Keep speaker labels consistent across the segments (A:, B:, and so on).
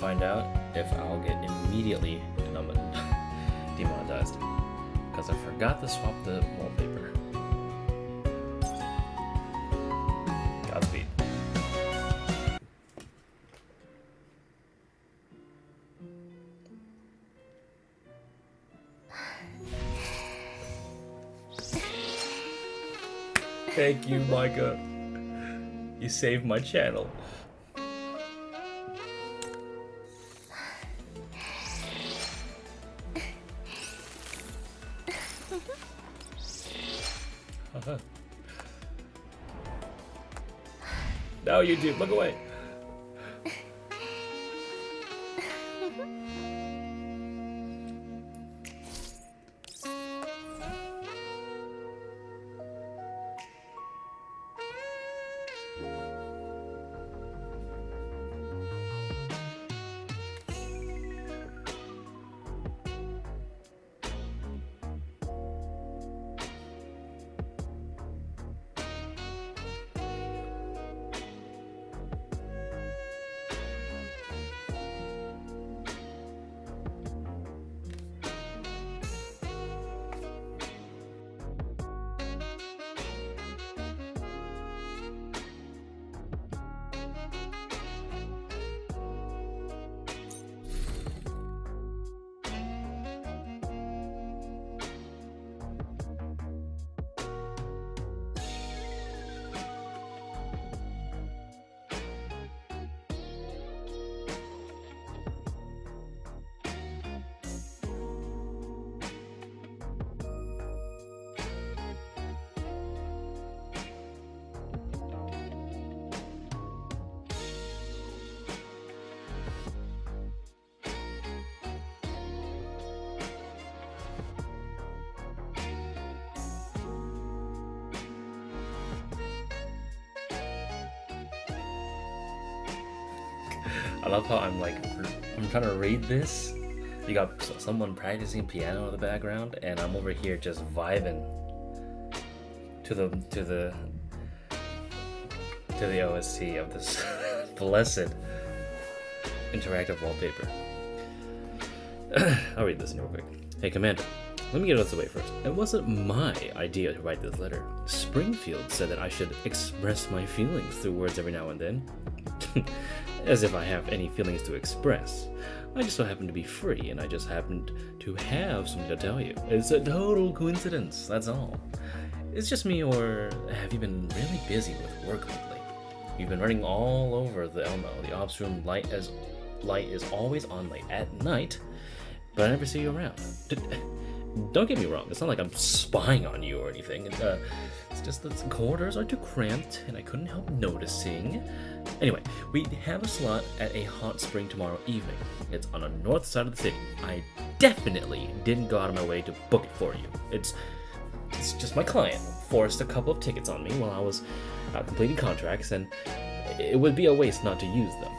A: find out if I'll get immediately demonetized. Because I forgot to swap the wallpaper. Godspeed. Thank you, Micah. You saved my channel. No, YouTube, look away. I love how I'm trying to read this. You got someone practicing piano in the background, and I'm over here just vibing to the OST of this blessed interactive wallpaper. I'll read this real quick. Hey, Commander. Let me get it out of the way first. It wasn't my idea to write this letter. Springfield said that I should express my feelings through words every now and then. As if I have any feelings to express. I just so happen to be free, and I just happened to have something to tell you. It's a total coincidence, that's all. It's just me, or have you been really busy with work lately? You've been running all over the LMO. The ops room light is always on late at night, but I never see you around. Don't get me wrong, it's not like I'm spying on you or anything. It's just that the corridors are too cramped, and I couldn't help noticing. Anyway, we have a slot at a hot spring tomorrow evening. It's on the north side of the city. I definitely didn't go out of my way to book it for you. It's just my client forced a couple of tickets on me while I was completing contracts, and it would be a waste not to use them.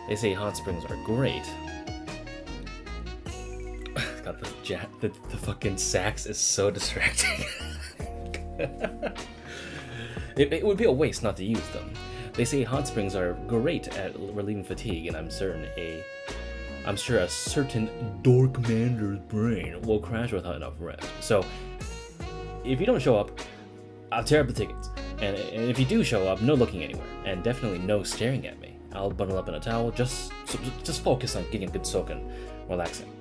A: They say hot springs are great. God, the fucking sax is so distracting. It would be a waste not to use them. They say hot springs are great at relieving fatigue, and I'm sure a certain door commander's brain will crash without enough rest. So, if you don't show up, I'll tear up the tickets. And if you do show up, no looking anywhere, and definitely no staring at me. I'll bundle up in a towel, just focus on getting a good soak and relaxing.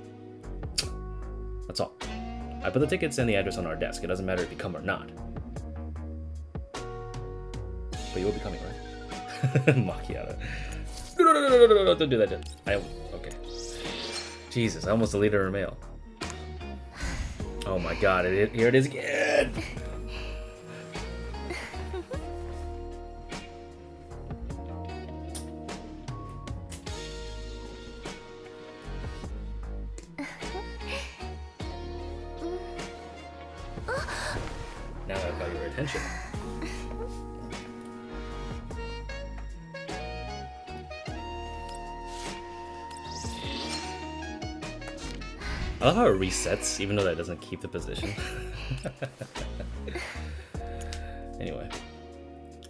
A: That's all. I put the tickets and the address on our desk. It doesn't matter if you come or not. But you will be coming, right? Macchiato. No, don't do that. Okay. Jesus, I almost deleted her mail. Oh my god, here it is again! Now I've got your attention. I love how it resets, even though that doesn't keep the position. Anyway.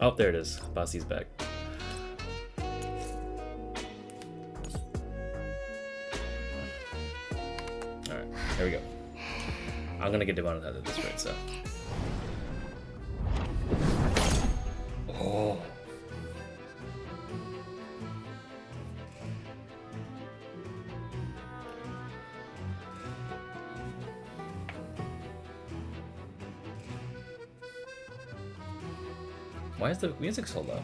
A: Oh, there it is. Bossy's back. There we go. I'm gonna get demonetized at this rate, so. Oh. Why is the music so low?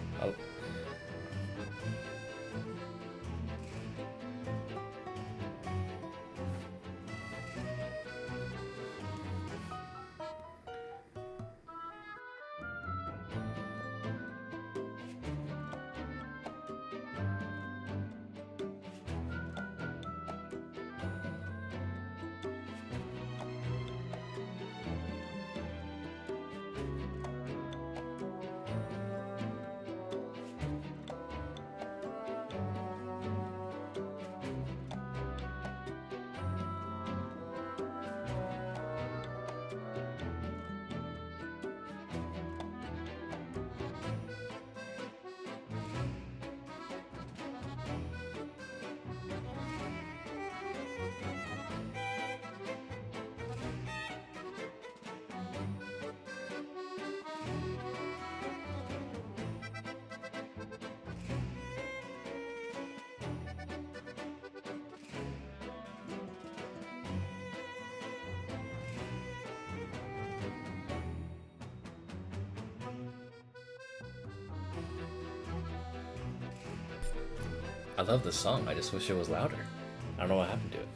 A: I love this song, I just wish it was louder. I don't know what happened to it.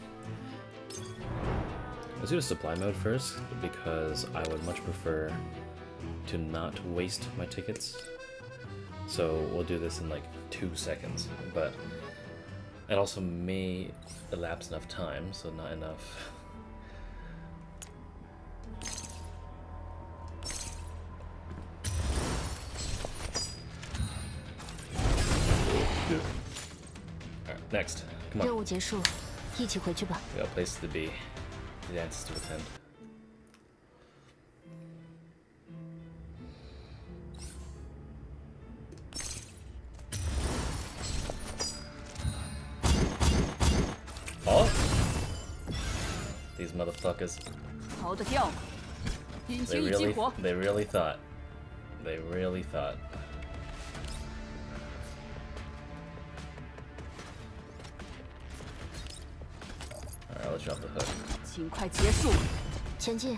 A: Let's do the supply mode first, because I would much prefer to not waste my tickets. So we'll do this in like 2 seconds, but it also may elapse enough time, so not enough. Next, come on.
B: 任务结束，一起回去吧。
A: We got places to be, dances to attend. Oh, these motherfuckers.
C: 逃得掉吗？引擎已激活。
A: They really thought. Alright, let's drop the hook.
C: 尽快结束。
B: 前进。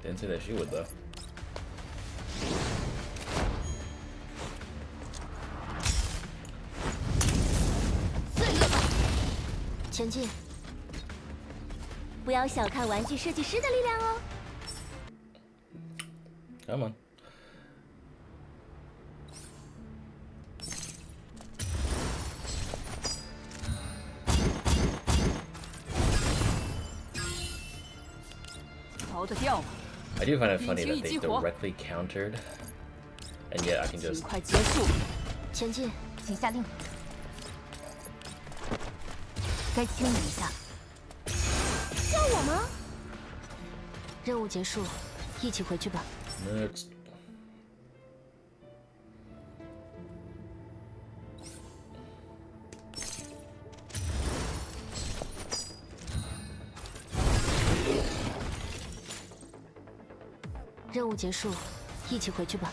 A: Didn't say that she would though.
B: 碎了吧！前进。不要小看玩具设计师的力量哦。
A: Come on. I do find it funny that they directly countered, and yet I can just.
C: 尽快结束。
B: 前进，
C: 请下令。该清理一下。
B: 叫我吗？任务结束，一起回去吧。
A: Next.
B: 任务结束，一起回去吧。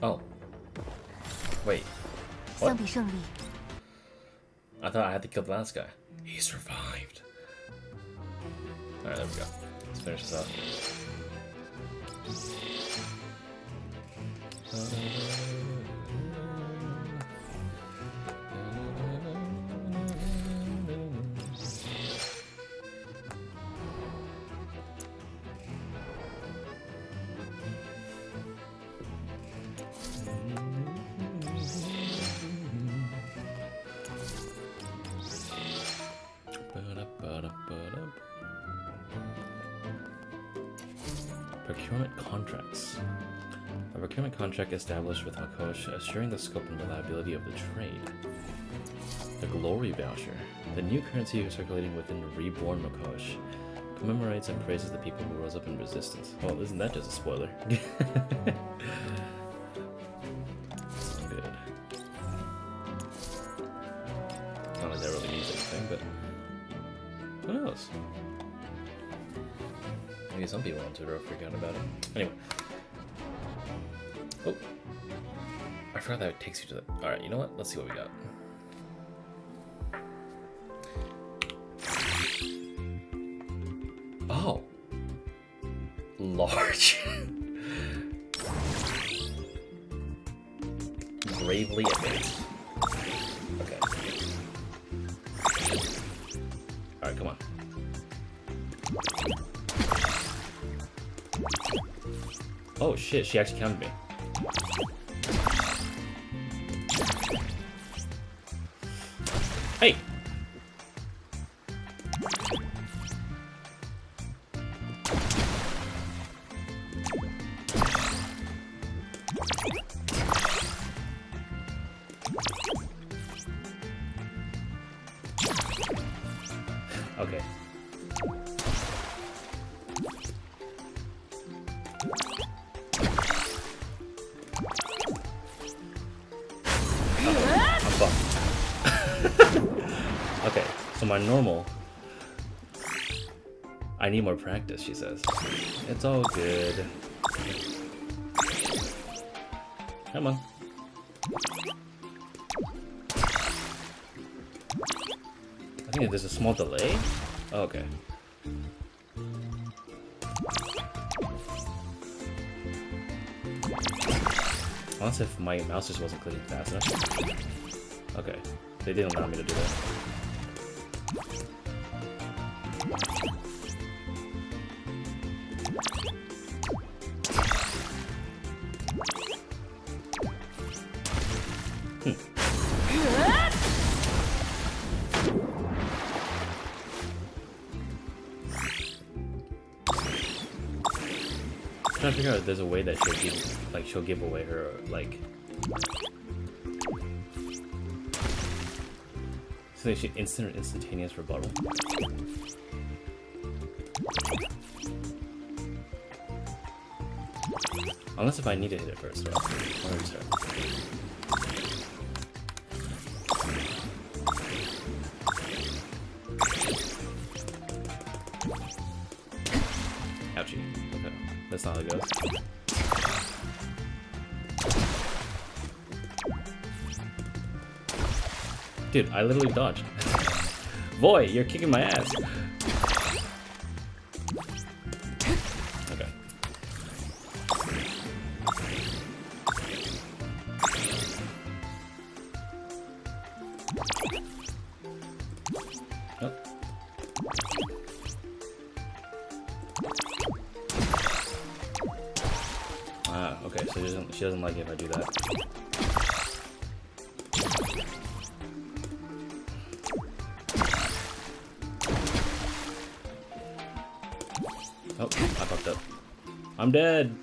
A: Oh. Wait.
B: 相比胜利，
A: I thought I had to kill the last guy. He survived. Alright, there we go. Let's finish this off. Procurement contracts. A procurement contract established with Hakosh, assuring the scope and reliability of the trade. The Glory Voucher. The new currency circulating within the reborn Makosh. Commemorates and praises the people who rose up in resistance. Well, isn't that just a spoiler? Good. Not like that really means anything, but who knows? Maybe some people on Twitter will freak out about it. Anyway. Oh. I forgot that it takes you to the... Alright, you know what? Let's see what we got. Oh. Large. Bravely advanced. Okay. Alright, come on. Oh shit, she actually counted me. Hey! Okay. I'm fucked. Okay, so my normal... I need more practice, she says. It's all good. Come on. I think there's a small delay. Oh, okay. Unless if my mouse just wasn't clicking fast enough. Okay, they didn't allow me to do that. I'm trying to figure out if there's a way that she'll give away her like so she instant or instantaneous rebuttal. Unless if I need to hit it first, so I'll restart. Ouchie. Okay. That's not how it goes. Dude, I literally dodged. Boy, you're kicking my ass. Okay. Oh. Ah, okay, so she doesn't like it if I do that. Oh, I fucked up. I'm dead!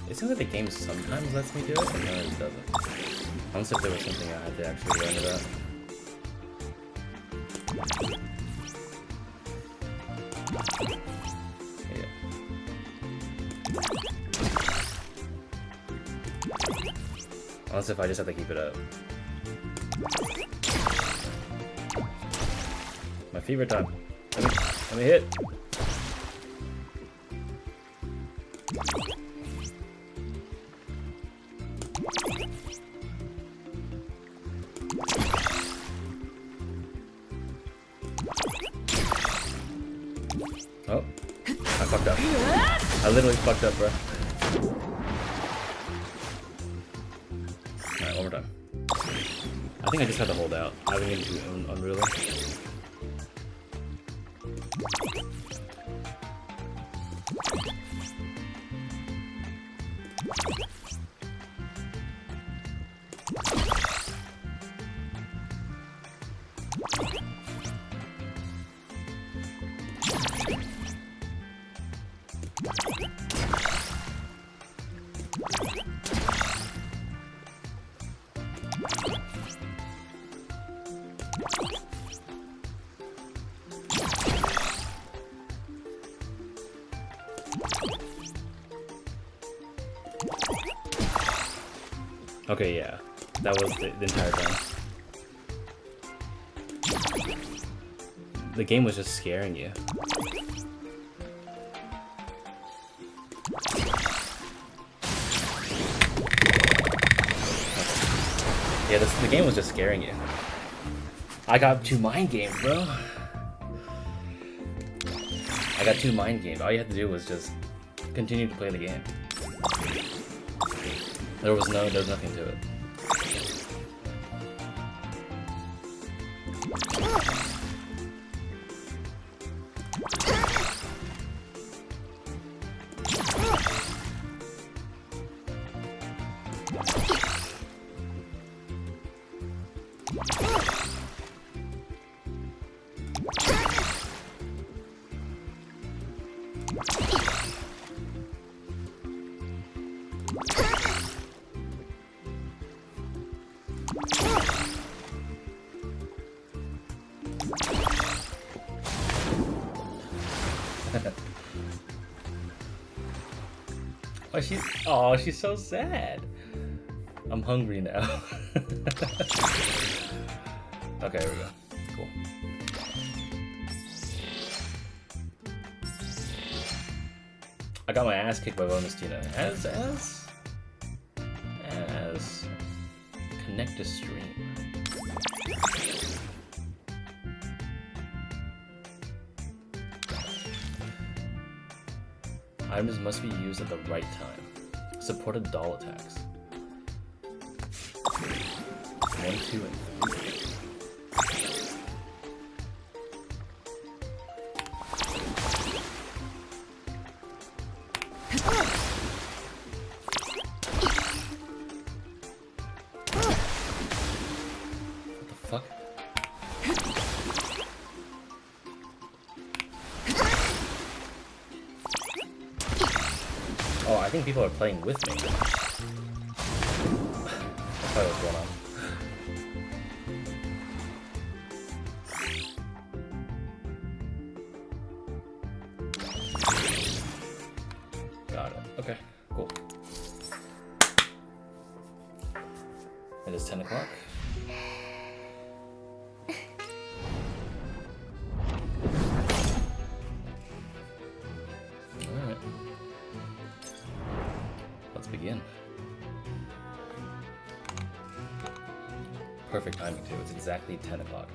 A: It seems like the game sometimes lets me do it, and then it doesn't. Unless if there was something I had to actually learn about. Unless if I just have to keep it up. My favorite time. Let me hit. Oh, I fucked up. I literally fucked up, bro. Alright, one more time. I think I just had to hold out. I haven't even been unruly. Okay, yeah. That was the entire time. The game was just scaring you. Yeah, the game was just scaring you. I got 2 mind games, bro. I got 2 mind games. All you had to do was just continue to play the game. There was nothing to it. She's so sad. I'm hungry now. Okay, here we go. Cool. I got my ass kicked by Bonustina as connect to stream. Items must be used at the right time. Supported doll attacks. 1, 2, and 3. What the fuck? Oh, I think people are playing with me. That's probably what's going on. Got it. Okay, cool. It is 10 o'clock. Alright. Let's begin. Perfect timing too, it's exactly 10 o'clock.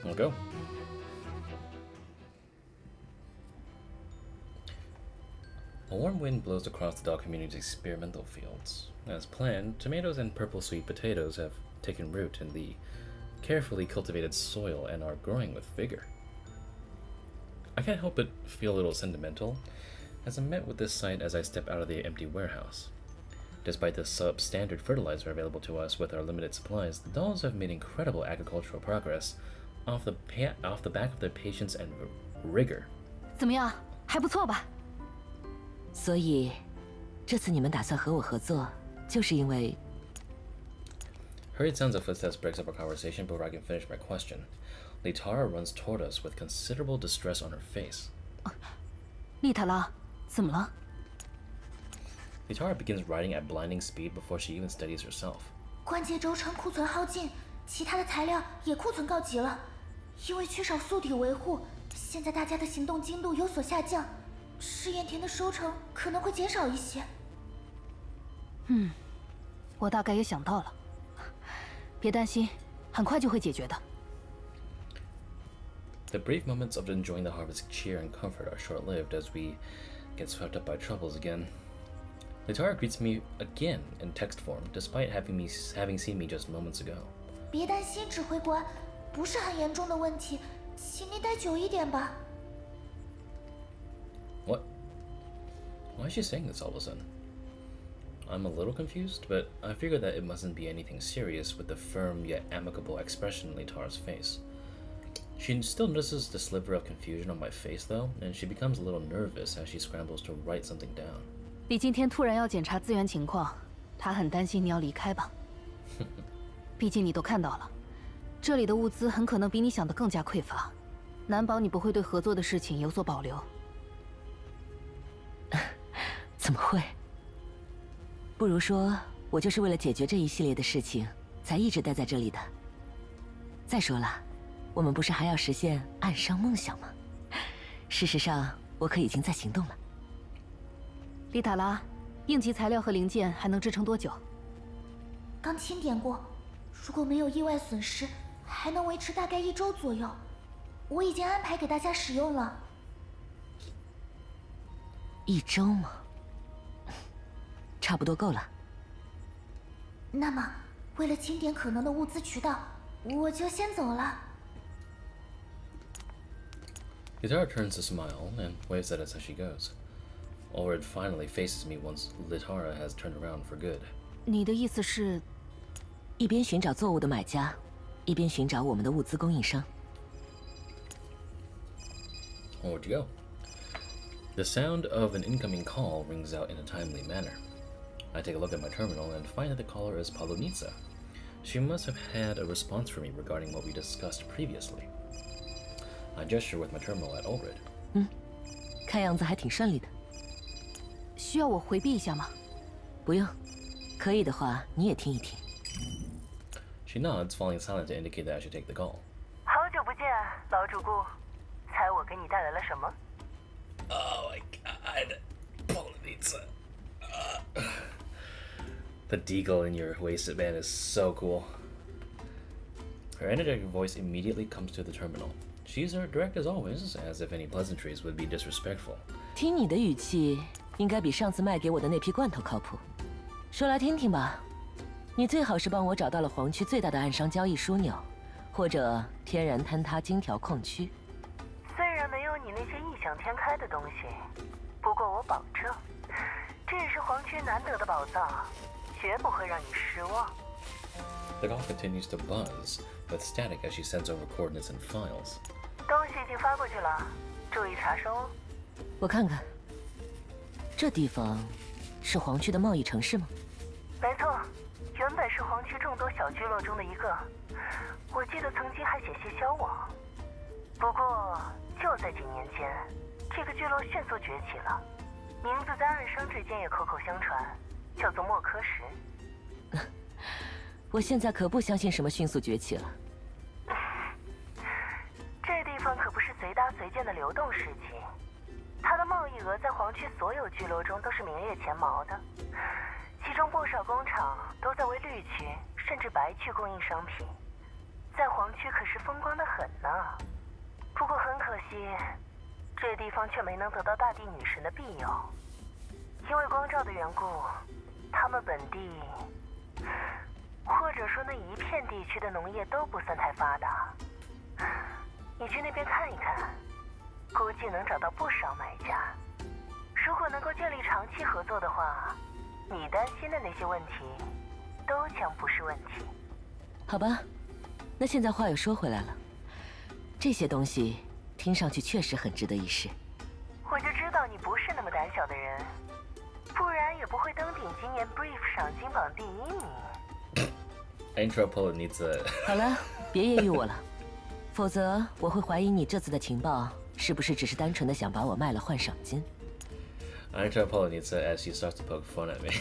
A: We'll go. A warm wind blows across the doll community's experimental fields. As planned, tomatoes and purple sweet potatoes have taken root in the carefully cultivated soil and are growing with vigor. I can't help but feel a little sentimental as I'm met with this sight as I step out of the empty warehouse. Despite the substandard fertilizer available to us with our limited supplies, the dolls have made incredible agricultural progress off the back of their patience and rigor.
B: 怎么样？还不错吧？
D: 所以，这次你们打算和我合作，就是因为
A: Hurried sounds of footsteps breaks up our conversation before I can finish my question. Litara runs toward us with considerable distress on her face.
B: 丽塔拉，怎么了？
A: Litara begins riding at blinding speed before she even steadies herself.
E: 关节轴承库存耗尽，其他的材料也库存告急了。因为缺少宿体维护，现在大家的行动精度有所下降，试验田的收成可能会减少一些。
B: 我大概也想到了，别担心，很快就会解决的。
A: The brief moments of enjoying the harvest's cheer and comfort are short-lived as we get swept up by troubles again. Litara greets me again in text form, despite having seen me just moments ago.
E: 别担心，指挥官，不是很严重的问题，请你待久一点吧。
A: What? Why is she saying this all of a sudden? I'm a little confused, but I figure that it mustn't be anything serious with the firm yet amicable expression in Litara's face. She still notices the sliver of confusion on my face though, and she becomes a little nervous as she scrambles to write something down.
B: 你今天突然要检查资源情况，他很担心你要离开吧？毕竟你都看到了，这里的物资很可能比你想的更加匮乏，难保你不会对合作的事情有所保留。
D: 怎么会？不如说，我就是为了解决这一系列的事情，才一直待在这里的。再说了，我们不是还要实现暗商梦想吗？事实上，我可已经在行动了。
B: 丽塔拉，应急材料和零件还能支撑多久？
E: 刚清点过，如果没有意外损失，还能维持大概1周左右。我已经安排给大家使用了。
D: 1周吗？差不多够了。
E: 那么，为了清点可能的物资渠道，我就先走了。
A: Guitar turns to smile and waves at us as she goes. Ulrid finally faces me once Litara has turned around for good.
B: 你的意思是，
D: 一边寻找作物的买家，一边寻找我们的物资供应商。
A: Onward you go. The sound of an incoming call rings out in a timely manner. I take a look at my terminal and find that the caller is Polonitsa. She must have had a response for me regarding what we discussed previously. I gesture with my terminal at Ulrid.
D: 看样子还挺顺利的。
B: 需要我回避一下吗？
D: 不用，可以的话你也听一听。
A: She nods, falling silent to indicate that I should take the call.
F: 好久不见，老主顾，猜我给你带来了什么？
A: Oh my god. Polonitsa. The deagle in your waistband is so cool. Her energetic voice immediately comes to the terminal. She's direct as always, as if any pleasantries would be disrespectful.
D: 听你的语气，应该比上次卖给我的那批罐头靠谱。说来听听吧，你最好是帮我找到了黄区最大的暗商交易枢纽，或者天然坍塌金条矿区。
F: 虽然没有你那些异想天开的东西，不过我保证，这也是黄区难得的宝藏，绝不会让你失望。
A: The call continues to buzz, with static as she sends over coordinates and files.
F: 东西已经发过去了，注意查收哦。
D: 我看看，这地方是黄区的贸易城市吗？
F: 没错，原本是黄区众多小聚落中的一个，我记得曾经还险些消亡。不过就在几年间，这个聚落迅速崛起了，名字在暗商之间也口口相传，叫做莫科什。
D: 我现在可不相信什么迅速崛起了。
F: 这地方可不是随搭随建的流动市集，它的贸易额在黄区所有聚落中都是名列前茅的，其中不少工厂都在为绿区甚至白区供应商品，在黄区可是风光的很呢。不过很可惜，这地方却没能得到大地女神的庇佑，因为光照的缘故，他们本地，或者说那一片地区的农业都不算太发达。你去那边看一看，估计能找到不少买家。如果能够建立长期合作的话，你担心的那些问题都将不是问题。
D: 好吧，那现在话又说回来了，这些东西听上去确实很值得一试。
F: 我就知道你不是那么胆小的人，不然也不会登顶今年 Brief 赏金榜第1名。
A: Intro Polonitsa.
D: 好了，别揶揄我了，否则我会怀疑你这次的情报是不是只是单纯的想把我卖了换赏金。
A: Intro Polonitsa as she starts to poke fun at me.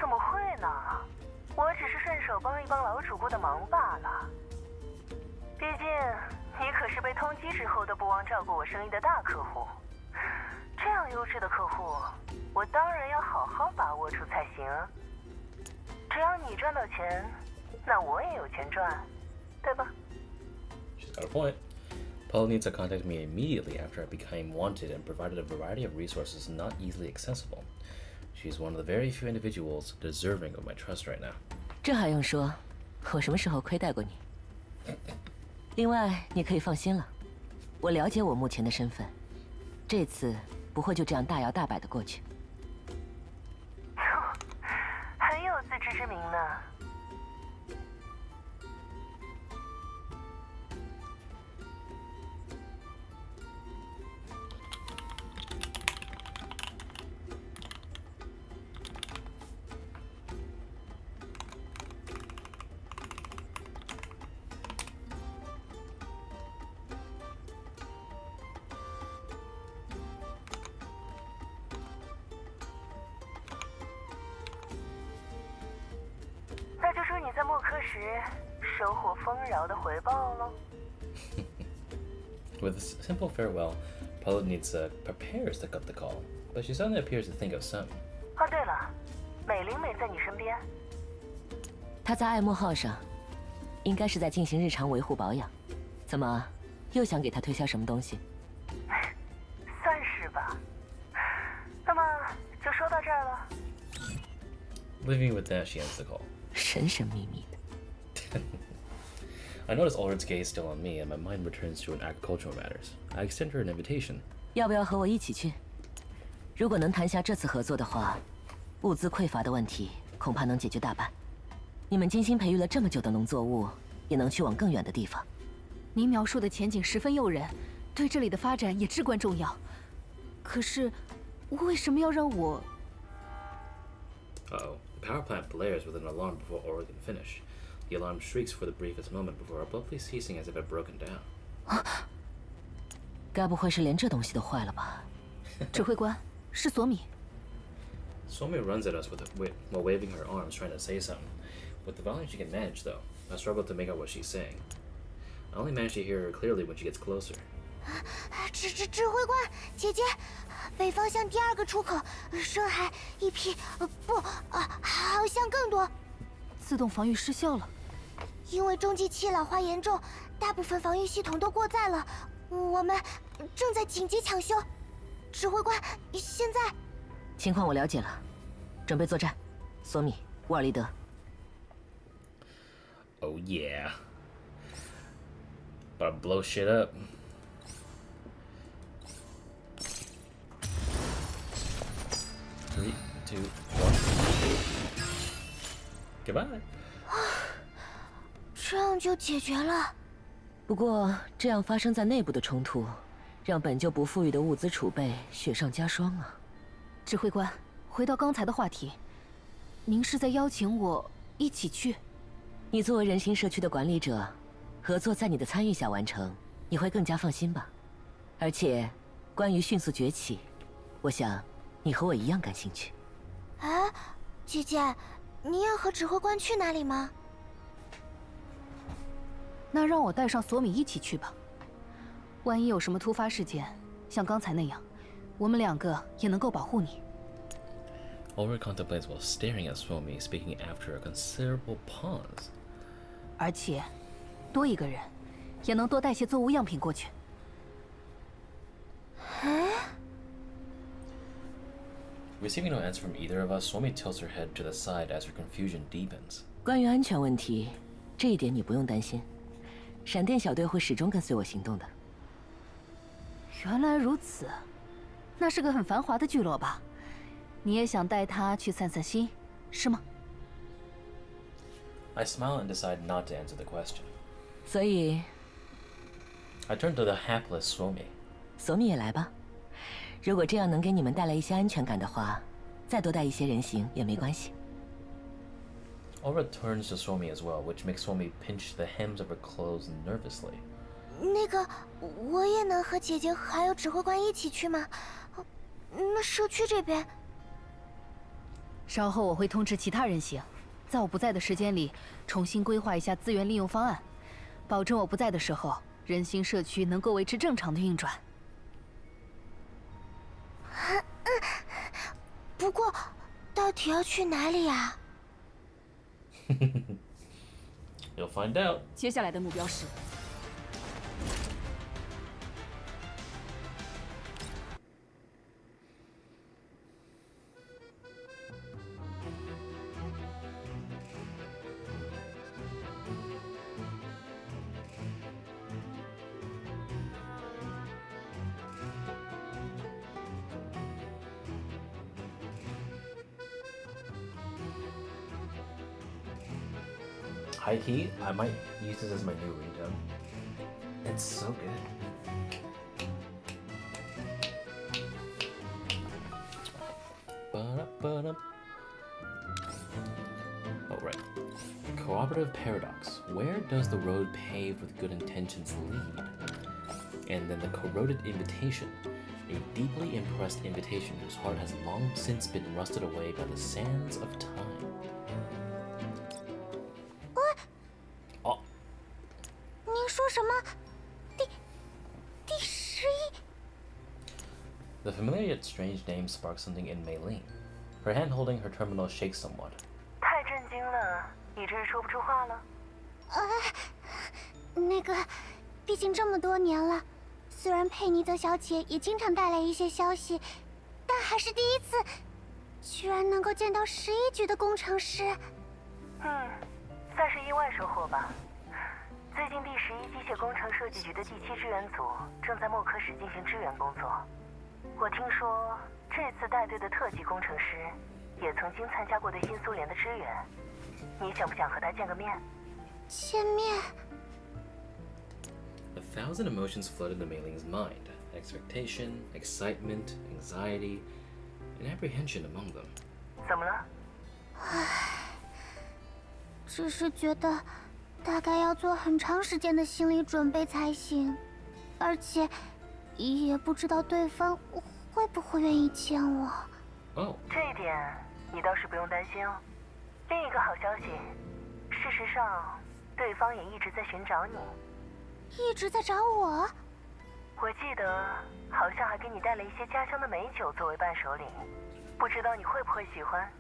F: 怎么会呢？我只是顺手帮一帮老主顾的忙罢了。毕竟你可是被通缉之后都不忘照顾我生意的大客户，这样优质的客户，我当然要好好把握住才行啊。只要你赚到钱，那我也有钱赚，对吧？
A: She's got a point. Polonitsa contacted me immediately after I became wanted and provided a variety of resources not easily accessible. She's one of the very few individuals deserving of my trust right now.
D: 这还用说？我什么时候亏待过你？另外，你可以放心了，我了解我目前的身份，这次不会就这样大摇大摆的过去。
F: 很有自知之明呢。时收获丰饶的回报喽。
A: With a simple farewell, Polonitsa prepares to cut the call, but she suddenly appears to think of some.
F: 哦，对了，美玲没在你身边。
D: 她在爱慕号上，应该是在进行日常维护保养。怎么，又想给她推销什么东西？
F: 算是吧。那么就说到这儿了。
A: Leaving with that, she ends the call.
D: 神神秘秘的。
A: I notice Ulrich's gaze still on me, and my mind returns to an agricultural matters. I extend her an invitation.
D: 要不要和我一起去？如果能谈下这次合作的话，物资匮乏的问题恐怕能解决大半。你们精心培育了这么久的农作物，也能去往更远的地方。
B: 您描述的前景十分诱人，对这里的发展也至关重要。可是，为什么要让我？
A: Uh-oh. The power plant blares with an alarm before Ulrich can finish. The alarm shrieks for the briefest moment before abruptly ceasing as if it had broken down.
D: 该不会是连这东西都坏了吧？
B: 指挥官，是索米。
A: Somi runs at us while waving her arms, trying to say something. With the volume she can manage, though, I struggle to make out what she's saying. I only manage to hear her clearly when she gets closer.
E: 指挥官，姐姐，北方向第2个出口，深海一批，好像更多。
B: 自动防御失效了。
E: 因为中继期老化严重，大部分防御系统都过载了，我们正在紧急抢修。指挥官，现在
D: 情况我了解了，准备作战。索米，沃尔利德。
A: Oh yeah. About to blow shit up. Three, 2, 1. Goodbye.
E: 这样就解决了。
D: 不过，这样发生在内部的冲突，让本就不富裕的物资储备雪上加霜啊！
B: 指挥官，回到刚才的话题，您是在邀请我一起去？
D: 你作为人心社区的管理者，合作在你的参与下完成，你会更加放心吧？而且，关于迅速崛起，我想你和我一样感兴趣。
E: 啊，姐姐，你要和指挥官去哪里吗？
B: 那让我带上索米一起去吧。万一有什么突发事件，像刚才那样，我们2个也能够保护你。
A: Ulrich contemplates while staring at Somi, speaking after a considerable pause.
B: 而且，多一个人，也能多带些作物样品过去。
A: Receiving no answer from either of us, Somi tilts her head to the side as her confusion deepens.
D: 关于安全问题，这一点你不用担心。闪电小队会始终跟随我行动的。
B: 原来如此，那是个很繁华的聚落吧？你也想带他去散散心，是吗？
A: I smile and decide not to answer the question.
D: 所以，
A: I turn to the hapless Somi.
D: 索米也来吧。如果这样能给你们带来一些安全感的话，再多带一些人形也没关系。
A: Ulrich turns to Somi as well, which makes Somi pinch the hems of her clothes nervously.
E: 那个，我也能和姐姐还有指挥官一起去吗？那社区这边，
B: 稍后我会通知其他人形，在我不在的时间里，重新规划一下资源利用方案，保证我不在的时候，人形社区能够维持正常的运转。
E: 不过，到底要去哪里呀
A: You'll find out.
C: 接下来的目标是。
A: High key, I might use this as my new ringtone. It's so good. Ba-da-ba-da. Oh, right. Cooperative paradox. Where does the road paved with good intentions lead? And then the corroded invitation. A deeply impressed invitation whose heart has long since been rusted away by the sands of time.
E: 什么？第11。
A: The familiar yet strange name sparks something in Mayling. Her hand holding her terminal shakes somewhat.
F: 太震惊了，以至于说不出话了。
E: 那个，毕竟这么多年了，虽然佩妮泽小姐也经常带来一些消息，但还是第一次，居然能够见到11局的工程师。
F: 算是意外收获吧。最近第11机械工程设计局的第7支援组正在莫科什进行支援工作。我听说这次带队的特级工程师也曾经参加过对新苏联的支援。你想不想和他见个面？
E: 见面。
A: A thousand emotions flooded the Mayling's mind. Expectation, excitement, anxiety, and apprehension among them.
F: 怎么了？
E: 只是觉得大概要做很长时间的心理准备才行，而且也不知道对方会不会愿意见我。
A: Oh.
F: 这一点你倒是不用担心哦。另一个好消息，事实上，对方也一直在寻找你。
E: 一直在找我？
F: 我记得好像还给你带了一些家乡的美酒作为伴手礼，不知道你会不会喜欢？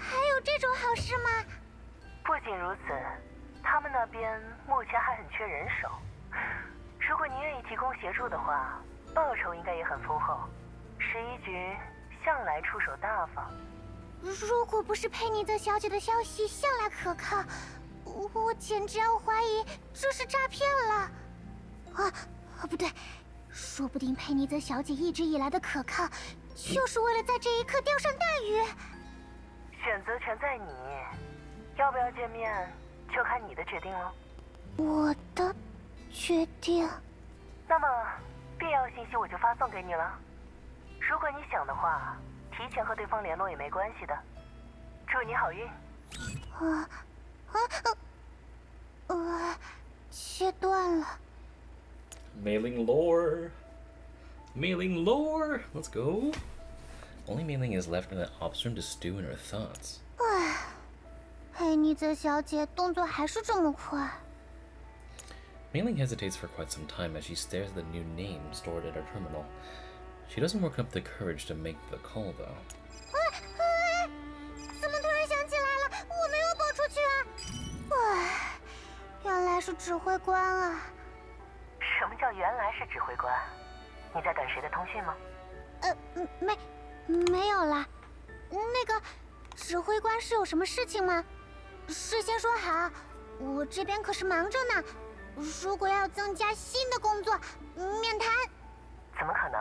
E: 还有这种好事吗？
F: 不仅如此，他们那边目前还很缺人手。如果你愿意提供协助的话，报酬应该也很丰厚。11局向来出手大方。
E: 如果不是佩妮泽小姐的消息向来可靠，我简直要怀疑这是诈骗了。不对，说不定佩妮泽小姐一直以来的可靠，就是为了在这一刻钓上大鱼。
F: 选择权在你，要不要见面就看你的决定了。
E: 我的决定。
F: 那么必要信息我就发送给你了。如果你想的话，提前和对方联络也没关系的。祝你好运。
E: 切断了。
A: Mailing lore. Mailing lore. Let's go. Only Mayling is left in the ops room to stew in her thoughts.
E: 佩妮泽小姐动作还是这么快。
A: Mayling hesitates for quite some time as she stares at the new name stored at her terminal. She doesn't work up the courage to make the call, though.
E: 怎么突然想起来了？我没有报出去啊！原来是指挥官啊！
F: 什么叫原来是指挥官？你在等谁的通讯吗？
E: 没有啦。那个指挥官是有什么事情吗？事先说好，我这边可是忙着呢。如果要增加新的工作，面谈。
F: 怎么可能？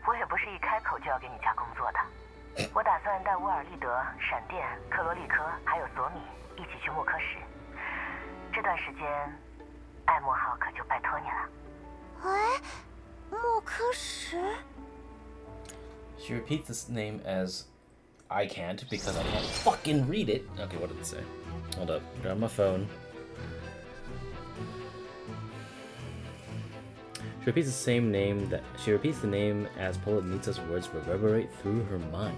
F: 我也不是一开口就要给你加工作的。我打算带乌尔利德、闪电、克罗利科还有索米一起去莫科什。这段时间，艾莫号可就拜托你了。
E: 莫科什。
A: She repeats this name as I can't because I can't fucking read it. Okay, what did it say? Hold up. Grab my phone. She repeats the name as Polonitsa's words reverberate through her mind.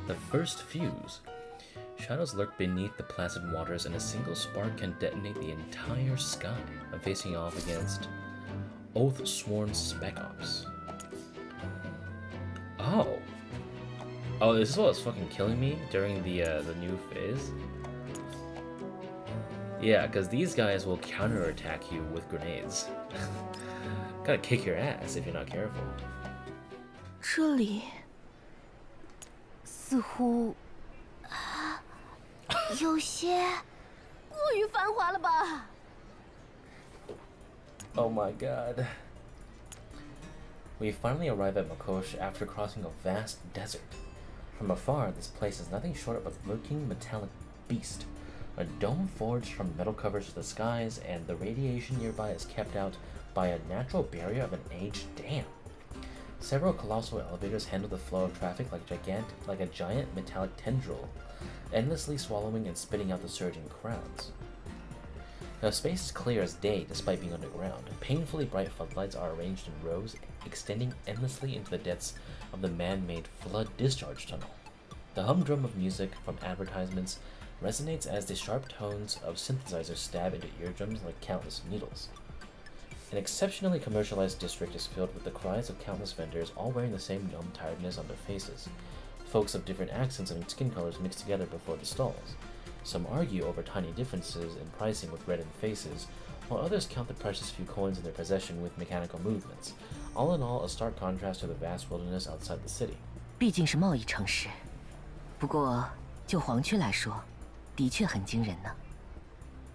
A: The first fuse. Shadows lurk beneath the placid waters, and a single spark can detonate the entire sky. I'm facing off against Oath-sworn Spec Ops. Oh, this is what was fucking killing me during the new phase. Yeah, because these guys will counterattack you with grenades. Gotta kick your ass if you're not careful.
B: 这里似乎
E: 有些
B: 过于繁华了吧？
A: Oh my god. We finally arrive at Makosh after crossing a vast desert. From afar, this place is nothing short of a lurking metallic beast. A dome forged from metal covers the skies, and the radiation nearby is kept out by a natural barrier of an aged dam. Several colossal elevators handle the flow of traffic like a giant metallic tendril, endlessly swallowing and spitting out the surging crowds. The space is clear as day despite being underground. Painfully bright floodlights are arranged in rows, extending endlessly into the depths of the man-made flood discharge tunnel. The humdrum of music from advertisements resonates as the sharp tones of synthesizers stab into eardrums like countless needles. An exceptionally commercialized district is filled with the cries of countless vendors, all wearing the same numb tiredness on their faces. Folks of different accents and skin colors mix together before the stalls. Some argue over tiny differences in pricing with reddened faces, while others count the precious few coins in their possession with mechanical movements. All in all, a stark contrast to the vast wilderness outside the city.
D: 毕竟是贸易城市，不过就黄区来说，的确很惊人呢。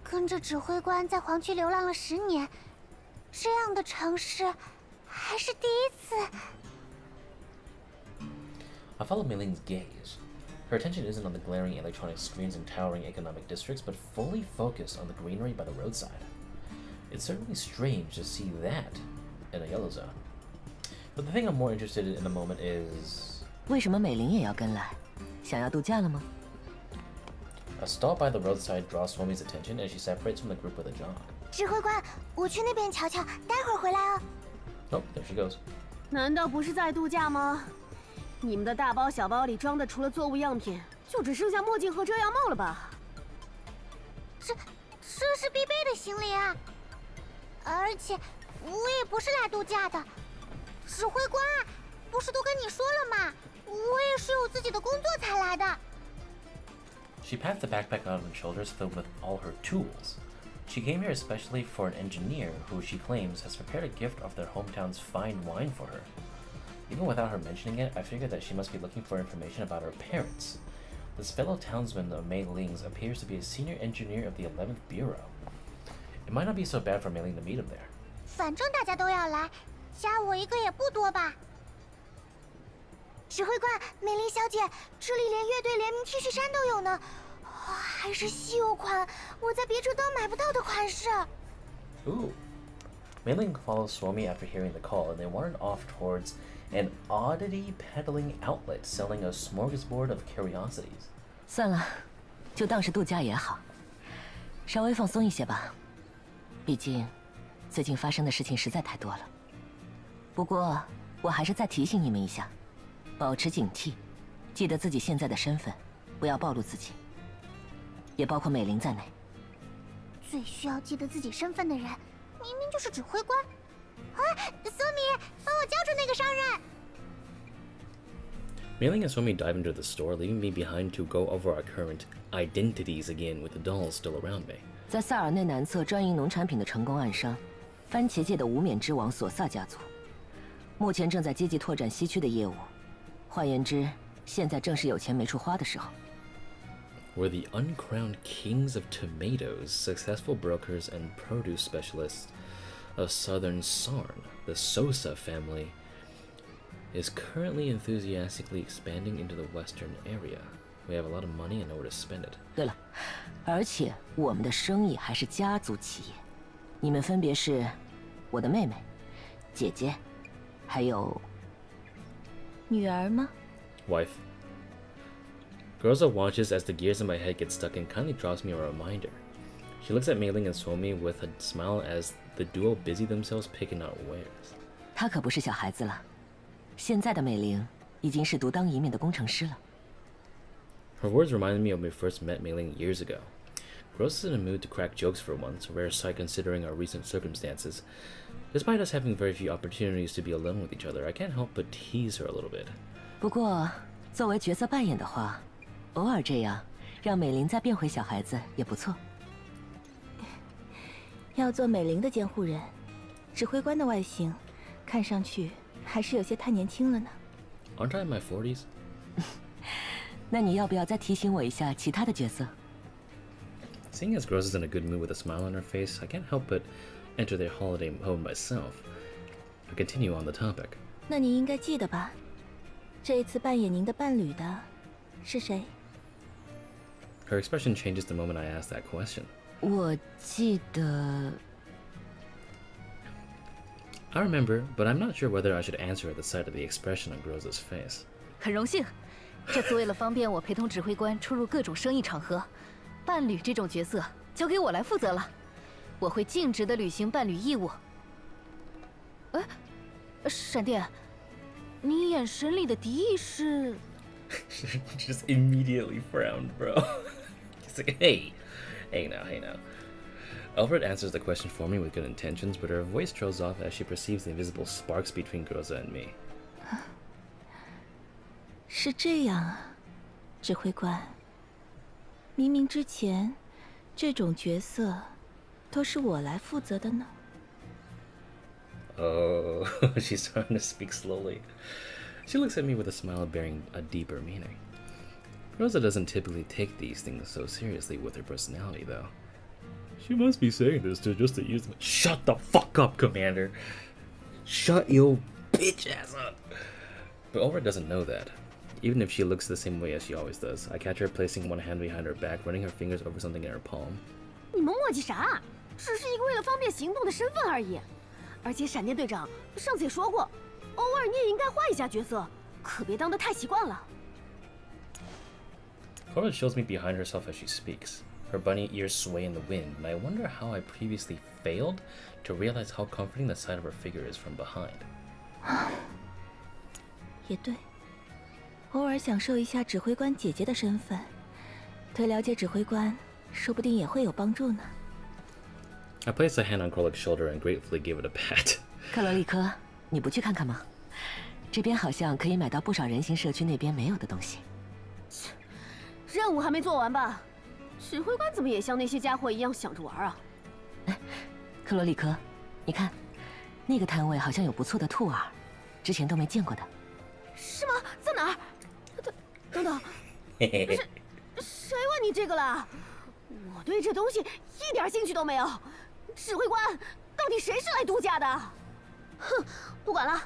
E: 跟着指挥官在黄区流浪了10年，这样的城市还是第一次。
A: I follow Mayling's gaze. Her attention isn't on the glaring electronic screens and towering economic districts, but fully focused on the greenery by the roadside. It's certainly strange to see that in a yellow zone. But the thing I'm more interested in the moment is...
D: 为什么美玲也要跟来？想要度假了吗？
A: A stall by the roadside draws Swami's attention as she separates from the group with a jog.
E: 指挥官，我去那边瞧瞧，待会儿回来哦。
A: Oh, there she goes.
C: 难道不是在度假吗？你们的大包小包里装的除了作物样品，就只剩下墨镜和遮阳帽了吧？
E: 这是必备的行李啊！而且我也不是来度假的，指挥官，不是都跟你说了吗？我也是有自己的工作才来的。
A: She pats the backpack on her shoulders filled with all her tools. She came here especially for an engineer who she claims has prepared a gift of their hometown's fine wine for her. Even without her mentioning it, I figured that she must be looking for information about her parents. This fellow townsman of Mayling's appears to be a senior engineer of the 11th Bureau. It might not be so bad for Mayling to meet him there.
E: 反正大家都要来，加我一个也不多吧。指挥官，美玲小姐，这里连乐队联名 T 恤衫都有呢，还是稀有款，我在别处都买不到的款式。
A: Ooh. Mayling follows Swami after hearing the call, and they wandered off towards an oddity peddling outlet selling a smorgasbord of curiosities.
D: 算了，就当是度假也好，稍微放松一些吧。毕竟，最近发生的事情实在太多了。不过，我还是再提醒你们一下，保持警惕，记得自己现在的身份，不要暴露自己，也包括美玲在内。
E: 最需要记得自己身份的人，明明就是指挥官。哎，索米，帮我叫住那个商人。
A: Mayling and Swami dive into the store, leaving me behind to go over our current identities again with the dolls still around me.
D: 在萨尔内南侧专营农产品的成功暗商，番茄界的无冕之王索萨家族，目前正在积极拓展西区的业务。换言之，现在正是有钱没处花的时候。
A: We're the uncrowned kings of tomatoes, successful brokers and produce specialists of southern Sarn. The Sosa family is currently enthusiastically expanding into the western area. We have a lot of money and know where to spend it.
D: 对了，而且我们的生意还是家族企业，你们分别是我的妹妹、姐姐，还有女儿吗？
A: Wife. Groza watches as the gears in my head get stuck and kindly drops me a reminder. She looks at Mayling and Swami with a smile as the duo busy themselves picking out wares.
D: 她可不是小孩子了，现在的美玲已经是独当一面的工程师了。
A: Her words reminded me of when we first met Mayling years ago. Groza's in a mood to crack jokes for once, a rare sight considering our recent circumstances. Despite us having very few opportunities to be alone with each other, I can't help but tease her a little bit.
D: 不过，作为角色扮演的话，偶尔这样让美玲再变回小孩子也不错。
G: 要做美玲的监护人，指挥官的外形，看上去还是有些太年轻了呢。
A: Aren't I in my 40s?
D: 那你要不要再提醒我一下其他的角色？
A: Seeing as Groza's in a good mood with a smile on her face, I can't help but enter their holiday mode myself. I continue on the topic.
G: 那你应该记得吧？这一次扮演您的伴侣的是谁？
A: Her expression changes the moment I ask that question.
D: 我记得。
A: I remember, but I'm not sure whether I should answer at the sight of the expression on Groza's face.
B: 很荣幸，这次为了方便我陪同指挥官出入各种生意场合，伴侣这种角色交给我来负责了。我会尽职的履行伴侣义务。哎，闪电，你眼神里的敌意是
A: ？She just immediately frowned, bro. He's like, hey now. Alfred answers the question for me with good intentions, but her voice trails off as she perceives the invisible sparks between Groza and me.
G: 是这样啊，指挥官。明明之前这种角色都是我来负责的呢。
A: Oh, she's starting to speak slowly. She looks at me with a smile bearing a deeper meaning. Groza doesn't typically take these things so seriously with her personality, though. She must be saying this just to use me. Shut the fuck up, Commander! Shut your bitch ass up! But Ulrich doesn't know that. Even if she looks the same way as she always does, I catch her placing one hand behind her back, running her fingers over something in her palm.
C: 你们磨叽啥？只是一个为了方便行动的身份而已。而且闪电队长上次也说过，偶尔你也应该换一下角色，可别当得太习惯了。
A: Cora shows me behind herself as she speaks. Her bunny ears sway in the wind, and I wonder how I previously failed to realize how comforting the sight of her figure is from behind.
G: 也对，偶尔享受一下指挥官姐姐的身份，对了解指挥官，说不定也会有帮助呢。
A: I placed a hand on Krollik's shoulder and gratefully gave it a pat.
D: 克罗利科，你不去看看吗？这边好像可以买到不少人形社区那边没有的东西。
C: 任务还没做完吧？指挥官怎么也像那些家伙一样想着玩啊？
D: 哎，克罗利科，你看，那个摊位好像有不错的兔耳，之前都没见过的。
C: 是吗？在哪儿？等，谁问你这个了？我对这东西一点兴趣都没有。指挥官，到底谁是来度假的？哼，不管了，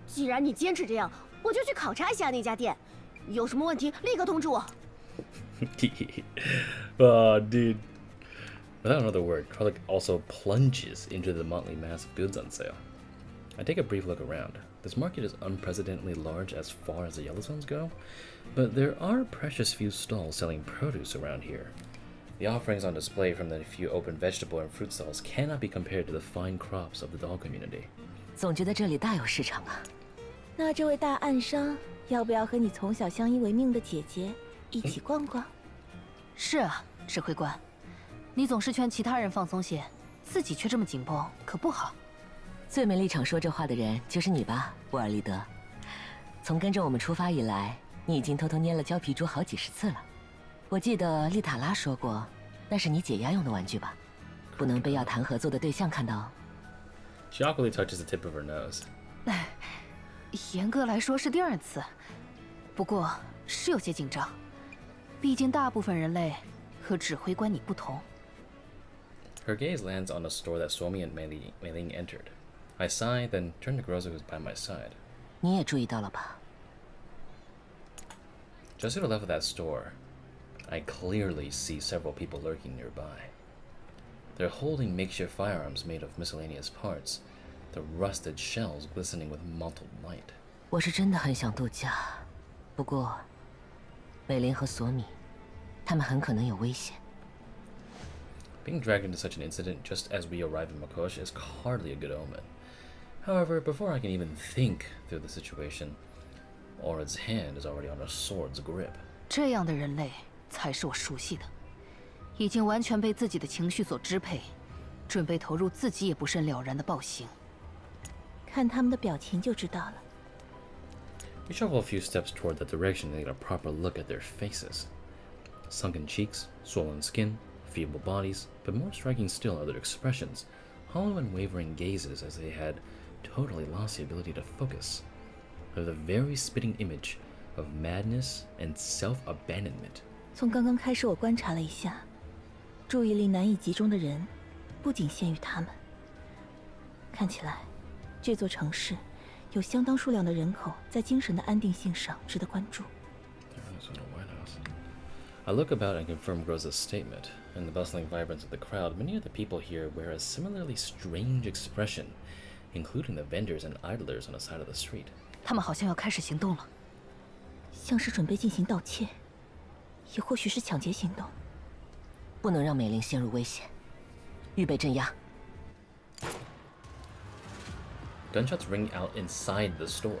C: 既然你坚持这样，我就去考察一下那家店，有什么问题立刻通知我。
A: Oh, dude. Without another word, Krollik also plunges into the motley mass of goods on sale. I take a brief look around. This market is unprecedentedly large as far as the Yellowstones go, but there are precious few stalls selling produce around here. The offerings on display from the few open vegetable and fruit stalls cannot be compared to the fine crops of the dog community.
D: 总觉得这里大有市场啊。
G: 那这位大暗商要不要和你从小相依为命的姐姐一起逛逛？
B: 是啊，指挥官，你总是劝其他人放松些，自己却这么紧绷，可不好。
D: 最没立场说这话的人就是你吧，沃尔利德。从跟着我们出发以来，你已经偷偷捏了胶皮猪好几十次了。我记得丽塔拉说过，那是你解压用的玩具吧？不能被要谈合作的对象看到。
A: She awkwardly touches the tip of her nose.
B: 严格来说是第2次，不过是有些紧张。毕竟大部分人类和指挥官你不同。
A: Her gaze lands on a store that Suomi and Mayling entered. I sigh, then turn to Groza, who's by my side.
D: 你也注意到了吧？
A: Just to the left of that store, I clearly see several people lurking nearby. They're holding makeshift firearms made of miscellaneous parts, the rusted shells glistening with mottled light.
D: 我是真的很想度假，不过，美林和索米，他们很可能有危险。
A: Being dragged into such an incident just as we arrive in Makosh is hardly a good omen. However, before I can even think through the situation, Aura's hand is already on a sword's grip.
B: 这样的人类才是我熟悉的，已经完全被自己的情绪所支配，准备投入自己也不甚了然的暴行。
G: 看他们的表情就知道了。
A: We shuffle a few steps toward the direction and get a proper look at their faces. Sunken cheeks, swollen skin, feeble bodies, but more striking still are their expressions, hollow and wavering gazes as they had totally lost the ability to focus. They're the very spitting image of madness and self-abandonment.
G: 从刚刚开始，我观察了一下，注意力难以集中的人，不仅限于他们。看起来，这座城市有相当数量的人口在精神的安定性上值得关注。
A: I look about and confirm Groza's statement. In the bustling vibrance of the crowd, many of the people here wear a similarly strange expression, including the vendors and idlers on the side of the street.
B: 他们好像要开始行动了，
G: 像是准备进行盗窃，也或许是抢劫行动。
D: 不能让美玲陷入危险。预备镇压。
A: Gunshots ring out inside the store.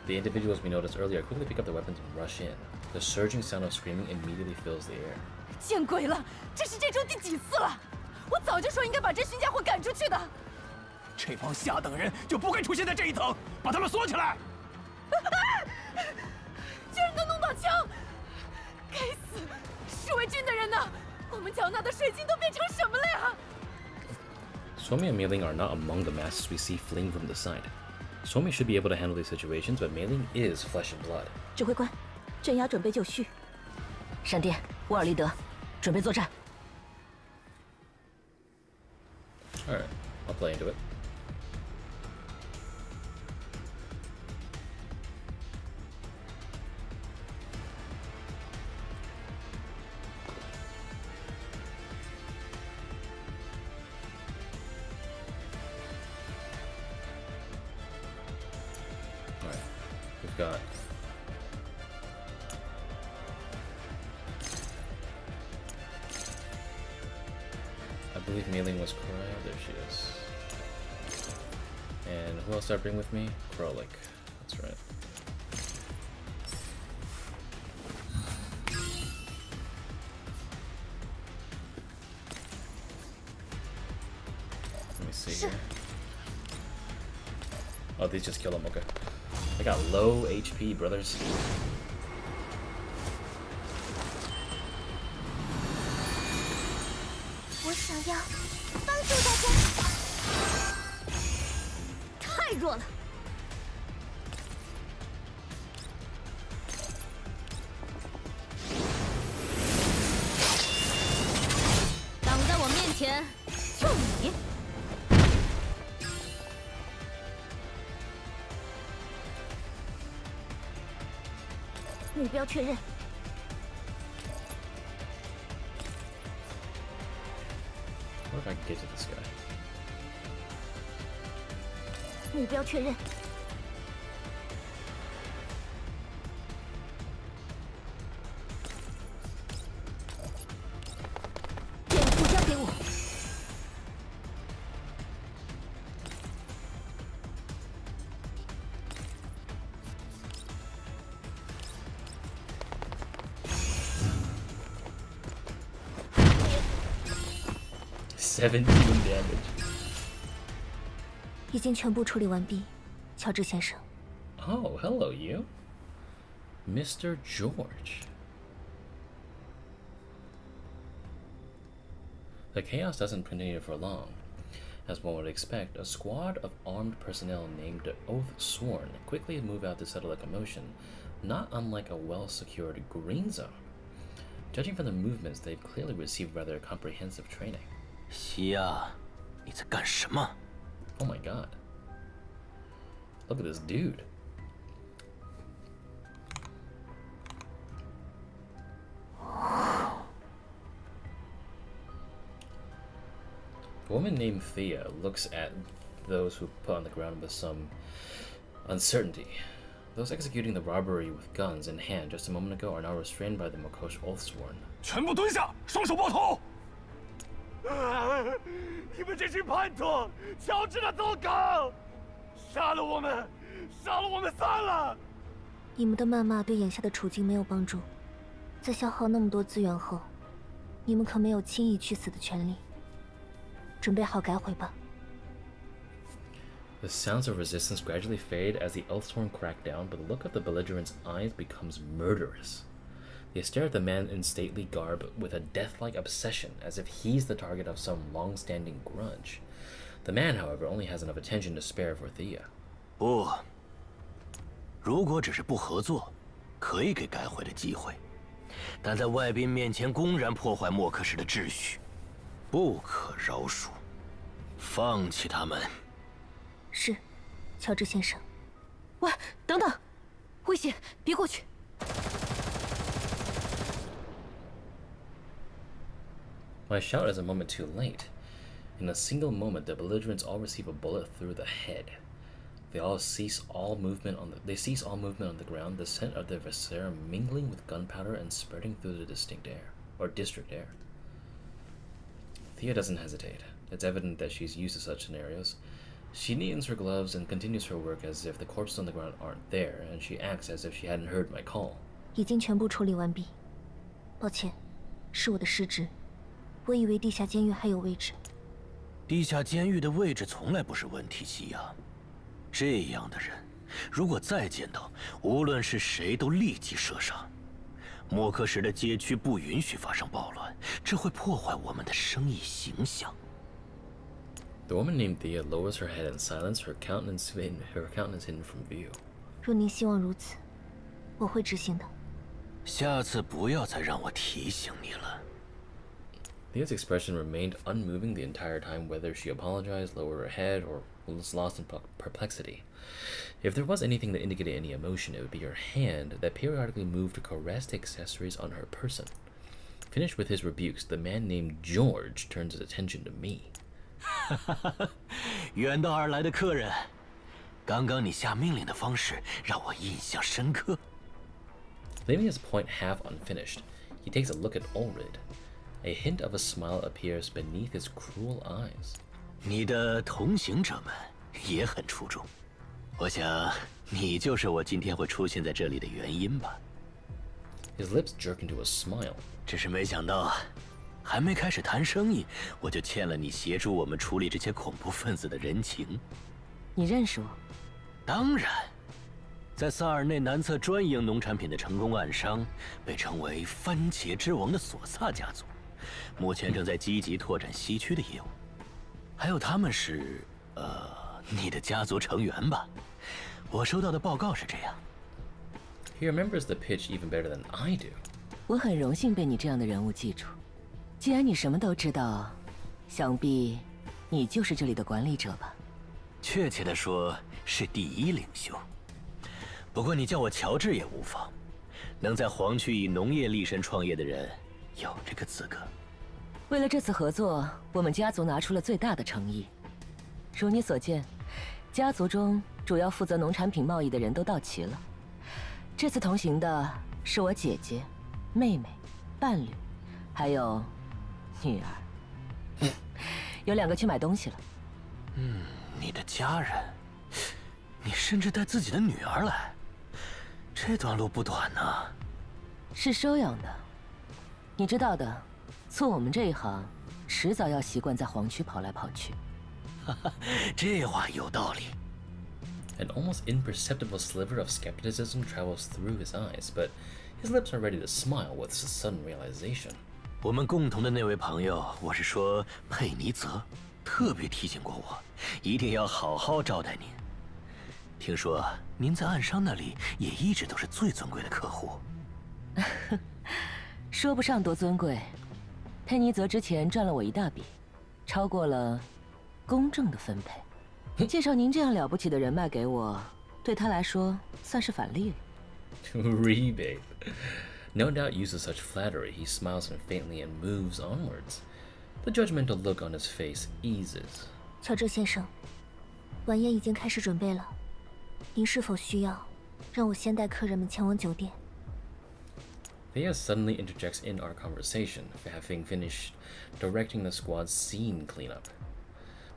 A: The individuals we noticed earlier quickly pick up their weapons and rush in. The surging sound of screaming immediately fills the air.
B: 见鬼了！这是这周第几次了？我早就说应该把这群家伙赶出去的。
H: 这帮下等人就不该出现在这一层，把他们锁起来！
B: 居然能弄到枪！该死！侍卫军的人呢？我们缴纳的税金都变成什么了呀？
A: Somi and Mayling are not among the masses we see fleeing from the side. Somi should be able to handle these situations, but Mayling is flesh and blood.
G: 指挥官，镇压准备就绪。
D: 闪电，沃尔利德，准备作战。
A: Alright, I'll play into it. Alright, we've got I believe Mayling was Cryo. There she is. And who else did I bring with me? Krolik. That's right. Let me see here. Oh, these just killed him. Okay. I got low HP, brothers.
E: 我想要帮助大家。
B: 太弱了！挡在我面前，就你！
E: 目标确认。
A: What if I can get to this guy?
E: 目标确认。
B: 掩护交给我。
A: 17 damage.
E: 已经全部处理完毕，乔治先生。
A: Oh, hello, you. Mr. George. The chaos doesn't continue for long. As one would expect, a squad of armed personnel named Oathsworn quickly move out to settle a commotion, not unlike a well-secured green zone. Judging from the movements, they've clearly received rather comprehensive training.
H: 西亚，你在干什么？
A: Oh my god. Look at this dude. A woman named Thea looks at those who put on the ground with some uncertainty. Those executing the robbery with guns in hand just a moment ago are now restrained by the Mokosh Oathsworn.
H: 全部蹲下，双手抱头！你们这群叛徒，乔治的走狗，杀了我们，杀了我们算了！
E: 你们的谩骂对眼下的处境没有帮助，在消耗那么多资源后，你们可没有轻易去死的权利。准备好改悔吧。
A: The sounds of resistance gradually fade as the Oathsworn crack down, but the look of the belligerent's eyes becomes murderous. They stare at the man in stately garb with a death-like obsession, as if he's the target of some long-standing grudge. The man, however, only has enough attention to spare for Thea.
H: 不，如果只是不合作，可以给改悔的机会，但在外宾面前公然破坏莫克氏的秩序，不可饶恕。放弃他们。
E: 是，乔治先生。
B: 喂，等等，危险，别过去！
A: My shout is a moment too late. In a single moment, the belligerents all receive a bullet through the head. They cease all movement on the ground, the scent of their viscera mingling with gunpowder and spreading through the district air. Thea doesn't hesitate. It's evident that she's used to such scenarios. She neatens her gloves and continues her work as if the corpses on the ground aren't there, and she acts as if she hadn't heard my call.
E: 已经全部处理完毕，抱歉，是我的失职，我以为地下监狱还有位置。
H: 地下监狱的位置从来不是问题，西亚。这样的人，如果再见到，无论是谁都立即射杀。莫克什的街区不允许发生暴乱，这会破坏我们的生意形象。
A: The woman named Thea lowers her head in silence, her countenance hidden from view.
E: 若您希望如此，我会执行的。
H: 下次不要再让我提醒你了。
A: Thea's expression remained unmoving the entire time, whether she apologized, lowered her head, or was lost in perplexity. If there was anything that indicated any emotion, it would be her hand that periodically moved to caress the accessories on her person. Finished with his rebukes, the man named George turns his attention to me.
H: 远道而来的客人，刚刚你下命令的方式让我印象深刻。
A: Leaving his point half unfinished, he takes a look at Ulrid. A hint of a smile appears beneath his cruel eyes.
H: 你的同行者们也很出众，我想你就是我今天会出现在这里的原因吧。
A: His lips jerk into a smile.
H: 只是没想到，还没开始谈生意，我就欠了你协助我们处理这些恐怖分子的人情。
D: 你认识我？
H: 当然，在萨尔内南侧专营农产品的成功暗商，被称为“番茄之王”的索萨家族，目前正在积极拓展西区的业务。还有他们是，你的家族成员吧？我收到的报告是这样。
A: He remembers the pitch even better than I do.
D: 我很荣幸被你这样的人物记住。既然你什么都知道，想必你就是这里的管理者吧？
H: 确切的说，是第一领袖。不过你叫我乔治也无妨。能在黄区以农业立身创业的人，有这个资格。
D: 为了这次合作，我们家族拿出了最大的诚意。如你所见，家族中主要负责农产品贸易的人都到齐了。这次同行的是我姐姐、妹妹、伴侣，还有女儿。有2个去买东西了。
H: 你的家人，你甚至带自己的女儿来，这段路不短呢。
D: 是收养的，你知道的。做我们这一行，迟早要习惯在黄区跑来跑去。
H: 这话有道理。
A: An almost imperceptible sliver of skepticism travels through his eyes, but his lips are ready to smile with sudden realization.
H: 我们共同的那位朋友，我是说佩尼泽，特别提醒过我，一定要好好招待您。听说您在暗商那里也一直都是最尊贵的客户。
D: 说不上多尊贵。佩尼泽之前赚了我一大笔，超过了公正的分配。介绍您这样了不起的人脉给我，对他来说算是返利了。
A: Rebate. No doubt used to such flattery, he smiles faintly and moves onwards. The judgmental look on his face eases.
E: 乔治先生，晚宴已经开始准备了，您是否需要让我先带客人们前往酒店？
A: Thea suddenly interjects in our conversation, having finished directing the squad's scene cleanup.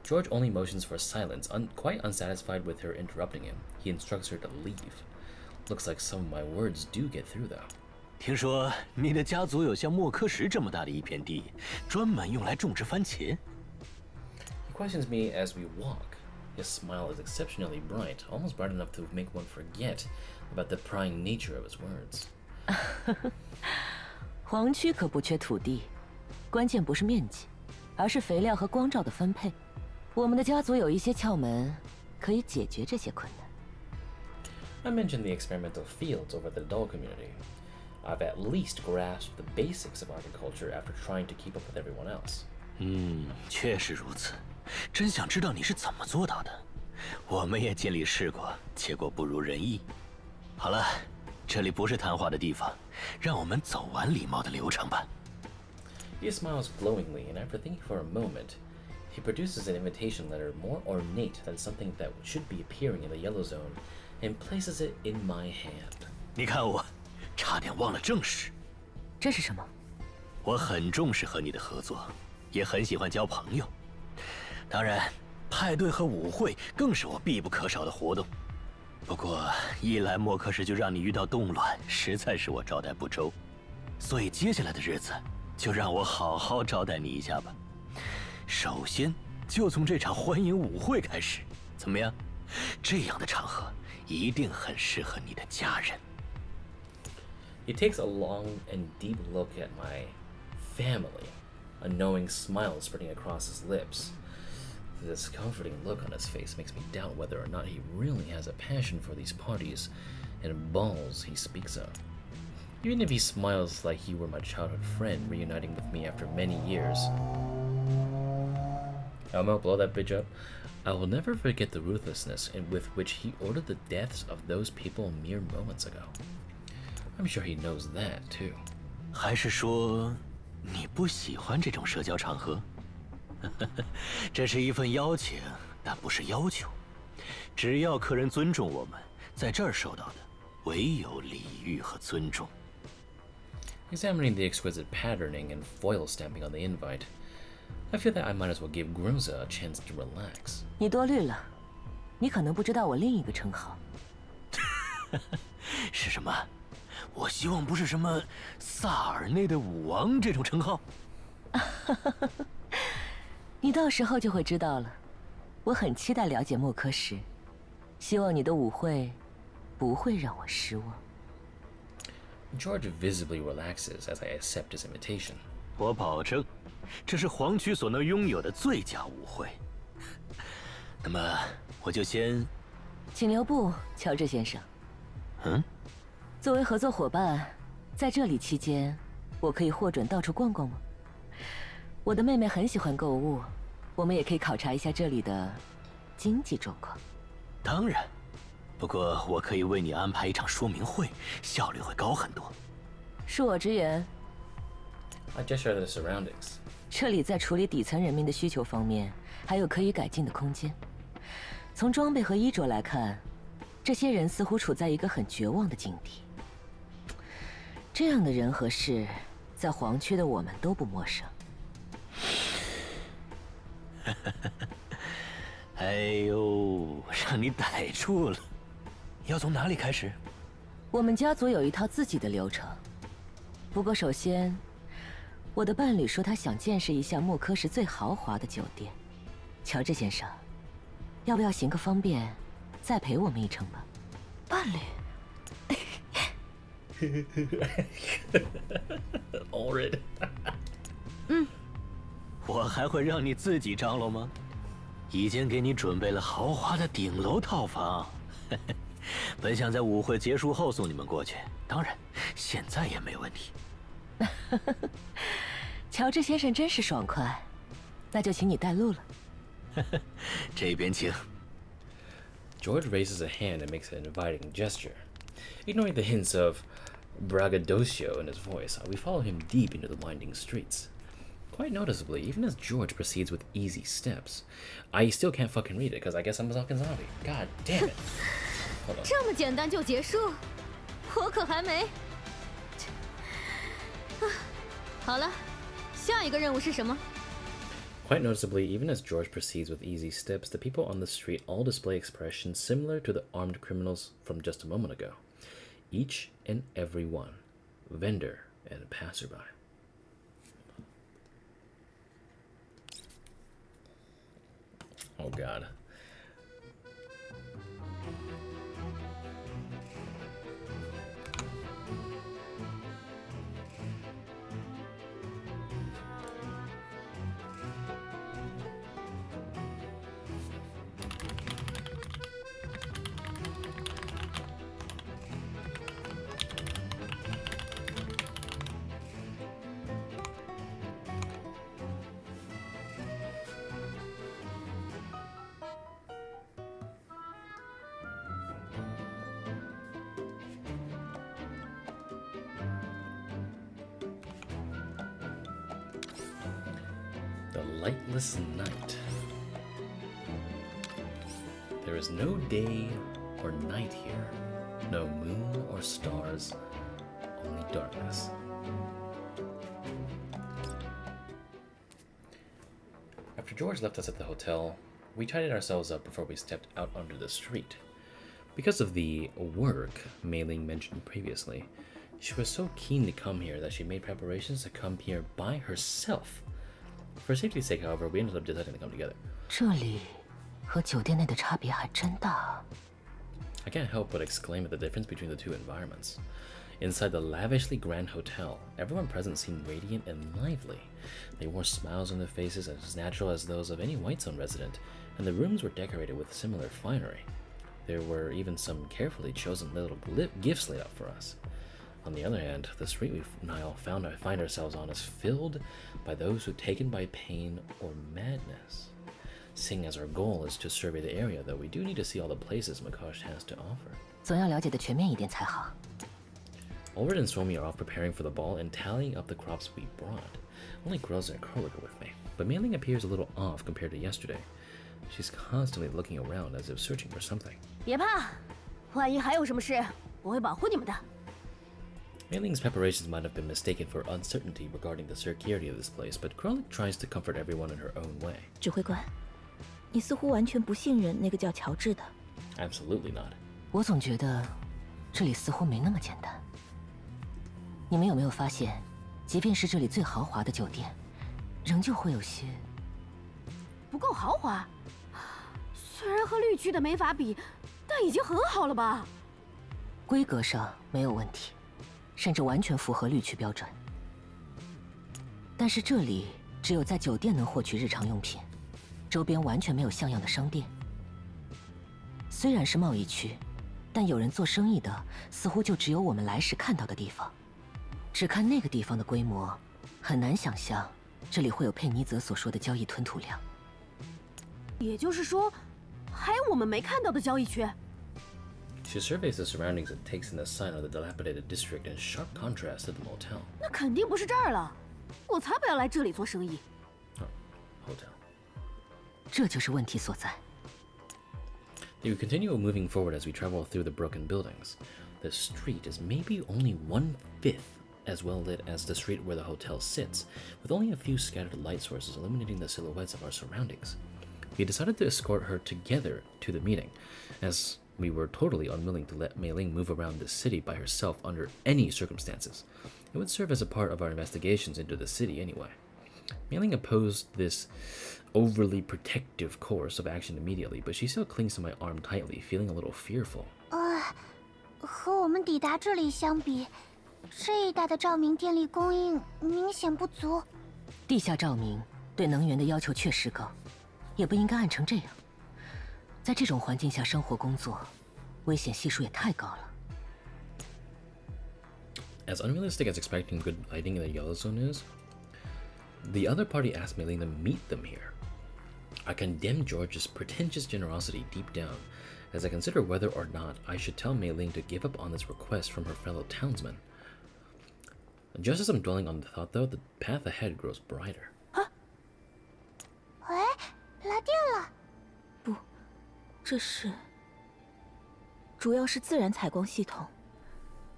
A: George only motions for silence, quite unsatisfied with her interrupting him. He instructs her to leave. Looks like some of my words do get through, though.
H: 听说你的家族有像莫科什这么大的一片地，专门用来种植番茄。
A: He questions me as we walk. His smile is exceptionally bright, almost bright enough to make one forget about the prying nature of his words.
D: 黄区可不缺土地，关键不是面积，而是肥料和光照的分配。我们的家族有一些窍门，可以解决这些困难。
A: I mentioned the experimental fields over the Dole community. I've at least grasped the basics of agriculture after trying to keep up with everyone else.
H: 确实如此。真想知道你是怎么做到的。我们也尽力试过，结果不如人意。好了。这里不是谈话的地方，让我们走完礼貌的流程吧。
A: He smiles glowingly, and after thinking for a moment, he produces an invitation letter more ornate than something that should be appearing in the yellow zone, and places it in my hand.
H: 你看我，差点忘了正事。
D: 这是什么？
H: 我很重视和你的合作，也很喜欢交朋友。当然，派对和舞会更是我必不可少的活动。不过一来莫克什就让你遇到动乱，实在是我招待不周，所以接下来的日子就让我好好招待你一下吧。首先就从这场欢迎舞会开始，怎么样？这样的场合一定很适合你的家人。
A: He takes a long and deep look at my family, a knowing smile spreading across his lips. This comforting look on his face makes me doubt whether or not he really has a passion for these parties and balls he speaks of. Even if he smiles like he were my childhood friend reuniting with me after many years. I'm gonna blow that bitch up. I will never forget the ruthlessness with which he ordered the deaths of those people mere moments ago. I'm sure he knows that too.
H: 还是说，你不喜欢这种社交场合？这是一份邀请，但不是要求。只要客人尊重我们，在这儿受到的唯有礼遇和尊重。
A: Examining the exquisite patterning and foil stamping on the invite, I feel that I might as well give Groza a chance to relax.
D: 你多虑了，你可能不知道我另一个称号。
H: 是什么？我希望不是什么萨尔内的舞王这种称号。
D: 你到时候就会知道了。我很期待了解莫科什，希望你的舞会不会让我失望。
A: George visibly relaxes as I accept his invitation.
H: 我保证，这是皇区所能拥有的最佳舞会。那么，我就先，
D: 请留步，乔治先生。
H: 嗯？
D: 作为合作伙伴，在这里期间，我可以获准到处逛逛吗？我的妹妹很喜欢购物，我们也可以考察一下这里的经济状况。
H: 当然，不过我可以为你安排一场说明会，效率会高很多。
D: 恕我直言，
A: I gesture at the surroundings.
D: 这里在处理底层人民的需求方面，还有可以改进的空间。从装备和衣着来看，这些人似乎处在一个很绝望的境地。这样的人和事，在黄区的我们都不陌生。
H: 哎呦，让你逮住了！要从哪里开始？
D: 我们家族有一套自己的流程，不过首先，我的伴侣说他想见识一下莫科什最豪华的酒店。乔治先生，要不要行个方便，再陪我们一程吧？
B: 伴侣。
A: Already.
H: 我还会让你自己张罗吗？已经给你准备了豪华的顶楼套房。本想在舞会结束后送你们过去，当然，现在也没问题。
D: 乔治先生真是爽快，那就请你带路了。
H: 这边请。
A: George raises a hand and makes an inviting gesture. Ignoring the hints of braggadocio in his voice, we follow him deep into the winding streets. Quite noticeably, even as George proceeds with easy steps, I still can't fucking read it because I guess I'm a fucking zombie. God damn it. Hold on.
C: 这么简单就结束，我可还没。好了，下一个任务是什么？
A: Quite noticeably, even as George proceeds with easy steps, the people on the street all display expressions similar to the armed criminals from just a moment ago. Each and every one, vendor and passerby. Oh God. The lightless night. There is no day or night here, no moon or stars, only darkness. After After George left us at the hotel, we tidied ourselves up before we stepped out onto the street. Because of the work Mayling mentioned previously, she was so keen to come here that she made preparations to come here by herself. For safety's sake, however, we ended up deciding to come together.
D: 这里和酒店内的差别还真大。
A: I can't help but exclaim at the difference between the two environments. Inside the lavishly grand hotel, everyone present seemed radiant and lively. They wore smiles on their faces as natural as those of any White Zone resident, and the rooms were decorated with similar finery. There were even some carefully chosen little gifts laid out for us. On the other hand, the street we now find ourselves on is filled by those who taken by pain or madness. Seeing as our goal is to survey the area, though, we do need to see all the places Makosh has to offer.
D: 总要了解的全面一点才好。
A: Ulrich and Suomi are off preparing for the ball and tallying up the crops we brought. Only Groza and Krolik are with me, but Mayling appears a little off compared to yesterday. She's constantly looking around as if searching for something.
C: 别怕，万一还有什么事，我会保护你们的。
A: Mayling's preparations might have been mistaken for uncertainty regarding the security of this place, but Krolik tries to comfort everyone in her own way.
G: 指挥官，你似乎完全不信任那个叫乔治的。
A: Absolutely not.
D: 我总觉得这里似乎没那么简单。你们有没有发现，即便是这里最豪华的酒店，仍旧会有些
C: 不够豪华。虽然和绿区的没法比，但已经很好了吧？
D: 规格上没有问题，甚至完全符合绿区标准。但是这里只有在酒店能获取日常用品，周边完全没有像样的商店。虽然是贸易区，但有人做生意的似乎就只有我们来时看到的地方。只看那个地方的规模，很难想象这里会有佩尼泽所说的交易吞吐量。
C: 也就是说，还有我们没看到的交易区。
A: She surveys the surroundings and takes in the sight of the dilapidated district in sharp contrast to the motel.
C: 那肯定不是这儿了，我才不要来这里做生意。
A: Hotel.
D: 这就是问题所在。
A: We continue moving forward as we travel through the broken buildings. The street is maybe only 1/5 as well lit as the street where the hotel sits, with only a few scattered light sources illuminating the silhouettes of our surroundings. We decided to escort her together to the meeting, as we were totally unwilling to let Mayling move around the city by herself under any circumstances. It would serve as a part of our investigations into the city anyway. Mayling opposed this overly protective course of action immediately, but she still clings to my arm tightly, feeling a little fearful.
E: 和我们抵达这里相比，这一带的照明电力供应明显不足。
D: 地下照明对能源的要求确实高，也不应该暗成这样。在这种环境下生活工作，危险系数也太高了。
A: As unrealistic as expecting good lighting in the Yellow Zone is, the other party asked Mayling to meet them here. I condemn George's pretentious generosity deep down, as I consider whether or not I should tell Mayling to give up on this request from her fellow townsmen. Just as I'm dwelling on the thought, though, the path ahead grows brighter.
E: 喂，来电了。
G: 不，这是主要是自然采光系统，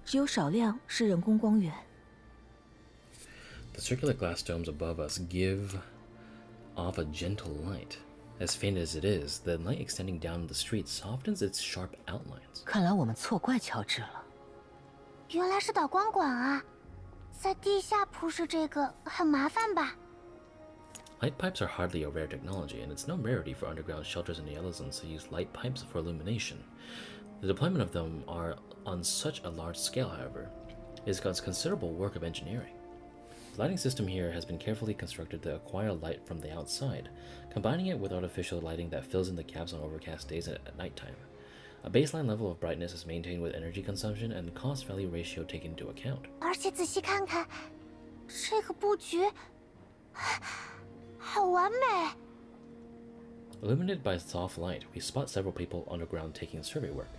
G: 只有少量是人工光源。
A: The circular glass domes above us give off a gentle light. As faint as it is, the light extending down the street softens its sharp outlines.
D: 看来我们错怪乔治了。
E: 原来是导光管啊，在地下铺设这个很麻烦吧？
A: Light pipes are hardly a rare technology, and it's no rarity for underground shelters in the Yellow Zones to use light pipes for illumination. The deployment of them are on such a large scale, however, is considerable work of engineering. The lighting system here has been carefully constructed to acquire light from the outside, combining it with artificial lighting that fills in the gaps on overcast days and at nighttime. A baseline level of brightness is maintained with energy consumption and cost-value ratio taken into account.
E: 而且仔细看看，这个布局好完美。
A: Illuminated by soft light, we spot several people underground taking survey work.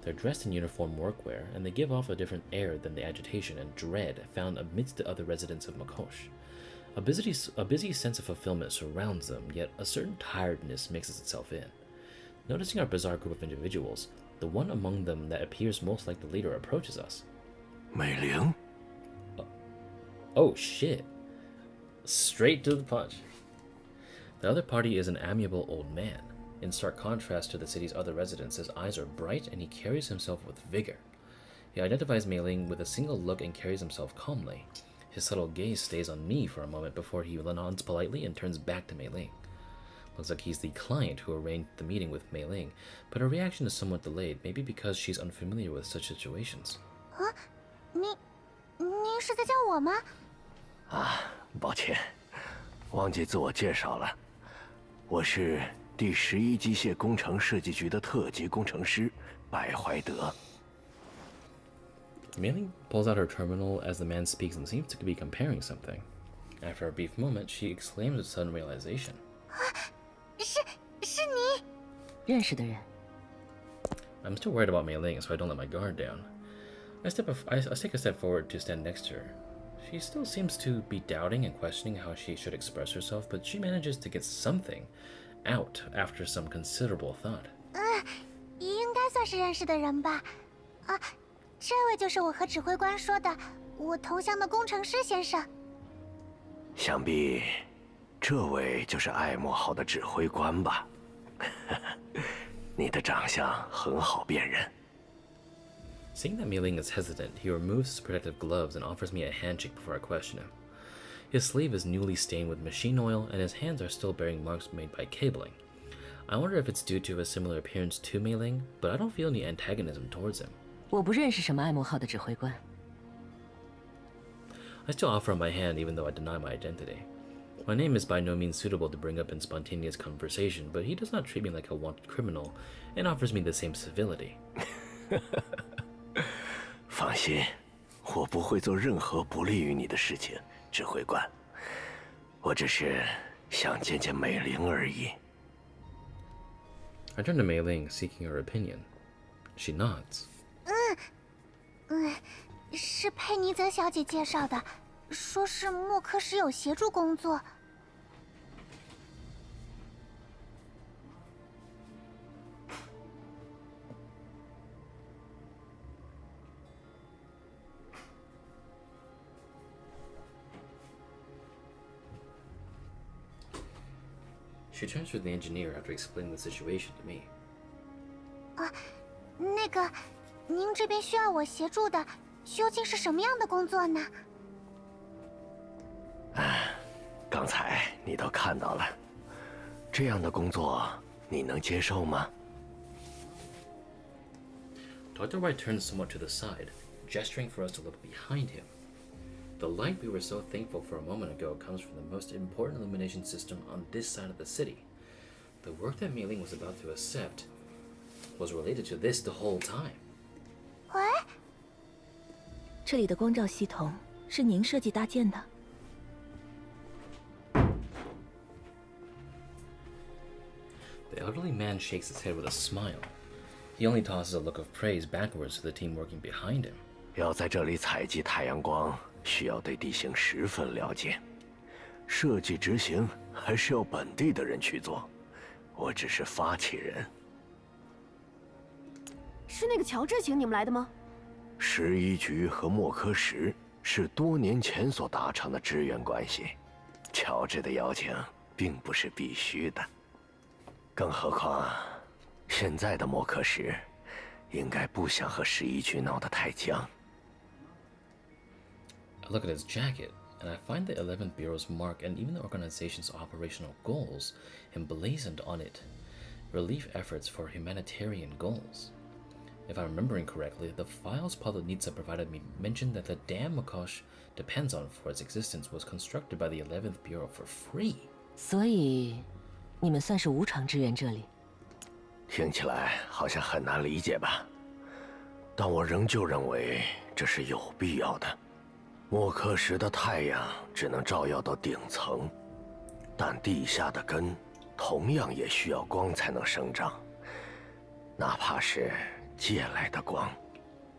A: They're dressed in uniform workwear, and they give off a different air than the agitation and dread found amidst the other residents of Makosh. A busy sense of fulfillment surrounds them, yet a certain tiredness mixes itself in. Noticing our bizarre group of individuals, the one among them that appears most like the leader approaches us.
H: 美玲，
A: Oh shit. Straight to the punch. The other party is an amiable old man. In stark contrast to the city's other residents, his eyes are bright and he carries himself with vigor. He identifies Mayling with a single look and carries himself calmly. His subtle gaze stays on me for a moment before he nods politely and turns back to Mayling. Looks like he's the client who arranged the meeting with Mayling, but her reaction is somewhat delayed, maybe because she's unfamiliar with such situations.
E: 您是在叫我吗？
H: 抱歉，忘记自我介绍了，我是第11机械工程设计局的特级工程师白怀德。
A: Mayling pulls out her terminal as the man speaks and seems to be comparing something. After a brief moment, she exclaims with sudden realization.
E: 是你？
D: 认识的人。
A: I'm still worried about Mayling, so I don't let my guard down. I take a step forward to stand next to her. She still seems to be doubting and questioning how she should express herself, but she manages to get something out after some considerable thought.
E: 应该算是认识的人吧。这位就是我和指挥官说的我头像的工程师先生。
H: 想必这位就是爱莫号的指挥官吧？你的长相很好辨认。
A: Seeing that Mayling is hesitant, he removes his protective gloves and offers me a handshake before I question him. His sleeve is newly stained with machine oil, and his hands are still bearing marks made by cabling. I wonder if it's due to his similar appearance to Mayling, but I don't feel any antagonism towards him.
D: 我不认识什么爱慕号的指挥官。
A: I still offer him my hand even though I deny my identity. My name is by no means suitable to bring up in spontaneous conversation, but he does not treat me like a wanted criminal and offers me the same civility.
H: 放心，我不会做任何不利于你的事情，指挥官。我只是想见见美玲而已。
A: I turn to Mayling, seeking her opinion. She nods.
E: 是佩妮泽小姐介绍的，说是莫科什有协助工作。
A: She turns to the engineer after explaining the situation to me.
E: 那个，您这边需要我协助的，究竟是什么样的工作呢？
H: 刚才你都看到了，这样的工作你能接受吗？
A: Dr. White turns somewhat to the side, gesturing for us to look behind him. The light we were so thankful for a moment ago comes from the most important illumination system on this side of the city. The work that Mayling was about to accept was related to this the whole time.
E: 喂，
G: 这里的光照系统是您设计搭建的？
A: The elderly man shakes his head with a smile. He only tosses a look of praise backwards to the team working behind him.
H: 要在这里采集太阳光，需要对地形十分了解，设计执行还是要本地的人去做，我只是发起人。
C: 是那个乔治请你们来的吗
H: 11局和莫科什是多年前所达成的支援关系，乔治的邀请并不是必须的。更何况，现在的莫科什应该不想和11局闹得太僵。
A: I look at his jacket, and I find the 11th Bureau's mark and even the organization's operational goals emblazoned on it. Relief efforts for humanitarian goals. If I'm remembering correctly, the files Polonitsa provided me mentioned that the dam Makosh depends on for its existence was constructed by the 11th Bureau for free.
D: 所以，你们算是无偿支援这里。
H: 听起来好像很难理解吧？但我仍旧认为这是有必要的。 莫科什的太阳只能照耀到顶层，但地下的根同样也需要光才能生长，哪怕是借来的光。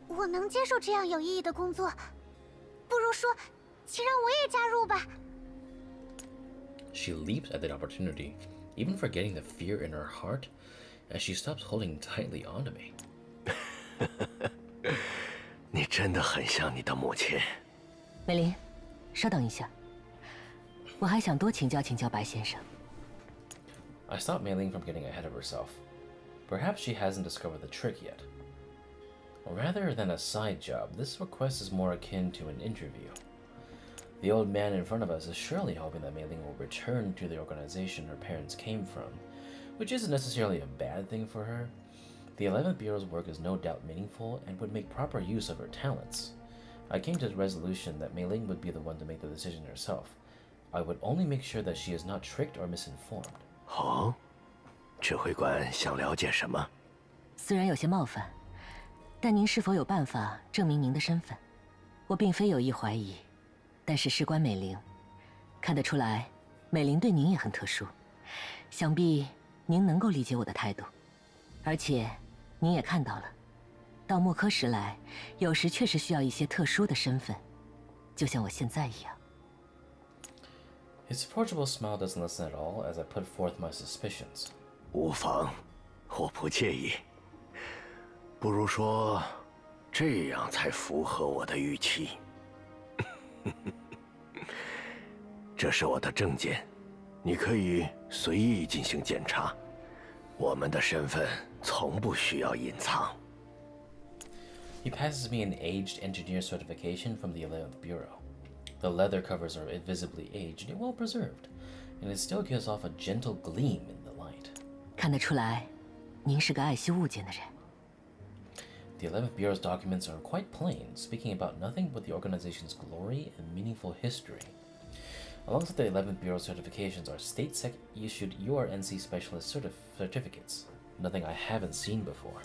E: 我能接受这样有意义的工作，不如说，请让我也加入吧。
A: She leaps at the opportunity, even forgetting the fear in her heart, as she stops holding tightly onto me.
H: 你真的很像你的母亲。
D: 美玲，稍等一下，我还想多请教请教白先生。
A: I stopped Mayling from getting ahead of herself. Perhaps she hasn't discovered the trick yet. Rather than a side job, this request is more akin to an interview. The old man in front of us is surely hoping that Mayling will return to the organization her parents came from, which isn't necessarily a bad thing for her. The 11th Bureau's work is no doubt meaningful and would make proper use of her talents. I came to the resolution that Mayling would be the one to make the decision herself. I would only make sure that she is not tricked or misinformed.
H: 哦，指挥官想了解什么？
D: 虽然有些冒犯，但您是否有办法证明您的身份？我并非有意怀疑，但是事关美玲，看得出来，美玲对您也很特殊。想必您能够理解我的态度，而且您也看到了，到莫科时来，有时确实需要一些特殊的身份，就像我现在一样。
A: His approachable smile doesn't lessen at all as I put forth my suspicions.
H: 无妨，我不介意。不如说，这样才符合我的预期。这是我的证件，你可以随意进行检查。我们的身份从不需要隐藏。
A: He passes me an aged engineer certification from the 11th Bureau. The leather covers are visibly aged and well preserved, and it still gives off a gentle gleam in the light.
D: 看得出来，您是个爱惜物件的人。
A: The 11th Bureau's documents are quite plain, speaking about nothing but the organization's glory and meaningful history. Alongside the 11th Bureau certifications are state-issued URNC specialist certificates, nothing I haven't seen before.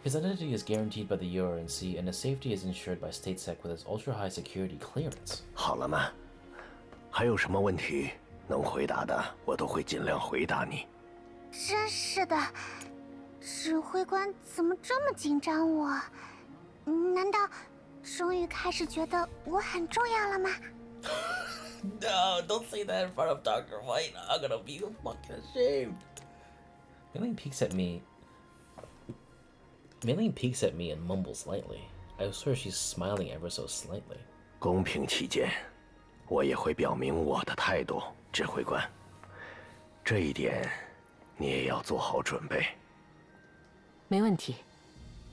A: His identity is guaranteed by the URNC, and his safety is ensured by StateSec with its ultra-high security clearance.
H: 好了吗？还有什么问题能回答的，我都会尽量回答你。
E: 真是的，指挥官怎么这么紧张我？难道终于开始觉得我很重要了吗？
A: No, don't say that in front of Dr. White. I'm gonna be fucking ashamed. Mayling peeks at me and mumbles lightly. I swear she's smiling ever so slightly.
H: 公平起见，我也会表明我的态度，指挥官。这一点，你也要做好准备。
D: 没问题，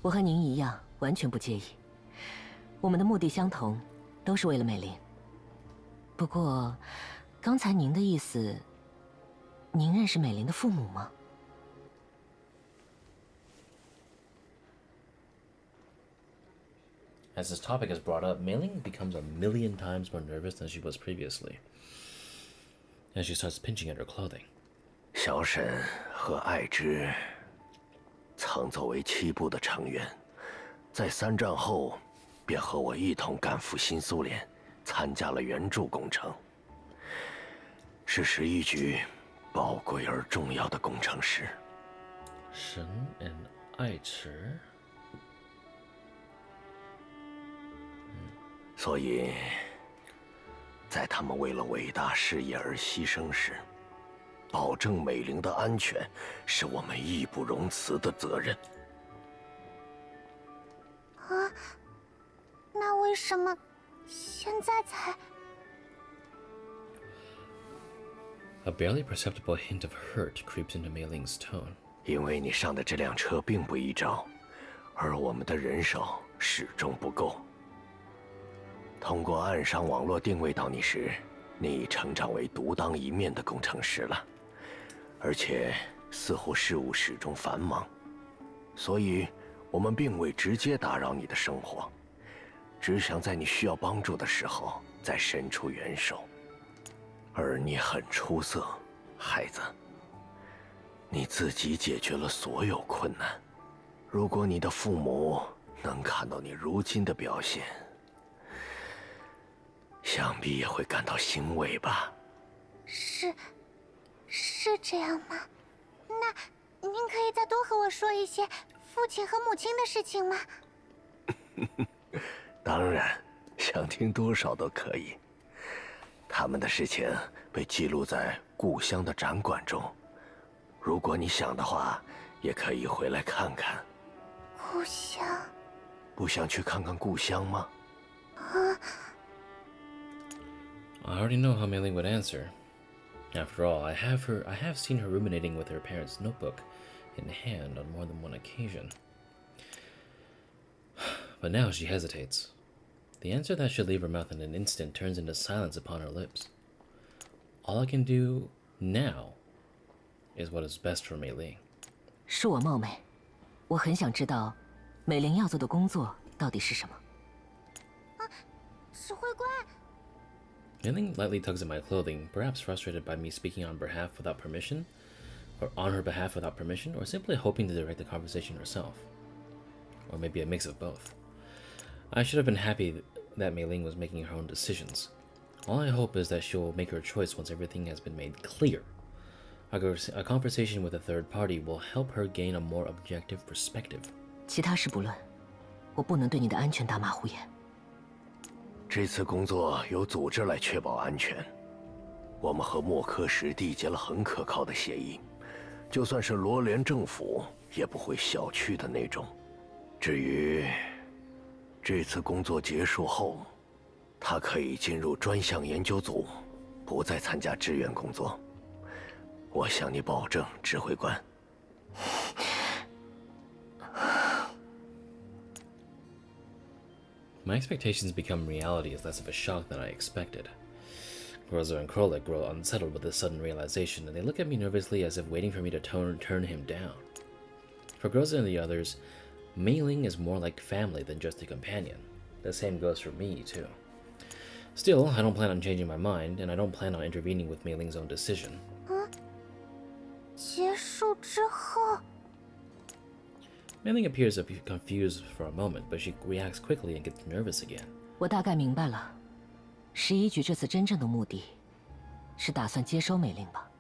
D: 我和您一样，完全不介意。我们的目的相同，都是为了美玲。不过，刚才您的意思，您认识美玲的父母吗？
A: As this topic is brought up, Mayling becomes a million times more nervous than she was previously, as she starts pinching at her clothing.
H: 小沈和爱之曾作为七部的成员，在3战后便和我一同赶赴新苏联，参加了援助工程。是11局宝贵而重要的工程师。
A: Shen and Aichi.
H: 所以，在他们为了伟大事业而牺牲时，保证美玲的安全是我们义不容辞的责任。
E: 啊，那为什么现在才？
A: A barely perceptible hint of hurt creeps into Mayling's tone.
H: 因为你上的这辆车并不依照，而我们的人手始终不够。 通过岸上网络定位到你时，你已成长为独当一面的工程师了，而且似乎事务始终繁忙，所以我们并未直接打扰你的生活，只想在你需要帮助的时候再伸出援手。而你很出色，孩子，你自己解决了所有困难。如果你的父母能看到你如今的表现， 想必也会感到欣慰吧？
E: 是这样吗？那您可以再多和我说一些父亲和母亲的事情吗？
H: 当然，想听多少都可以。他们的事情被记录在故乡的展馆中，如果你想的话，也可以回来看看。
E: 故乡？
H: 不想去看看故乡吗？I
A: already know how Mayling would answer. After all, I have seen her ruminating with her parents' notebook in hand on more than one occasion. But now she hesitates. The answer that should leave her mouth in an instant turns into silence upon her lips. All I can do now is what is best for Mayling.
D: 恕我冒昧，我很想知道美玲要做的工作到底是什么。
E: 指挥官，
A: Mayling lightly tugs at my clothing, perhaps frustrated by me speaking on her behalf without permission, or simply hoping to direct the conversation herself. Or maybe a mix of both. I should have been happy that Mayling was making her own decisions. All I hope is that she'll make her choice once everything has been made clear. A conversation with a third party will help her gain a more objective perspective.
D: 其他事不论，我不能对你的安全打马虎眼。
H: 这次工作由组织来确保安全，我们和莫科什缔结了很可靠的协议，就算是罗联政府也不会小觑的那种。至于这次工作结束后，他可以进入专项研究组，不再参加支援工作。我向你保证，指挥官。
A: My expectations become reality is less of a shock than I expected. Groza and Krolik grow unsettled with this sudden realization, and they look at me nervously as if waiting for me to turn him down. For Groza and the others, Mayling is more like family than just a companion. The same goes for me, too. Still, I don't plan on changing my mind, and I don't plan on intervening with Mayling's own decision.
E: 结束之后，
A: Mayling appears confused for a moment, but she reacts quickly and gets nervous again.
D: 我大概明白了，11局这次真正的目的，是打算接收美玲吧？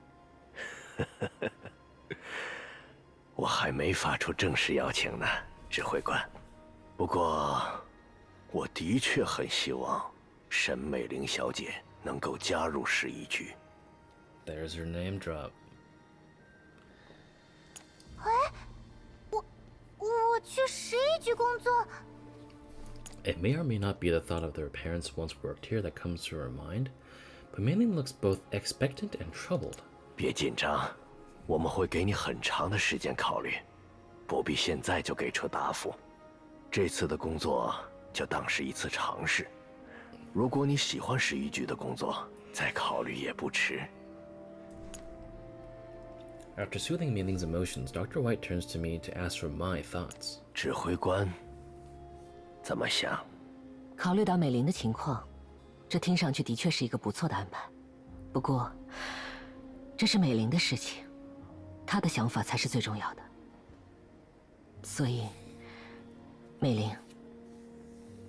H: 我还没发出正式邀请呢，指挥官。不过，我的确很希望沈美玲小姐能够加入11局。
A: There's her name drop.
E: 我去11局工作。
A: It may or may not be the thought of their parents once worked here that comes to her mind, but Mayling looks both expectant and troubled.
H: 别紧张，我们会给你很长的时间考虑，不必现在就给出答复。这次的工作就当是一次尝试，如果你喜欢11局的工作，再考虑也不迟。
A: After soothing Mayling's emotions, Dr. White turns to me to ask for my thoughts.
H: 指挥官，怎么想？
D: 考虑到美玲的情况，这听上去的确是一个不错的安排。不过，这是美玲的事情，她的想法才是最重要的。所以，美玲，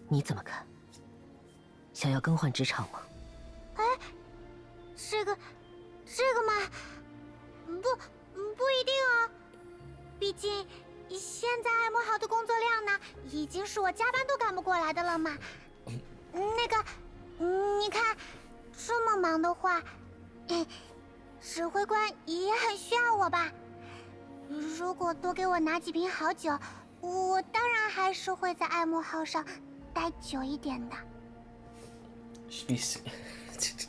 D: 你怎么看？想要更换职场吗？
E: 这个嘛，不一定哦。毕竟现在爱慕豪的工作量呢，已经是我加班都赶不过来的了嘛。那个，你看，这么忙的话，指挥官也很需要我吧？如果多给我拿几瓶好酒，我当然还是会在爱慕号上待久一点的。
A: This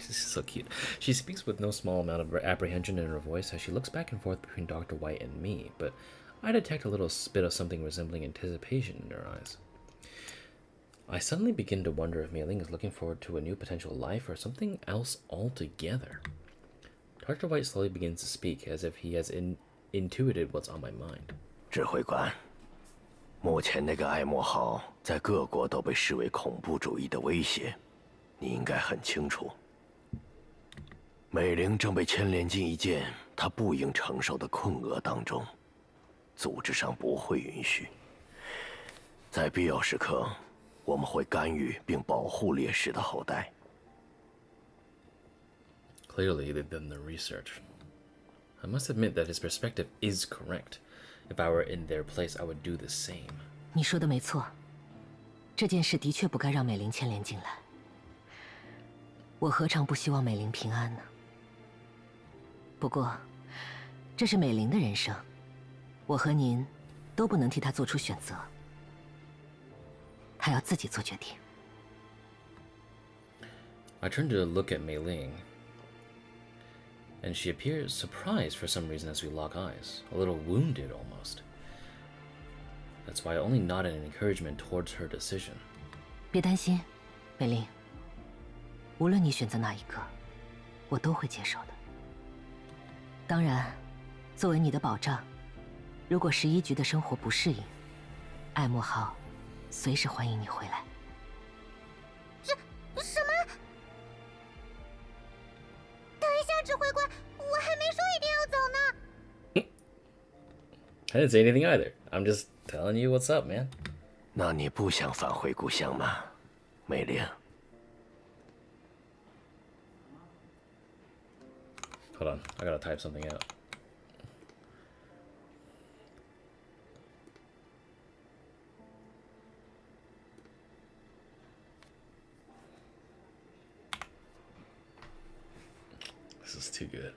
A: is so cute. She speaks with no small amount of apprehension in her voice as she looks back and forth between Dr. White and me, but I detect a little bit of something resembling anticipation in her eyes. I suddenly begin to wonder if Mayling is looking forward to a new potential life or something else altogether. Dr. White slowly begins to speak as if he has intuited what's on my mind.
H: 指挥官，目前那个爱慕号在各国都被视为恐怖主义的威胁，你应该很清楚。美玲正被牵连进一件她不应承受的困厄当中，组织上不会允许。在必要时刻，我们会干预并保护烈士的后代。
A: Clearly, they've done their research. I must admit that his perspective is correct. If I were in their place, I would do the same.
D: 你说的没错，这件事的确不该让美玲牵连进来。我何尝不希望美玲平安呢？不过，这是美玲的人生，我和您都不能替她做出选择，她要自己做决定。
A: I turned to look at Mayling. and she appears surprised for some reason as we lock eyes, a little wounded almost. That's why I only nodded in encouragement towards her decision.
D: 别担心，美玲。无论你选择哪一个，我都会接受的。当然，作为你的保障，如果11局的生活不适应，爱慕号随时欢迎你回来。
E: 什么？等一下，指挥官，我还没说一定要走呢。
A: I didn't say anything either. I'm just telling you what's up, man.
H: 那你不想返回故乡吗，美玲？
A: Hold on, I gotta type something out. This is too good.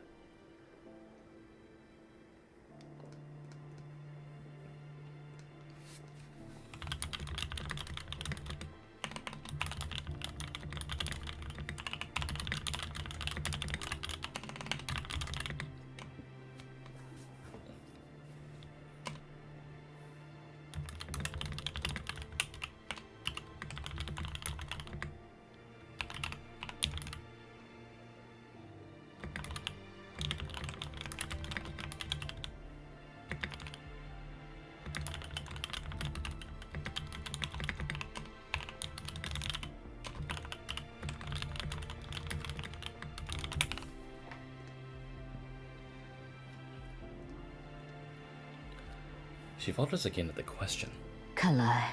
A: She falters again at the question.
D: 看来，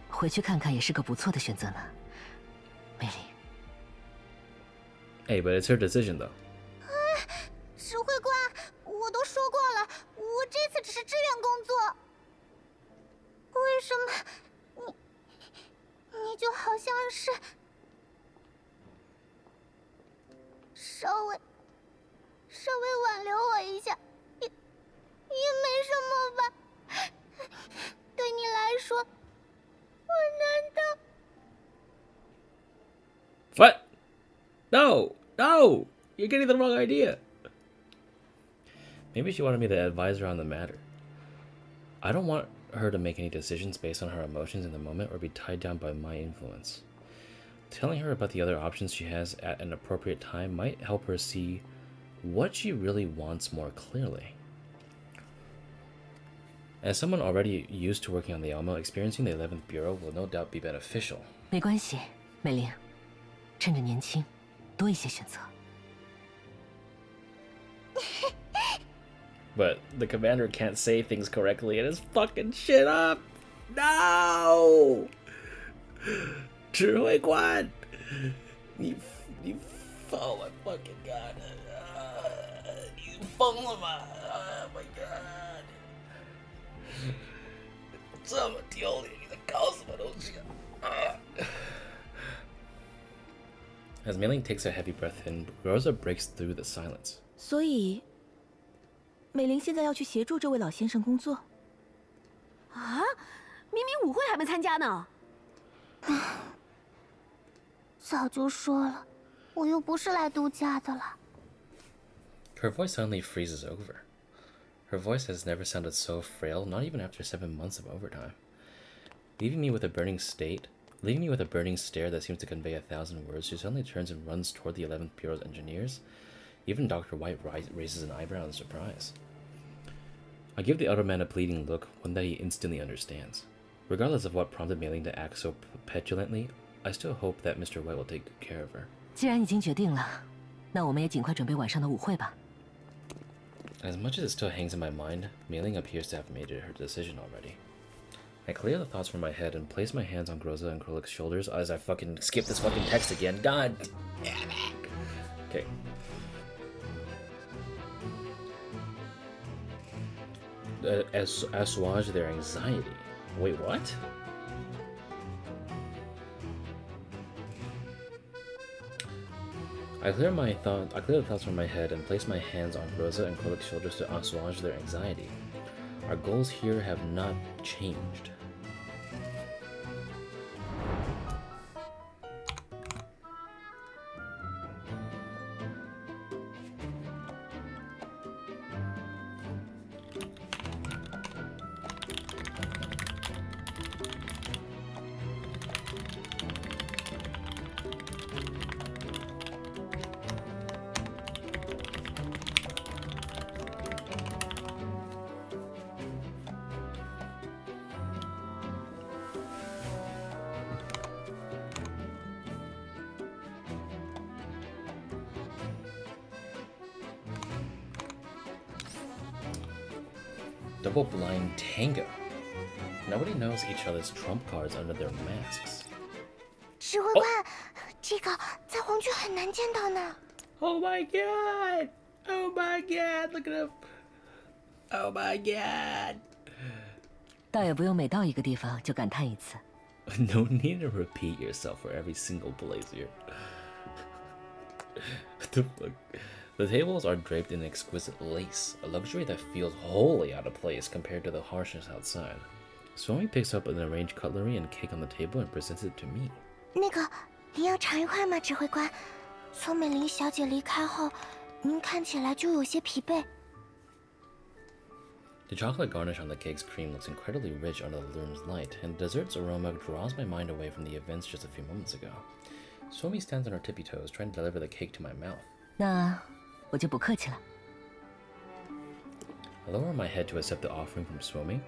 D: 回去看看也是个不错的选择呢，美玲。
A: Hey, but it's her decision, though.
E: 指挥官，我都说过了，我这次只是志愿工作。为什么你就好像是稍微挽留我一下，也没什么吧？对你来说，我难道
A: What? No! No! You're getting the wrong idea. Maybe she wanted me to advise her on the matter. I don't want her to make any decisions based on her emotions in the moment or be tied down by my influence. Telling her about the other options she has at an appropriate time might help her see what she really wants more clearly. As someone already used to working on the Elmo, experiencing the 11th Bureau will no doubt be beneficial.
D: 没关系，美玲，趁着年轻，多一些选择。
A: But the commander can't say things correctly and is fucking shit up. No! 指挥官，你放我 fucking god！ 你疯了吗 ？Oh my god！ 这么丢脸，你在搞什么东西啊 As Mayling takes a heavy breath in, Groza breaks through the silence.
G: 所以，美玲现在要去协助这位老先生工作。
C: 啊，明明舞会还没参加呢。
E: 早就说了，我又不是来度假的了。
A: Her voice suddenly freezes over. Her voice has never sounded so frail, not even after 7 months of overtime. Leaving me with a burning stare that seems to convey 1,000 words, she suddenly turns and runs toward the 11th Bureau's engineers. Even Dr. White raises an eyebrow in surprise. I give the other man a pleading look, one that he instantly understands. Regardless of what prompted Mayling to act so petulantly, I still hope that Mr. White will take good care of her.
D: 既然已经决定了，那我们也尽快准备晚上的舞会吧。
A: As much as it still hangs in my mind, Mayling appears to have made her decision already. I clear the thoughts from my head and place my hands on Groza and Krolik's shoulders as I fucking skip this fucking text again. God damn it! Okay. Assuage their anxiety. Wait, what? I clear the thoughts from my head and place my hands on Groza and Krolik's shoulders to assuage their anxiety. Our goals here have not changed. Double blind tango. Nobody knows each other's trump cards under their masks.
E: 指挥官，这个在皇居很难见到呢。
A: Oh my god! Oh my god! Look at him! Oh my god!
D: 倒也不用每到一个地方就感叹一次。
A: No need to repeat yourself for every single place here. What the fuck? The tables are draped in exquisite lace, a luxury that feels wholly out of place compared to the harshness outside. Swami picks up an arranged cutlery and cake on the table and presents it to me.
E: 那个，您要尝一块吗，指挥官？从美玲小姐离开后，您看起来就有些疲惫。
A: The chocolate garnish on the cake's cream looks incredibly rich under the room's light, and the dessert's aroma draws my mind away from the events just a few moments ago. Swami stands on her tippy toes, trying to deliver the cake to my mouth.
D: 那我就不客气了。
A: I lower my head to accept the offering from Swami.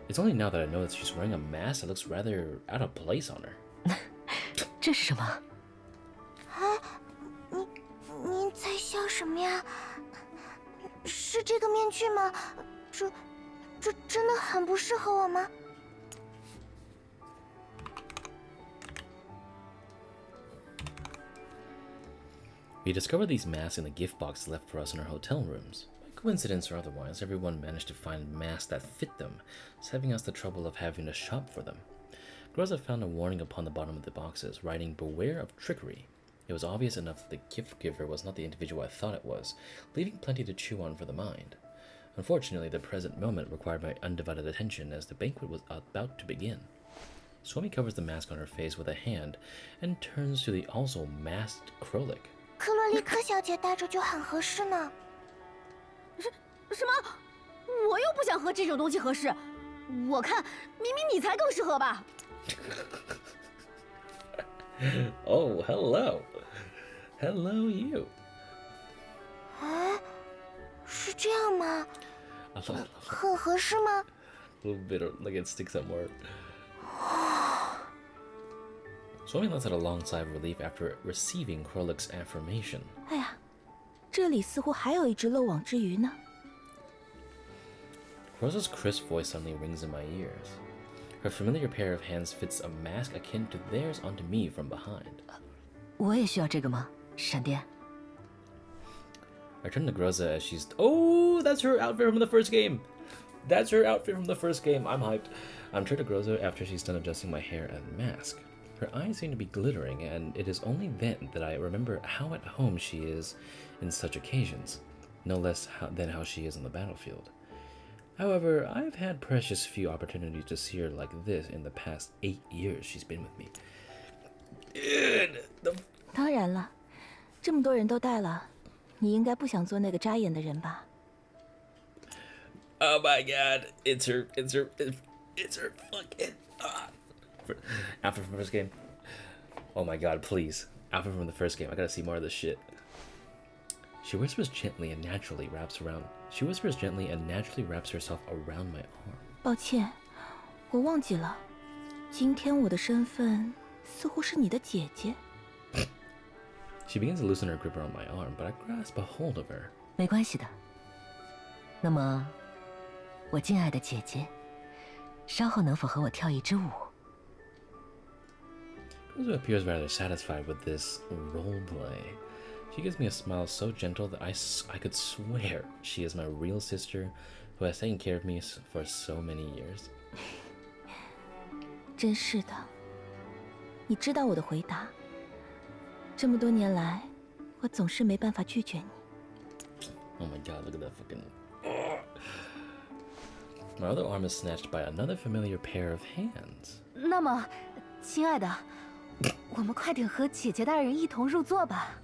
A: It's only now that I know that she's wearing a mask that looks rather out of place on her.
D: 这是什么？
E: 啊，您在笑什么呀？是这个面具吗？这真的很不适合我吗？
A: We discovered these masks in the gift box left for us in our hotel rooms. By coincidence or otherwise, everyone managed to find masks that fit them, saving us the trouble of having to shop for them. Groza found a warning upon the bottom of the boxes, writing, "Beware of trickery." It was obvious enough that the gift giver was not the individual I thought it was, leaving plenty to chew on for the mind. Unfortunately, the present moment required my undivided attention as the banquet was about to begin. Swami covers the mask on her face with a hand and turns to the also masked Krolik.
E: 克洛丽克小姐戴着就很合适呢。
C: 什么？我又不想和这种东西合适。我看明明你才更适合吧。
A: Oh, hello. Hello, you.
E: 啊，是这样吗？
A: I love it.
E: 很合适吗？
A: A little bit of, like it sticks somewhere. Swami lets out a long sigh of relief after receiving Krolik's affirmation.
G: 哎呀，这里似乎还有一只漏网之鱼呢。
A: Rosa's crisp voice suddenly rings in my ears. Her familiar pair of hands fits a mask akin to theirs onto me from behind.
D: 我也需要这个吗？闪电。
A: I turn to Groza as she's... Oh, that's her outfit from the first game! That's her outfit from the first game. I'm hyped. I'm turned to Groza after she's done adjusting my hair and mask. Her eyes seem to be glittering, and it is only then that I remember how at home she is in such occasions, no less than how she is on the battlefield. However, I've had precious few opportunities to see her like this in the past 8 years she's been with me. Dude,
G: 当然了，这么多人都戴了，你应该不想做那个扎眼的人吧？
A: Oh my god, it's her fucking... Outfit from the first game. Oh my god, please. Outfit from the first game. I gotta see more of this shit. She whispers gently and naturally wraps herself around my arm.
G: 抱歉，我忘记了，今天我的身份似乎是你的姐姐。
A: She begins to loosen her grip around my arm, but I grasp a hold of her.
D: 没关系的。那么，我敬爱的姐姐，稍后能否和我跳一支舞？
A: Groza appears rather satisfied with this roleplay. She gives me a smile so gentle that I could swear she is my real sister who has taken care of me for so many years.
G: 真是的，你知道我的回答。这么多年来，我总是没办法拒绝你。
A: Oh my god, look at that fucking... My other arm is snatched by another familiar pair of hands.
B: 那么，亲爱的，我们快点和姐姐大人一同入座吧。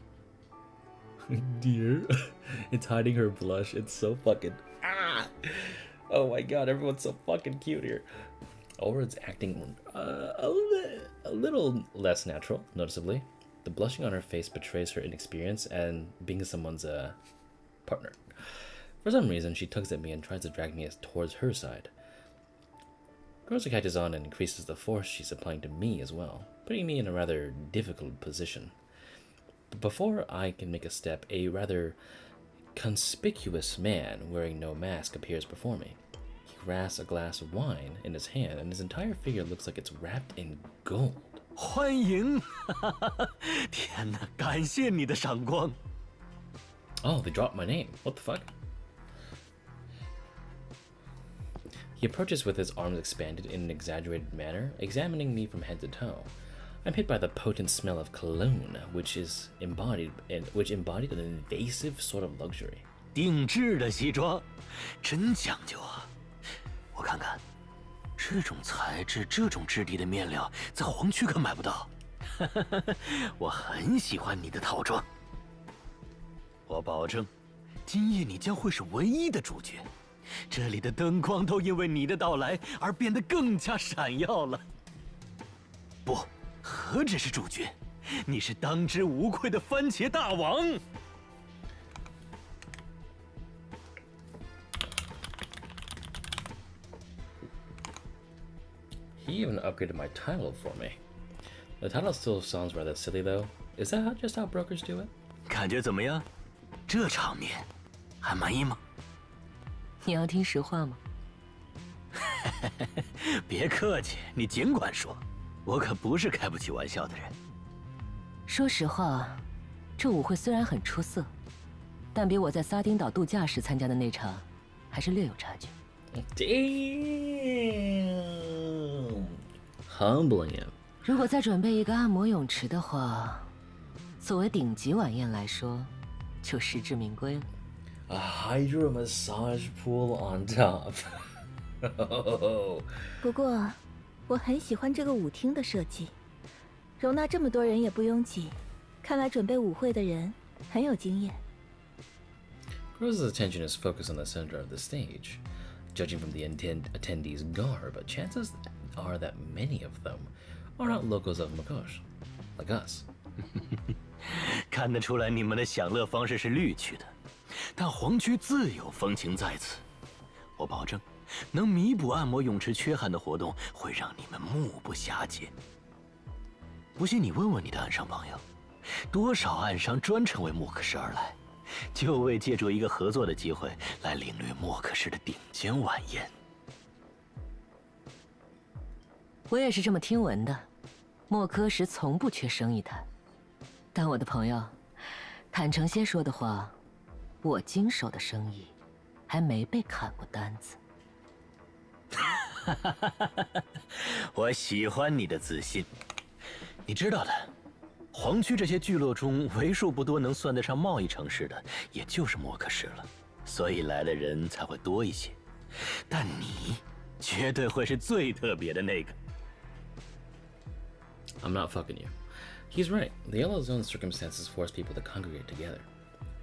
A: Dear, it's hiding her blush. It's so fucking... Ah! Oh my god, everyone's so fucking cute here. Aura's acting a little less natural, noticeably. The blushing on her face betrays her inexperience and being someone's partner. For some reason, she tugs at me and tries to drag me towards her side. Groza catches on and increases the force she's applying to me as well, putting me in a rather difficult position. But before I can make a step, a rather conspicuous man wearing no mask appears before me. grasps a glass of wine in his hand, and his entire figure looks like it's wrapped in gold.
H: 欢迎！天哪，感谢你的赏光。
A: Oh, they dropped my name. What the fuck? He approaches with his arms expanded in an exaggerated manner, examining me from head to toe. I'm hit by the potent smell of cologne, which embodied an invasive sort of luxury.
H: 定制的西装，真讲究啊！我看看，这种材质、这种质地的面料，在黄区可买不到。我很喜欢你的套装。我保证，今夜你将会是唯一的主角。这里的灯光都因为你的到来而变得更加闪耀了。不，何止是主角，你是当之无愧的番茄大王。
A: He even upgraded my title for me. The title still sounds rather silly though. Is that just how brokers do it?
H: 感觉怎么样？这场面还满意吗？
D: 你要听实话吗？
H: 别客气，你尽管说，我可不是开不起玩笑的人。
D: 说实话，这舞会虽然很出色，但比我在撒丁岛度假时参加的那场，还是略有差距。
A: Damn, humbling him.
D: 如果再准备一个按摩泳池的话，作为顶级晚宴来说，就实至名归了。
A: A hydro massage pool on top.
G: 不过，我很喜欢这个舞厅的设计，容纳这么多人也不拥挤，看来准备舞会的人很有经验。
A: Groza's attention is focused on the center of the stage. Judging from the attendees' garb, chances are that many of them are not locals of Makosh, like us.
H: 看得出来你们的享乐方式是绿区的，但黄区自有风情在此。我保证，能弥补按摩泳池缺憾的活动会让你们目不暇接。不信你问问你的岸上朋友，多少岸商专程为莫克什而来，就为借助一个合作的机会来领略莫克什的顶尖晚宴。
D: 我也是这么听闻的，莫科什从不缺生意谈。但我的朋友，坦诚些说的话，我经手的生意还没被砍过单子。
H: 我喜欢你的自信。你知道的，黄区这些聚落中，为数不多能算得上贸易城市的，也就是莫克什了，所以来的人才会多一些。但你绝对会是最特别的那个。
A: I'm not fucking you. He's right. The Yellow Zone's circumstances force people to congregate together.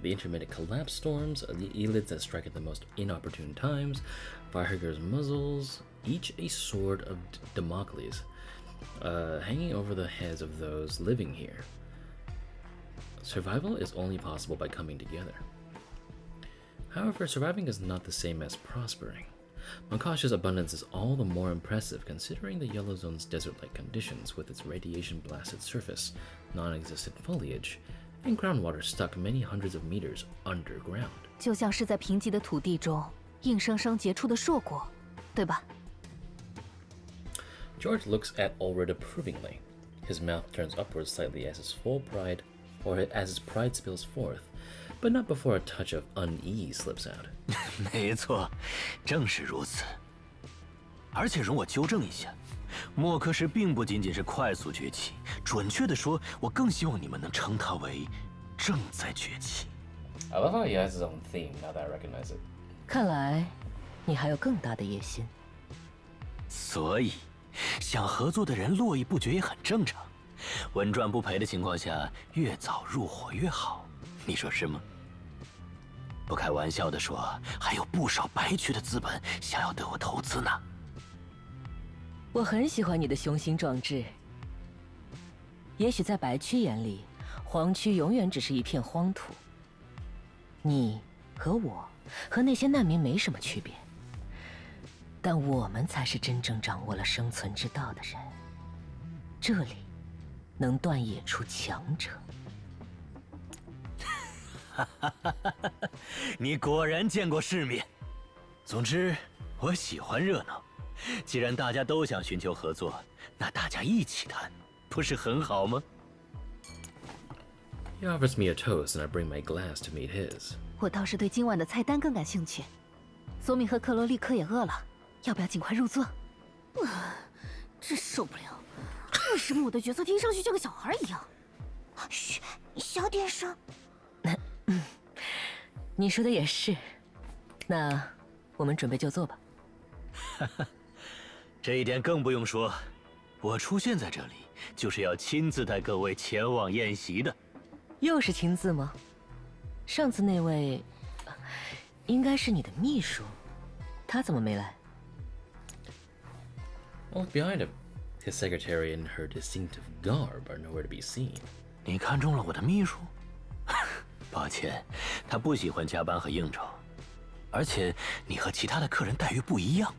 A: The intermittent collapse storms, the elids that strike at the most inopportune times, firehuggers' muzzles, each a sword of Damocles, hanging over the heads of those living here. Survival is only possible by coming together. However, surviving is not the same as prospering. Makosh's abundance is all the more impressive considering the Yellow Zone's desert-like conditions with its radiation-blasted surface, non-existent foliage, and groundwater stuck many hundreds of meters underground.
B: 就像是在贫瘠的土地中硬生生结出的硕果，对吧？
A: George looks at Ulrid approvingly. His mouth turns upwards slightly as his pride spills forth, but not before a touch of unease slips out.
H: 没错，正是如此。而且容我纠正一下，莫克什并不仅仅是快速崛起，准确地说，我更希望你们能称它为正在崛起。
A: I love how he has his own theme now that I recognize it.
D: 看来，你还有更大的野心。
H: 所以，想合作的人络绎不绝也很正常。稳赚不赔的情况下，越早入伙越好，你说是吗？不开玩笑地说，还有不少白区的资本想要对我投资呢。
D: 我很喜欢你的雄心壮志。也许在白区眼里，黄区永远只是一片荒土。你和我和那些难民没什么区别，但我们才是真正掌握了生存之道的人。这里能断野出强者。
H: 你果然见过世面。总之，我喜欢热闹。既然大家都想寻求合作，那大家一起谈，不是很好吗？
A: He offers me a toast, and I bring my glass to meet his.
B: 我倒是对今晚的菜单更感兴趣。索米和克罗利科也饿了，要不要尽快入座？
C: 真受不了！为什么我的角色听上去像个小孩一样？
E: 嘘，小点声。
D: 你说的也是。那我们准备就座吧。
H: 这一点更不用说，我出现在这里就是要亲自带各位前往宴席的。
D: 又是亲自吗？上次那位应该是你的秘书，他怎么没来？
A: I look behind him. His secretary and her distinctive garb are nowhere to be seen.
H: 你看中了我的秘书？抱歉，他不喜欢加班和应酬，而且你和其他的客人待遇不一样。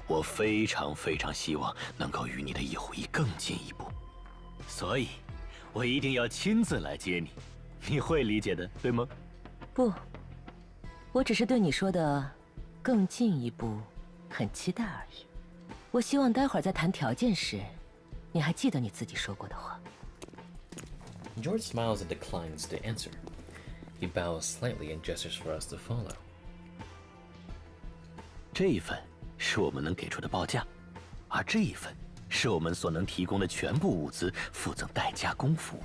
H: 我非常希望能够与你的友谊更进一步，所以，我一定要亲自来接你。你会理解的，对吗？
D: 不，我只是对你说的更进一步很期待而已。我希望待会儿在谈条件时，你还记得你自己说过的话。
A: George smiles and declines to answer. He bows slightly and gestures for us to follow.
H: 这一份是我们能给出的报价，而这一份是我们所能提供的全部物资附赠代加工服务。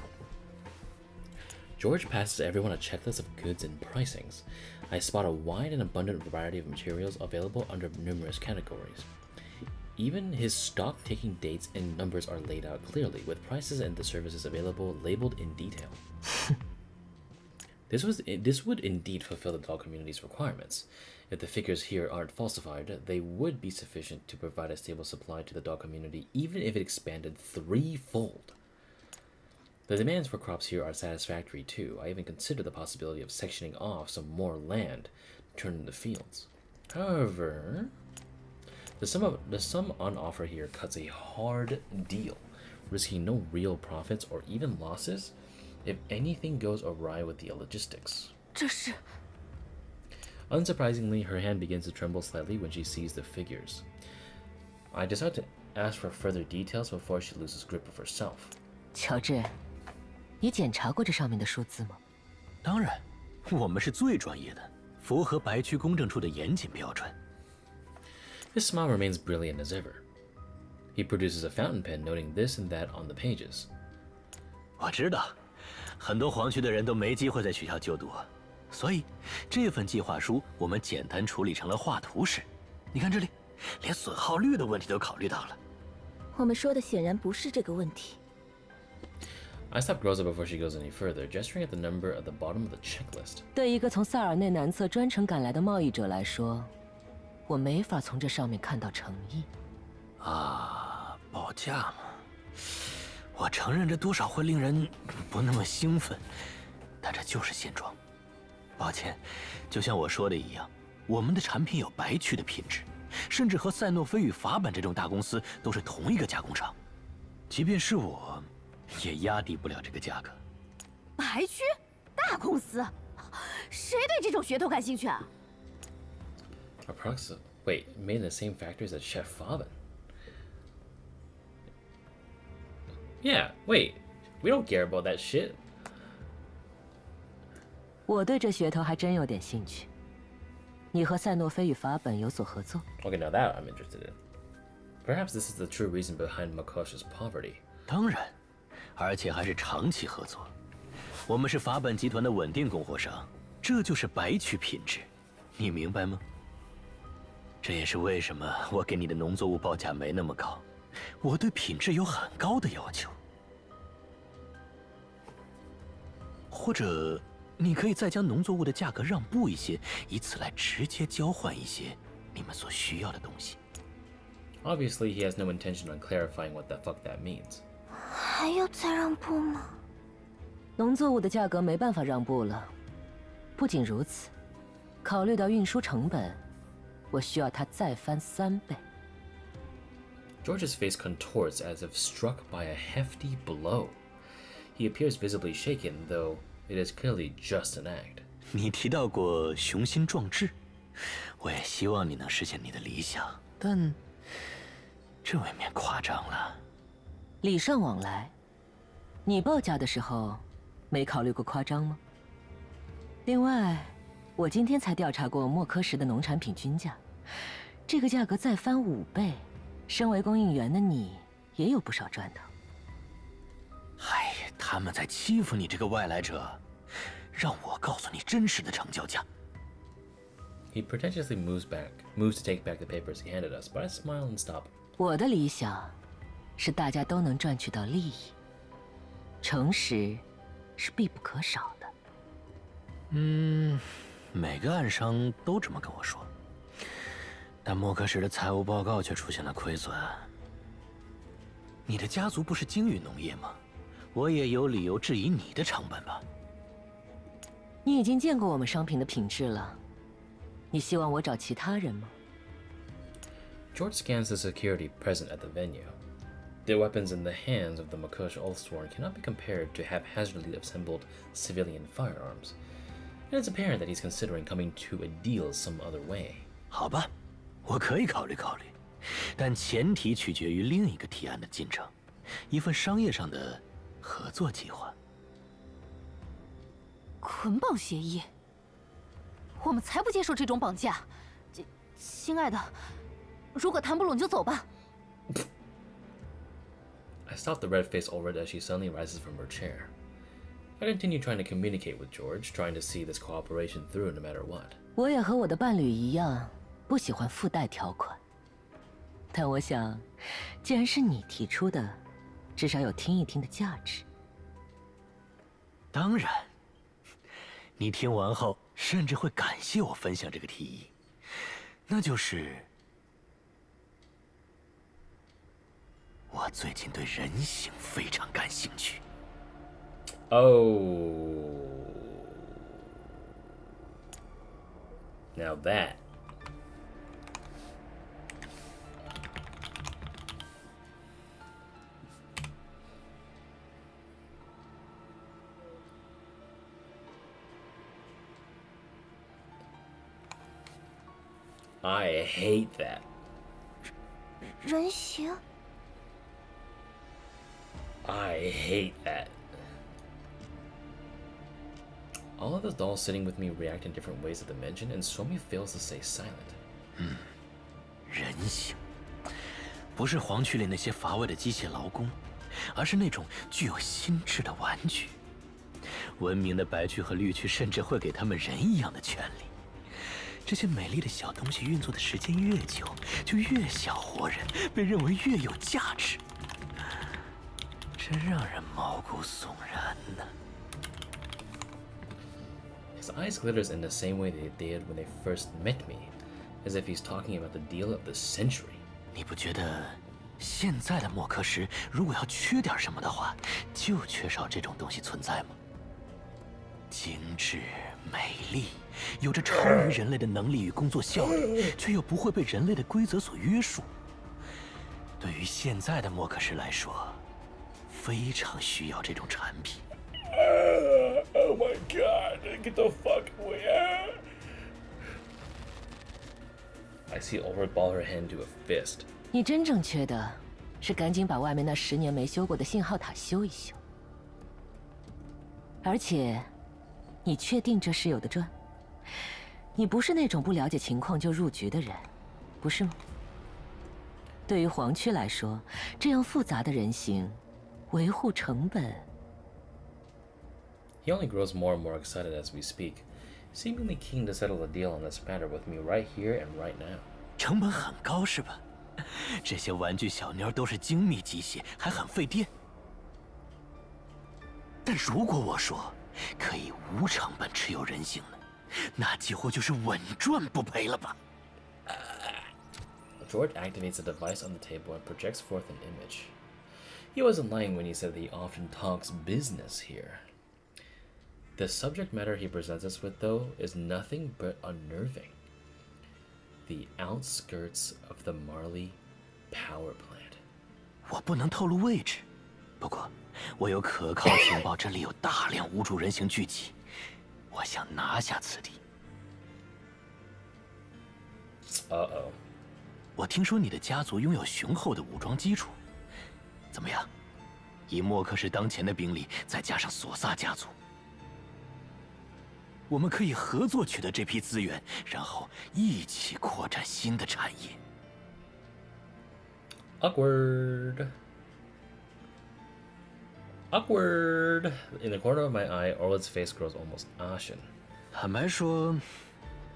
A: George passes everyone a checklist of goods and pricings. I spot a wide and abundant variety of materials available under numerous categories. Even his stock-taking dates and numbers are laid out clearly, with prices and the services available labeled in detail. This would indeed fulfill the dog community's requirements. If the figures here aren't falsified, they would be sufficient to provide a stable supply to the dog community, even if it expanded threefold. The demands for crops here are satisfactory too. I even consider the possibility of sectioning off some more land to turn into fields. However, the sum on offer here cuts a hard deal, risking no real profits or even losses if anything goes awry with the logistics.
C: 这是
A: Unsurprisingly, her hand begins to tremble slightly when she sees the figures. I decide to ask for further details before she loses grip of herself.
D: 乔治，你检查过这上面的数字吗？
H: 当然，我们是最专业的，符合白区公证处的严谨标准。
A: His smile remains brilliant as ever. He produces a fountain pen, noting this and that on the pages.
H: 我知道，很多黄区的人都没机会在学校就读，所以这份计划书我们简单处理成了画图式。你看这里，连损耗率的问题都考虑到了。
G: 我们说的显然不是这个问题。
A: I stop Groza before she goes any further, gesturing at the number at the bottom of the checklist.
D: 对一个从萨尔内南侧专程赶来的贸易者来说，我没法从这上面看到诚意。
H: 啊，报价嘛，我承认这多少会令人不那么兴奋，但这就是现状。抱歉，就像我说的一样，我们的产品有白区的品质，甚至和赛诺菲与法本这种大公司都是同一个加工厂，即便是我，也压低不了这个价格。
C: 白区大公司，谁对这种噱头感兴趣啊？
A: Wait, made in the same factories as Chef Faben. Yeah, wait, we don't care about that shit.
D: 我对这噱头还真有点兴趣。你和赛诺菲与法本有所合作？
A: Okay, now that I'm interested in. Perhaps this is the true reason behind Makosha's poverty.
H: 当然，而且还是长期合作。我们是法本集团的稳定供货商，这就是白区品质，你明白吗？这也是为什么我给你的农作物报价没那么高，我对品质有很高的要求。或者，你可以再将农作物的价格让步一些，以此来直接交换一些你们所需要的东西。
A: Obviously, he has no intention on clarifying what the fuck that means.
E: 还要再让步吗？
D: 农作物的价格没办法让步了。不仅如此，考虑到运输成本，我需要它再翻3倍。
A: George's face contorts as if struck by a hefty blow. He appears visibly shaken, though it is clearly just an act.
H: 你提到过雄心壮志，我也希望你能实现你的理想，但这未免夸张了。
D: 礼尚往来，你报价的时候没考虑过夸张吗？另外，我今天才调查过莫科什的农产品均价，这个价格再翻5倍，身为供应源的你也有不少赚头。
H: 哎，他们在欺负你这个外来者，让我告诉你真实的成交价。
A: He pretentiously moves to take back the papers he handed us, but I smile and stop.
D: 我的理想是大家都能赚取到利益，诚实是必不可少的。
H: 每个暗商都这么跟我说，但莫科什的财务报告却出现了亏损。你的家族不是精于农业吗？我也有理由质疑你的成本吧。
D: 你已经见过我们商品的品质了，你希望我找其他人吗？
A: George scans the security present at the venue. The weapons in the hands of the Makosh Ulthsworn cannot be compared to haphazardly assembled civilian firearms, and it's apparent that he's considering coming to a deal some other way.
H: 好吧，我可以考虑考虑，但前提取决于另一个提案的进程，一份商业上的合作计划。
B: 捆绑协议？我们才不接受这种绑架！亲爱的，如果谈不拢就走吧。
A: I stop the red-faced Ulred as she suddenly rises from her chair. I continue trying to communicate with George, trying to see this cooperation through no matter what.
D: 我也和我的伴侣一样，不喜欢附带条款。但我想，既然是你提出的，至少有听一听的价值。
H: 当然，你听完后甚至会感谢我分享这个提议，那就是我最近对人形非常感兴趣。
A: Oh. Now that. I hate that.
E: 人形。
A: I hate that. All of the dolls sitting with me react in different ways at the mention, and Somi fails to stay silent.
H: 人形，不是黄区里那些乏味的机械劳工，而是那种具有心智的玩具。文明的白区和绿区甚至会给他们人一样的权利。这些美丽的小东西运作的时间越久，就越像活人，被认为越有价值。真让人毛骨悚然呢。
A: His eyes glitters in the same way they did when they first met me, as if he's talking about the deal of the century.
H: 你不觉得现在的莫科什如果要缺点什么的话，就缺少这种东西存在吗？精致、美丽，有着超于人类的能力与工作效率，却又不会被人类的规则所约束。对于现在的莫科什来说，非常需要这种产品。
A: Oh my god, get the fuck away. I see Ulrich ball her hand to a fist.
D: 你真正缺的是赶紧把外面那10年没修过的信号塔修一修。而且，你确定这事有的赚？你不是那种不了解情况就入局的人，不是吗？对于黄区来说，这样复杂的人形，维护成本。
A: He only grows more and more excited as we speak, seemingly keen to settle a deal on this matter with me right here and right now.
H: 成本很高是吧？这些玩具小妞都是精密机械，还很费电。但如果我说可以无成本持有人形呢，那几乎就是稳赚不赔了吧
A: George activates a device on the table and projects forth an image. He wasn't lying when he said that he often talks business here. The subject matter he presents us with, though, is nothing but unnerving. The outskirts of the Marley power plant.
H: 我不能透露位置，不过我有可靠情报，这里有大量无主人形聚集，我想拿下此地。
A: Uh-oh.
H: 我听说你的家族拥有雄厚的武装基础，怎么样？以莫克氏当前的兵力，再加上索萨家族，我们可以合作取得这批资源，然后一起扩展新的产业。
A: Awkward. Awkward. In the corner of my eye, Orland's face grows almost ashen.
H: 坦白说，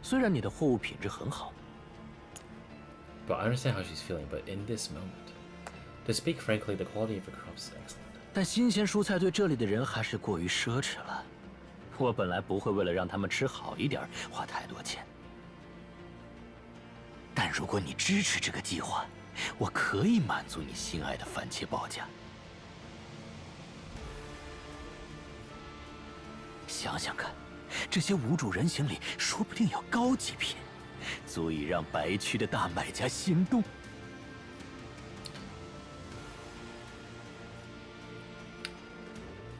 H: 虽然你的货物品质很好。
A: But I understand how she's feeling, but in this moment, to speak frankly, the quality of your crops is excellent.
H: 但新鲜蔬菜对这里的人还是过于奢侈了。我本来不会为了让他们吃好一点花太多钱，但如果你支持这个计划，我可以满足你心爱的番茄报价。想想看，这些无主人形里说不定有高级品。 足以让白区的大买家心动。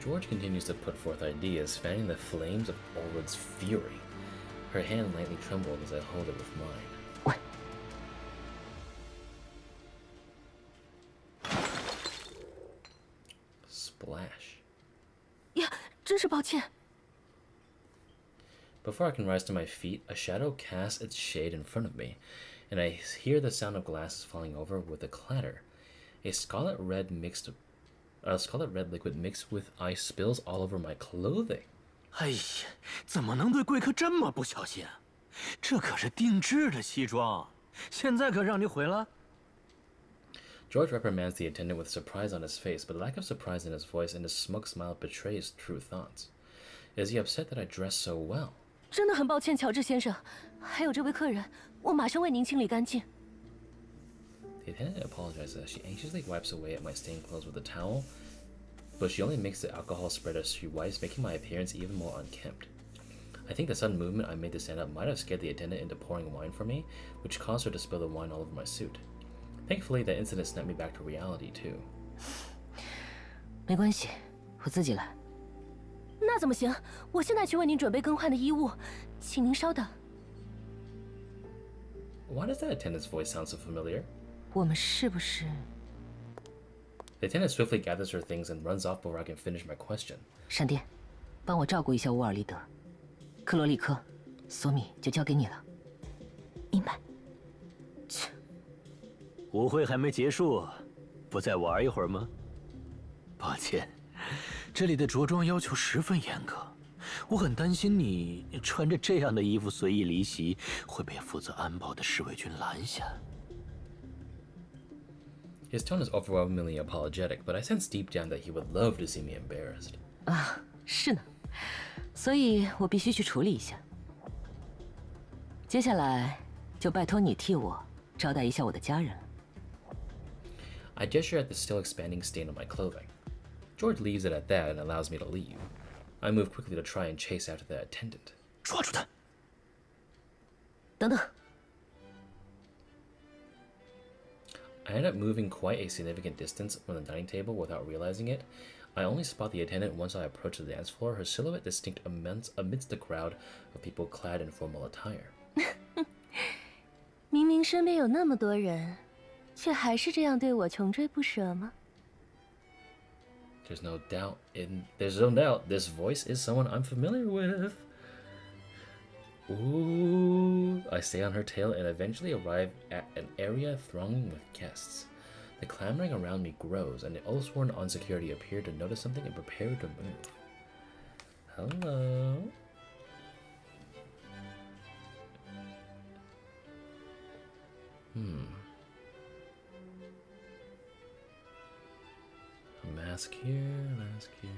A: George continues to put forth ideas, fanning the flames of Orland's fury. Her hand lightly trembled as I hold it with mine. Splash.
G: 呀，真是抱歉。
A: Before I can rise to my feet, a shadow casts its shade in front of me, and I hear the sound of glasses falling over with a clatter. A scarlet red liquid mixed with ice spills all over my clothing.
H: 哎呀，怎么能对贵客这么不小心啊？这可是定制的西装，现在可让你毁了。
A: George reprimands the attendant with surprise on his face, but the lack of surprise in his voice and his smug smile betrays true thoughts. Is he upset that I dress so well?
G: 真的很抱歉，乔治先生，还有这位客人，我马上为您清理干净。
A: The attendant apologizes as she anxiously wipes away at my stained clothes with a towel, but she only makes the alcohol spread as she wipes, making my appearance even more unkempt. I think the sudden movement I made to stand up might have scared the attendant into pouring wine for me, which caused her to spill the wine all over my suit. Thankfully, that incident snapped me back to reality, too.
D: 没关系，我自己来。
G: 那怎么行？我现在去为您准备更换的衣物，请您稍等。
A: Why does that attendant's voice sound so familiar?
D: 我们是不是？
A: The attendant swiftly gathers her things and runs off before I can finish my question.
D: 闪电，帮我照顾一下沃尔利德，克罗里克，索米就交给你了。
G: 明白。
D: 切，
H: 舞会还没结束，不再玩一会儿吗？抱歉，这里的着装要求十分严格，我很担心你穿着这样的衣服随意离席，会被负责安保的侍卫军拦下。
A: His tone is overwhelmingly apologetic, but I sense deep down that he would love to see me embarrassed.
D: 啊，是呢，所以我必须去处理一下。接下来就拜托你替我招待一下我的家人。
A: I gesture at the still expanding stain on my clothing. George leaves it at that and allows me to leave. I move quickly to try and chase after the attendant.
H: 抓住他！
D: 等等，
A: I end up moving quite a significant distance from the dining table without realizing it. I only spot the attendant once I approach the dance floor, her silhouette distinct amidst the crowd of people clad in formal attire.
G: 明明身边有那么多人，却还是这样对我穷追不舍吗？
A: There's no doubt this voice is someone I'm familiar with. Ooh, I stay on her tail and eventually arrive at an area thronging with guests. The clamoring around me grows, and the oath-sworn on security appear to notice something and prepare to move. Hello? Mask here, mask here.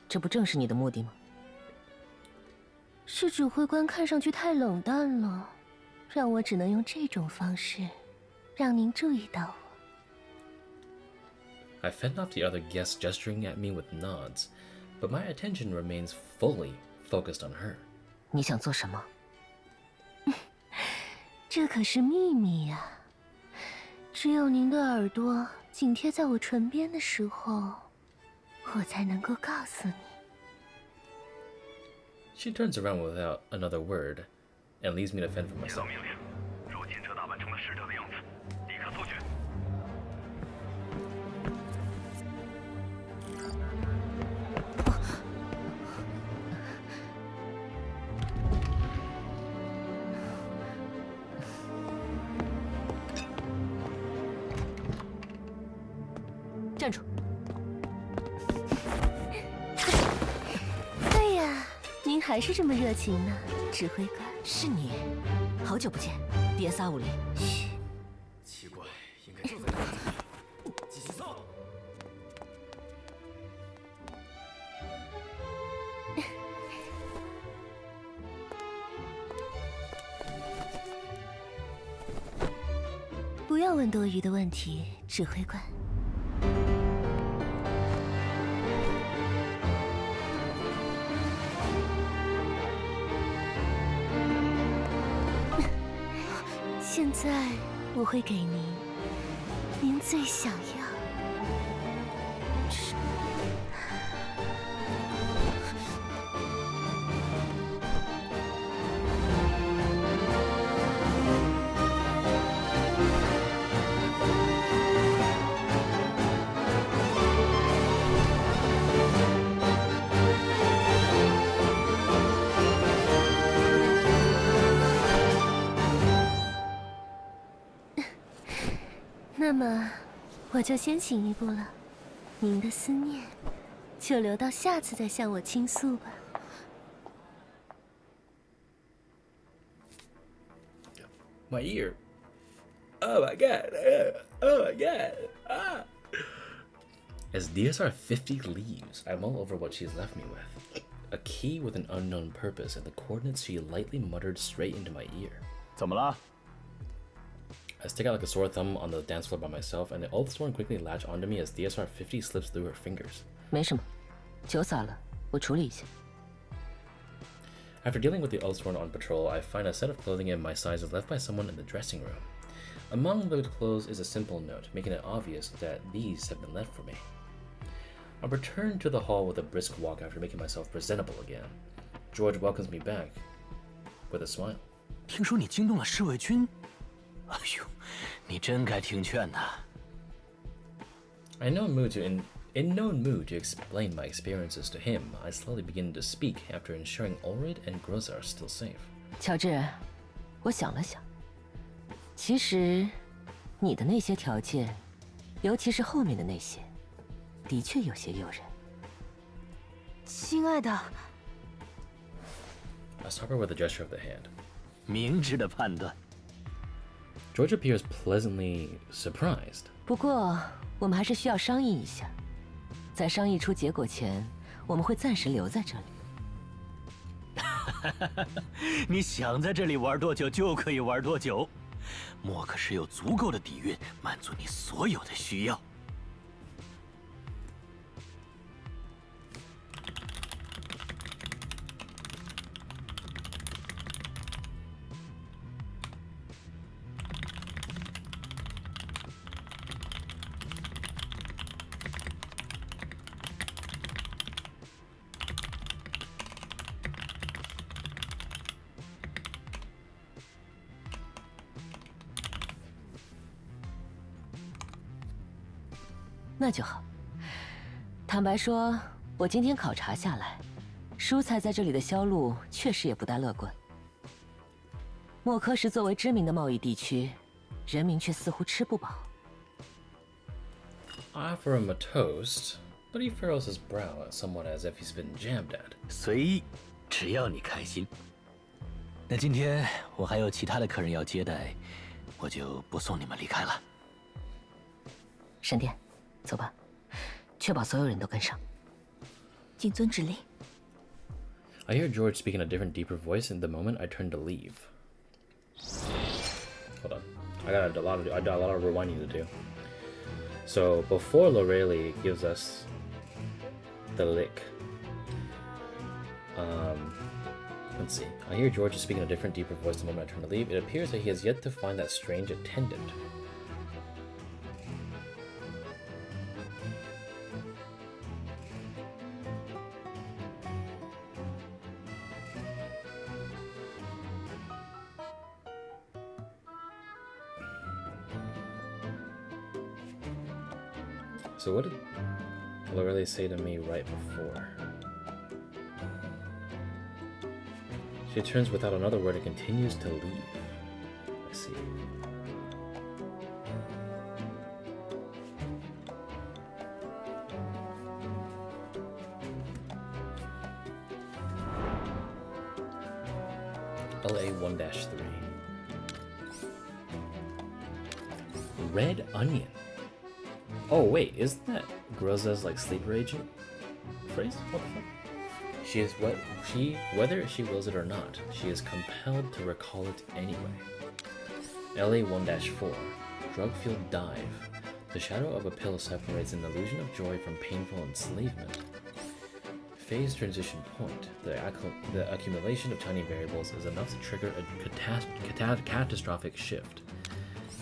D: 这不正是你的目的吗？
G: 是指挥官看上去太冷淡了，让我只能用这种方式，让您注意到我。
A: I fend off the other guests gesturing at me with nods, but my attention remains fully focused on her.
D: 你想做什么？
G: 这可是秘密呀，只有您的耳朵紧贴在我唇边的时候，我才能够告诉你。
A: She turns around without another word, and leaves me to fend for myself.
I: 命令，若检测大完成了使者的样子，立刻搜取。
D: 站住！
E: 哎呀，您还是这么热情呢，指挥官。
D: 是你，好久不见，DSR-50。
E: 嘘，
I: 奇怪，应该就在这里。继续搜。
E: 不要问多余的问题，指挥官。现在我会给您最想要。那么，我就先行一步了。您的思念，就留到下次再向我倾诉吧。
A: My ear. Oh my god. Oh my god. Ah. As DSR-50 leaves, I mull over what she's left me with. A key with an unknown purpose and the coordinates she lightly muttered straight into my ear.
I: 怎么了？
A: I stick out like a sore thumb on the dance floor by myself, and the Oathsworn quickly latch onto me as DSR-50 slips through her fingers.
D: 没什么，酒洒了，我处理一下。
A: After dealing with the Oathsworn on patrol, I find a set of clothing in my sizes left by someone in the dressing room. Among the clothes is a simple note, making it obvious that these have been left for me. I return to the hall with a brisk walk after making myself presentable again. George welcomes me back with a smile.
H: 听说你惊动了侍卫军？哎呦，你真该听劝呐。
A: In no mood to explain my experiences to him, I slowly begin to speak after ensuring Ulrid and Groza are still safe.
D: 乔治，我想了想，其实你的那些条件，尤其是后面的那些，的确有些诱人。
B: 亲爱的，
A: I stop her with a gesture of the hand.
H: 明智的判断。
A: George appears pleasantly surprised.
D: 不过，我们还是需要商议一下，在商议出结果前，我们会暂时留在这里。
H: 你想在这里玩多久就可以玩多久，莫克什有足够的底蕴满足你所有的需要。
D: 那就好。坦白说，我今天考察下来，蔬菜在这里的销路确实也不大乐观。莫科什作为知名的贸易地区，人民却似乎吃不饱。
A: I offer him a toast, but he furrows his brow somewhat as if he's been jabbed at.
H: 随意，只要你开心。那今天我还有其他的客人要接待，我就不送你们离开了。
D: 闪电，走吧，确保所有人都跟上。
G: 谨遵指令。
A: I hear George speak in a different, deeper voice, and the moment I turn to leave. Hold on, I got a lot of rewinding to do. So before Loreley gives us the lick, let's see. I hear George speak in a different, deeper voice the moment I turn to leave. It appears that he has yet to find that strange attendant. So what did Loreley say to me right before? She turns without another word and continues to leave. I see. LA 1-3. Red onion. Oh wait, isn't that Groza's like sleeper agent phrase? What the fuck? She is whether she wills it or not, she is compelled to recall it anyway. LA 1-4. Drug-fueled dive. The shadow of a pill separates an illusion of joy from painful enslavement. Phase transition point. The accumulation of tiny variables is enough to trigger a catastrophic shift.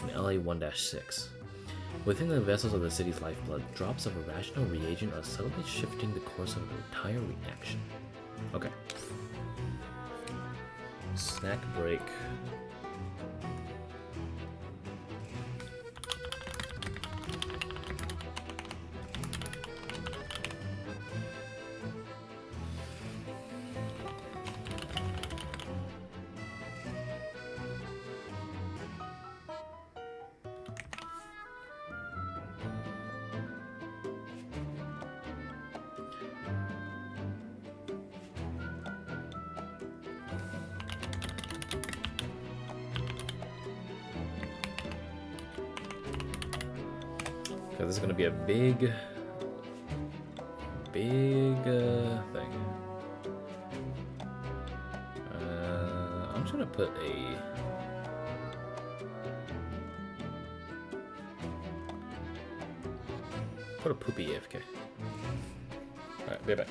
A: In LA 1-6. Within the vessels of the city's lifeblood, drops of irrational reagent are subtly shifting the course of an entire reaction. Okay. Snack break. This is going to be a big thing. I'm just going to put a poopy AFK. Alright, be back.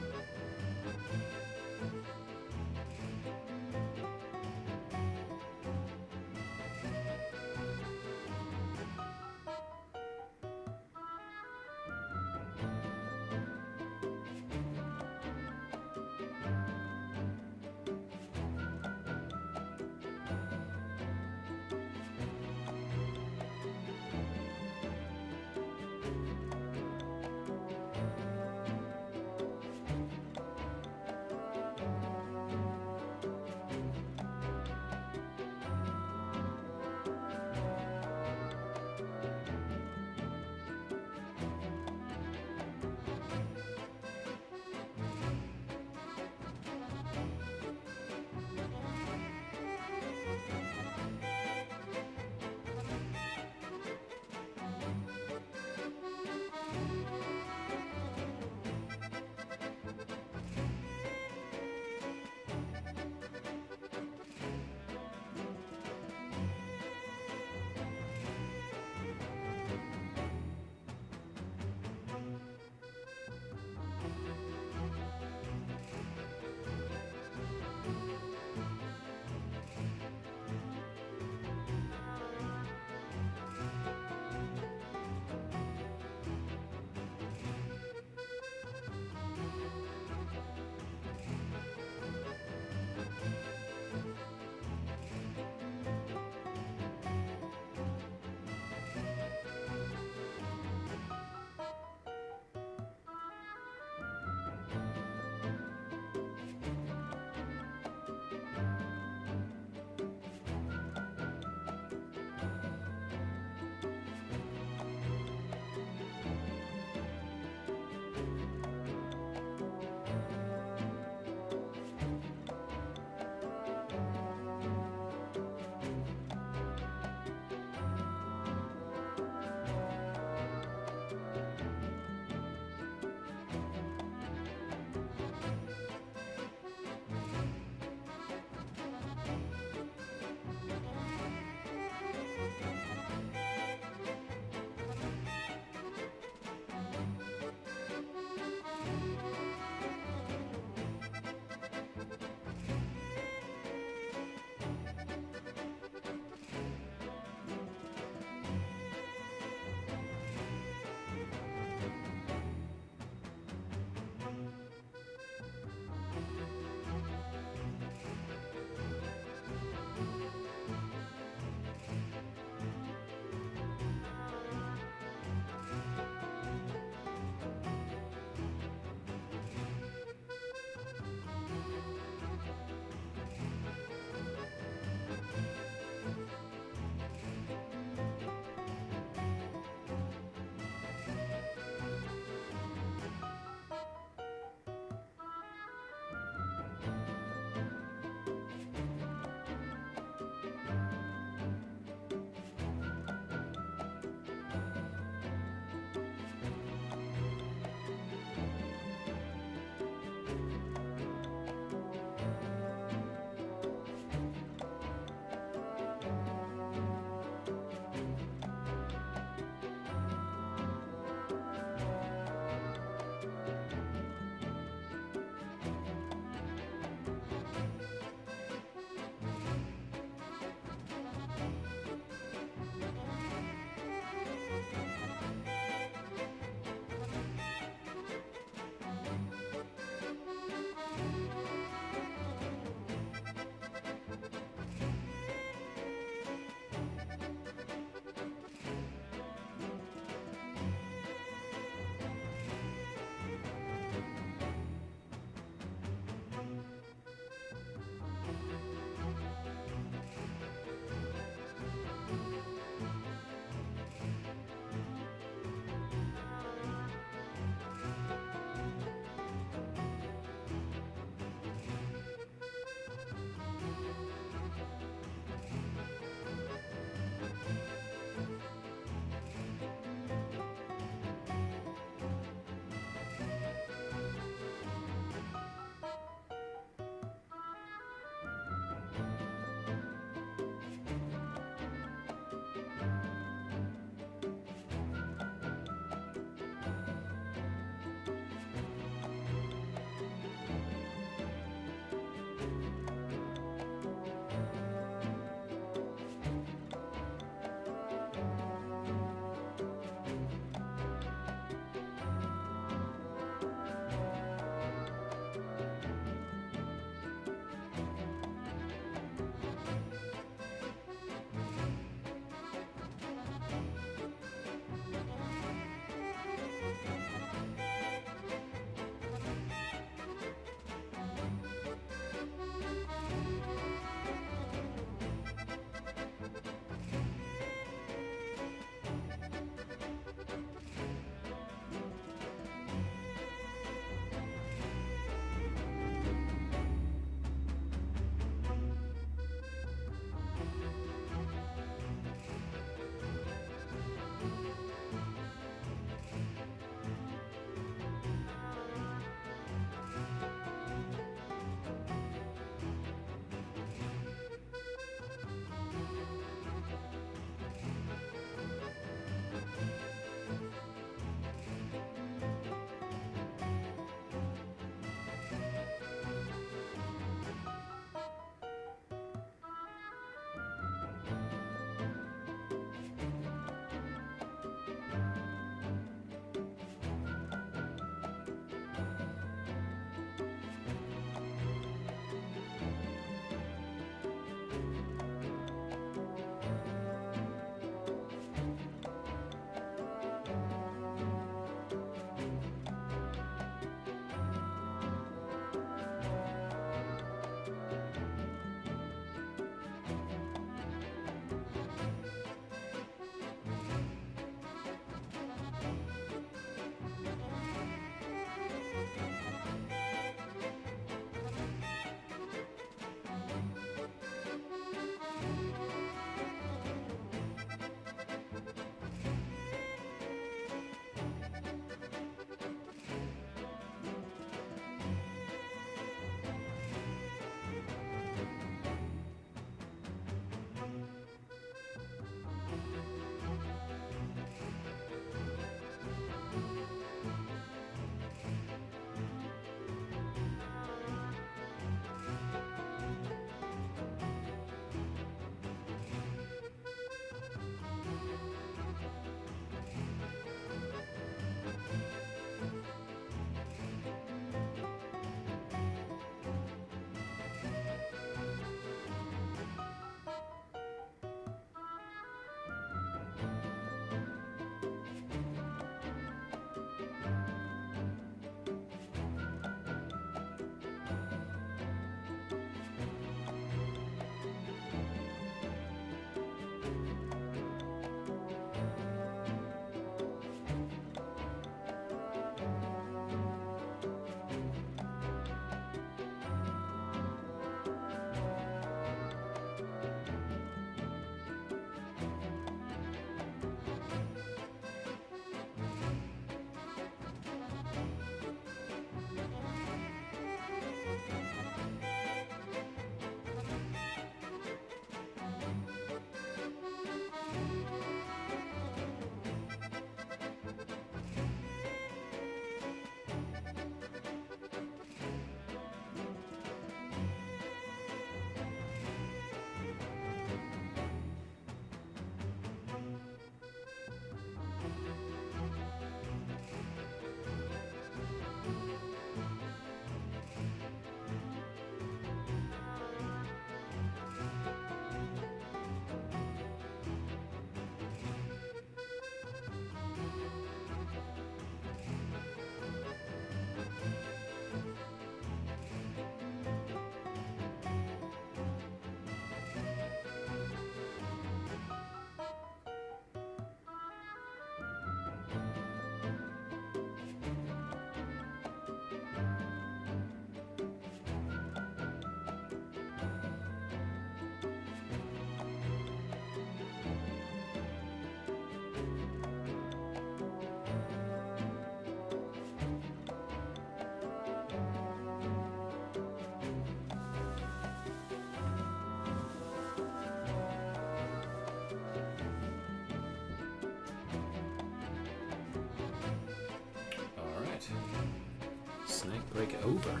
A: Snack break over.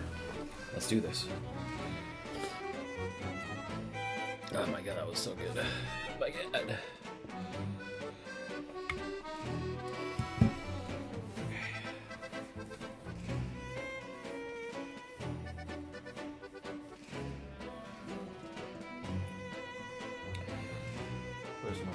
A: Let's do this. Oh my god, that was so good. Oh my god. Where's my...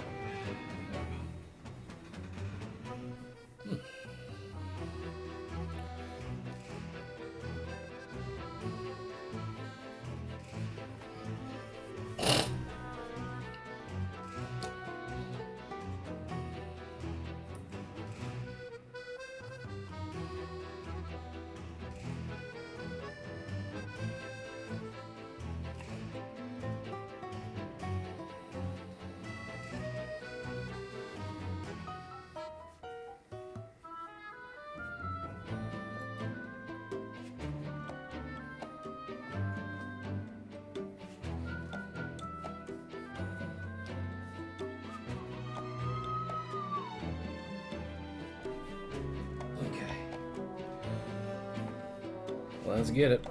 A: Let's get it.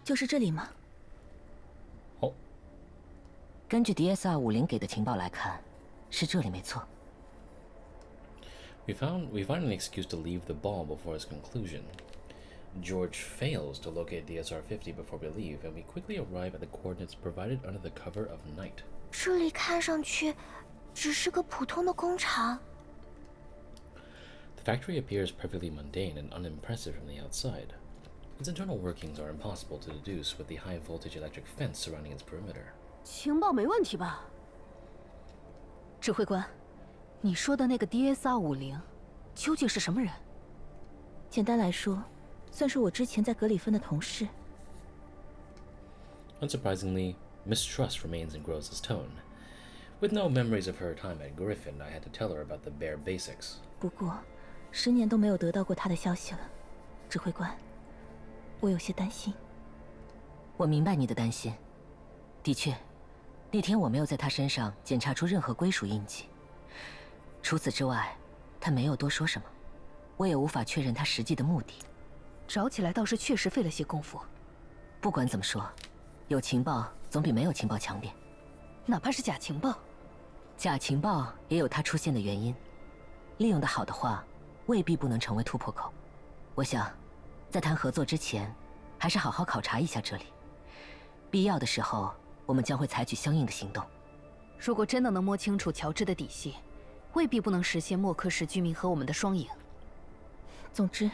G: 就是这里吗？
A: 哦，
D: 根据 DSR-50给的情报来看，是这里没错。
A: We find an excuse to leave the ball before its conclusion. George fails to locate DSR-50 before we leave, and we quickly arrive at the coordinates provided under the cover of night.
E: 这里看上去只是个普通的工厂。
A: The factory appears perfectly mundane and unimpressive from the outside. Its internal workings are impossible to deduce with the high-voltage electric fence surrounding its perimeter.
C: 情报没问题吧？
B: 指挥官，你说的那个 DSR-50究竟是什么人？
G: 简单来说，算是我之前在格里芬的同事。
A: Unsurprisingly, mistrust remains in Groza's tone. With no memories of her time at Griffin, I had to tell her about the bare basics.
G: 不过，10年都没有得到过他的消息了，指挥官，我有些担心。
D: 我明白你的担心。的确，那天我没有在他身上检查出任何归属印记。除此之外，他没有多说什么，我也无法确认他实际的目的。
B: 找起来倒是确实费了些功夫。
D: 不管怎么说，有情报总比没有情报强点。
B: 哪怕是假情报，
D: 假情报也有它出现的原因。利用的好的话，未必不能成为突破口。我想，在谈合作之前，还是好好考察一下这里。必要的时候，我们将会采取相应的行动。
B: 如果真的能摸清楚乔治的底细，未必不能实现默克市居民和我们的双赢。
G: 总之，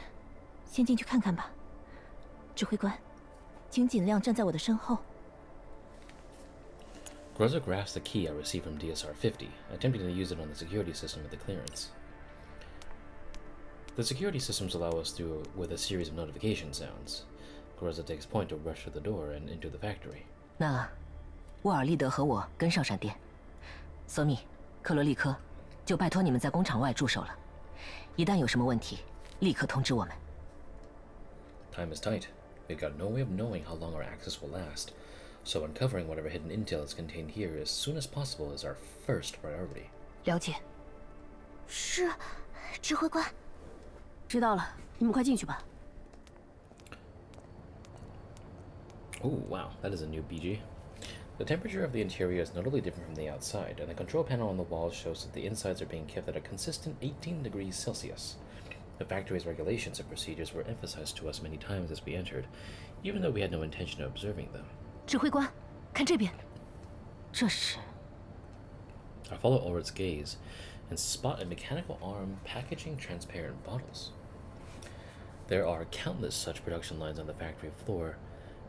G: 先进去看看吧。指挥官，请尽量站在我的身后。
A: Groza grasps the key I received from DSR-50, attempting to use it on the security system with the clearance. The security systems allow us through with a series of notification sounds. Groza takes point to rush through the door and into the factory.
D: 那，沃尔利德和我跟上闪电。索米、克罗利科，就拜托你们在工厂外驻守了。一旦有什么问题，立刻通知我们。
A: Time is tight. We've got no way of knowing how long our access will last. So uncovering whatever hidden intel is contained here as soon as possible is our first priority.
B: 了解。
E: 是，指挥官。
C: 知道了，你们快进去吧。
A: Oh, wow, that is a new BG. The temperature of the interior is notably different from the outside, and the control panel on the walls shows that the insides are being kept at a consistent 18 degrees Celsius. The factory's regulations and procedures were emphasized to us many times as we entered, even though we had no intention of observing them.
B: 指挥官，看这边。
D: 这是。
A: I follow Ulrich's gaze and spot a mechanical arm packaging transparent bottles. There are countless such production lines on the factory floor,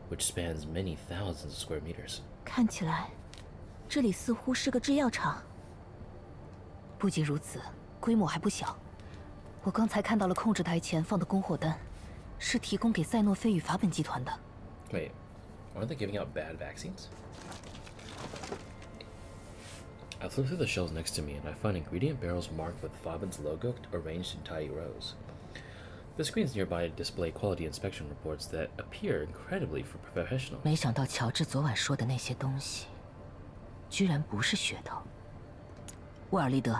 A: which spans many thousands of square meters.
G: 看起来，这里似乎是个制药厂。
B: 不仅如此，规模还不小。我刚才看到了控制台前放的供货单，是提供给赛诺菲与法本集团的。
A: Wait, aren't they giving out bad vaccines? I flip through the shelves next to me and I find ingredient barrels marked with Faben's logo arranged in tidy rows. The screens nearby display quality inspection reports that appear incredibly professional.
D: 没想到乔治昨晚说的那些东西，居然不是噱头。沃尔利德，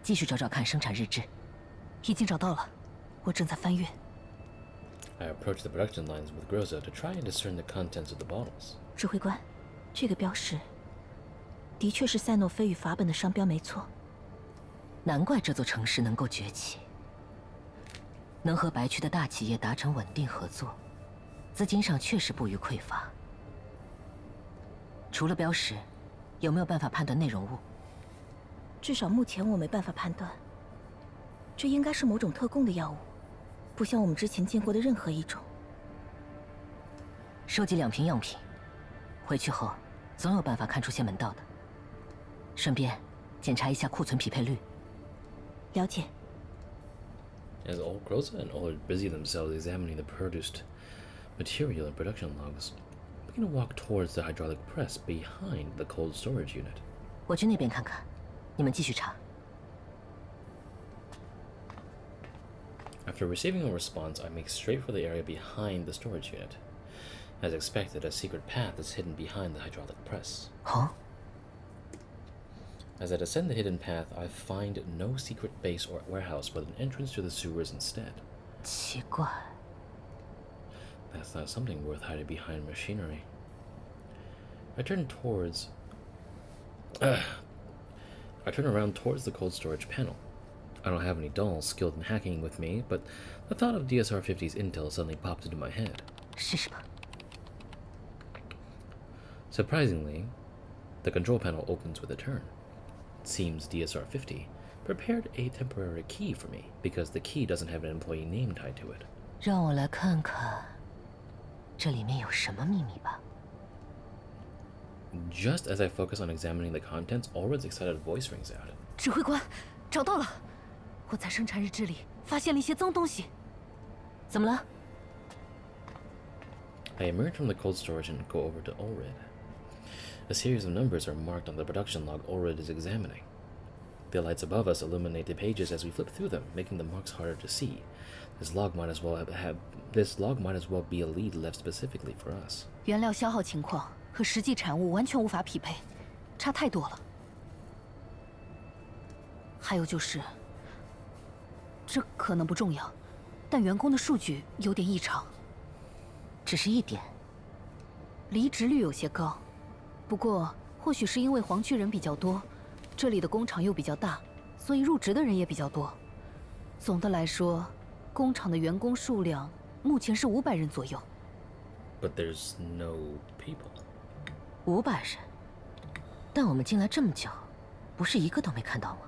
D: 继续找找看生产日志。
B: 已经找到了，我正在翻阅。
A: I approach the production lines with Groza to try and discern the contents of the bottles.
G: 指挥官，这个标识的确是赛诺菲与法本的商标，没错。
D: 难怪这座城市能够崛起，能和白区的大企业达成稳定合作，资金上确实不予匮乏。除了标识，有没有办法判断内容物？
G: 至少目前我没办法判断。这应该是某种特供的药物，不像我们之前见过的任何一种。
D: 收集2瓶样品，回去后总有办法看出些门道的。顺便检查一下库存匹配率。
G: 了解。
A: As old Groza and Ollard busy themselves examining the produced material and production logs, we begin to walk towards the hydraulic press behind the cold storage unit.
D: 我去那边看看，你们继续查。
A: After receiving a response, I make straight for the area behind the storage unit. As expected, a secret path is hidden behind the hydraulic press.
D: 哦，
A: As I descend the hidden path, I find no secret base or warehouse, but an entrance to the sewers instead.
D: 奇怪。
A: That's not something worth hiding behind machinery. I turn around towards the cold storage panel. I don't have any dolls skilled in hacking with me, but the thought of DSR-50's intel suddenly popped into my head.
D: 试试吧。
A: Surprisingly, the control panel opens with a turn. It seems DSR-50 prepared a temporary key for me because the key doesn't have an employee name tied to it.
D: 让我来看看，这里面有什么秘密吧。
A: Just as I focus on examining the contents, Allred's excited voice rings out.
B: 指挥官，找到了！我在生产日志里发现了一些脏东西。
D: 怎么了？
A: I emerge from the cold storage and go over to Allred. A series of numbers are marked on the production log Allred is examining. The lights above us illuminate the pages as we flip through them, making the marks harder to see. This log might as well be a lead left specifically for us.
B: 原料消耗情况和实际产物完全无法匹配，差太多了。还有就是，这可能不重要，但员工的数据有点异常。
D: 只是一点。
B: 离职率有些高，不过或许是因为黄区人比较多，这里的工厂又比较大，所以入职的人也比较多。总的来说，工厂的员工数量目前是500人左右。
A: But there's no people.
D: 500人，但我们进来这么久，不是一个都没看到吗？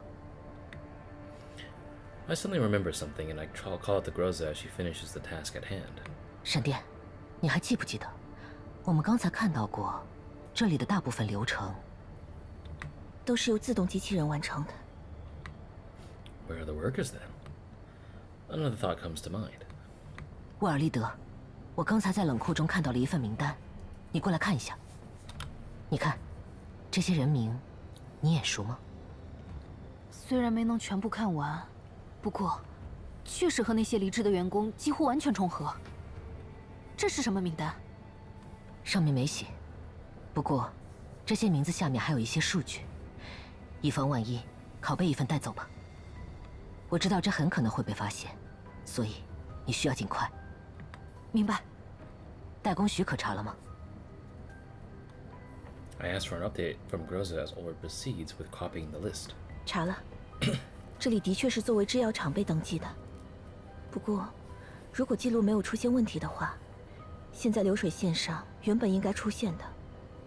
A: I suddenly remember something, and I call out to Groza as she finishes the task at hand.
D: 闪电，你还记不记得，我们刚才看到过，这里的大部分流程
G: 都是由自动机器人完成的。
A: Where are the workers then? Another thought comes to mind.
D: 沃尔利德，我刚才在冷库中看到了一份名单，你过来看一下。你看，这些人名，你眼熟吗？
B: 虽然没能全部看完，不过，确实和那些离职的员工几乎完全重合。这是什么名单？
D: 上面没写，不过，这些名字下面还有一些数据，以防万一，拷贝一份带走吧。我知道这很可能会被发现，所以你需要尽快。
B: 明白。
D: 代工许可查了吗？
A: I ask for an update from Groza as Allred proceeds with copying the list.
G: 查了，这里的确是作为制药厂被登记的。不过，如果记录没有出现问题的话，现在流水线上原本应该出现的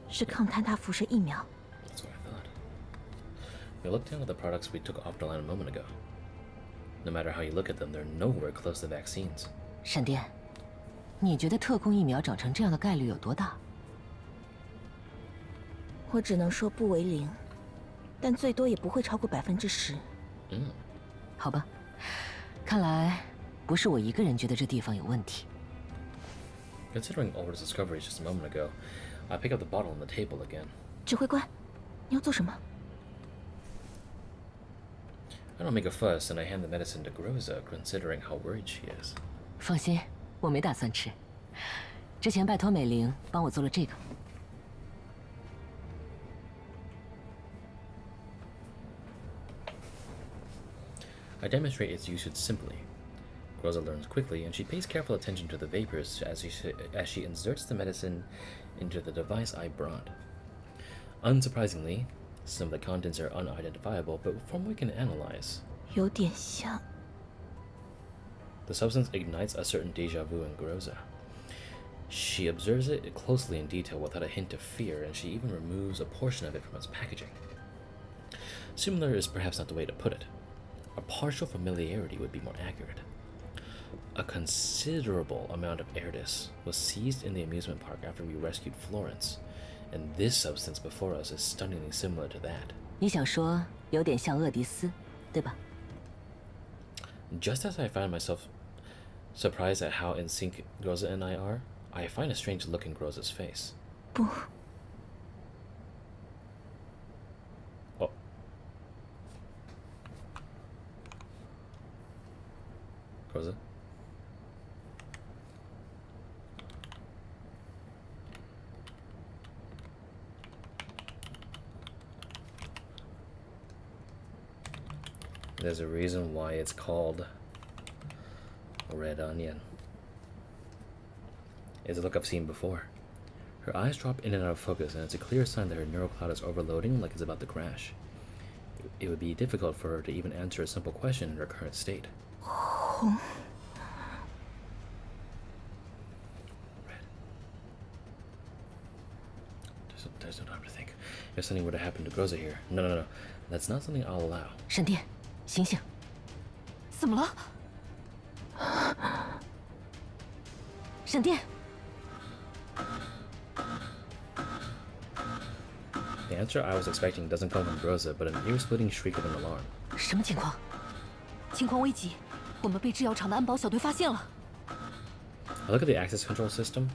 G: 是抗坍塌辐射疫苗。
A: That's what I thought. We looked into the products we took off the line a moment ago. No matter how you look at them, they're nowhere close to vaccines.
D: 闪电，你觉得特供疫苗长成这样的概率有多大？
G: 我只能说不为零，但最多也不会超过10%。
D: 好吧，看来不是我一个人觉得这地方有问题。
A: Considering Allred's discoveries just a moment ago, I pick up the bottle on the table again.
G: 指挥官，你要做什么？
A: I don't make a fuss, and I hand the medicine to Groza, considering how worried she is.
D: 放心，我没打算吃。之前拜托美玲帮我做了这个。
A: I demonstrate its usage simply. Groza learns quickly, and she pays careful attention to the vapors as she inserts the medicine into the device I brought. Unsurprisingly, some of the contents are unidentifiable, but from what we can analyze.
G: 有点像。
A: The substance ignites a certain deja vu in Groza. She observes it closely in detail without a hint of fear, and she even removes a portion of it from its packaging. Similar is perhaps not the way to put it. A partial familiarity would be more accurate. A considerable amount of Erdis was seized in the amusement park after we rescued Florence, and this substance before us is stunningly similar to that.
D: 你想说有点像厄迪斯，对吧？
A: Just as I find myself surprised at how in sync Groza and I are, I find a strange look in Groza's face.
G: 不，
A: Oh. Groza? There's a reason why it's called Red Onion. It's a look I've seen before. Her eyes drop in and out of focus, and it's a clear sign that her neural cloud is overloading like it's about to crash. It would be difficult for her to even answer a simple question in her current state.
G: Oh.
A: Red. There's no time to think. If something were to happen to Groza here. No. That's not something I'll allow.
D: 闪电，醒醒！
B: 怎么了？
D: 闪电！
A: The answer I was expecting doesn't come from Groza, but an ear-splitting shriek of an alarm.
D: 什么情况？
B: 情况危急，我们被制药厂的安保小队发现了。
A: I look at the access control system.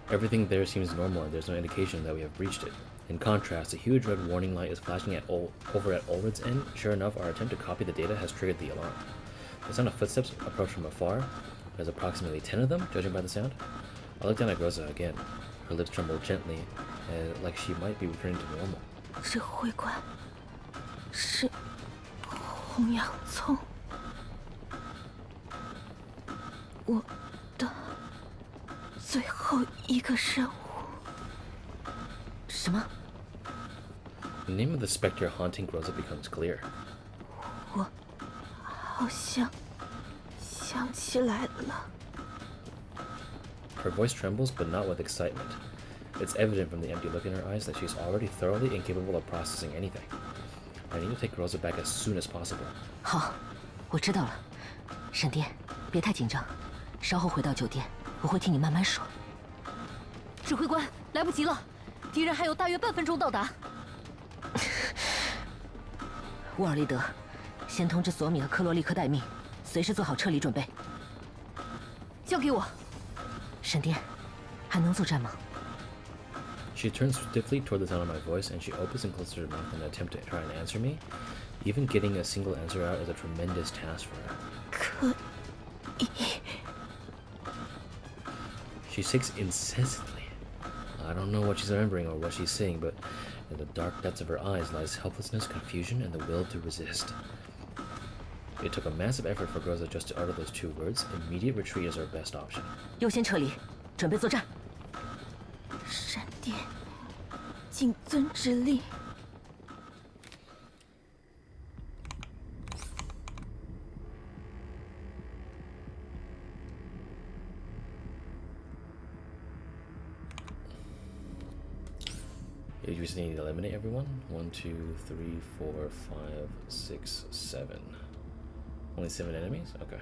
A: Everything there seems normal, and there's no indication that we have breached it. In contrast, a huge red warning light is flashing over at Ulrid's end. Sure enough, our attempt to copy the data has triggered the alarm. The sound of footsteps approach from afar. There's approximately 10 of them, judging by the sound. I look down at Groza again. Her lips tremble gently, like she might be returning to normal.
G: 指挥官是红洋葱，我的最后一个任务。
D: 什么？
A: The name of the specter haunting Groza becomes clear.
G: 我好像想起来了。
A: Her voice trembles, but not with excitement. It's evident from the empty look in her eyes that she's already thoroughly incapable of processing anything. I need to take Groza back as soon as possible.
D: 好，我知道了。闪电，别太紧张，稍后回到酒店，我会听你慢慢说。
B: 指挥官，来不及了，敌人还有大约半分钟到达。
D: 沃尔利德，先通知索米和克洛立刻待命，随时做好撤离准备。
B: 交给我。
D: 闪电，还能作战吗？
A: She turns stiffly toward the sound of my voice, and she opens and closes her mouth in an attempt to try and answer me. Even getting a single answer out is a tremendous task for her.
G: 可以。
A: She shakes incessantly. I don't know what she's remembering or what she's saying, but in the dark depths of her eyes lies helplessness, confusion, and the will to resist. It took a massive effort for Groza just to utter those two words. Immediate retreat is our best option.
D: 优先撤离，准备作战。
G: 闪电，谨遵指令。
A: You just need to eliminate everyone. 1, 2, 3, 4, 5, 6, 7. Only 7 enemies? Okay.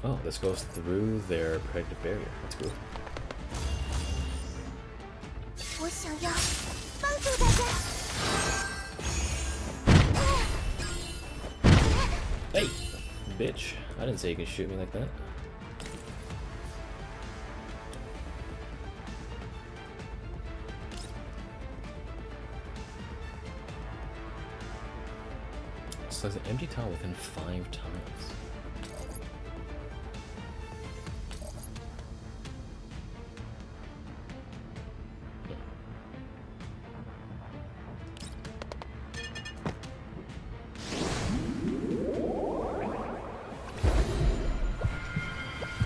A: Oh, this goes through their protective barrier. That's cool.
E: 我想要帮助大家。
A: Hey, bitch! I didn't say you could shoot me like that. So there's an empty tile within 5 tiles.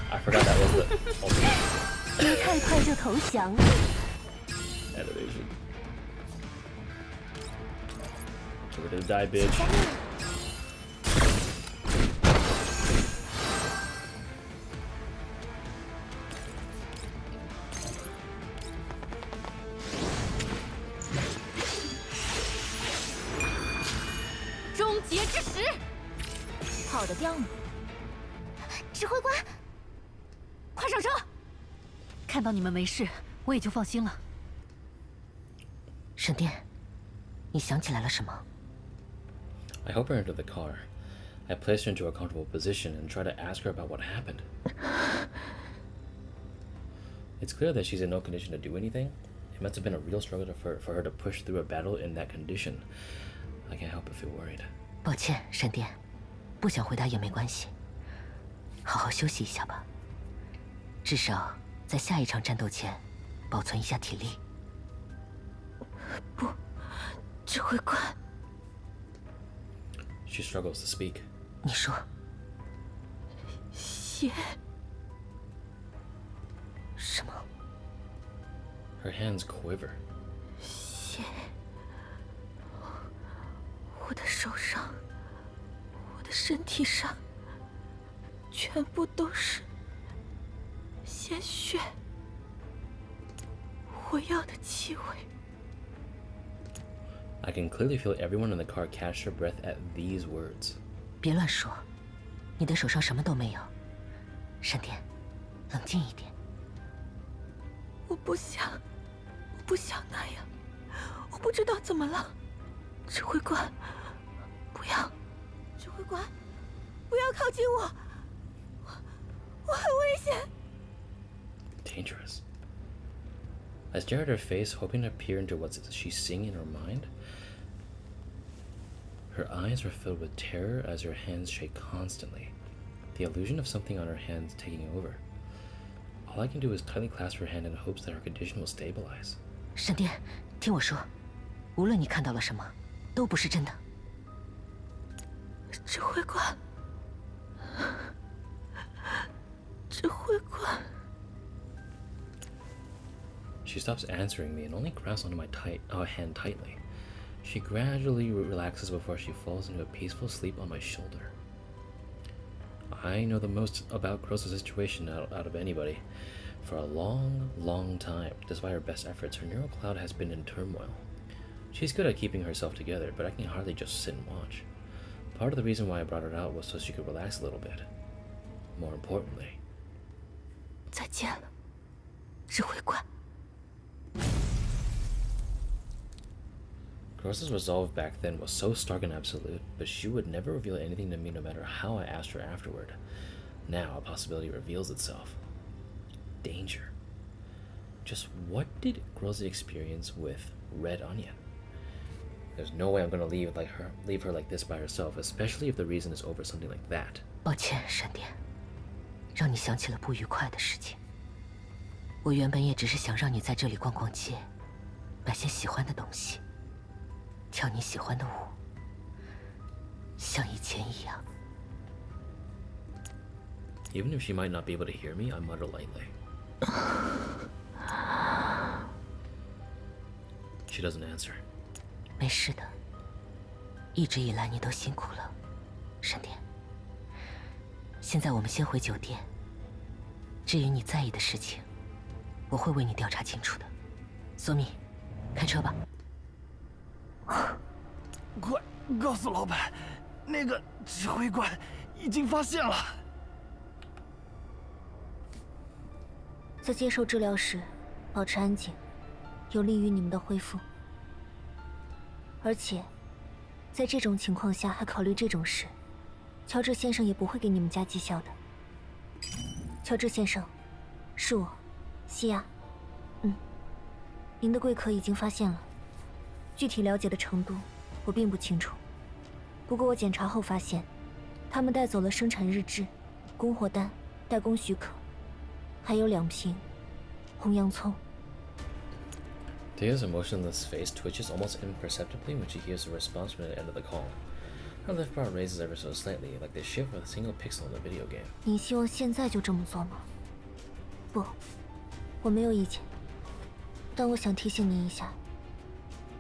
A: I forgot that was the ultimate
E: 别太快就投降。
A: animation. So we're gonna die, bitch.
B: 终结之时，
G: 跑得掉吗？
E: 指挥官，
B: 快上车！看到你们没事，我也就放心了。
D: 沈殿，你想起来了什么？
A: I help her into the car. I place her into a comfortable position and try to ask her about what happened. It's clear that she's in no condition to do anything. It must have been a real struggle for her to push through a battle in that condition. I can't help but feel worried.
D: 抱歉，沈殿，不想回答也没关系。好好休息一下吧，至少在下一场战斗前，保存一下体力。
G: 不，指挥官。
A: She struggles to speak.
D: 你说，
G: 血？
D: 什么？
A: Her hands quiver.
G: 血？我的手上，我的身体上，全部都是鲜血。我要的气味。
A: I can clearly feel everyone in the car catch their breath at these words.
D: 别乱说，你的手上什么都没有。沈殿，冷静一点。
G: 我不想那样。我不知道怎么了，指挥官，不要，指挥官，不要靠近我，我很危险。
A: Dangerous. I stare at her face, hoping to peer into what she's seeing in her mind. Her eyes are filled with terror as her hands shake constantly, the illusion of something on her hands taking over. All I can do is tightly clasp her hand in hopes that her condition will stabilize.
D: 沈殿，听我说，无论你看到了什么，都不是真的。
G: 指挥官，指挥官。
A: She stops answering me and only grasps onto my hand tightly. She gradually relaxes before she falls into a peaceful sleep on my shoulder. I know the most about Groza's situation out of anybody. For a long, long time, despite her best efforts, her neural cloud has been in turmoil. She's good at keeping herself together, but I can hardly just sit and watch. Part of the reason why I brought her out was so she could relax a little bit. More importantly...
G: 再见了，指挥官。
A: Groza's resolve back then was so stark and absolute, but she would never reveal anything to me no matter how I asked her afterward. Now a possibility reveals itself. Danger. Just what did Groza experience with Red Onion? There's no way I'm gonna leave her like this by herself, especially if the reason is over something like that.
D: 抱歉，沈殿，让你想起了不愉快的事情。我原本也只是想让你在这里逛逛街，买些喜欢的东西。 跳你喜欢的舞，像以前一样。
A: Even if she might not be able to hear me, I mutter lightly. She doesn't answer.
D: 没事的，一直以来你都辛苦了，沈殿。现在我们先回酒店。至于你在意的事情，我会为你调查清楚的。索米，开车吧。
I: 快告诉老板，那个指挥官已经发现了。
E: 在接受治疗时，保持安静，有利于你们的恢复。而且，在这种情况下还考虑这种事，乔治先生也不会给你们加绩效的。乔治先生，是我，西亚。您的贵客已经发现了，具体了解的程度我并不清楚。不过我检查后发现，他们带走了生产日志、供货单、代工许可，还有2瓶红洋葱。
A: Thea's emotionless face twitches almost imperceptibly when she hears the response from the end of the call. Her left bar raises ever so slightly, like they shift with a single pixel in the video game.
E: 你希望现在就这么做吗？不，我没有意见。但我想提醒您一下，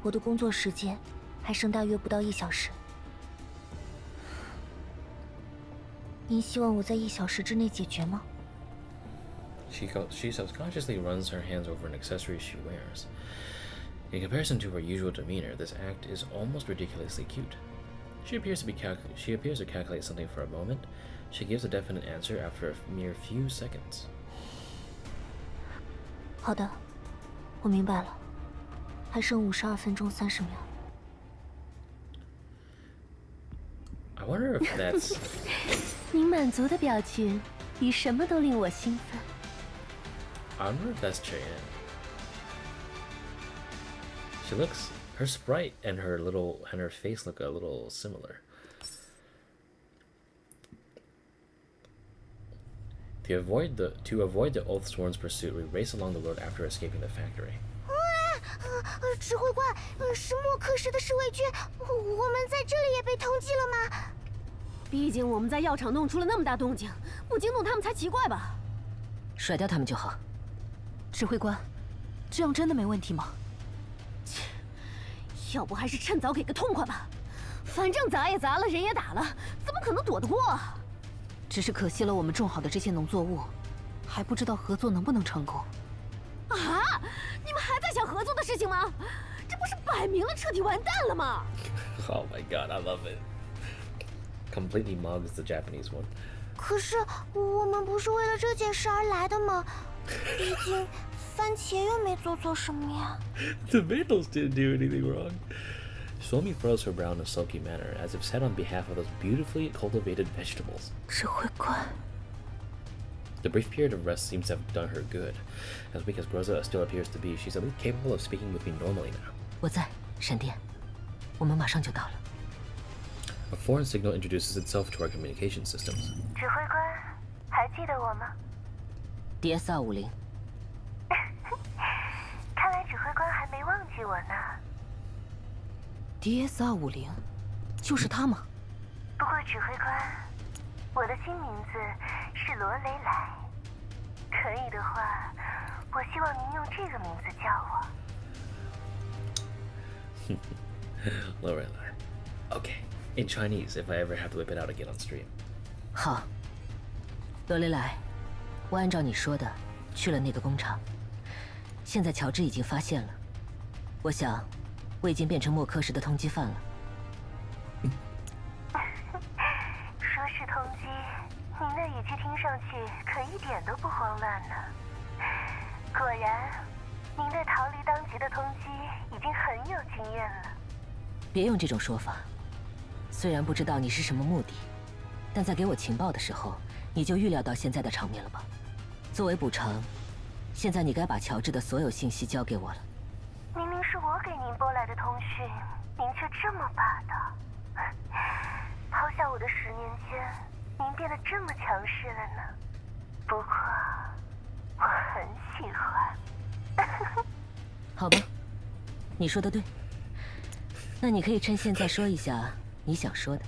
E: 我的工作时间还剩大约不到1小时。您希望我在1小时之内解决吗？
A: She subconsciously runs her hands over an accessory she wears. In comparison to her usual demeanor, this act is almost ridiculously cute. She appears to calculate something for a moment. She gives a definite answer after a mere few seconds.
E: 好的，我明白了，还剩52分钟30秒。
A: I wonder if that's.
B: 您满足的表情比什么都令我兴奋。
A: I wonder if that's Cheyenne. Her sprite and her face look a little similar. To avoid the Oathsworn's pursuit, we race along the road after escaping the factory.
C: 指挥官，是默克什的侍卫军，我们在这里也被通缉了吗？
B: 毕竟我们在药厂弄出了那么大动静，不惊动他们才奇怪吧？
D: 甩掉他们就好。
B: 指挥官，这样真的没问题吗？切，要不还是趁早给个痛快吧。反正砸也砸了，人也打了，怎么可能躲得过啊？只是可惜了我们种好的这些农作物，还不知道合作能不能成功。啊！你们还在想合作的事情吗？这不是摆明了彻底完蛋了吗？
A: Oh my god, I love it. Completely mugs the Japanese one.
C: 可是我们不是为了这件事而来的吗？毕竟番茄又没做错什么呀。
A: Tomatoes didn't do anything wrong. Swami furrows her brow in a sulky manner, as if said on behalf of those beautifully cultivated vegetables.
B: 指挥官。
A: The brief period of rest seems to have done her good. As weak as Groza still appears to be, she's at least capable of speaking with me normally now.
D: 我在，闪电，我们马上就到了。
A: A foreign signal introduces itself to our communication systems.
F: 指挥官，还记得我吗？
D: DSR-50。
F: 看来指挥官还没忘记我呢。
B: DSR-50，就是他吗？
F: 不过指挥官，我的新名字是罗雷莱。可以的话，我希望您用这个名字叫我。
A: Loreley. Okay. In Chinese, if I ever have to whip it out again on stream.
D: 好，罗雷莱，我按照你说的去了那个工厂。现在乔治已经发现了，我想我已经变成默克什的通缉犯了。
F: 说是通缉，您的语气听上去可一点都不慌乱呢。果然，您对逃离当局的通缉已经很有经验了。
D: 别用这种说法。虽然不知道你是什么目的，但在给我情报的时候，你就预料到现在的场面了吧？作为补偿，现在你该把乔治的所有信息交给我了。
F: 明明是我给您拨来的通讯，您却这么霸道。抛下我的10年间，您变得这么强势了呢？不过，我很喜欢。
D: 好吧，你说的对。那你可以趁现在说一下你想说的。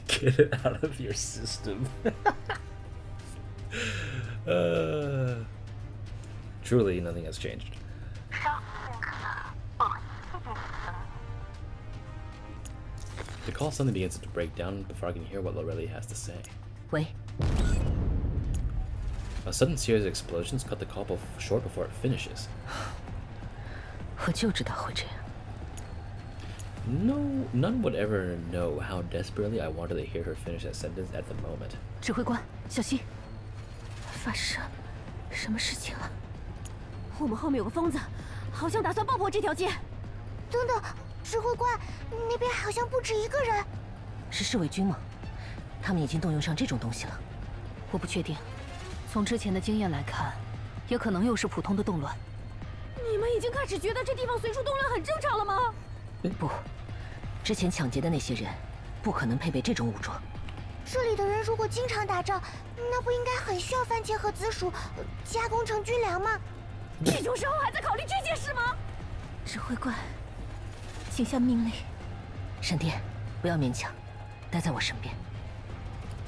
A: Get it out of your system. Truly, nothing has changed. The call suddenly begins to break down before I can hear what Loreley has to say.
D: 喂。
A: A sudden series of explosions cut the call short before it finishes.
D: 我就知道会这样。
A: No, none would ever know how desperately I wanted to hear her finish that sentence at the moment.
B: 指挥官，小心！发生什么事情了？
C: 我们后面有个疯子，好像打算爆破这条街。
E: 等等，指挥官，那边好像不止一个人。
D: 是侍卫军吗？他们已经动用上这种东西了。
B: 我不确定，从之前的经验来看，也可能又是普通的动乱。
C: 你们已经开始觉得这地方随处动乱很正常了吗？
D: 不，之前抢劫的那些人，不可能配备这种武装。
E: 这里的人如果经常打仗，那不应该很需要番茄和紫薯加工成军粮吗？
C: 这种时候还在考虑这件事吗？
G: 指挥官，请下命令。
D: 闪电，不要勉强，待在我身边。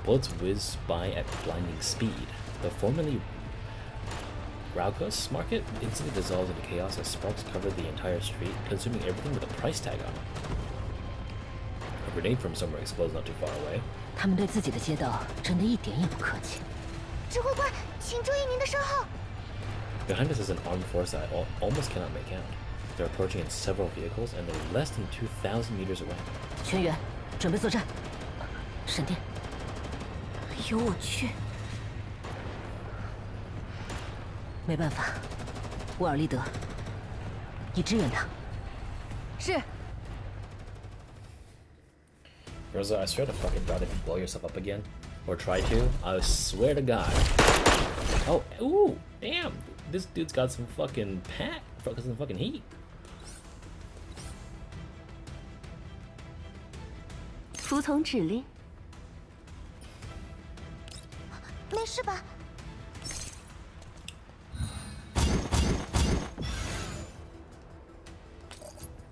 A: Bullets whiz by at blinding speed. The formerly Raucous market instantly dissolved into chaos as sparks covered the entire street, consuming everything with a price tag on it. A grenade from somewhere explodes not too far away.
D: 他们对自己的街道真的一点也不客气。
E: 指挥官，请注意您的身后。
A: Behind us is an armed force that I almost cannot make out. They're approaching in several vehicles, and they're less than 2,000 meters away.
D: 全员准备作战。闪电，
G: 由我去。
D: 没办法，沃尔利德，你支援他。
B: 是。
A: Groza, I swear to fucking God, if you blow yourself up again, or try to, I swear to God. Oh, ooh, damn, this dude's got some fucking some fucking heat.
C: 服从指令。
E: 没事吧？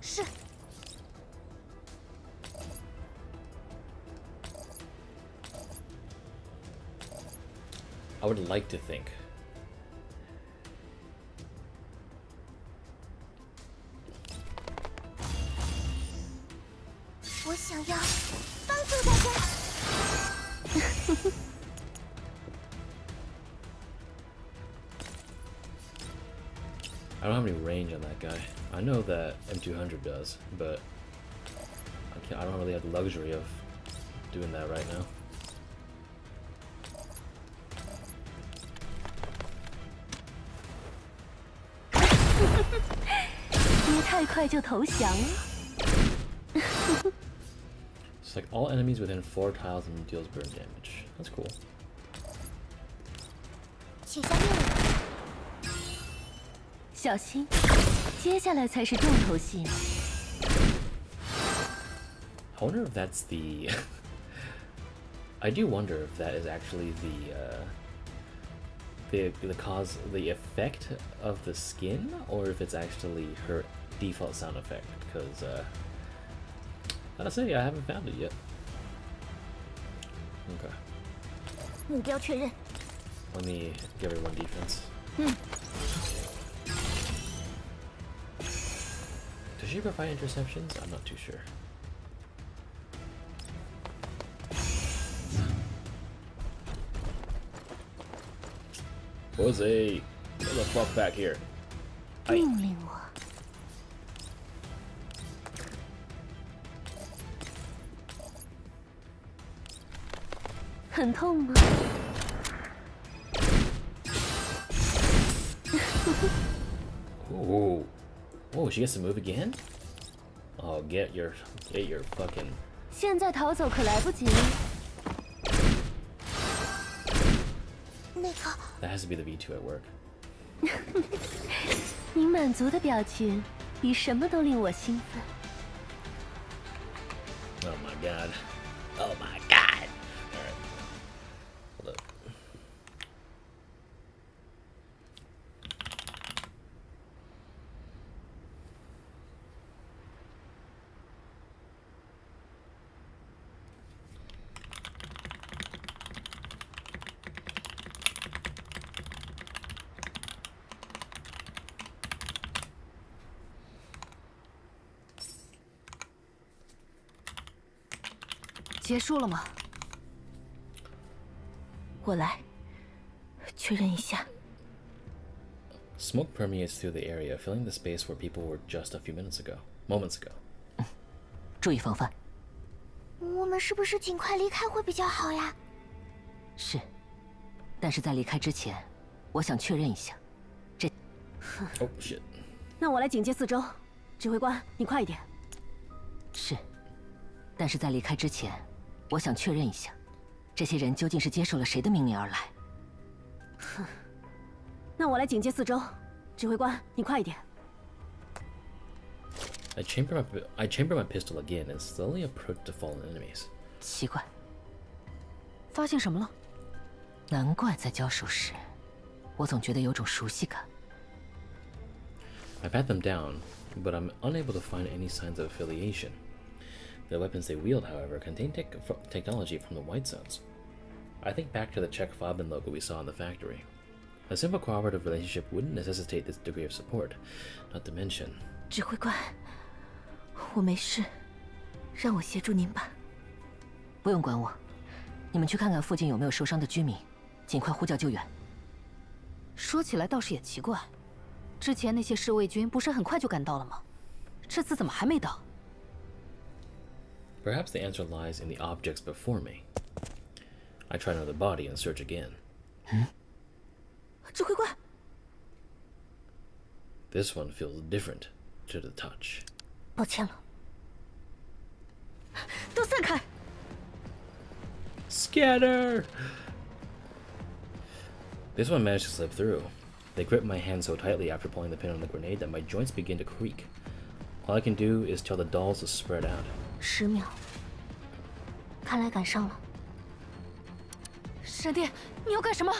E: 是。
A: I would like to think.
E: 我想要帮助大家。
A: I don't have any range on that guy. I know that M200 does, but I don't really have the luxury of doing that right now.
C: 别太快就投降。
A: It's like all enemies within 4 tiles and deals burn damage. That's cool.
E: 请下命令。
C: 小心，接下来才是重头戏。
A: I wonder if that's the. I do wonder if that is actually the cause, the effect of the skin, or if it's actually her default sound effect. Because gotta say, I haven't found it yet. Okay.
E: 目标确认。
A: Let me give everyone defense. Does she provide interceptions? I'm not too sure. Jose, get the fuck back here.
C: 命令我。很痛吗？
A: Ooh. Oh, she gets to move again? Oh, get your fucking.
C: 现在逃走可来不及。
E: 那个。
A: That has to be the V2 at work.
C: 你满足的表情比什么都令我兴奋。
A: Oh my god. Oh my god. Alright. Hold up.
B: “结束了吗？”
G: 我来确认一下。
A: Smoke permeates through the area, filling the space where people were just a few moments ago.
D: 注意防范。
E: 我们是不是尽快离开会比较好呀？
D: 是，但是在离开之前，我想确认一下，这
A: Oh shit.
C: 那我来警戒四周，指挥官，你快一点。
D: 是，但是在离开之前，我想确认一下，这些人究竟是接受了谁的命令而来。
C: 哼，那我来警戒四周，指挥官，你快一点。
A: I chamber my pistol again and slowly approach the fallen enemies.
D: 奇怪，
B: 发现什么了？
D: 难怪在交手时，我总觉得有种熟悉感。
A: I pat them down, but I'm unable to find any signs of affiliation. The weapons they wield, however, contain technology from the White Zones. I think back to the Czech Fobbin logo we saw in the factory. A simple cooperative relationship wouldn't necessitate this degree of support, not to mention...
G: 指挥官，我没事，让我协助您吧。
D: 不用管我，你们去看看附近有没有受伤的居民，尽快呼叫救援。
B: 说起来倒是也奇怪，之前那些侍卫军不是很快就赶到了吗？这次怎么还没到？
A: Perhaps the answer lies in the objects before me. I try another body and search again.
G: 指挥官，
A: This one feels different to the touch.
G: 抱歉了。
C: 都散开！
A: Scatter! This one managed to slip through. They grip my hand so tightly after pulling the pin on the grenade that my joints begin to creak. All I can do is tell the dolls to spread out.
E: 10秒，看来赶上了。
B: 闪电，你要干什么？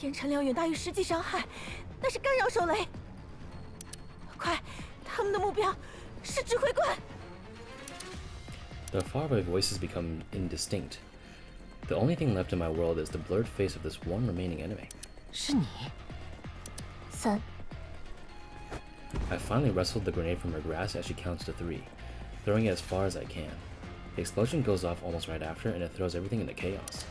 G: 延产量远大于实际伤害，那是干扰手雷。快，他们的目标是指挥官。
A: The faraway voices become indistinct. The only thing left in my world is the blurred face of this one remaining enemy.
D: 是你？
E: 3、
A: I finally wrestled the grenade from her grasp as she counts to 3, throwing it as far as I can. The explosion goes off almost right after, and it throws everything into chaos.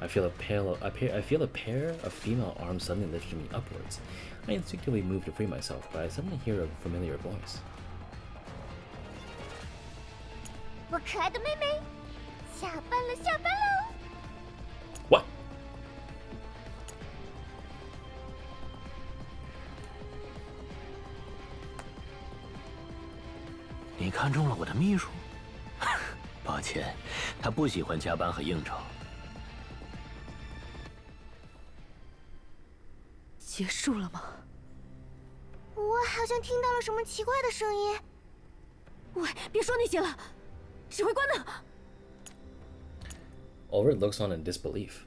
A: I feel a pair of female arms suddenly lifting me upwards. I instinctively move to free myself, but I suddenly hear a familiar voice.
E: 我可爱的妹妹，下班了，下班喽！
A: What?
H: 你看中了我的秘书？抱歉，他不喜欢加班和应酬。
B: 结束了吗？
E: 我好像听到了什么奇怪的声音。
C: 喂，别说那些了，指挥官呢？
A: Ulrich looks on in disbelief.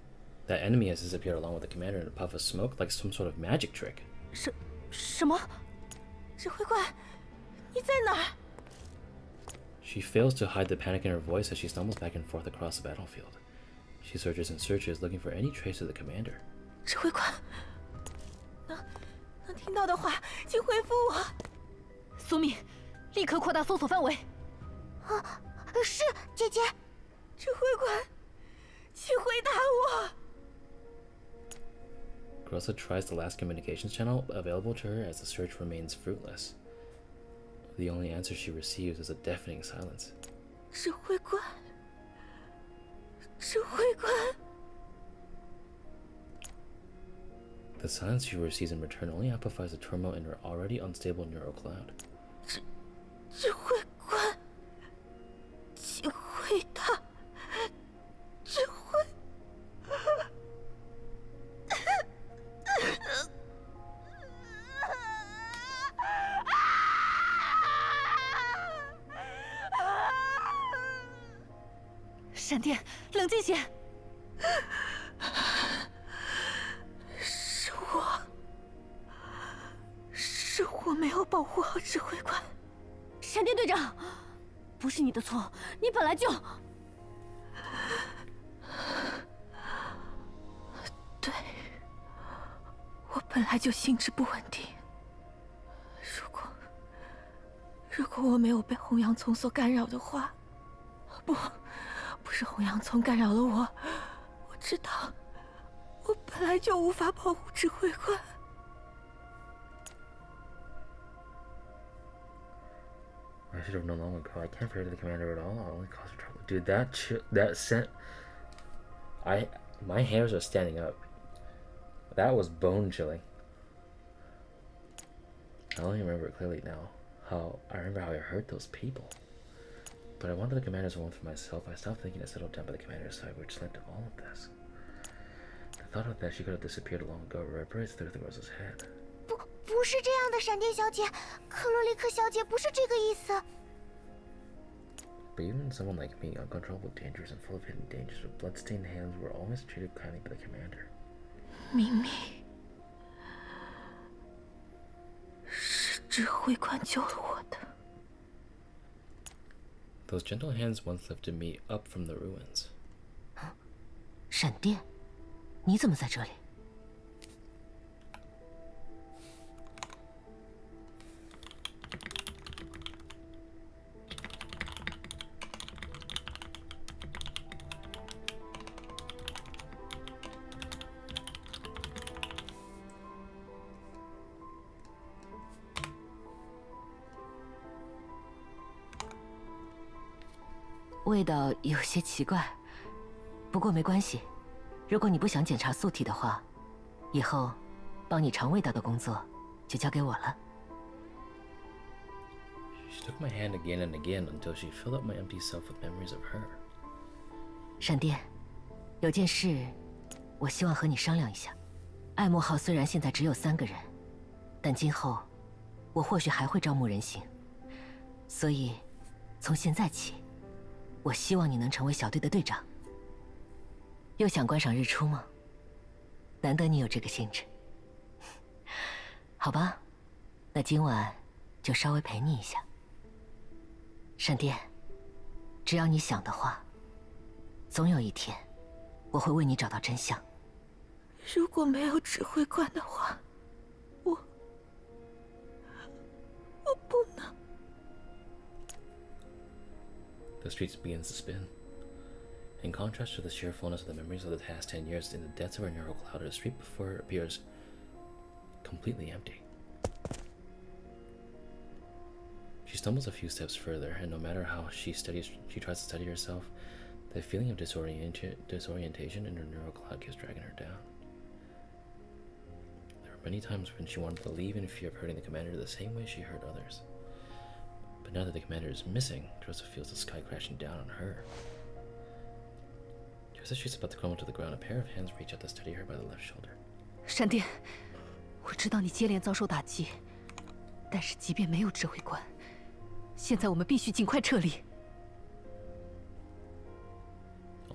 A: That enemy has disappeared along with the commander in a puff of smoke like some sort of magic trick.
B: 什么？
G: 指挥官，你在哪儿？
A: She fails to hide the panic in her voice as she stumbles back and forth across the battlefield. She searches and searches, looking for any trace of the commander.
G: 指挥官，能听到的话，请回复我。
B: 苏敏，立刻扩大搜索范围。
E: 是姐姐。
G: 指挥官，请回答我。
A: Groza tries the last communications channel available to her as the search remains fruitless. The only answer she receives is a deafening silence.
G: 指挥官，指挥官。
A: The silence she receives in return only amplifies the turmoil in her already unstable neural cloud.
G: 指挥官，请回答。指挥。
B: 闪电，冷静些。
G: 是我没有保护好指挥官。
C: 闪电队长，不是你的错，你本来就……
G: 对，我本来就心智不稳定。如果我没有被红洋葱所干扰的话，不是红洋葱干扰了我，我知道，我本来就无法保护指挥官。
A: I should have known long ago. I can't pray to the commander at all. I'll only cause her trouble. Dude, that sent... my hairs are standing up. That was bone chilling. I only remember it clearly now. I remember how I hurt those people. But I wanted the commander's warmth for myself. I stopped thinking to settle down by the commander's side, which led to all of this. The thought of that she could have disappeared long ago reverberates through the Groza's head.
E: 不是这样的，闪电小姐，克洛丽克小姐不是这个意思。
A: But even someone like me, uncontrollable, dangerous, and full of hidden dangers with bloodstained hands, were always treated kindly by the commander.
G: 明明是指挥官救了我的。
A: Those gentle hands once lifted me up from the ruins.
D: 闪电，你怎么在这里？味道有些奇怪，不过没关系。如果你不想检查素体的话，以后帮你尝味道的工作就交给我了。
A: She took my hand again and again until she filled up my empty self with memories of her.
D: 闪电，有件事，我希望和你商量一下。爱慕号虽然现在只有3个人，但今后我或许还会招募人形，所以从现在起。 我希望你能成为小队的队长。又想观赏日出吗？难得你有这个兴致。好吧，那今晚就稍微陪你一下。闪电，只要你想的话，总有一天，我会为你找到真相。
G: 如果没有指挥官的话，我不能。
A: The streets begins to spin. In contrast to the sheer fullness of the memories of the past 10 years, in the depths of her neural cloud, the street before her appears completely empty. She stumbles a few steps further, and no matter how she tries to steady herself, the feeling of disorientation in her neural cloud keeps dragging her down. There were many times when she wanted to leave in fear of hurting the commander the same way she hurt others. But now that the commander is missing, Groza feels the sky crashing down on her. Just as she's about to crumble to the ground, a pair of hands reach out to steady her by the left shoulder.
B: 闪电，我知道你接连遭受打击，但是即便没有指挥官，现在我们必须尽快撤离。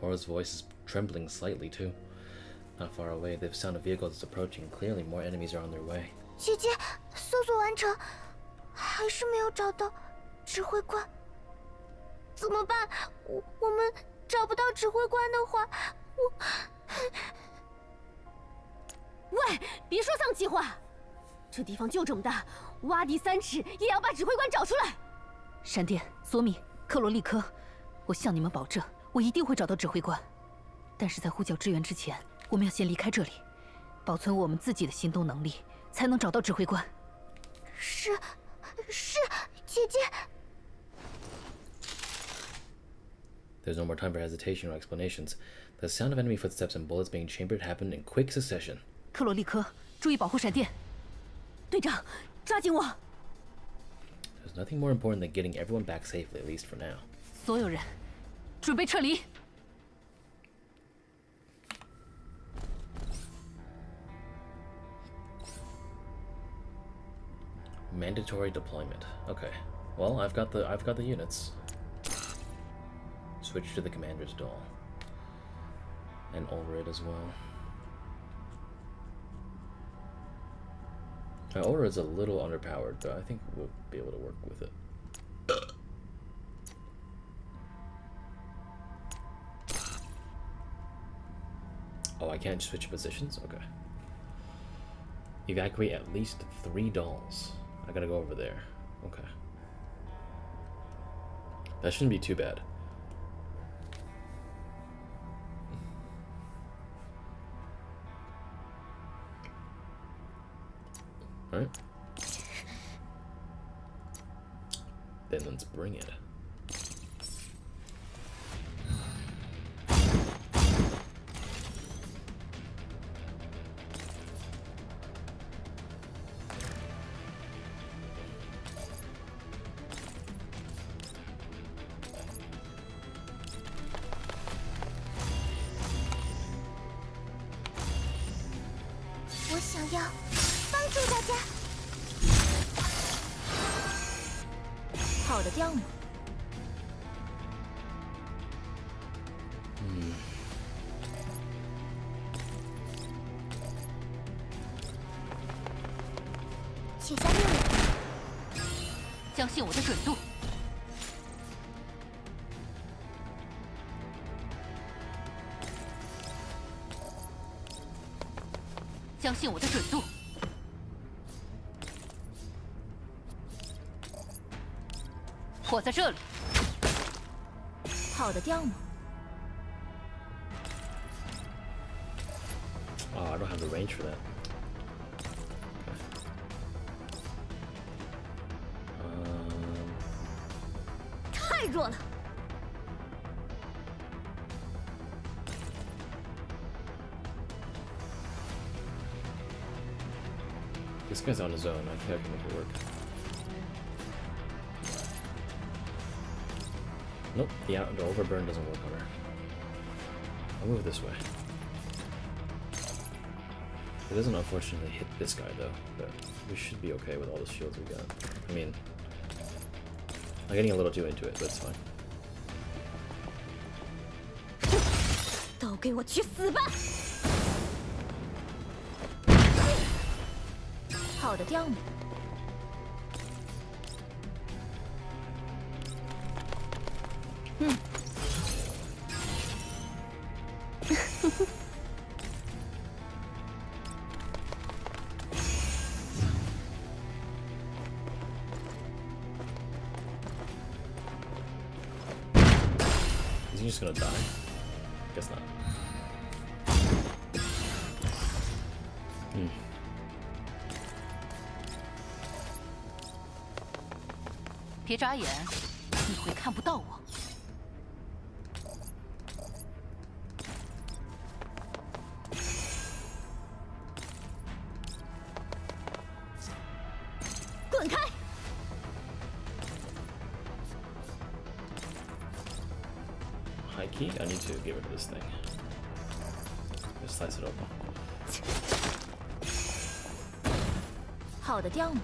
A: Aura's voice is trembling slightly too. Not far away, the sound of vehicles is approaching. Clearly, more enemies are on their way.
E: 姐姐，搜索完成，还是没有找到。 指挥官，怎么办？我们找不到指挥官的话，
C: 喂，别说丧气话！这地方就这么大，挖地3尺也要把指挥官找出来。
B: 闪电、索米、克罗利科，我向你们保证，我一定会找到指挥官。但是在呼叫支援之前，我们要先离开这里，保存我们自己的行动能力，才能找到指挥官。
E: 是，姐姐。
A: There's no more time for hesitation or explanations. The sound of enemy footsteps and bullets being chambered happened in quick succession.
B: 克罗利科，注意保护闪电。
C: 队长，抓紧我！
A: There's nothing more important than getting everyone back safely, at least for now.
B: 所有人，准备撤离。
A: Mandatory deployment. Okay. Well, I've got the units. Switch to the commander's doll. And Ulrid as well. Ulrid's a little underpowered, but I think we'll be able to work with it. Oh, I can't switch positions? Okay. Evacuate at least 3 dolls. I gotta go over there. Okay. That shouldn't be too bad. Alright. Then let's bring it.
E: 要帮助大家。
G: 跑得掉吗？
E: 请下命令。
B: 相信我的准度。相信我的准度。我在这里。
G: 跑得掉吗？
A: Oh, I don't have the range for that. Okay.
C: 太弱了。
A: This guy's on his own. I think I can make it work. Nope, the overburn doesn't work on her. I'll move this way. It doesn't unfortunately hit this guy though, but we should be okay with all the shields we got. I mean, I'm getting a little too into it, but it's fine.
C: 都给我去死吧！
G: 跑得掉吗？Is
A: he just gonna die? Guess not.
B: 别眨眼，你会看不到我。
C: 滚开！
A: High key? I need to get rid of this thing. Just slice it open.
G: 跑得掉吗？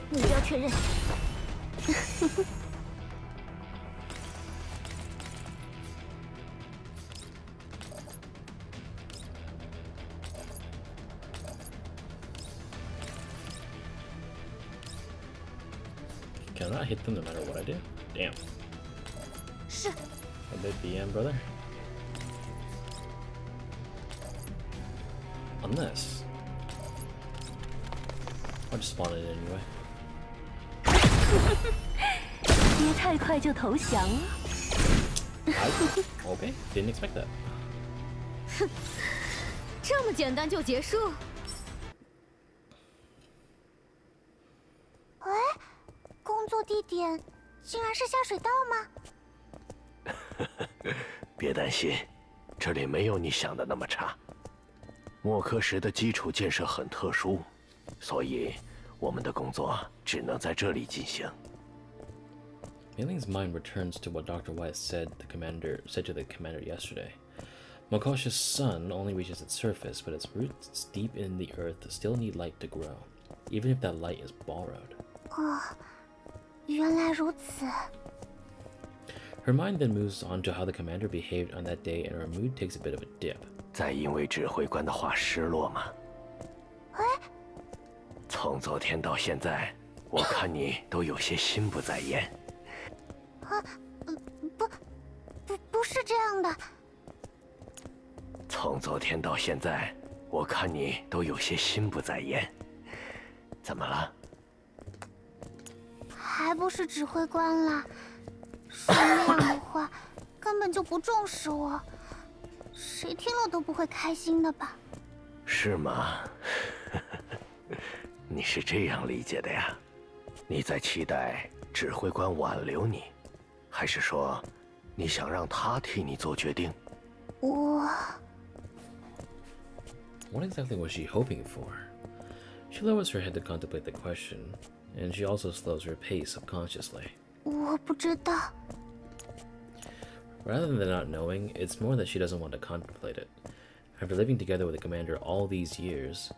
C: 目标确认。
A: Can I hit them no matter what I do? Damn.
C: 是。
A: A bit BM, brother. Unless I'll just spawn it anyway.
G: 别太快就投降了。
A: Okay, didn't expect that.
C: 这么简单就结束？
E: 喂，工作地点竟然是下水道吗？
H: 别担心，这里没有你想的那么差。莫科什的基础建设很特殊，所以我们的工作只能在这里进行。
A: Mayling's mind returns to what Dr. Weiss said to the commander yesterday. Mokosha's sun only reaches its surface, but its roots deep in the earth still need light to grow, even if that light is borrowed.
E: 哦，原来如此。
A: Her mind then moves on to how the commander behaved on that day, and her mood takes a bit of a dip.
H: 再因为指挥官的话失落吗？
E: 哎，
H: 从昨天到现在，我看你都有些心不在焉。
E: 啊，不是这样的。
H: 从昨天到现在，我看你都有些心不在焉。怎么了？
E: 还不是指挥官啦，说那样的话，根本就不重视我，谁听了都不会开心的吧？
H: 是吗？你是这样理解的呀？你在期待指挥官挽留你？ 还是说，你想让他替你做决定？
E: 我
A: What exactly was she hoping for? She lowers her head to contemplate the question, and she also slows her pace subconsciously.
E: 我不知道。
A: Rather than not knowing, it's more that she doesn't want to contemplate it. After living together with the commander all these years,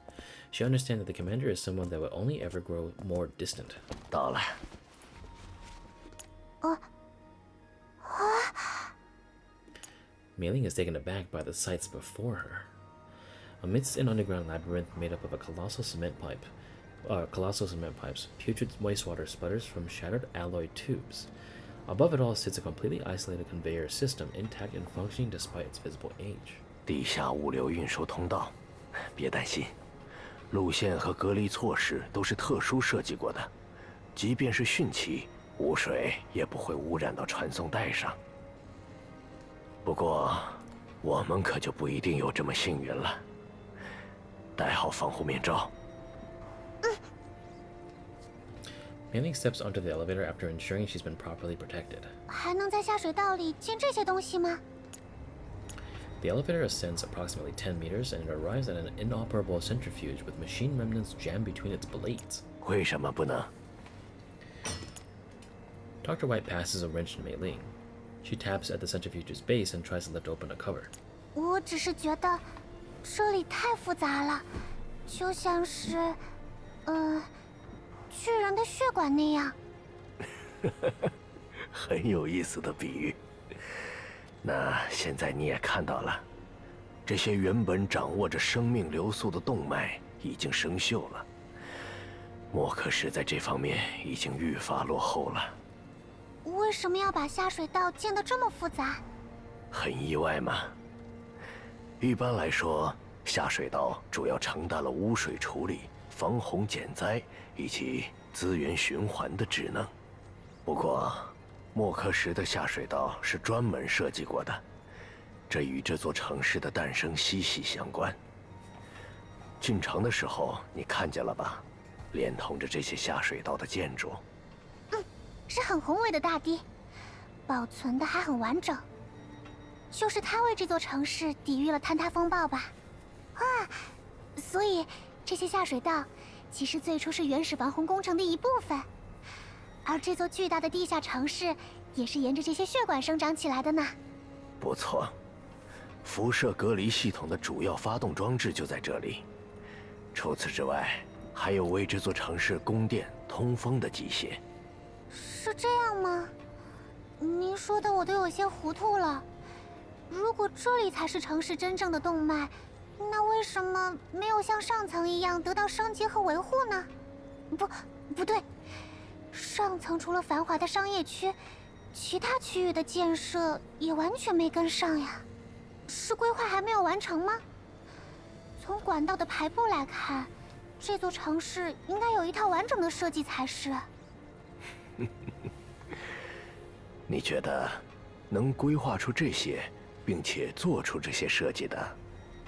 A: she understands that the commander is someone that will only ever grow more distant.
H: 到了。
A: Mayling is taken aback by the sights before her. Amidst an underground labyrinth made up of colossal cement pipes, putrid wastewater sputters from shattered alloy tubes. Above it all sits a completely isolated conveyor system, intact and functioning despite its visible age.
H: 地下物流运输通道，别担心，路线和隔离措施都是特殊设计过的，即便是汛期，污水也不会污染到传送带上。不过，我们可就不一定有这么幸运了。戴好防护面罩。
A: Mayling steps onto the elevator after ensuring she's been properly protected.
E: 还能在下水道里见这些东西吗？
A: The elevator ascends approximately 10 meters and it arrives at an inoperable centrifuge with machine remnants jammed between its blades.
H: 为什么不能？
A: Dr. White passes a wrench to Mayling. She taps at the centrifuge's base and tries to lift open a cover.
E: 我只是觉得这里太复杂了，就像是，巨人的血管那样。
H: 很有意思的比喻。那现在你也看到了，这些原本掌握着生命流速的动脉已经生锈了。莫克什在这方面已经愈发落后了。
E: 为什么要把下水道建得这么复杂？
H: 很意外吗？一般来说，下水道主要承担了污水处理、防洪减灾以及资源循环的职能。不过，莫克什的下水道是专门设计过的，这与这座城市的诞生息息相关。进城的时候，你看见了吧？连同着这些下水道的建筑。
E: 是很宏伟的大堤，保存的还很完整。就是它为这座城市抵御了坍塌风暴吧？啊，所以这些下水道其实最初是原始防洪工程的一部分，而这座巨大的地下城市也是沿着这些血管生长起来的呢。
H: 不错，辐射隔离系统的主要发动装置就在这里。除此之外，还有为这座城市供电、通风的机械。
E: 是这样吗？您说的我都有些糊涂了。如果这里才是城市真正的动脉，那为什么没有像上层一样得到升级和维护呢？不对，上层除了繁华的商业区，其他区域的建设也完全没跟上呀。是规划还没有完成吗？从管道的排布来看，这座城市应该有一套完整的设计才是。
H: 你觉得，能规划出这些，并且做出这些设计的，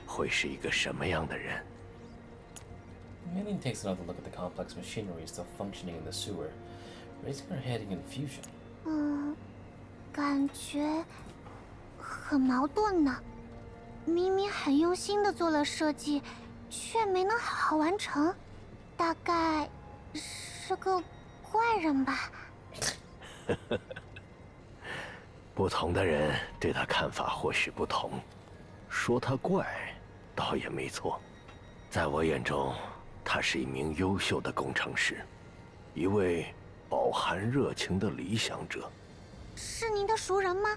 H: 会是一个什么样的人？
A: Mayling takes another look at the complex machinery still functioning in the sewer, raising her head in confusion.
E: 感觉很矛盾呢。明明很用心的做了设计，却没能好好完成，大概是个怪人吧。
H: 不同的人对他看法或许不同，说他怪，倒也没错。在我眼中，他是一名优秀的工程师，一位饱含热情的理想者。
E: 是您的熟人吗？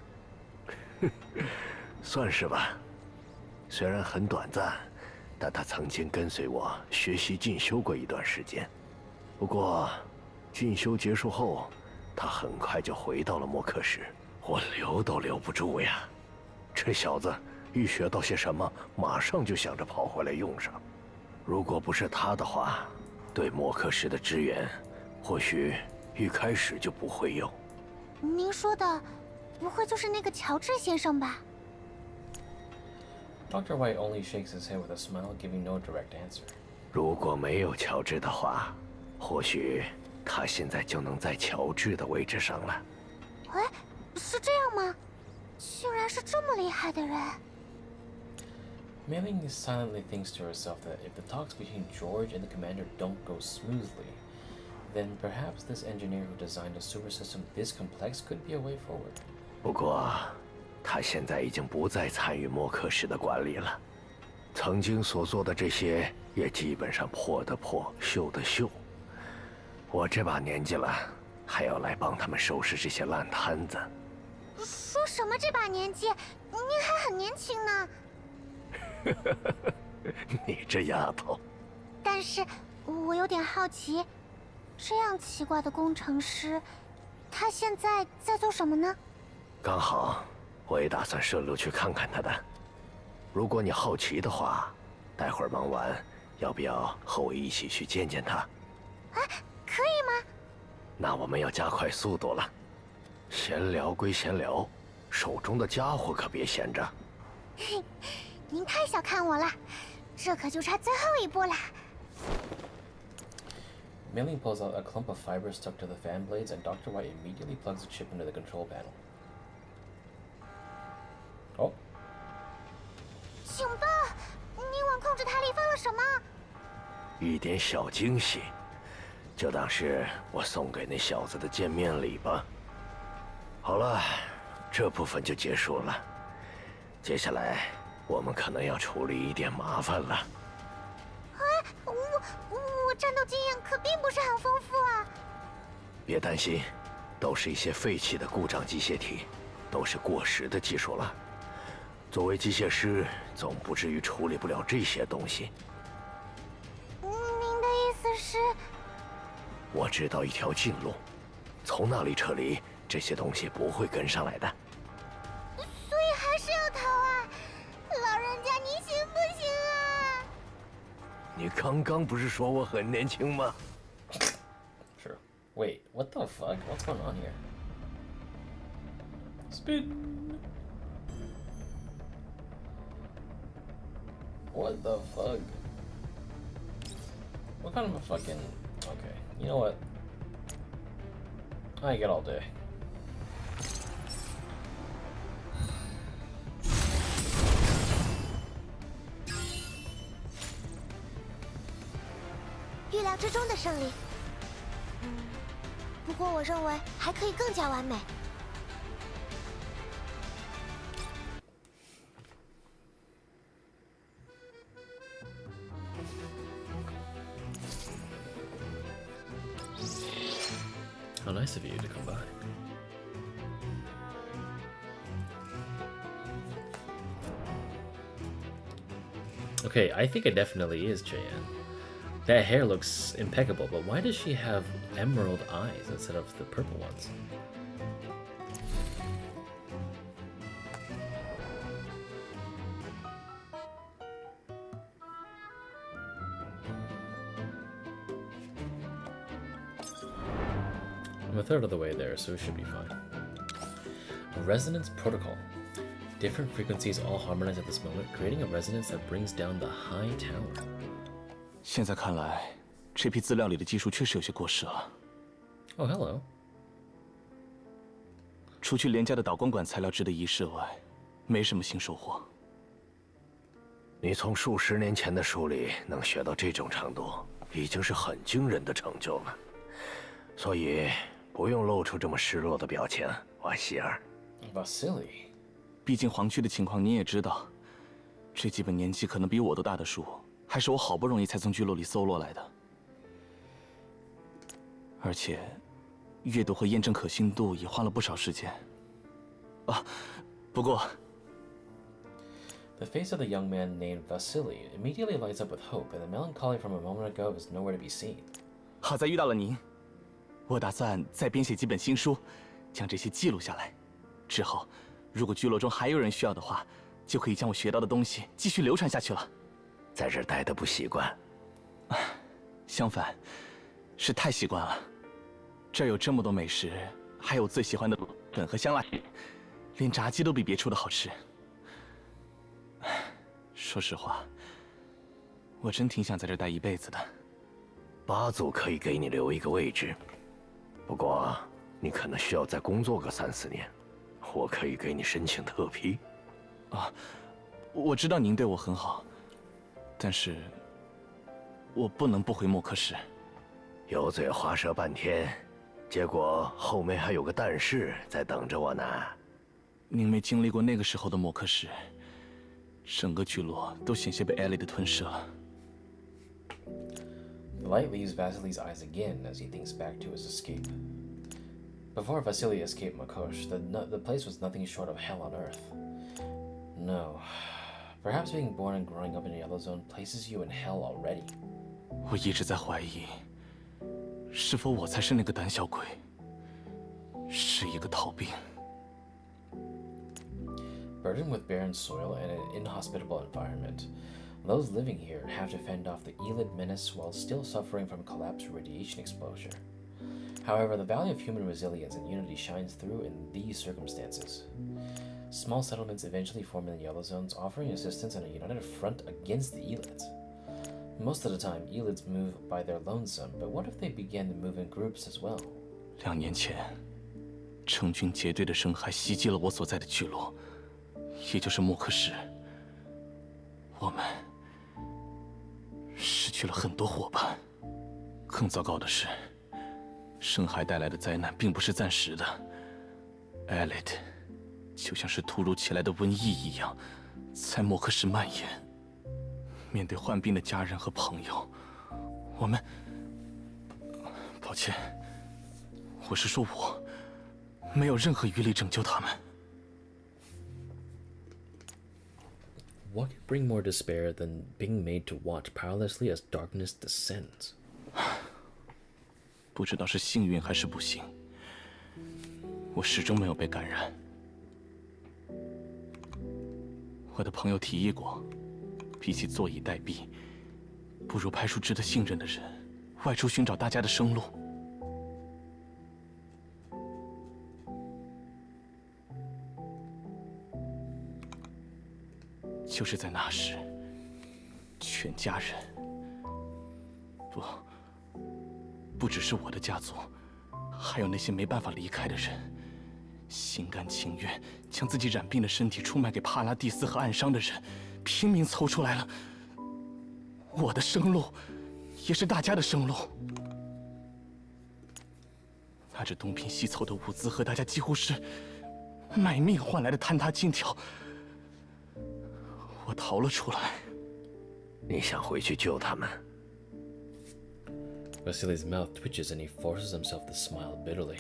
H: 算是吧。虽然很短暂，但他曾经跟随我学习进修过一段时间。不过，进修结束后，他很快就回到了莫克什。我留都留不住呀！这小子一学到些什么，马上就想着跑回来用上。如果不是他的话，对莫克什的支援，或许一开始就不会有。
E: 您说的，不会就是那个乔治先生吧？
A: Dr. White only shakes his head with a smile, giving no direct answer.
H: 如果没有乔治的话，或许他现在就能在乔治的位置上了。
E: 哎，是这样吗？竟然是这么厉害的人！
A: Mayling silently thinks to herself that if the talks between George and the commander don't go smoothly, then perhaps this engineer who designed a sewer system this complex could be a way forward.
H: 不过，他现在已经不再参与默克市的管理了，曾经所做的这些也基本上破的破，锈的锈。我这把年纪了，还要来帮他们收拾这些烂摊子。
E: 说什么这把年纪？您还很年轻呢。
H: 你这丫头。
E: 但是，我有点好奇，这样奇怪的工程师，他现在在做什么呢？
H: 刚好，我也打算顺路去看看他的。如果你好奇的话，待会儿忙完，要不要和我一起去见见他？
E: 啊，可以吗？
H: 那我们要加快速度了。闲聊归闲聊，手中的家伙可别闲着。
E: 嘿，您太小看我了，这可就差最后一步啦。
A: Mayling pulls out a clump of fiber stuck to the fan blades, and Dr. White immediately plugs the chip into the control panel. Oh.
E: 警报！你往控制台里放了什么？
H: 一点小惊喜，就当是我送给那小子的见面礼吧。好了，这部分就结束了。接下来我们可能要处理一点麻烦了。
E: 我战斗经验可并不是很丰富啊。
H: 别担心，都是一些废弃的故障机械体，都是过时的技术了。作为机械师，总不至于处理不了这些东西。
E: 您的意思是？
H: 我知道一条近路，从那里撤离，这些东西不会跟上来的。
E: 所以还是要逃啊！老人家，你行不行啊？
H: 你刚刚不是说我很年轻吗？
A: True. Wait, what the fuck? What's going on here? Spin. What the fuck? What kind of a fucking... Okay, you know what? I get all day.
E: 预料之中的胜利。不过我认为还可以更加完美。
A: How nice of you to come by. Okay, I think it definitely is Cheyenne. That hair looks impeccable, but why does she have emerald eyes instead of the purple ones? I'm a third of the way there, so it should be fine. Resonance protocol. Different frequencies all harmonize at this moment, creating a resonance that brings down the high tower.
I: 现在看来，这批资料里的技术确实有些过时了。
A: Oh, hello.
I: 除去廉价的导光管材料制的仪式外，没什么新收获。
H: 你从数十年前的书里能学到这种程度，已经是很惊人的成就了。所以不用露出这么失落的表情，瓦希尔。
A: Vasily.
I: 毕竟黄区的情况你也知道，这几本年纪可能比我都大的书，还是我好不容易才从聚落里搜罗来的。而且，阅读和验证可信度也花了不少时间。啊，不过。
A: The face of the young man named Vasily immediately lights up with hope, and the melancholy from a moment ago is nowhere to be seen.
I: 好在遇到了您，我打算再编写几本新书，将这些记录下来。之后，如果聚落中还有人需要的话，就可以将我学到的东西继续流传下去了。
H: 在这儿待得不习惯？
I: 相反，是太习惯了。这儿有这么多美食，还有我最喜欢的粉和香辣鸡，连炸鸡都比别处的好吃。 说实话，我真挺想在这儿待一辈子的。
H: 八组可以给你留一个位置，不过你可能需要再工作个3、4年。我可以给你申请特批。
I: 啊，我知道您对我很好，但是我不能不回莫克什。
H: 油嘴滑舌半天，结果后面还有个但是在等着我呢。
I: 您没经历过那个时候的莫克什，整个聚落都险些被艾丽的吞噬了。
A: The light leaves Vasily's eyes again as he thinks back to his escape. Before Vasily escaped Makosh, the place was nothing short of hell on earth. No. Perhaps being born and growing up in a yellow zone places you in hell already.
I: 我一直在怀疑，是否我才是那个胆小鬼，是一个逃兵。
A: Burdened with barren soil and an inhospitable environment, those living here have to fend off the Elid menace while still suffering from collapsed radiation exposure. However, the value of human resilience and unity shines through in these circumstances. Small settlements eventually form in the yellow zones, offering assistance and a united front against the Elids. Most of the time, Elids move by their lonesome, but what if they began to move in groups as well?
I: 2年前，成群结队的生骸袭击了我所在的聚落，也就是莫克什。我们失去了很多伙伴。更糟糕的是，生骸带来的灾难并不是暂时的。艾丽特就像是突如其来的瘟疫一样，在莫克什蔓延。面对患病的家人和朋友，我们……抱歉，我是说我没有任何余力拯救他们。
A: What could bring more despair than being made to watch powerlessly as darkness descends?
I: 不知道是幸运还是不幸，我始终没有被感染。我的朋友提议过，比起坐以待毙，不如派出值得信任的人，外出寻找大家的生路。就是在那时，全家人，不只是我的家族，还有那些没办法离开的人，心甘情愿将自己染病的身体出卖给帕拉蒂斯和暗伤的人，拼命凑出来了我的生路，也是大家的生路。拿着东拼西凑的物资和大家几乎是卖命换来的坍塌金条，我逃了出来。
H: 你想回去救他们？
A: Vasily's mouth twitches and he forces himself to smile bitterly.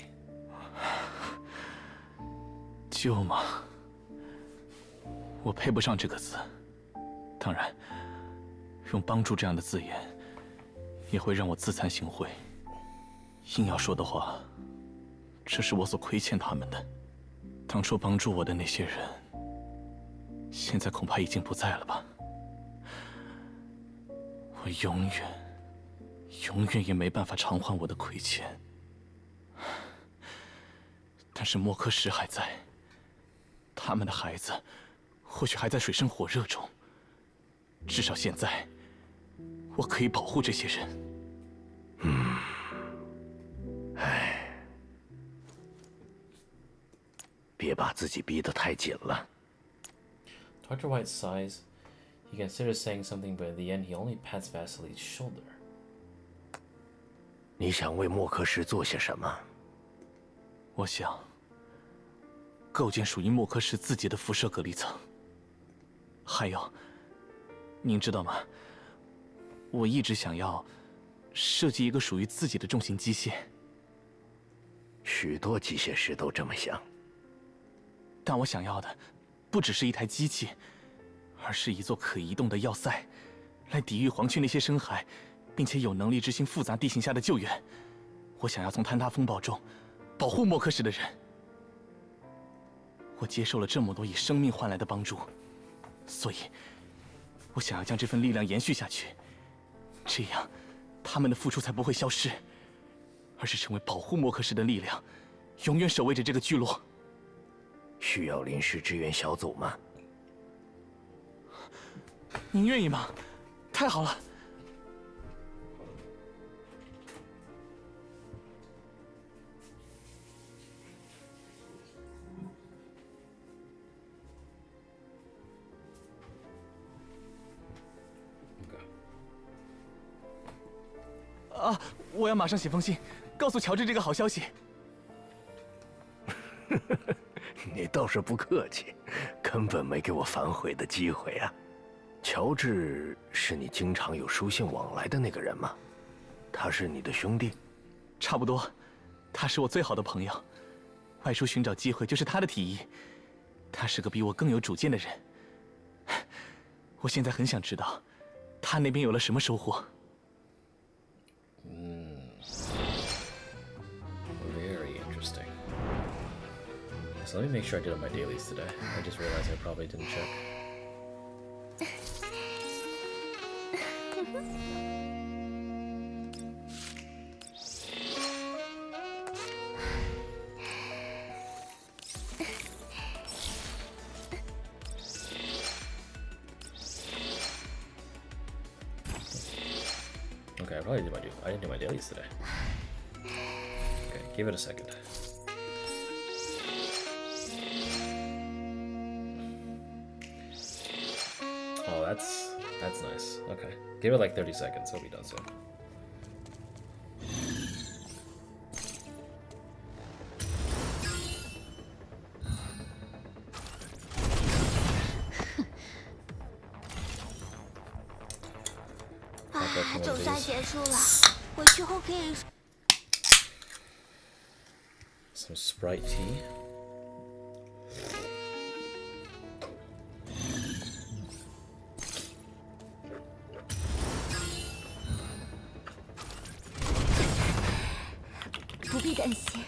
I: 救吗？我配不上这个字。当然，用帮助这样的字眼，也会让我自惭形秽。硬要说的话，这是我所亏欠他们的。当初帮助我的那些人，现在恐怕已经不在了吧？我永远也没办法偿还我的亏欠。但是莫克什还在，他们的孩子或许还在水深火热中。至少现在，我可以保护这些人。
H: 别把自己逼得太紧了。
A: Dr. White sighs. He considers saying something, but in the end, he only pats Vasily's shoulder.
H: 你想为莫克什做些什么？
I: 我想构建属于莫克什自己的辐射隔离层。还有，您知道吗？我一直想要设计一个属于自己的重型机械。
H: 许多机械师都这么想。
I: 但我想要的不只是一台机器，而是一座可移动的要塞，来抵御黄区那些深海，并且有能力执行复杂地形下的救援。我想要从坍塌风暴中保护莫克什的人。我接受了这么多以生命换来的帮助，所以，我想要将这份力量延续下去，这样，他们的付出才不会消失，而是成为保护莫克什的力量，永远守卫着这个聚落。
H: 需要临时支援小组吗？
I: 您愿意吗？太好了！啊！我要马上写封信，告诉乔治这个好消息。
H: 你倒是不客气，根本没给我反悔的机会啊！乔治是你经常有书信往来的那个人吗？他是你的兄弟？
I: 差不多，他是我最好的朋友。外出寻找机会就是他的提议。他是个比我更有主见的人。我现在很想知道，他那边有了什么收获。
A: Very interesting. So let me make sure I did all my dailies today. I just realized I probably didn't check. Okay, I probably did I didn't do my dailies today. Okay, give it a second. Oh, that's nice. Okay, give it like 30 seconds. It'll be done soon. One
E: 总
A: of
E: 算
A: these.
E: 结束了，回去后可以。
A: Some Sprite tea.
E: "不必担心。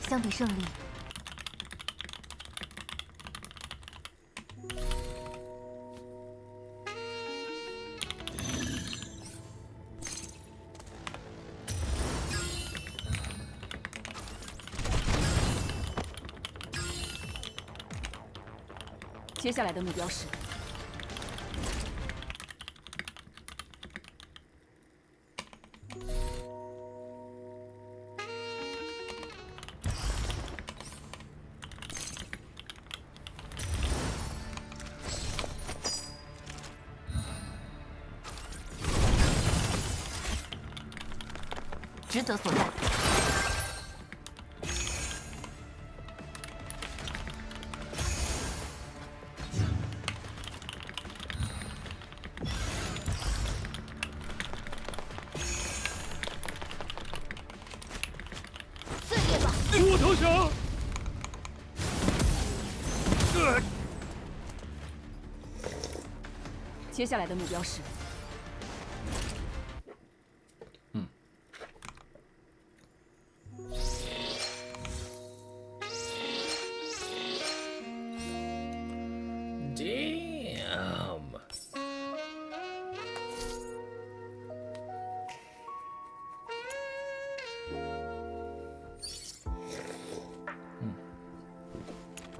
B: 相比胜利，接下来的目标是职责所在。
E: 碎裂吧！
I: 给我投降！
B: 接下来的目标是
A: Damn.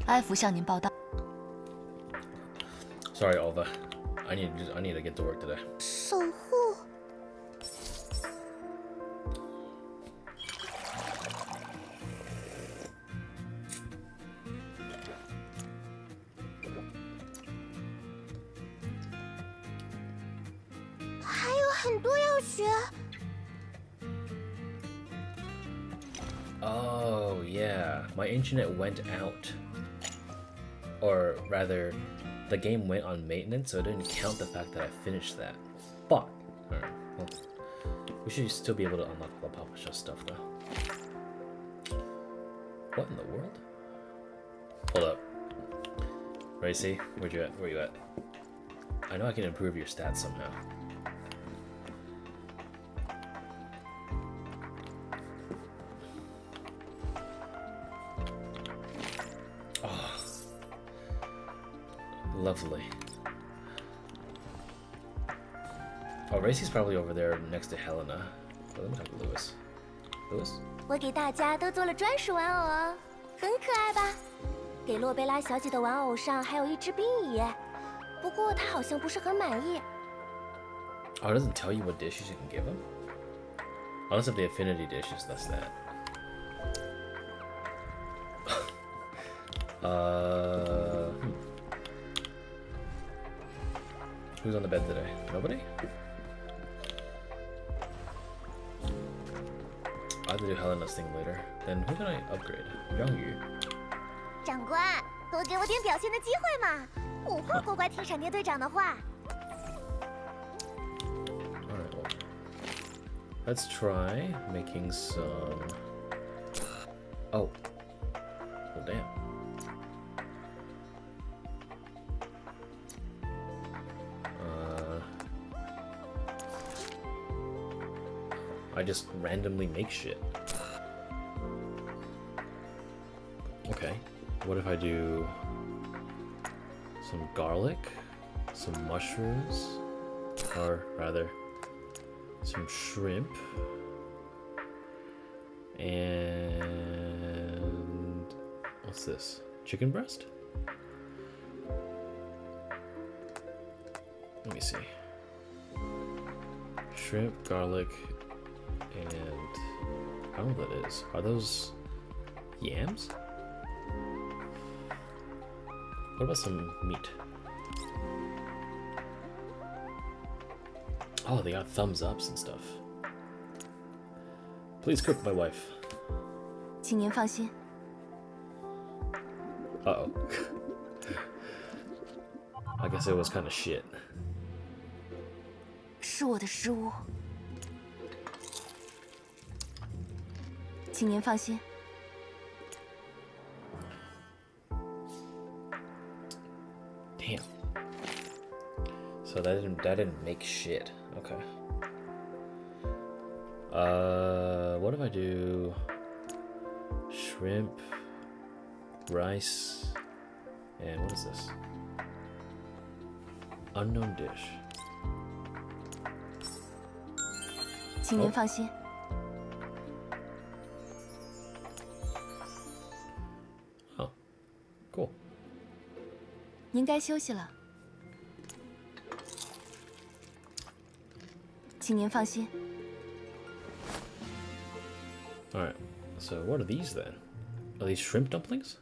B: F 向您报道。
A: Sorry, Alva. I need to get to work today.
E: 守护。还有很多要学。
A: Oh, yeah. My internet went out. Or rather, the game went on maintenance, so it didn't count the fact that I finished that. Fuck. Alright, well, we should still be able to unlock the Papa Show stuff, though. What in the world? Hold up. Racy, where'd you at? Where you at? I know I can improve your stats somehow. Lovely. Oh, Racy's probably over there next to Helena. But let me talk to Lewis. Lewis?
E: 我给大家都做了专属玩偶哦，很可爱吧？给洛贝拉小姐的玩偶上还有一只冰椅，不过她好像不是很满意。
A: Oh, it doesn't tell you what dishes you can give him? Unless if the affinity dishes, that's that. Who's on the bed today? Nobody? I have to do Helena's thing later. Then who can I upgrade? Yu.
E: 长官，多给我点表现的机会嘛！我会乖乖听闪电队长的话。
A: Alright, well. Let's try making some... Oh. Well, damn. I just randomly make shit. Okay. What if I do some garlic, some mushrooms, or rather, some shrimp, and what's this? Chicken breast? Let me see. Shrimp, garlic, and I don't know what that is. Are those yams? What about some meat? Oh, they got thumbs ups and stuff. Please cook, my wife.
B: 请您放心。
A: Uh-oh. I guess it was kind of shit.
B: 是我的失误，请您放心。
A: Damn. So that didn't make shit. Okay. What if I do shrimp, rice, and what is this? Unknown dish.
B: 请您放心。
A: Huh. Cool.
B: 您该休息了，请您放心。
A: Alright. So what are these then? Are these shrimp dumplings?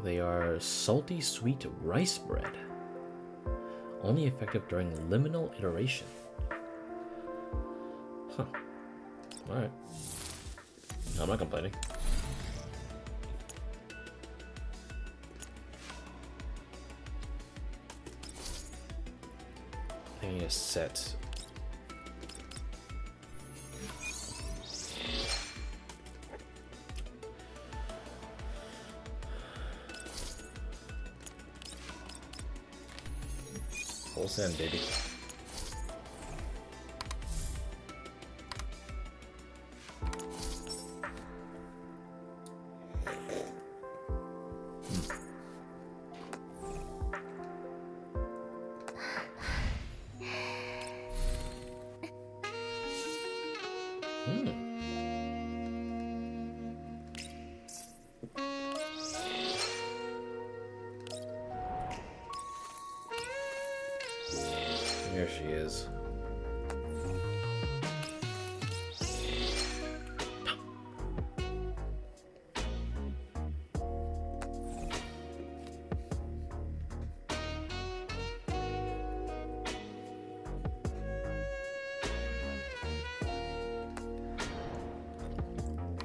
A: They are salty sweet rice bread. Only effective during liminal iteration. Huh. Alright. I'm not complaining. I need a set. Full send, baby. Here she is.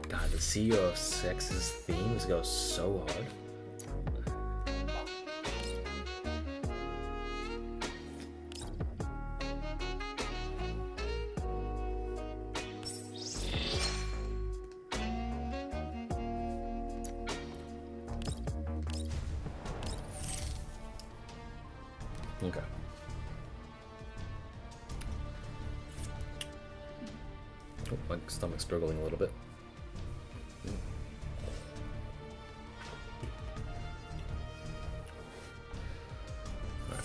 A: God, the CEO of Sex's themes go so hard. Okay. Oh, my stomach's gurgling a little bit. All right.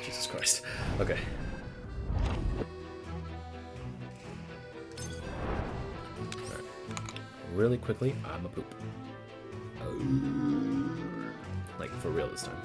A: Jesus Christ. Okay. All right. Really quickly, I'm a poop. Like, for real this time.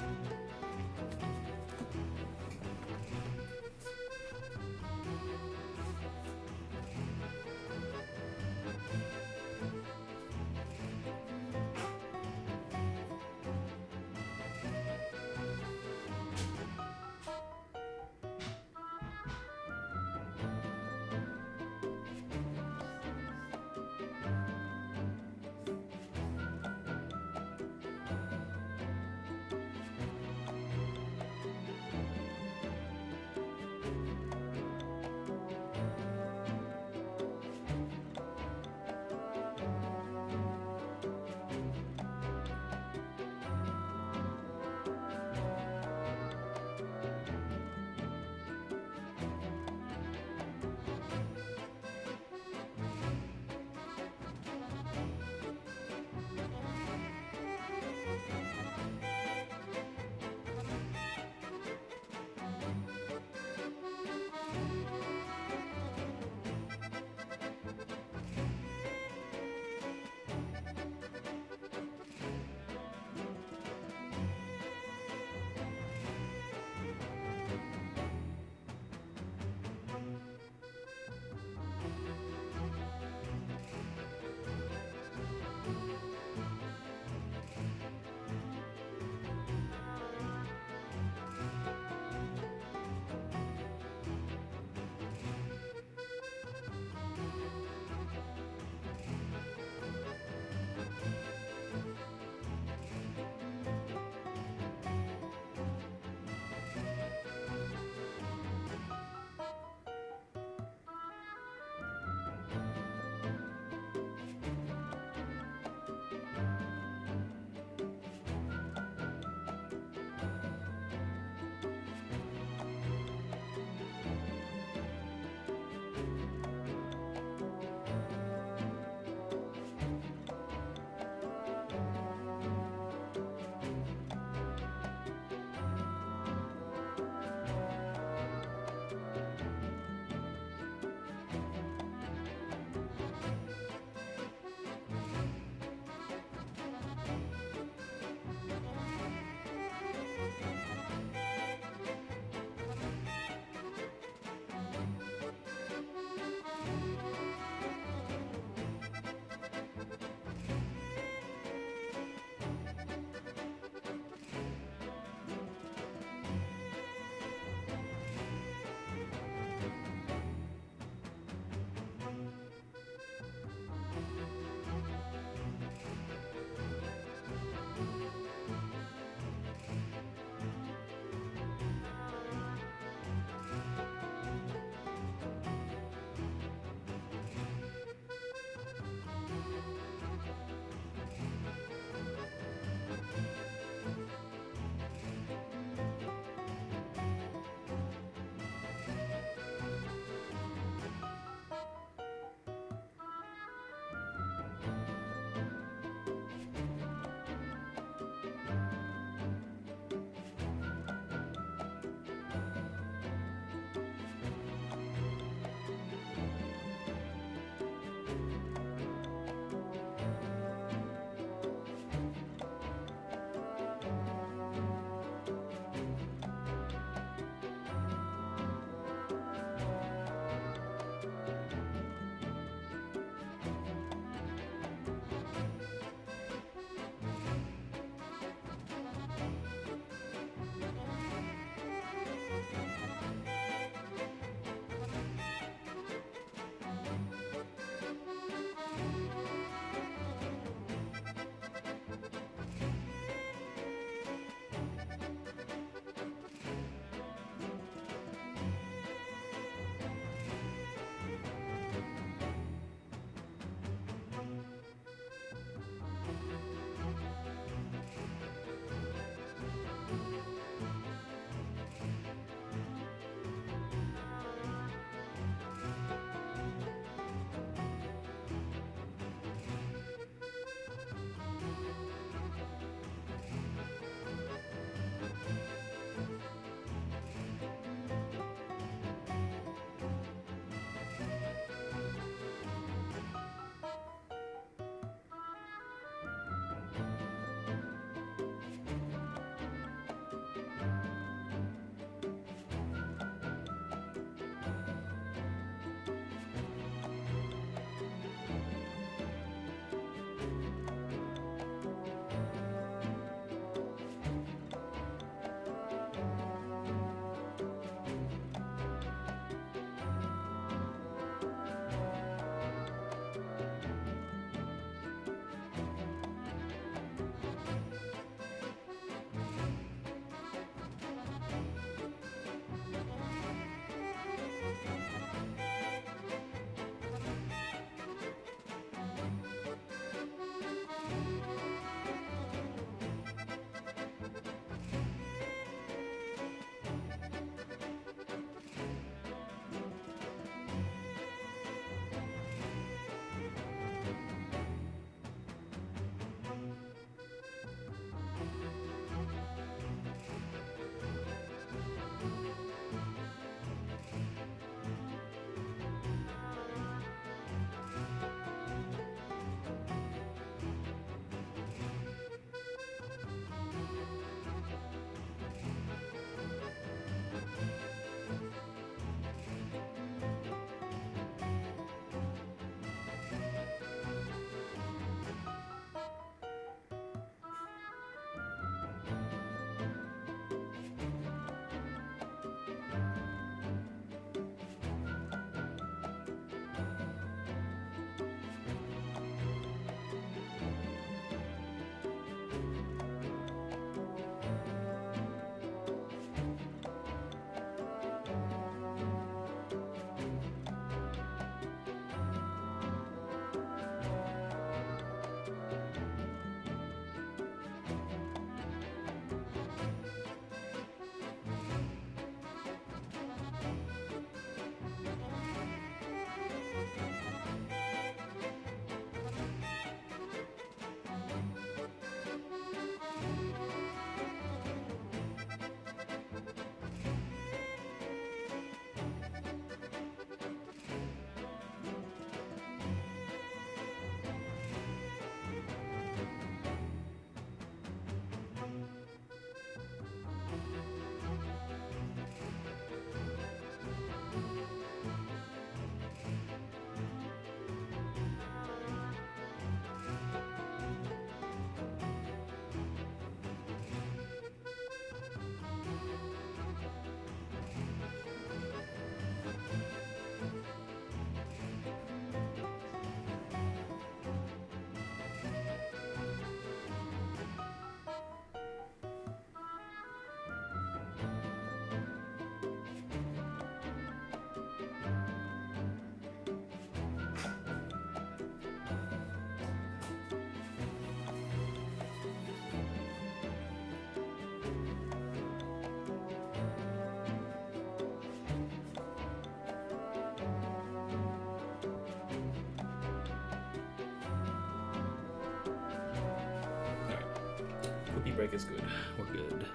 A: Whoopee break is good. We're good.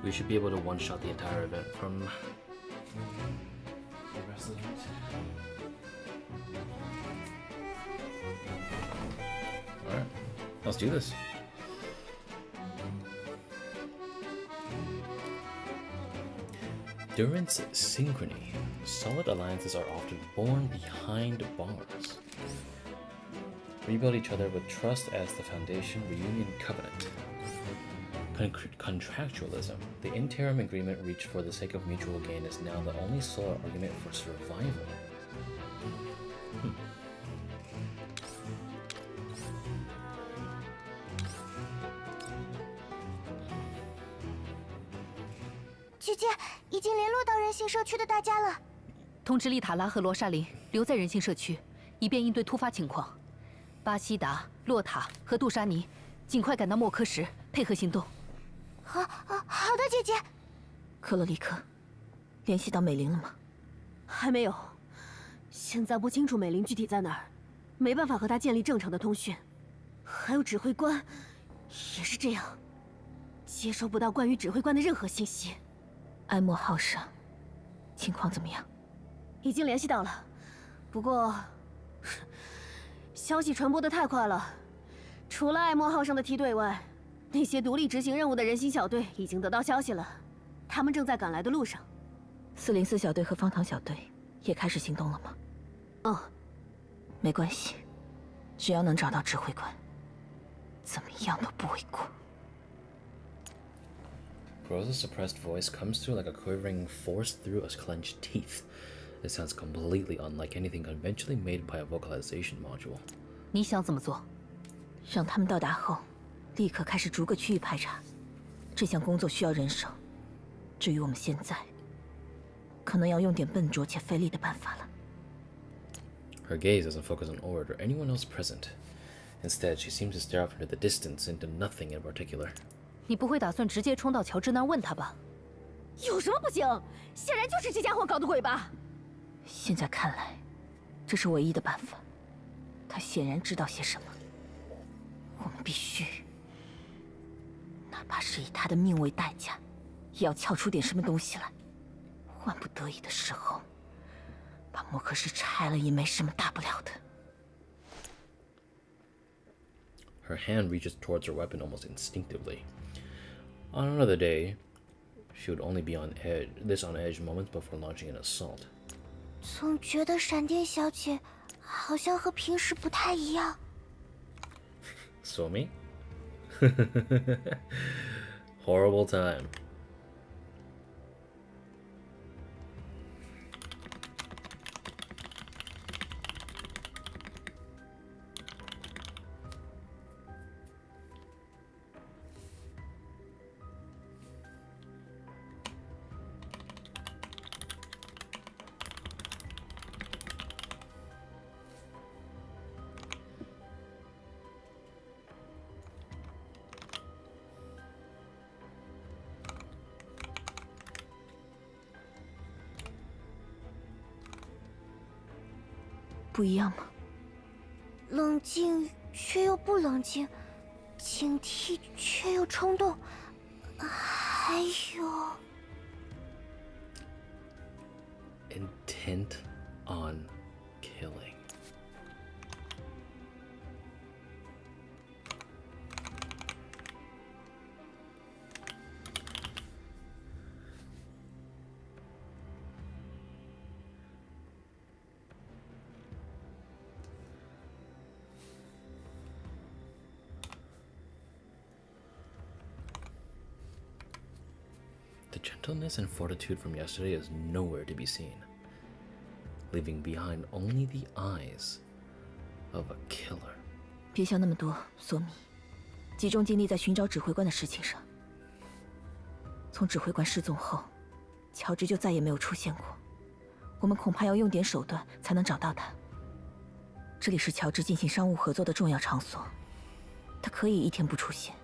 A: We should be able to one-shot the entire event from the rest of the night. Alright, let's do this. Durance synchrony. Solid alliances are often born behind bars. Rebuild each other with trust as the foundation. Reunion covenant. Contractualism. The interim agreement reached for the sake of mutual gain is now the only sole argument for survival. Hmm.
E: 姐姐已经联络到人形社区的大家了。
B: 通知丽塔拉和罗莎琳留在人形社区，以便应对突发情况。巴西达、洛塔和杜莎尼尽快赶到莫科什，配合行动。
E: 好的，姐姐。
G: 克洛里克，联系到美玲了吗？
C: 还没有，现在不清楚美玲具体在哪儿，没办法和她建立正常的通讯。还有指挥官，也是这样，接收不到关于指挥官的任何信息。
G: 艾莫号上，情况怎么样？
C: 已经联系到了，不过消息传播的太快了，除了艾莫号上的梯队外，那些独立执行任务的人形小队已经得到消息了，他们正在赶来的路上。
G: 404小队和方糖小队也开始行动了吗？
C: 嗯，
G: 没关系，只要能找到指挥官，怎么样都不为过。
A: Groza's suppressed voice comes through like a quivering force through his clenched teeth. It sounds completely unlike anything conventionally made by a vocalization module.
B: 你想怎么做？
G: 让他们到达后，立刻开始逐个区域排查。这项工作需要人手。至于我们现在，可能要用点笨拙且费力的办法了。
A: Her gaze doesn't focus on Ord or anyone else present. Instead, she seems to stare off into the distance into nothing in particular.
B: 你不会打算直接冲到乔治那儿问他吧？
C: 有什么不行？显然就是这家伙搞的鬼吧？
G: 现在看来，这是唯一的办法。他显然知道些什么。我们必须，哪怕是以他的命为代价，也要撬出点什么东西来。万不得已的时候，把莫克什拆了也没什么大不了的。
A: Her hand reaches towards her weapon almost instinctively. On another day, she would only be on edge moments before launching an assault.
E: 总觉得闪电小姐好像和平时不太一样。
A: So me? Horrible time.
G: 不一样吗？
E: 冷静却又不冷静，警惕却又冲动，还有
A: intent on killing. The gentleness and fortitude from yesterday is nowhere to be seen, leaving behind only the eyes of a killer.
G: 别想那么多，索米，集中精力在寻找指挥官的事情上。从指挥官失踪后，乔治就再也没有出现过。我们恐怕要用点手段才能找到他。这里是乔治进行商务合作的重要场所，他可以一天不出现，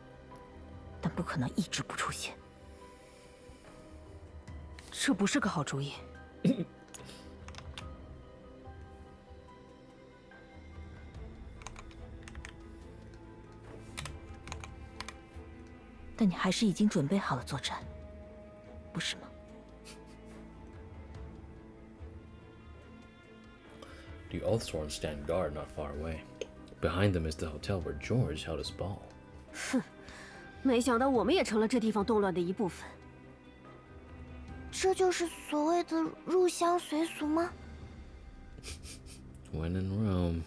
G: 但不可能一直不出现。
B: 这不是个好主意。
G: 但你还是已经准备好了作战，不是吗？
A: The Oathsworn stand guard not far away. Behind them is the hotel where George held his ball.
C: 哼，没想到我们也成了这地方动乱的一部分。
E: 这就是所谓的入乡随俗吗？
A: When in Rome.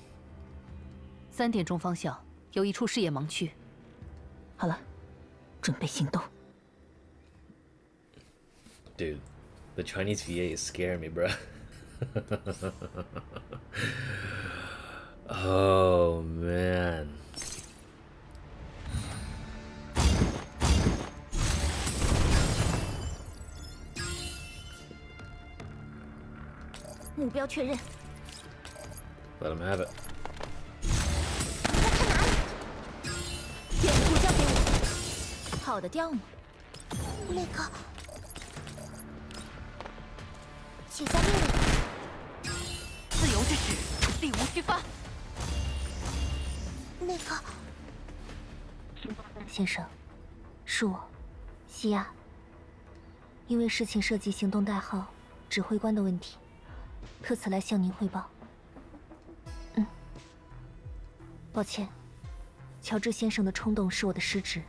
B: 3点钟方向有一处视野盲区。
G: 好了，准备行动。
A: Dude, the Chinese VA is scaring me, bruh. Oh man.
E: 目标确认。
A: Let him have it.
E: 掩护交给我。跑得掉吗？那个，写下命令。
B: 自由之使，力无虚发。
E: 那个，先生，是我，西亚。因为事情涉及行动代号指挥官的问题，特此来向您汇报。抱歉，乔治先生的冲动是我的失职，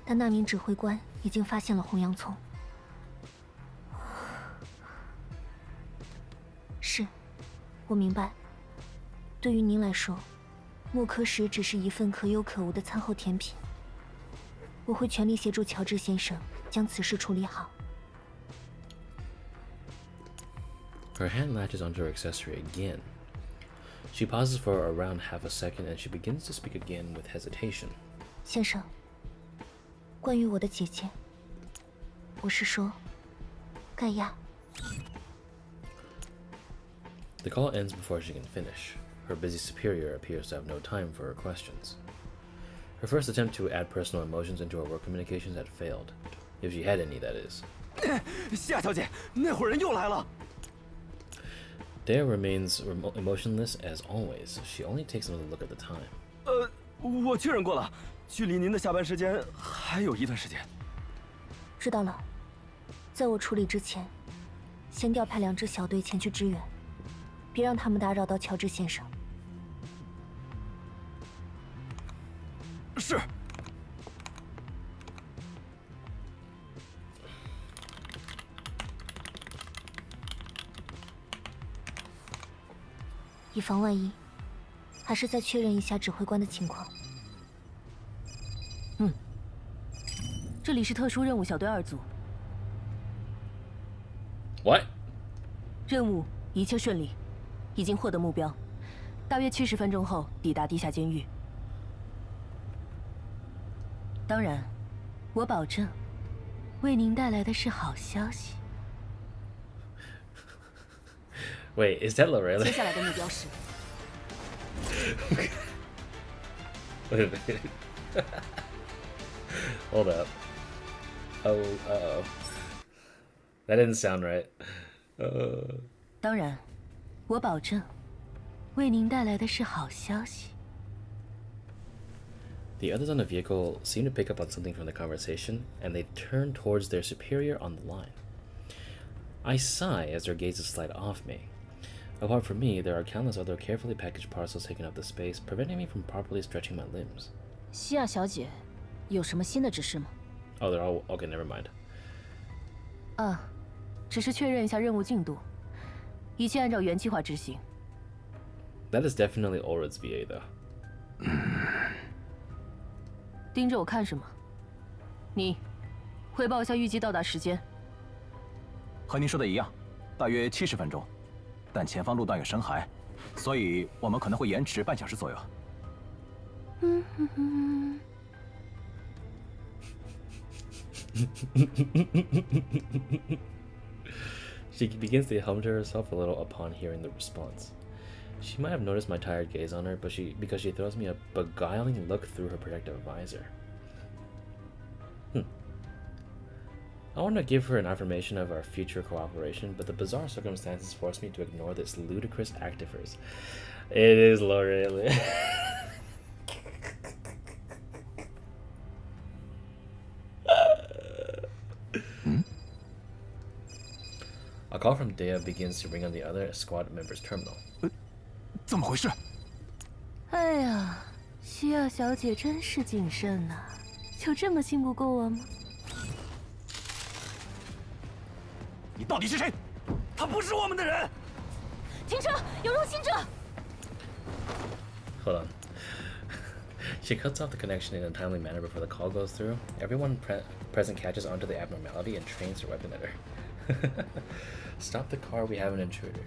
E: 但那名指挥官已经发现了红洋葱。是，我明白。对于您来说，木科石只是一份可有可无的餐后甜品。我会全力协助乔治先生将此事处理好。
A: Her hand latches onto her accessory again. She pauses for around half a second and she begins to speak again with hesitation.
E: 先生，关于我的姐姐，我是说，盖亚。
A: The call ends before she can finish. Her busy superior appears to have no time for her questions. Her first attempt to add personal emotions into her work communications had failed. If she had any, that is.
J: 夏小姐，那伙人又来了。
A: Dea remains emotionless as always. She only takes another look at the time.
J: 我确认过了，距离您的下班时间还有一段时间。
E: 知道了，在我处理之前，先调派2支小队前去支援，别让他们打扰到乔治先生。
J: 是。
E: 以防万一，还是再确认一下指挥官的情况。
B: 这里是特殊任务小队2组。
A: What?
B: 任务一切顺利，已经获得目标，大约70分钟后抵达地下监狱。当然，我保证，为您带来的是好消息。
A: Wait, is that Loreley?
B: 接下来的目标是。
A: Wait a minute. Hold up. Oh, uh-oh. That didn't sound right.
B: 当然，我保证，为您带来的是好消息。
A: The others on the vehicle seem to pick up on something from the conversation, and they turn towards their superior on the line. I sigh as their gazes slide off me. Apart from me, there are countless other carefully packaged parcels taking up the space, preventing me from properly stretching my limbs.
B: 西亚小姐，有什么新的指示吗？
A: Oh, they're all okay. Never mind.
B: 啊，只是确认一下任务进度，一切按照原计划执行。
A: That is definitely Orod's VA, though.
B: 盯着我看什么？你，汇报一下预计到达时间。
K: 和您说的一样，大约70分钟。 但前方路段有深海，所以我们可能会延迟半小时左右。
A: She begins to hum to herself a little upon hearing the response. She might have noticed my tired gaze on her, because she throws me a beguiling look through her protective visor. I want to give her an affirmation of our future cooperation, but the bizarre circumstances force me to ignore this ludicrous act of hers. It is Loreley. A call from Dea begins to ring on the other squad member's terminal.
I: 怎么回事？
G: 哎呀，西亚小姐真是谨慎呐，就这么信不过我吗？
I: 你到底是谁？他不是我们的人！
G: 停车！有入侵者！
A: Hold on. She cuts off the connection in a timely manner before the call goes through. Everyone present catches onto the abnormality and trains their weapon at her. Stop the car, we have an intruder.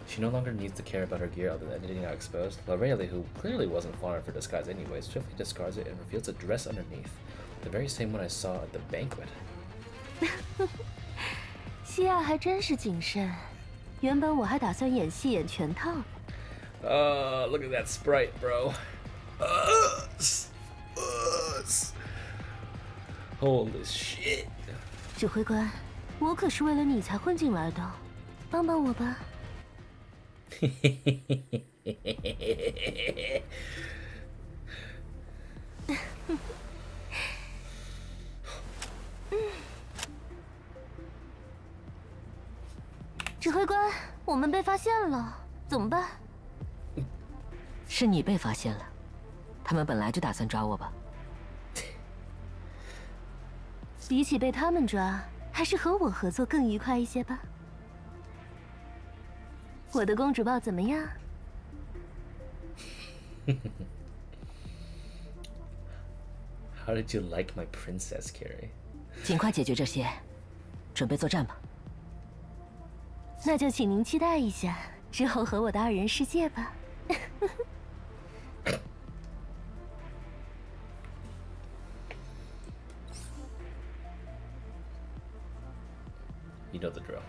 A: She no longer needs to care about her gear other than getting out exposed. Loreley, who clearly wasn't fond of her disguise anyway, swiftly discards it and reveals a dress underneath. The very same one I saw at the banquet.
G: 西亚还真是谨慎，原本我还打算演戏演全套。
A: Look at that sprite, bro. Holy shit.
G: 指挥官，我可是为了你才混进来的，帮帮我吧。指挥官，我们被发现了，怎么办？
D: 是你被发现了，他们本来就打算抓我吧？
G: 比起被他们抓，还是和我合作更愉快一些吧。我的公主抱怎么样？How
A: did you like my princess, Carrie?
D: 尽快解决这些，准备作战吧。
G: 那就请您期待一下之后和我的二人世界吧。
A: You know the drill.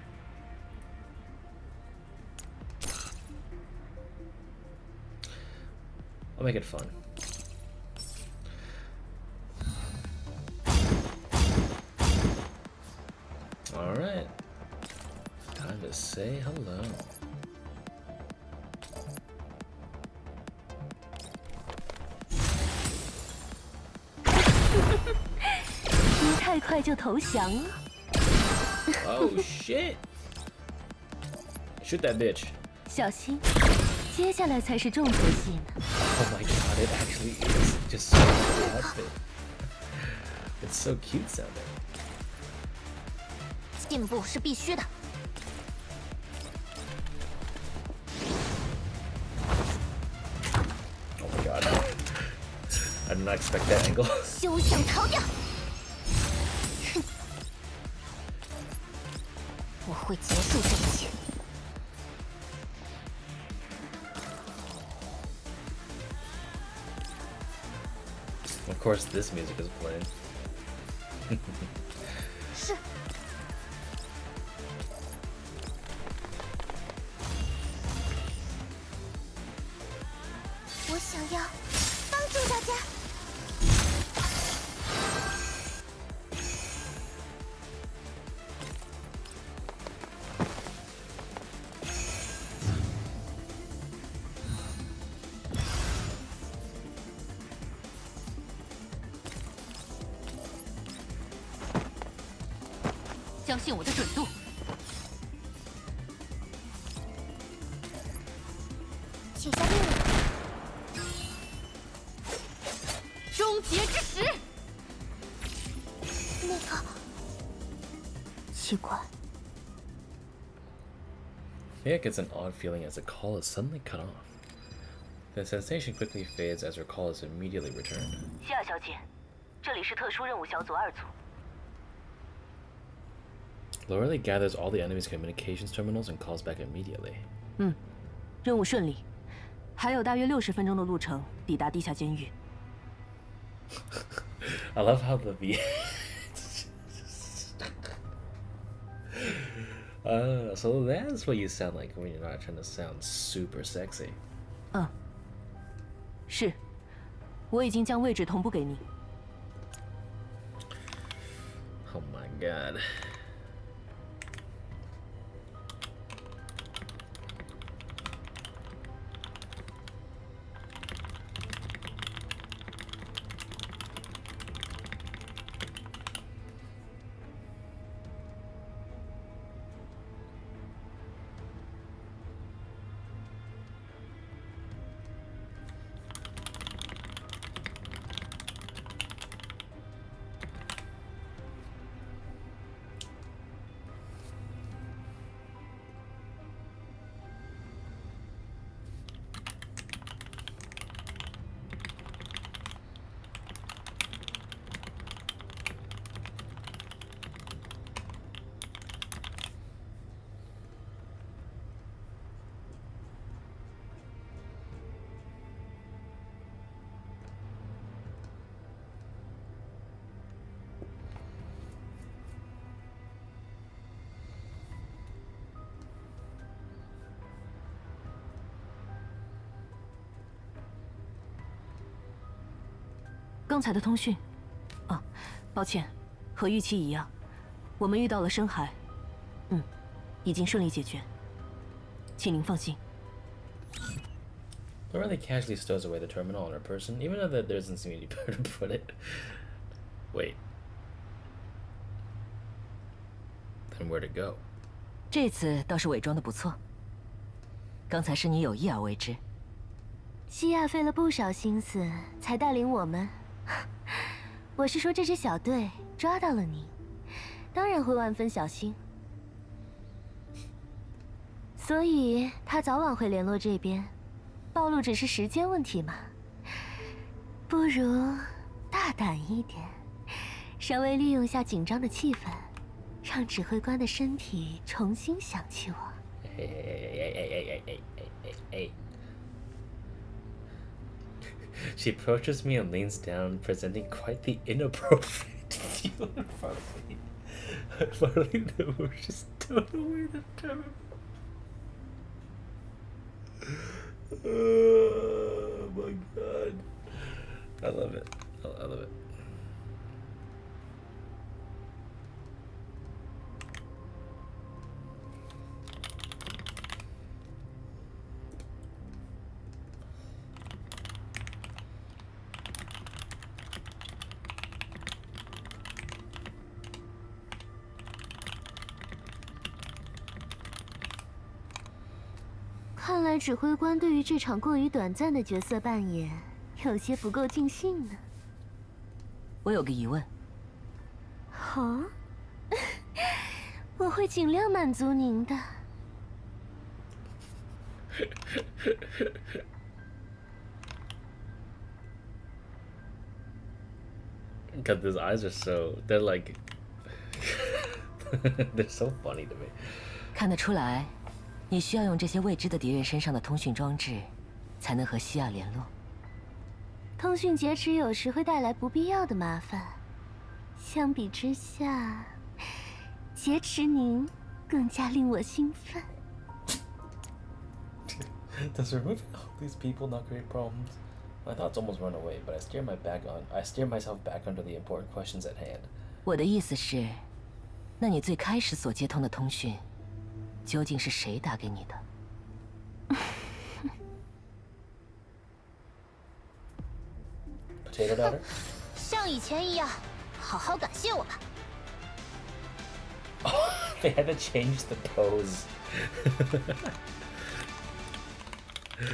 A: I'll make it fun. Alright. Time to say hello.
G: 您太快就投降了。
A: Oh shit! Shoot that bitch.
G: 小心，接下来才是重头戏呢。
A: Oh my god, it actually is just so cool outfit. It's so cute sounding.
C: 进步是必须的。
A: Oh my god. I did not expect that angle.
C: 休想逃掉！哼，我会结束这一切。
A: Of course, this music is playing.
C: 是。我想要帮助大家。
B: 相信我的准度。
C: 请下命令。
B: 终结之时。
C: 那个，
G: 奇怪。
A: Thea gets an odd feeling as the call is suddenly cut off. The sensation quickly fades as her call is immediately returned.
D: 西亚小姐，这里是特殊任务小组2组。
A: Loreley gathers all the enemy's communications terminals and calls back immediately.
G: 任务顺利，还有大约60分钟的路程抵达地下监狱。
A: I love how the V. So that's what you sound like when you're not trying to sound super sexy.
G: 是，我已经将位置同步给你。
A: Oh my god.
G: 刚才的通讯，啊，抱歉，和预期一样，我们遇到了深海，已经顺利解决，请您放心。
A: Loreley casually stows away the terminal on her person, even though there doesn't seem any better to put it. Wait. Then where to go?
D: 这次倒是伪装的不错。刚才是你有意而为之。
E: 西亚费了不少心思才带领我们。我是说这支小队抓到了你，当然会万分小心。所以他早晚会联络这边。 暴露只是时间问题嘛，不如大胆一点，稍微利用下紧张的气氛，让指挥官的身体重新想起我。
A: She approaches me and leans down, presenting quite the inappropriate feel in front of me. Finally, the just stowed away the terminal. Oh my god. I love it. I love it.
E: “看来指挥官对于这场过于短暂的角色扮演有些不够尽兴呢。”
D: 我有个疑问。
E: 哦，我会尽量满足您的。
A: God, those eyes are so—they're like they're so funny to me.
D: 看得出来，你需要用这些未知的敌人身上的通讯装置，才能和西亚联络。
E: 通讯劫持有时会带来不必要的麻烦，相比之下，劫持您更加令我兴奋。
A: Does removing all these people not create problems? My thoughts almost run away, but I steer myself back onto the important questions at hand.
D: 我的意思是，那你最开始所接通的通讯，究竟是谁打给你的？Potato
A: daughter?
E: 像以前一样，好好感谢我吧。
A: They had to change the pose.
E: “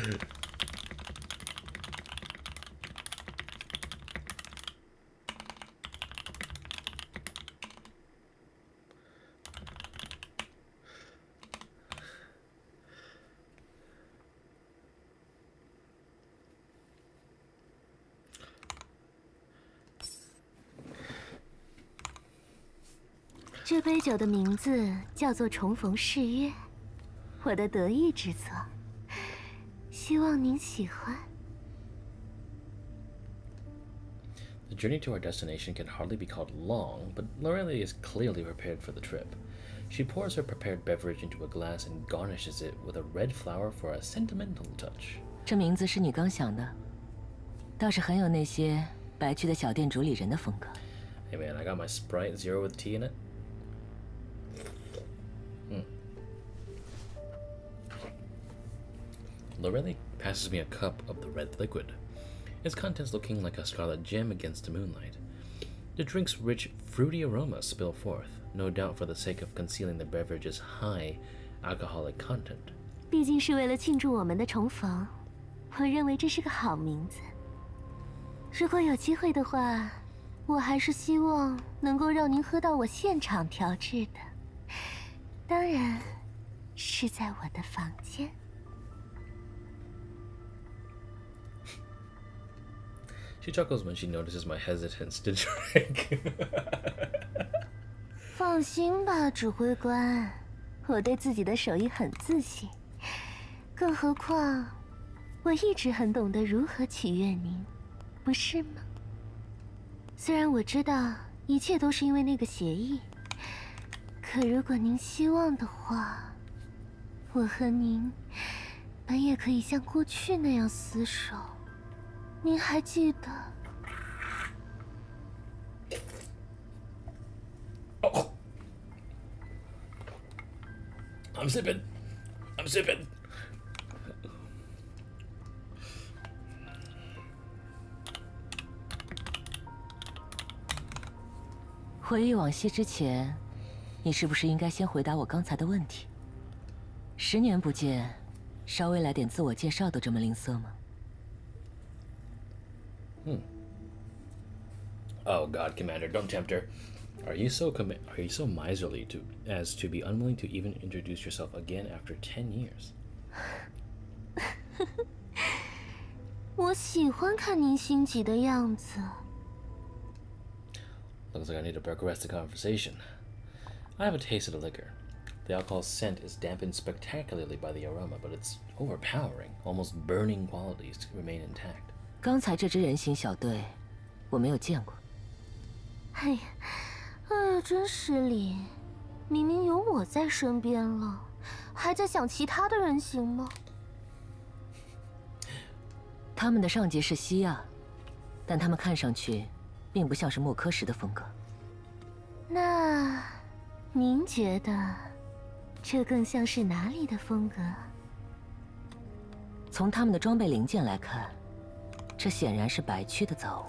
E: 这杯酒的名字叫做重逢誓约，我的得意之作，希望您喜欢。”
A: The journey to our destination can hardly be called long, but Loreley is clearly prepared for the trip. She pours her prepared beverage into a glass and garnishes it with a red flower for a sentimental touch.
D: 这名字是你刚想的，倒是很有那些白去的小店主理人的风格。
A: Hey man, I got my Sprite Zero with tea in it. Loreley passes me a cup of the red liquid, its contents looking like a scarlet gem against the moonlight. The drink's rich, fruity aroma spill forth, no doubt for the sake of concealing the beverage's high alcoholic content.
E: 毕竟是为了庆祝我们的重逢，我认为这是个好名字。如果有机会的话，我还是希望能够让您喝到我现场调制的，当然是在我的房间。
A: She chuckles when she notices my hesitance to drink.
E: 放心吧，指挥官，我对自己的手艺很自信。更何况，我一直很懂得如何取悦您，不是吗？虽然我知道一切都是因为那个协议，可如果您希望的话，我和您本也可以像过去那样厮守。您还记得
A: I'm sipping. I'm sipping.
D: 回忆往昔之前，你是不是应该先回答我刚才的问题？10年不见，稍微来点自我介绍都这么吝啬吗
A: ？Oh God, Commander, don't tempt her. Are you so miserly as to be unwilling to even introduce yourself again after 10 years?
E: 我喜欢看您心急的样子。
A: Looks like I need to progress the conversation. I have a taste of the liquor. The alcohol scent is dampened spectacularly by the aroma, but its overpowering, almost burning qualities remain intact.
D: 刚才这支人形小队，我没有见过。
E: 哎呀，真失礼！明明有我在身边了，还在想其他的人形吗？
D: 他们的上级是西亚，但他们看上去并不像是莫科什的风格。
E: 那，您觉得这更像是哪里的风格？
D: 从他们的装备零件来看，这显然是白区的造物。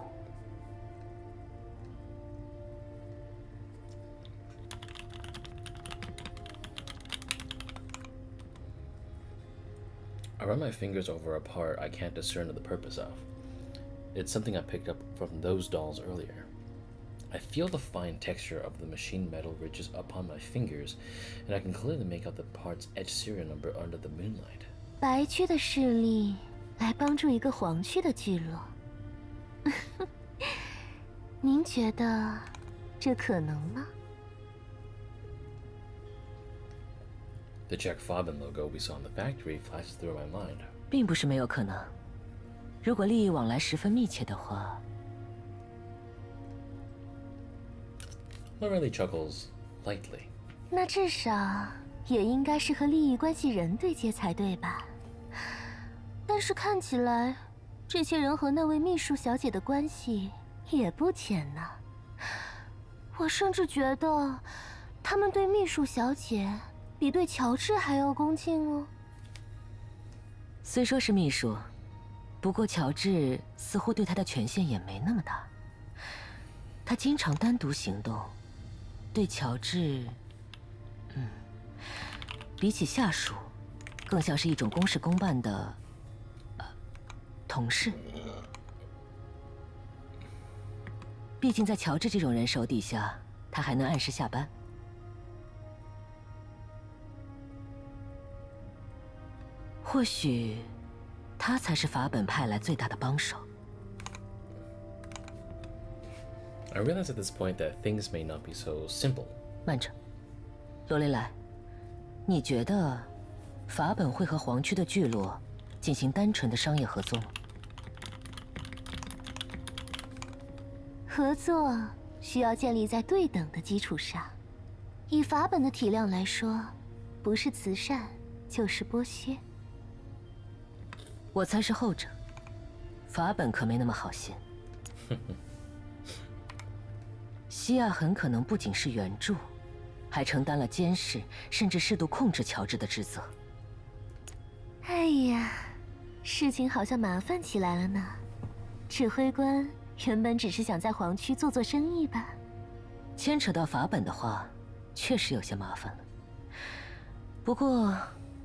A: I run my fingers over a part I can't discern the purpose of. It's something I picked up from those dolls earlier. I feel the fine texture of the machine metal ridges upon my fingers, and I can clearly make out the part's etched serial number under the moonlight.
E: 白区的势力来帮助一个黄区的聚落，您觉得这可能吗？
A: The Czech Faben logo we saw in the factory flashed through my mind.
D: 并不是没有可能。如果利益往来十分密切的话，
A: Loreley chuckles lightly.
E: 那至少也应该是和利益关系人对接才对吧？但是看起来，这些人和那位秘书小姐的关系也不浅呢。我甚至觉得，他们对秘书小姐。 比对乔治还要恭敬哦。
D: 虽说是秘书，不过乔治似乎对他的权限也没那么大。他经常单独行动，对乔治，比起下属，更像是一种公事公办的，同事。毕竟在乔治这种人手底下，他还能按时下班。 或许，他才是法本派来最大的帮手。
A: I realize at this point that things may not be so simple.
D: 慢着，罗雷莱，你觉得法本会和黄区的聚落进行单纯的商业合作吗？
E: 合作需要建立在对等的基础上。以法本的体量来说，不是慈善就是剥削。
D: 我猜是后者，法本可没那么好心。西亚很可能不仅是援助，还承担了监视甚至适度控制乔治的职责。
E: 哎呀，事情好像麻烦起来了呢。指挥官原本只是想在黄区做做生意吧？
D: 牵扯到法本的话，确实有些麻烦了。不过，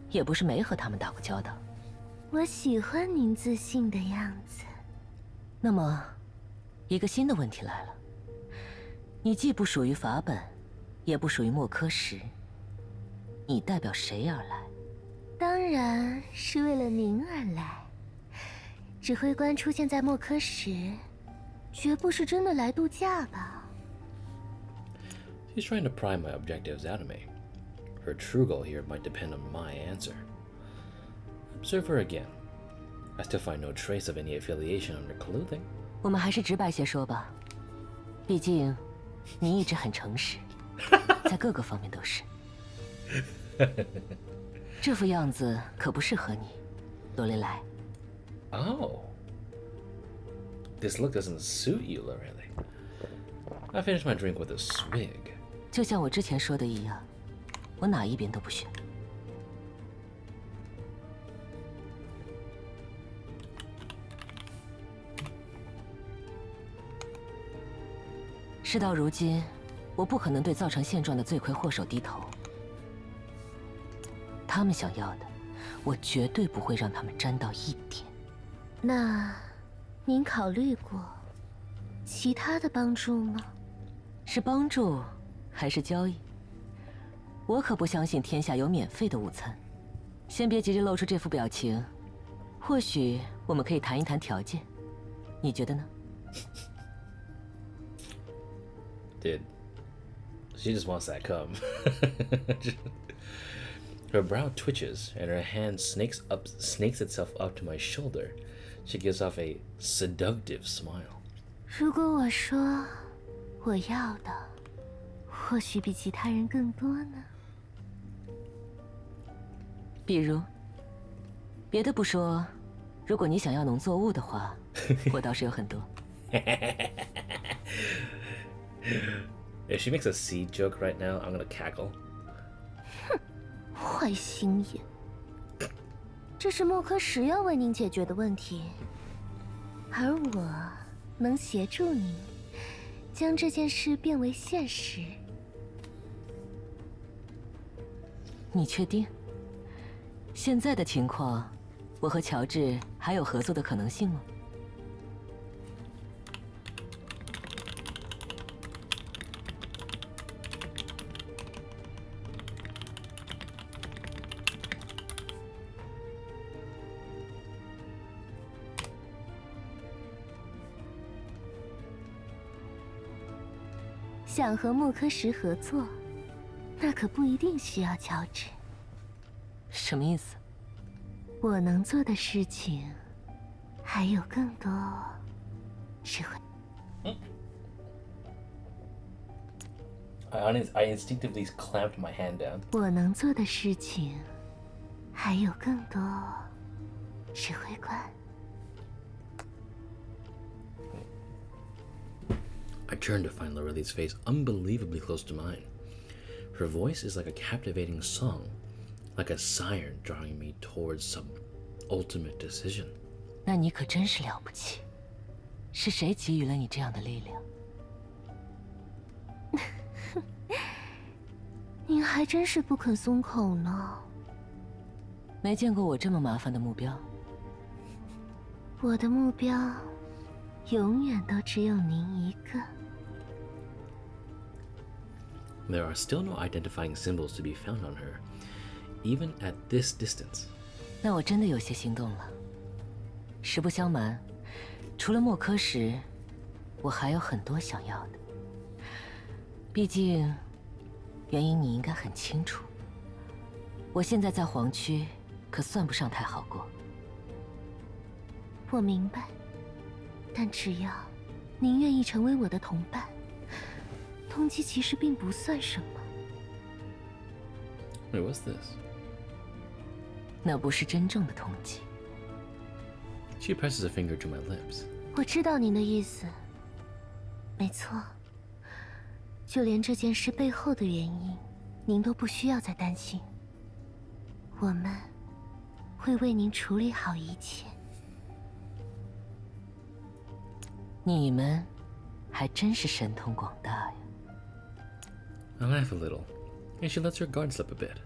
D: 也不是没和他们打过交道。
E: 我喜欢您自信的样子。
D: 那么，一个新的问题来了：你既不属于法本，也不属于莫科什，你代表谁而来？
E: 当然是为了您而来。指挥官出现在莫科什，绝不是真的来度假吧？
A: She's trying to pry my objectives out of me. Her true goal here might depend on my answer. Observe her again. I still find no trace of any affiliation on her clothing.
D: 我们还是直白些说吧，毕竟你一直很诚实，在各个方面都是。这副样子可不适合你，罗雷莱。
A: Oh. This look doesn't suit you, Loreley. I finished my drink with a swig.
D: 就像我之前说的一样，我哪一边都不选。事到如今，我不可能对造成现状的罪魁祸首低头。他们想要的，我绝对不会让他们沾到一点。
E: 那，您考虑过其他的帮助吗？
D: 是帮助，还是交易？我可不相信天下有免费的午餐。先别急着露出这副表情，或许我们可以谈一谈条件，你觉得呢？
A: Dude, she just wants that cum. Her brow twitches and her hand snakes itself up to my shoulder. She gives off a seductive smile.
E: 如果我说我要的，或许比其他人更多呢？
D: 比如，别的不说，如果你想要农作物的话，我倒是有很多。
A: If she makes a seed joke right now, I'm gonna cackle.
E: 哼，坏心眼。这是莫科什要为您解决的问题，而我能协助您将这件事变为现实。
D: 你确定？现在的情况，我和乔治还有合作的可能性吗？
E: 想和莫科什合作，那可不一定需要乔治。
D: 什么意思？
E: 我能做的事情还有更多，是会。
A: I instinctively clamped my hand down.
E: 我能做的事情还有更多，指挥官。
A: I turn to find Loreley's face unbelievably close to mine. Her voice is like a captivating song, like a siren drawing me towards some ultimate decision.
D: 那你可真是了不起，是谁给予了你这样的力量？
E: 您还真是不肯松口呢。
D: 没见过我这么麻烦的目标。
E: 我的目标永远都只有您一个。
A: There are still no identifying symbols to be found on her, even at this distance.
D: 那我真的有些心动了。实不相瞒，除了莫科什，我还有很多想要的。毕竟，原因你应该很清楚。我现在在黄区，可算不上太好过。
E: 我明白，但只要您愿意成为我的同伴。 通缉其实并不算什么。
A: Wait, what's this?
D: 那不是真正的通缉。
A: She presses a finger to my lips.
E: 我知道您的意思。没错，就连这件事背后的原因，您都不需要再担心。我们会为您处理好一切。
D: 你们还真是神通广大呀！
A: I laugh a little, and she lets her guard slip a bit.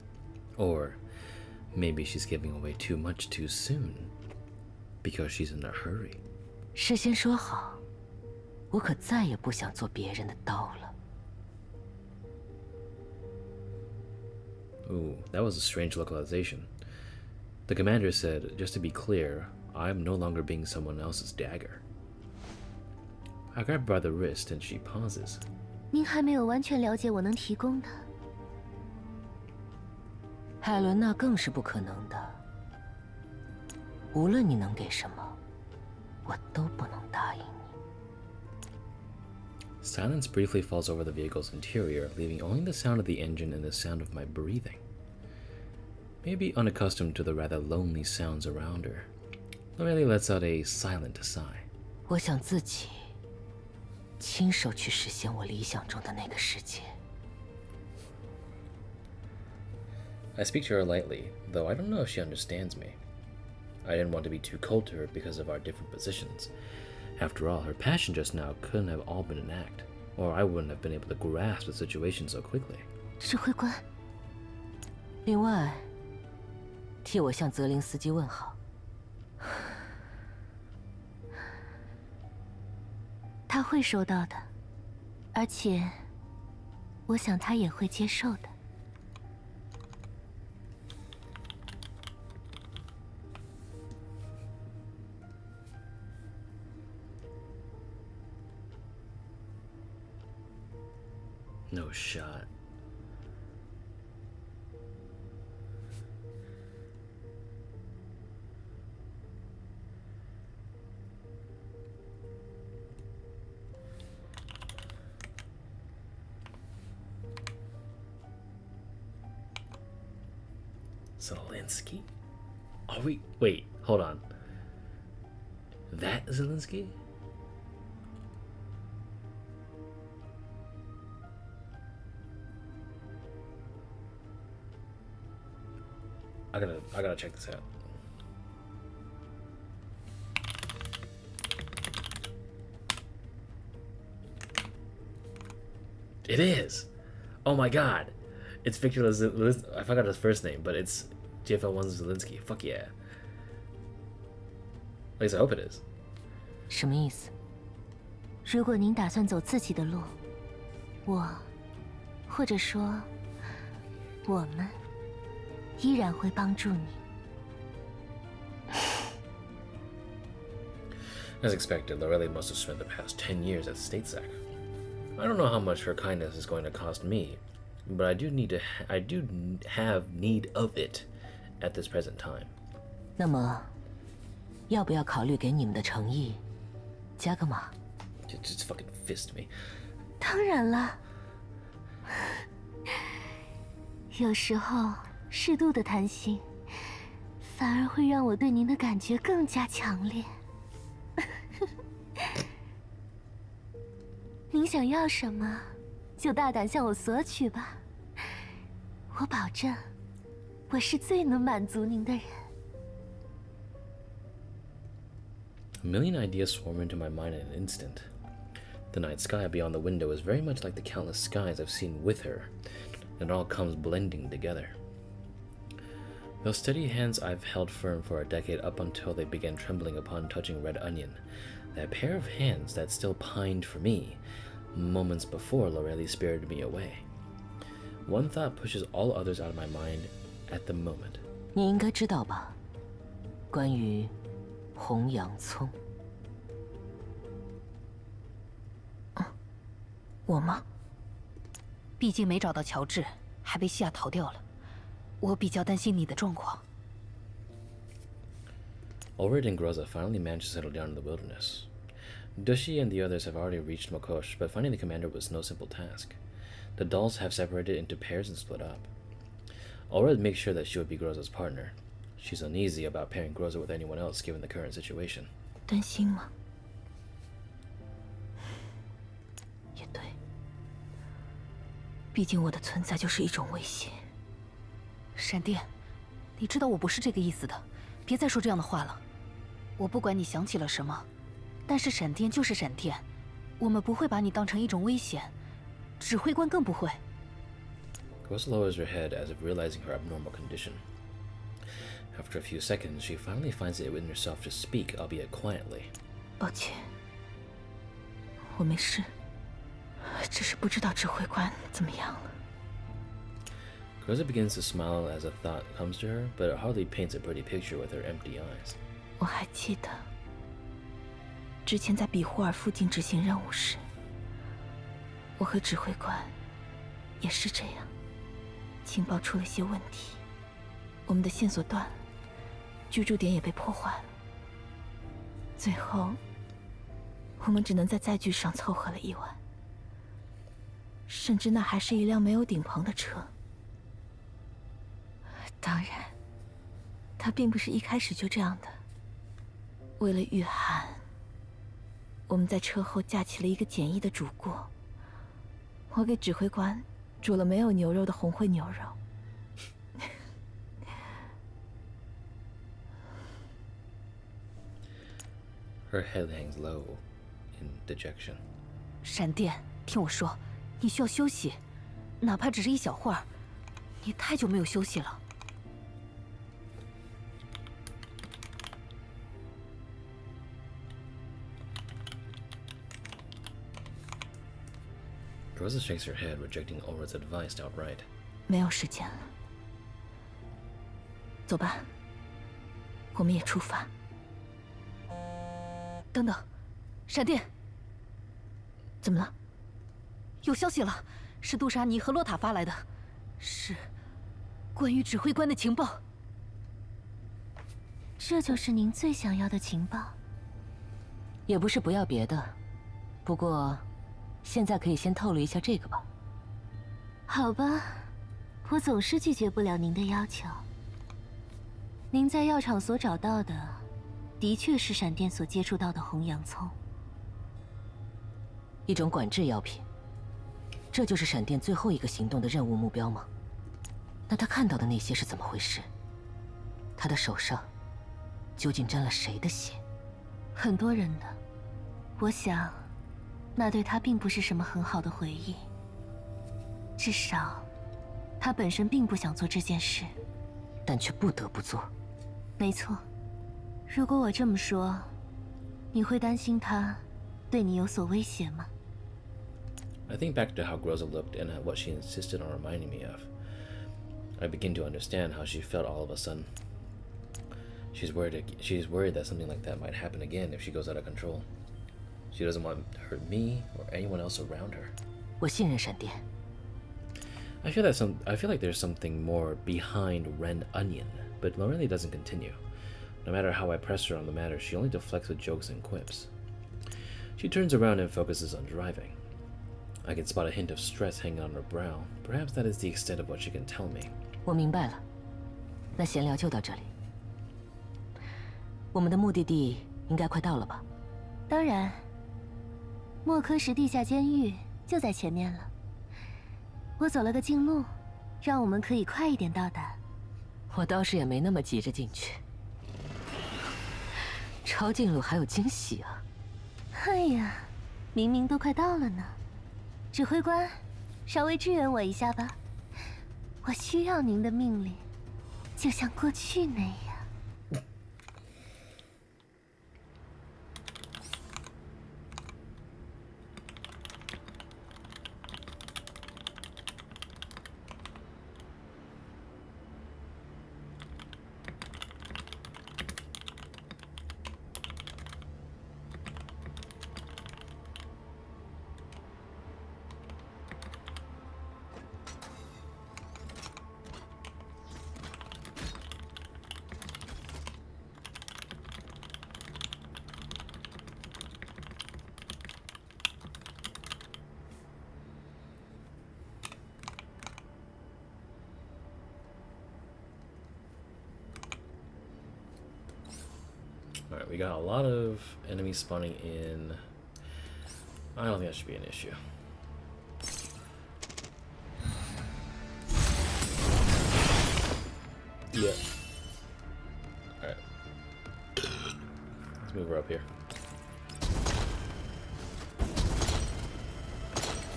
A: Or maybe she's giving away too much too soon, because she's in a hurry.
D: 事先说好，我可再也不想做别人的刀了。
A: Ooh, that was a strange localization. The commander said, just to be clear, I'm no longer being someone else's dagger. I grab her by the wrist and she pauses.
E: 您还没有完全了解我能提供的。
D: 海伦娜更是不可能的。无论你能给什么，我都不能答应你。
A: Silence briefly falls over the vehicle's interior, leaving only the sound of the engine and the sound of my breathing. Maybe unaccustomed to the rather lonely sounds around her, Loreley lets out a silent sigh.
D: 我想自己亲手去实现我理想中的那个世界。
A: I speak to her lightly, though I don't know if she understands me. I didn't want to be too cold to her because of our different positions. After all, her passion just now couldn't have all been an act. or I wouldn't have been able to grasp the situation so quickly.
D: 指挥官。另外，替我向泽林斯基问好。
E: 他会收到的，而且，我想他也会接受的。
A: No shot. Zelensky? Are we? Wait, hold on. That Zelensky? I gotta check this out. It is. Oh my god. It's Victor I forgot his first name, but it's GFL1 Zelensky. Fuck yeah. At least I hope it is.
E: 什么意思？如果您打算走自己的路，我，或者说，我们，依然会帮助你。
A: As expected, Loreley must have spent the past 10 years at StateSec. I don't know how much her kindness is going to cost me, but I do have need of it at this present time.
D: 那么，要不要考虑给你们的诚意加个码？
A: Just fucking fist me.
E: 当然了，有时候适度的贪心，反而会让我对您的感觉更加强烈。您想要什么，就大胆向我索取吧。我保证，我是最能满足您的人。
A: A million ideas swarm into my mind in an instant. The night sky beyond the window is very much like the countless skies I've seen with her, and it all comes blending together. Those steady hands I've held firm for a decade up until they began trembling upon touching Red Onion, that pair of hands that still pined for me, moments before Loreley spirited me away. One thought pushes all others out of my mind at the moment.
D: 你应该知道吧？关于红洋葱。
B: 我吗？毕竟没找到乔治，还被西亚逃掉了。我比较担心你的状况。
A: Ulrich and Groza finally managed to settle down in the wilderness. Dushi and the others have already reached Mokosh, but finding the commander was no simple task. The dolls have separated into pairs and split up. Ulrich makes sure that she would be Groza's partner. She's uneasy about pairing Groza with anyone else given the current situation.
G: 担心吗？也对，毕竟我的存在就是一种威胁。
B: 闪电，你知道我不是这个意思的，别再说这样的话了。我不管你想起了什么，但是闪电就是闪电，我们不会把你当成一种危险，指挥官更不会。
A: Groza lowers her head as if realizing her abnormal condition. After a few seconds, she finally finds it in herself to speak, albeit quietly.
G: 抱歉，我没事，只是不知道指挥官怎么样了。
A: Groza begins to smile as a thought comes to her, but it hardly paints a pretty picture with her empty eyes.
G: 我还记得，之前在比霍尔附近执行任务时，我和指挥官也是这样，情报出了些问题，我们的线索断了，居住点也被破坏了，最后我们只能在载具上凑合了一晚，甚至那还是一辆没有顶棚的车。当然，他并不是一开始就这样的。为了御寒，我们在车后架起了一个简易的煮锅。我给指挥官煮了没有牛肉的红烩牛肉。
A: Her head hangs low in dejection.
B: 闪电，听我说，你需要休息，哪怕只是一小会儿。你太久没有休息了。
A: Groza shakes her head, rejecting Ulra's advice outright.
G: 没有时间了，走吧，我们也出发。
B: 等等，闪电，
G: 怎么了？
B: 有消息了，是杜莎妮和洛塔发来的，是关于指挥官的情报。
E: 这就是您最想要的情报？
D: 也不是不要别的，不过现在可以先透露一下这个吧。
E: 好吧，我总是拒绝不了您的要求。您在药厂所找到的，的确是闪电所接触到的红洋葱，
D: 一种管制药品。这就是闪电最后一个行动的任务目标吗？那他看到的那些是怎么回事？他的手上究竟沾了谁的血？
E: 很多人的。我想，那对他并不是什么很好的回忆。至少，他本身并不想做这件事，
D: 但却不得不做。
E: 没错。如果我这么说，你会担心他对你有所威胁吗？
A: I think back to how Groza looked and what she insisted on reminding me of. I begin to understand how she felt all of a sudden. She's worried that something like that might happen again if she goes out of control. She doesn't want to hurt me or anyone else around her.
D: 我信任闪电。
A: I feel like there's something more behind Ren Onion, but Loreley doesn't continue. No matter how I press her on the matter, she only deflects with jokes and quips. She turns around and focuses on driving. I can spot a hint of stress hanging on her brow. Perhaps that is the extent of what she can tell me.
D: 我明白了，那闲聊就到这里。我们的目的地应该快到了吧？
E: 当然，莫科什地下监狱就在前面了。我走了个近路，让我们可以快一点到达。
D: 我倒是也没那么急着进去。超近路还有惊喜啊！
E: 哎呀，明明都快到了呢。指挥官，稍微支援我一下吧，我需要您的命令，就像过去那样。
A: Alright, we got a lot of enemies spawning in. I don't think that should be an issue. Yeah. Alright. Let's move her up here.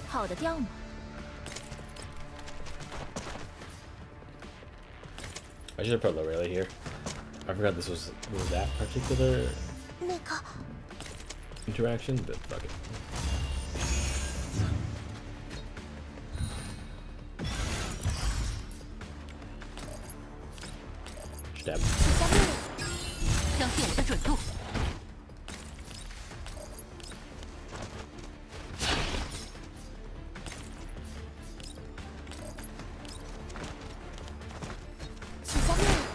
G: 好的调吗？
A: I should have put Loreley here. I forgot this was that particular
E: 那个
A: interaction, but fuck it. Stab.
B: 相信我的准度。
E: 请下命令。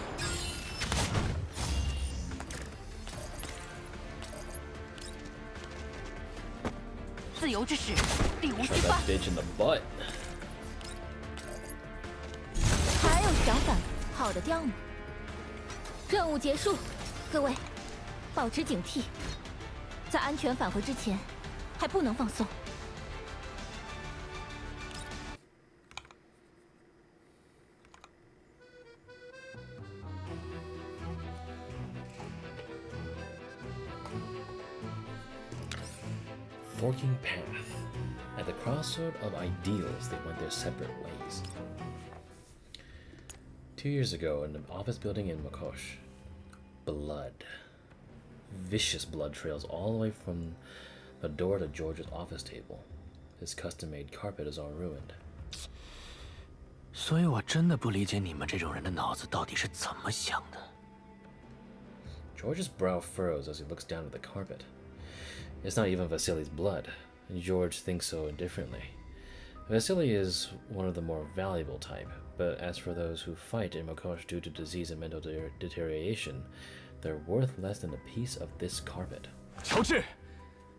B: 自由之使，力无虚
A: Shot
B: 发。
A: that bitch in the butt.
G: 还有想法？好的调吗？任务结束，各位，保持警惕，在安全返回之前，还不能放松。
A: Forking path. At the crossroad of ideals, they went their separate ways. 2 years ago, in an office building in Makosh, blood. Vicious blood trails all the way from the door to George's office table. His custom-made carpet is all ruined.
H: 所以我真的不理解你们这种人的脑子到底是怎么想的。
A: George's brow furrows as he looks down at the carpet. It's not even Vasily's blood. George thinks so indifferently. Vasily is one of the more valuable type, but as for those who fight in Makosh due to disease and mental deterioration, they're worth less than a piece of this carpet.
I: 乔治，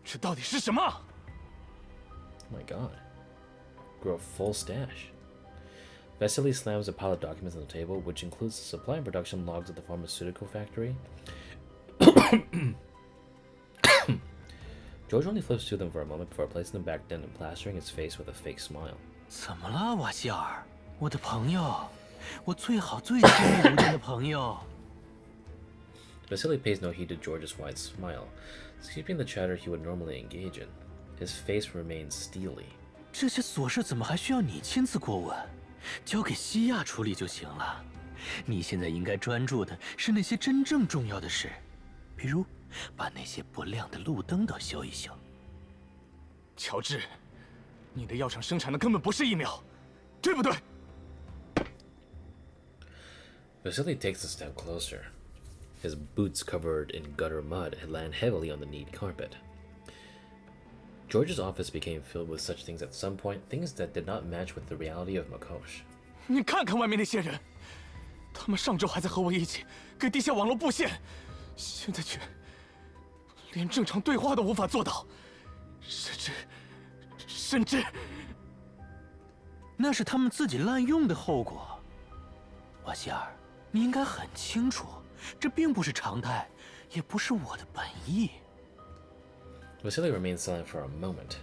I: 这到底是什么？
A: Oh my god. Grow a full stash. Vasily slams a pile of documents on the table, which includes the supply and production logs of the pharmaceutical factory. George only flips through them for a moment before placing them back down and plastering his face with a fake smile.
H: 怎么了，瓦希尔？我的朋友，我最好最亲密无间的朋友。
A: Vasily pays no heed to George's wide smile, skipping the chatter he would normally engage in. His face remains steely.
H: 这些琐事怎么还需要你亲自过问？交给西亚处理就行了。你现在应该专注的是那些真正重要的事，比如把那些不亮的路灯都修一修。
I: 乔治，你的药厂生产的根本不是疫苗，对不对？
A: Vasily takes a step closer. His boots covered in gutter mud land heavily on the neat carpet. George's office became filled with such things at some point, things that did not match with the reality of Makosh.
I: 你看看外面那些人，他们上周还在和我一起给地下网络布线，现在却连正常对话都无法做到，甚至，
H: 那是他们自己滥用的后果。瓦希尔，你应该很清楚，这并不是常态，也不是我的本意。
A: Vasily remains silent for a moment.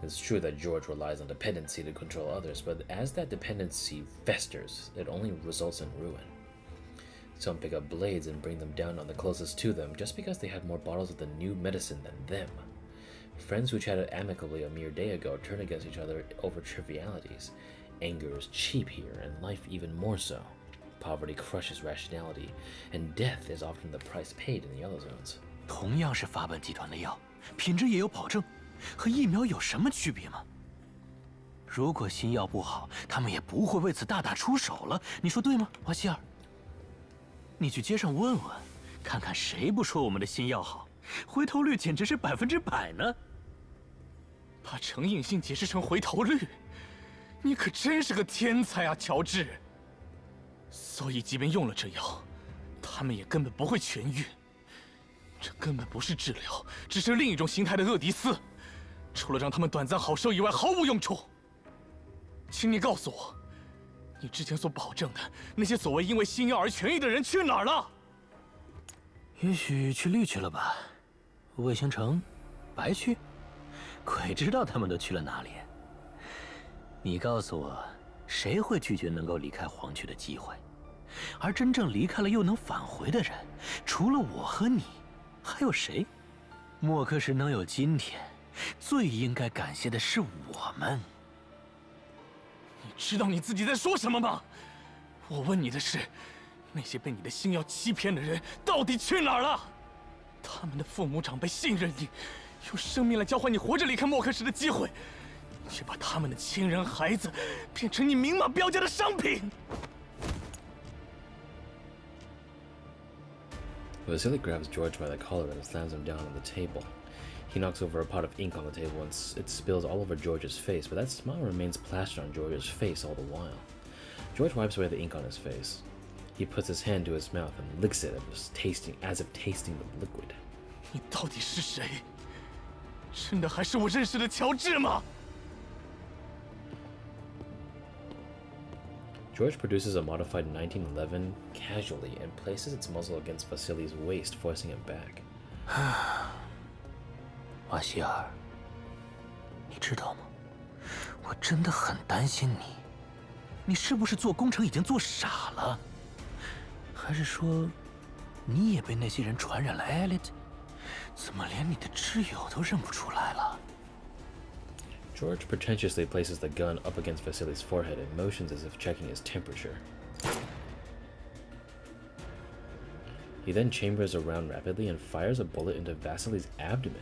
A: It's true that George relies on dependency to control others, but as that dependency festers, it only results in ruin. Some pick up blades and bring them down on the closest to them just because they have more bottles of the new medicine than them. Friends who chatted amicably a mere day ago turn against each other over trivialities. Anger is cheap here, and life even more so. Poverty crushes rationality, and death is often the price paid in the yellow zones.
H: 同样是法本集团的药，品质也有保证，和疫苗有什么区别吗？如果新药不好，他们也不会为此大打出手了。你说对吗，瓦希尔？你去街上问问，看看谁不说我们的新药好，回头率简直是100%呢。
I: 把成瘾性解释成回头率，你可真是个天才啊，乔治。所以，即便用了这药，他们也根本不会痊愈。 这根本不是治疗，只是另一种形态的厄迪斯，除了让他们短暂好受以外，毫无用处。请你告诉我，你之前所保证的那些所谓因为新药而痊愈的人去哪儿了？
H: 也许去绿区了吧？卫星城、白区，鬼知道他们都去了哪里。你告诉我，谁会拒绝能够离开黄区的机会？而真正离开了又能返回的人，除了我和你。 还有谁？莫克什能有今天，最应该感谢的是我们。
I: 你知道你自己在说什么吗？我问你的是，那些被你的新药欺骗的人到底去哪儿了？他们的父母长辈信任你，用生命来交换你活着离开莫克什的机会，却把他们的亲人孩子变成你明码标价的商品。
A: Vasily grabs George by the collar and slams him down on the table. He knocks over a pot of ink on the table and it spills all over George's face, but that smile remains plastered on George's face all the while. George wipes away the ink on his face. He puts his hand to his mouth and licks it as if tasting the liquid.
I: 你到底是谁？真的还是我认识的乔治吗？
A: George produces a modified 1911 casually and places its muzzle against Vasily's waist, forcing him back.
H: 瓦希尔，你知道吗？我真的很担心你。你是不是做工程已经做傻了？还是说，你也被那些人传染了 Elliot？怎么连你的挚友都认不出来了
A: George pretentiously places the gun up against Vasily's forehead and motions as if checking his temperature. He then chambers around rapidly and fires a bullet into Vasily's abdomen.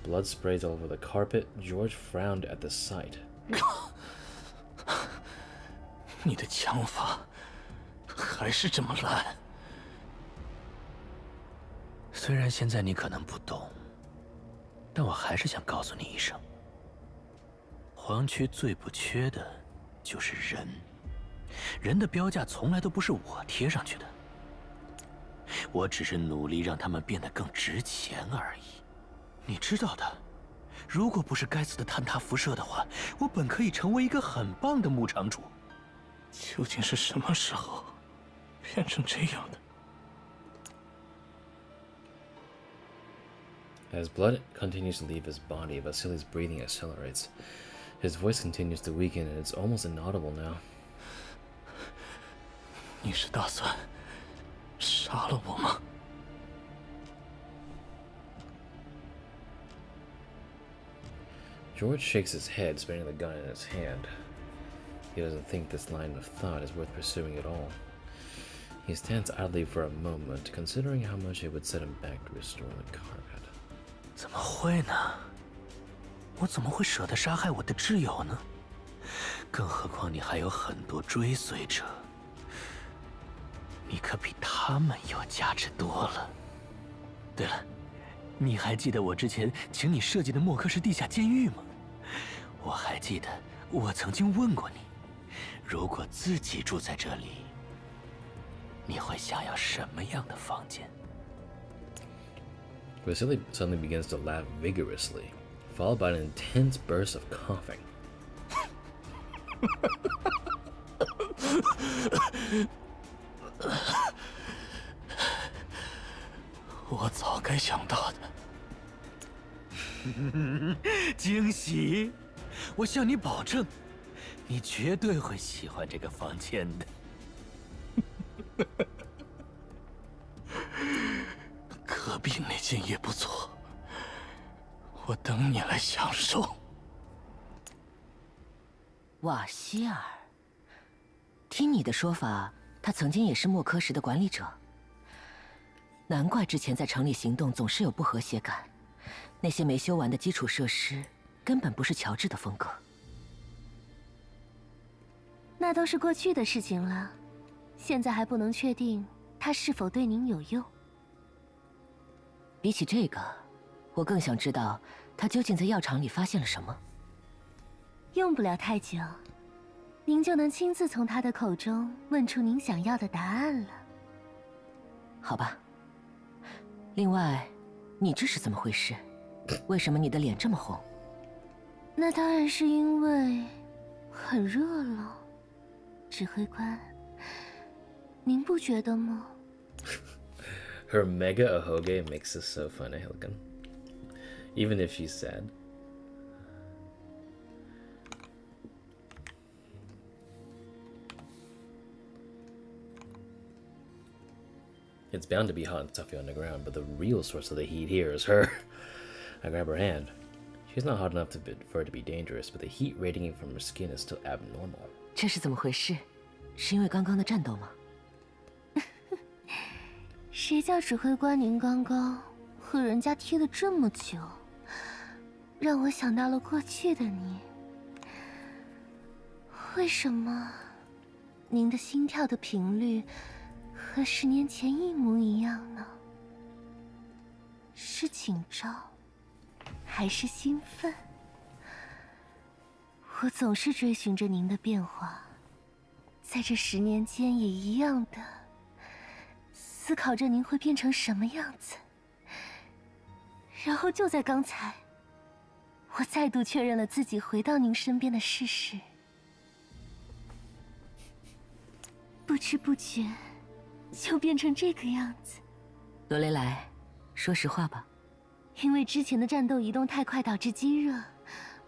A: Blood sprays all over the carpet. George frowned at the sight.
I: 你的枪法还是这么烂。
H: 虽然现在你可能不懂，但我还是想告诉你一声。黄区最不缺的就是人，人的标价从来都不是我贴上去的，我只是努力让他们变得更值钱而已。你知道的，如果不是该死的坍塌辐射的话，我本可以成为一个很棒的牧场主。
I: 究竟是什么时候变成这样的？
A: As blood continues to leave his body, Vasily's breathing accelerates. His voice continues to weaken and it's almost inaudible now.
I: 你是打算杀了我吗？
A: George shakes his head, spinning the gun in his hand. He doesn't think this line of thought is worth pursuing at all. He stands idly for a moment, considering how much it would set him back to restore the carpet.
H: 怎么会呢？我怎么会舍得杀害我的挚友呢？更何况你还有很多追随者，你可比他们有价值多了。对了，你还记得我之前请你设计的莫克什地下监狱吗？我还记得我曾经问过你，如果自己住在这里，你会想要什么样的房间？
A: Vasily suddenly begins to laugh vigorously, followed by an intense burst of coughing.
I: 我早该想到的。
H: 惊喜！我向你保证，你绝对会喜欢这个房间的。
I: 隔壁那间也不错，我等你来享受。
D: 瓦希尔，听你的说法，他曾经也是莫科什的管理者。难怪之前在城里行动总是有不和谐感，那些没修完的基础设施根本不是乔治的风格。
E: 那都是过去的事情了，现在还不能确定它是否对您有用。
D: 比起这个，我更想知道他究竟在药厂里发现了什么。
E: 用不了太久，您就能亲自从他的口中问出您想要的答案了。
D: 好吧。另外，你这是怎么回事？为什么你的脸这么红？
E: 那当然是因为很热了，指挥官，您不觉得吗？
A: Her mega ahoge makes this so funny looking, even if she's sad. It's bound to be hot and stuffy on the ground, but the real source of the heat here is her. I grab her hand. She's not hot enough for it to be dangerous, but the heat radiating from her skin is still abnormal.
D: 这是怎么回事？是因为刚刚的战斗吗？
E: 谁叫指挥官您刚刚和人家踢了这么久，让我想到了过去的你。为什么您的心跳的频率和10年前一模一样呢？是紧张，还是兴奋？我总是追寻着您的变化，在这10年间也一样的。 思考着您会变成什么样子，然后就在刚才，我再度确认了自己回到您身边的事实。不知不觉，就变成这个样子。
D: 罗雷莱，说实话吧。
E: 因为之前的战斗移动太快导致积热，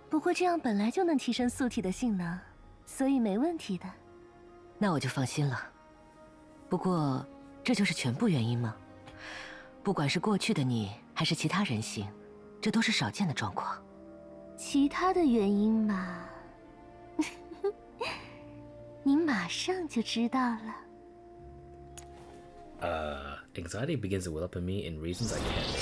E: 不过这样本来就能提升素体的性能，所以没问题的。
D: 那我就放心了。不过。 这就是全部原因吗？不管是过去的你，还是其他人形，这都是少见的状况。
E: 其他的原因嘛，你马上就知道了。
A: Anxiety begins to well up in me in reasons I can't name.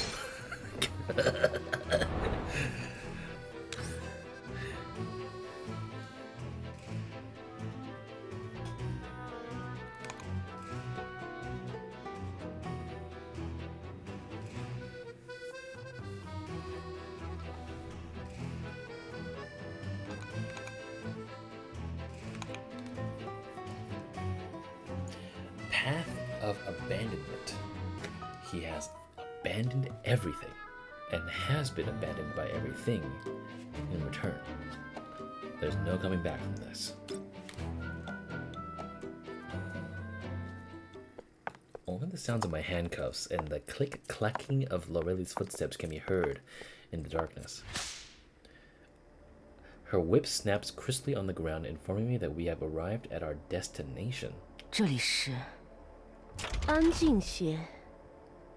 A: Path of abandonment. He has abandoned everything and has been abandoned by everything in return. There's no coming back from this. Only the sounds of my handcuffs and the click-clacking of Loreley's footsteps can be heard in the darkness. Her whip snaps crisply on the ground, informing me that we have arrived at our destination.
D: 这里是
C: 安静些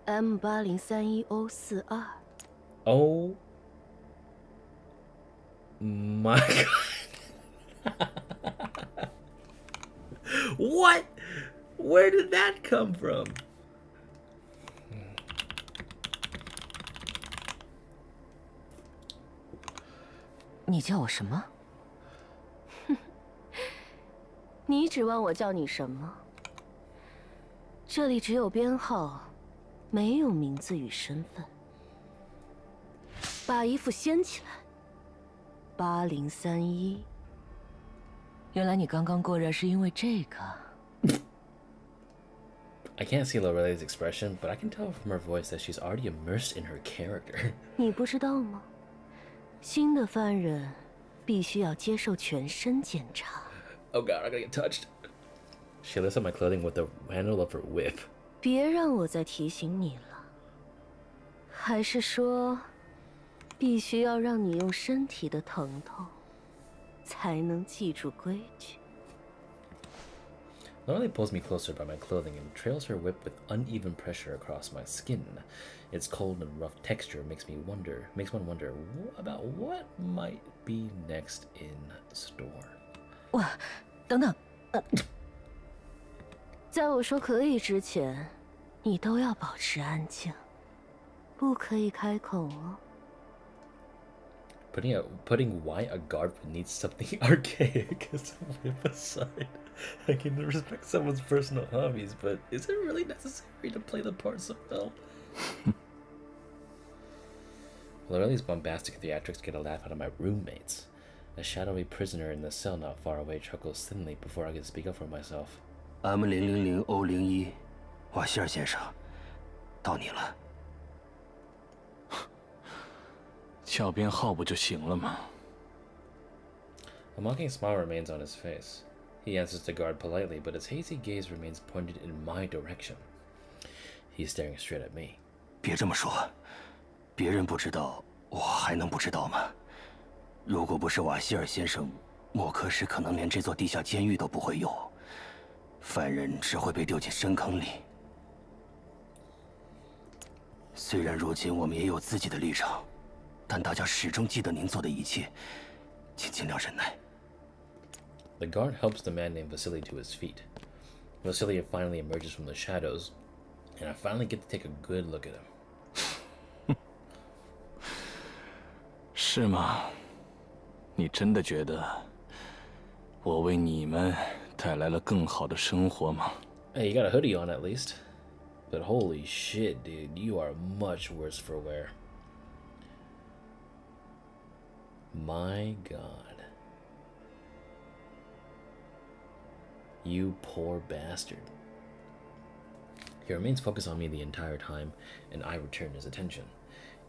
C: M8031O42。Oh
A: my god. What? Where did that come from?
D: 你叫我什么？
C: 你指望我叫你什么？这里只有编号，没有名字与身份。把衣服掀起来。8031。
D: 原来你刚刚过热是因为这个。
A: I can't see Loreley's expression, but I can tell from her voice that she's already immersed in her character.
C: 你不知道吗？新的犯人必须要接受全身检查。
A: Oh god, I'm gonna get touched. She lifts up my clothing with the handle of her whip.
C: 别让我再提醒你了。还是说，必须要让你用身体的疼痛，才能记住规矩。
A: Loreley pulls me closer by my clothing and trails her whip with uneven pressure across my skin. Its cold and rough texture makes one wonder about what might be next in store.
D: 哇，等等，
C: 在我说可以之前，你都要保持安静，不可以开口哦。
A: Putting why a guard would need something archaic as a whip aside. I can respect someone's personal hobbies, but is it really necessary to play the part so well? Loreley's bombastic theatrics get a laugh out of my roommates. A shadowy prisoner in the cell not far away chuckles thinly before I can speak up for myself.
H: M000O01，瓦希尔先生，到你了。
I: 叫编号不就行了吗？
A: A mocking smile remains on his face. He answers the guard politely, but his hazy gaze remains pointed in my direction. He's staring straight at me.
H: 别这么说，别人不知道，我还能不知道吗？如果不是瓦希尔先生，莫克什可能连这座地下监狱都不会有，犯人只会被丢进深坑里。虽然如今我们也有自己的立场，但大家始终记得您做的一切，请尽量忍耐。
A: The guard helps the man named Vasily to his feet. Vasily finally emerges from the shadows, and I finally get to take a good look at him.
I: 是吗？你真的觉得我为你们带来了更好的生活吗？
A: Hey, you got a hoodie on at least. But holy shit, dude, you are much worse for wear. My god. You poor bastard. He remains focused on me the entire time, and I return his attention.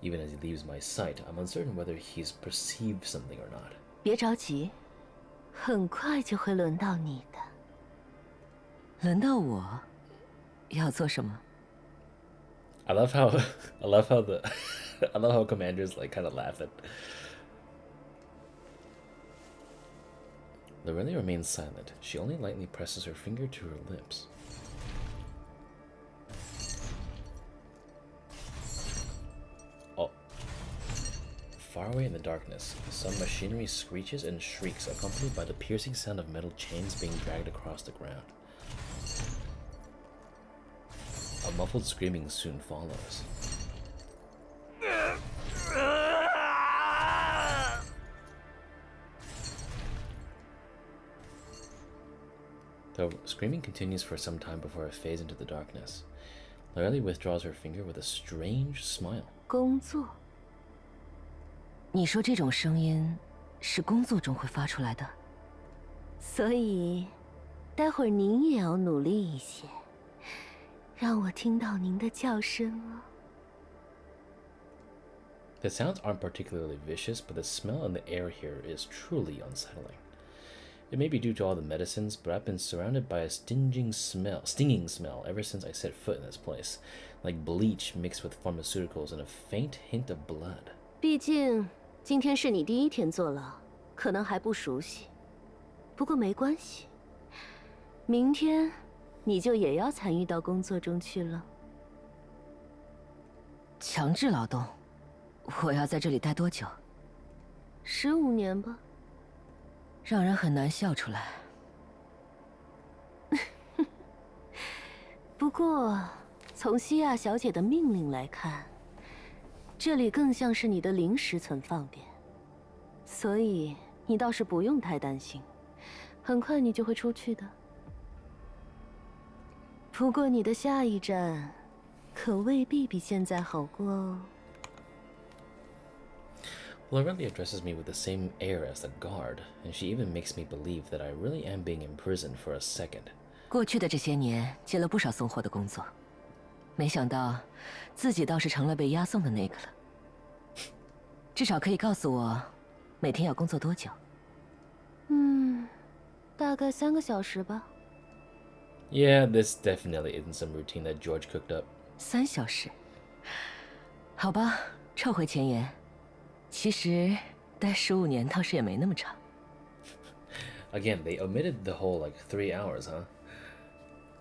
A: Even as he leaves my sight, I'm uncertain whether he's perceived something or not.
C: 别着急，很快就会轮到你的。
D: 轮到我，要做什么？
A: I love how I love how commanders like kind of laugh at. Loreley remains silent. She only lightly presses her finger to her lips. Oh. Far Far away in the darkness, some machinery screeches and shrieks, accompanied by the piercing sound of metal chains being dragged across the ground. A muffled screaming soon follows. The screaming continues for some time before it fades into the darkness. Loreley withdraws her finger with a strange smile.
D: 工作？你说这种声音是工作中会发出来的，所以待会儿您也要努力一些，让我听到您的叫声哦。
A: The sounds aren't particularly vicious, but the smell in the air here is truly unsettling. It may be due to all the medicines, but I've been surrounded by a stinging smell ever since I set foot in this place, like bleach mixed with pharmaceuticals and a faint hint of blood.
D: 毕竟今天是你第一天坐牢，可能还不熟悉。不过没关系，明天你就也要参与到工作中去了。强制劳动，我要在这里待多久？15年吧。让人很难笑出来。不过，从西亚小姐的命令来看，这里更像是你的临时存放点，所以你倒是不用太担心，很快你就会出去的。不过你的下一站，可未必比现在好过哦。
A: Loreley addresses me with the same air as the guard, and she even makes me believe that I really am being imprisoned for a second.
D: 过去的这些年，接了不少送货的工作，没想到自己倒是成了被押送的那个了。至少可以告诉我，每天要工作多久？大概3个小时吧。
A: Yeah, this definitely isn't some routine that George cooked up.
D: 3小时？好吧，撤回前言。 其实待15年倒是也没那么长。
A: Again, they omitted the whole 3 hours, huh?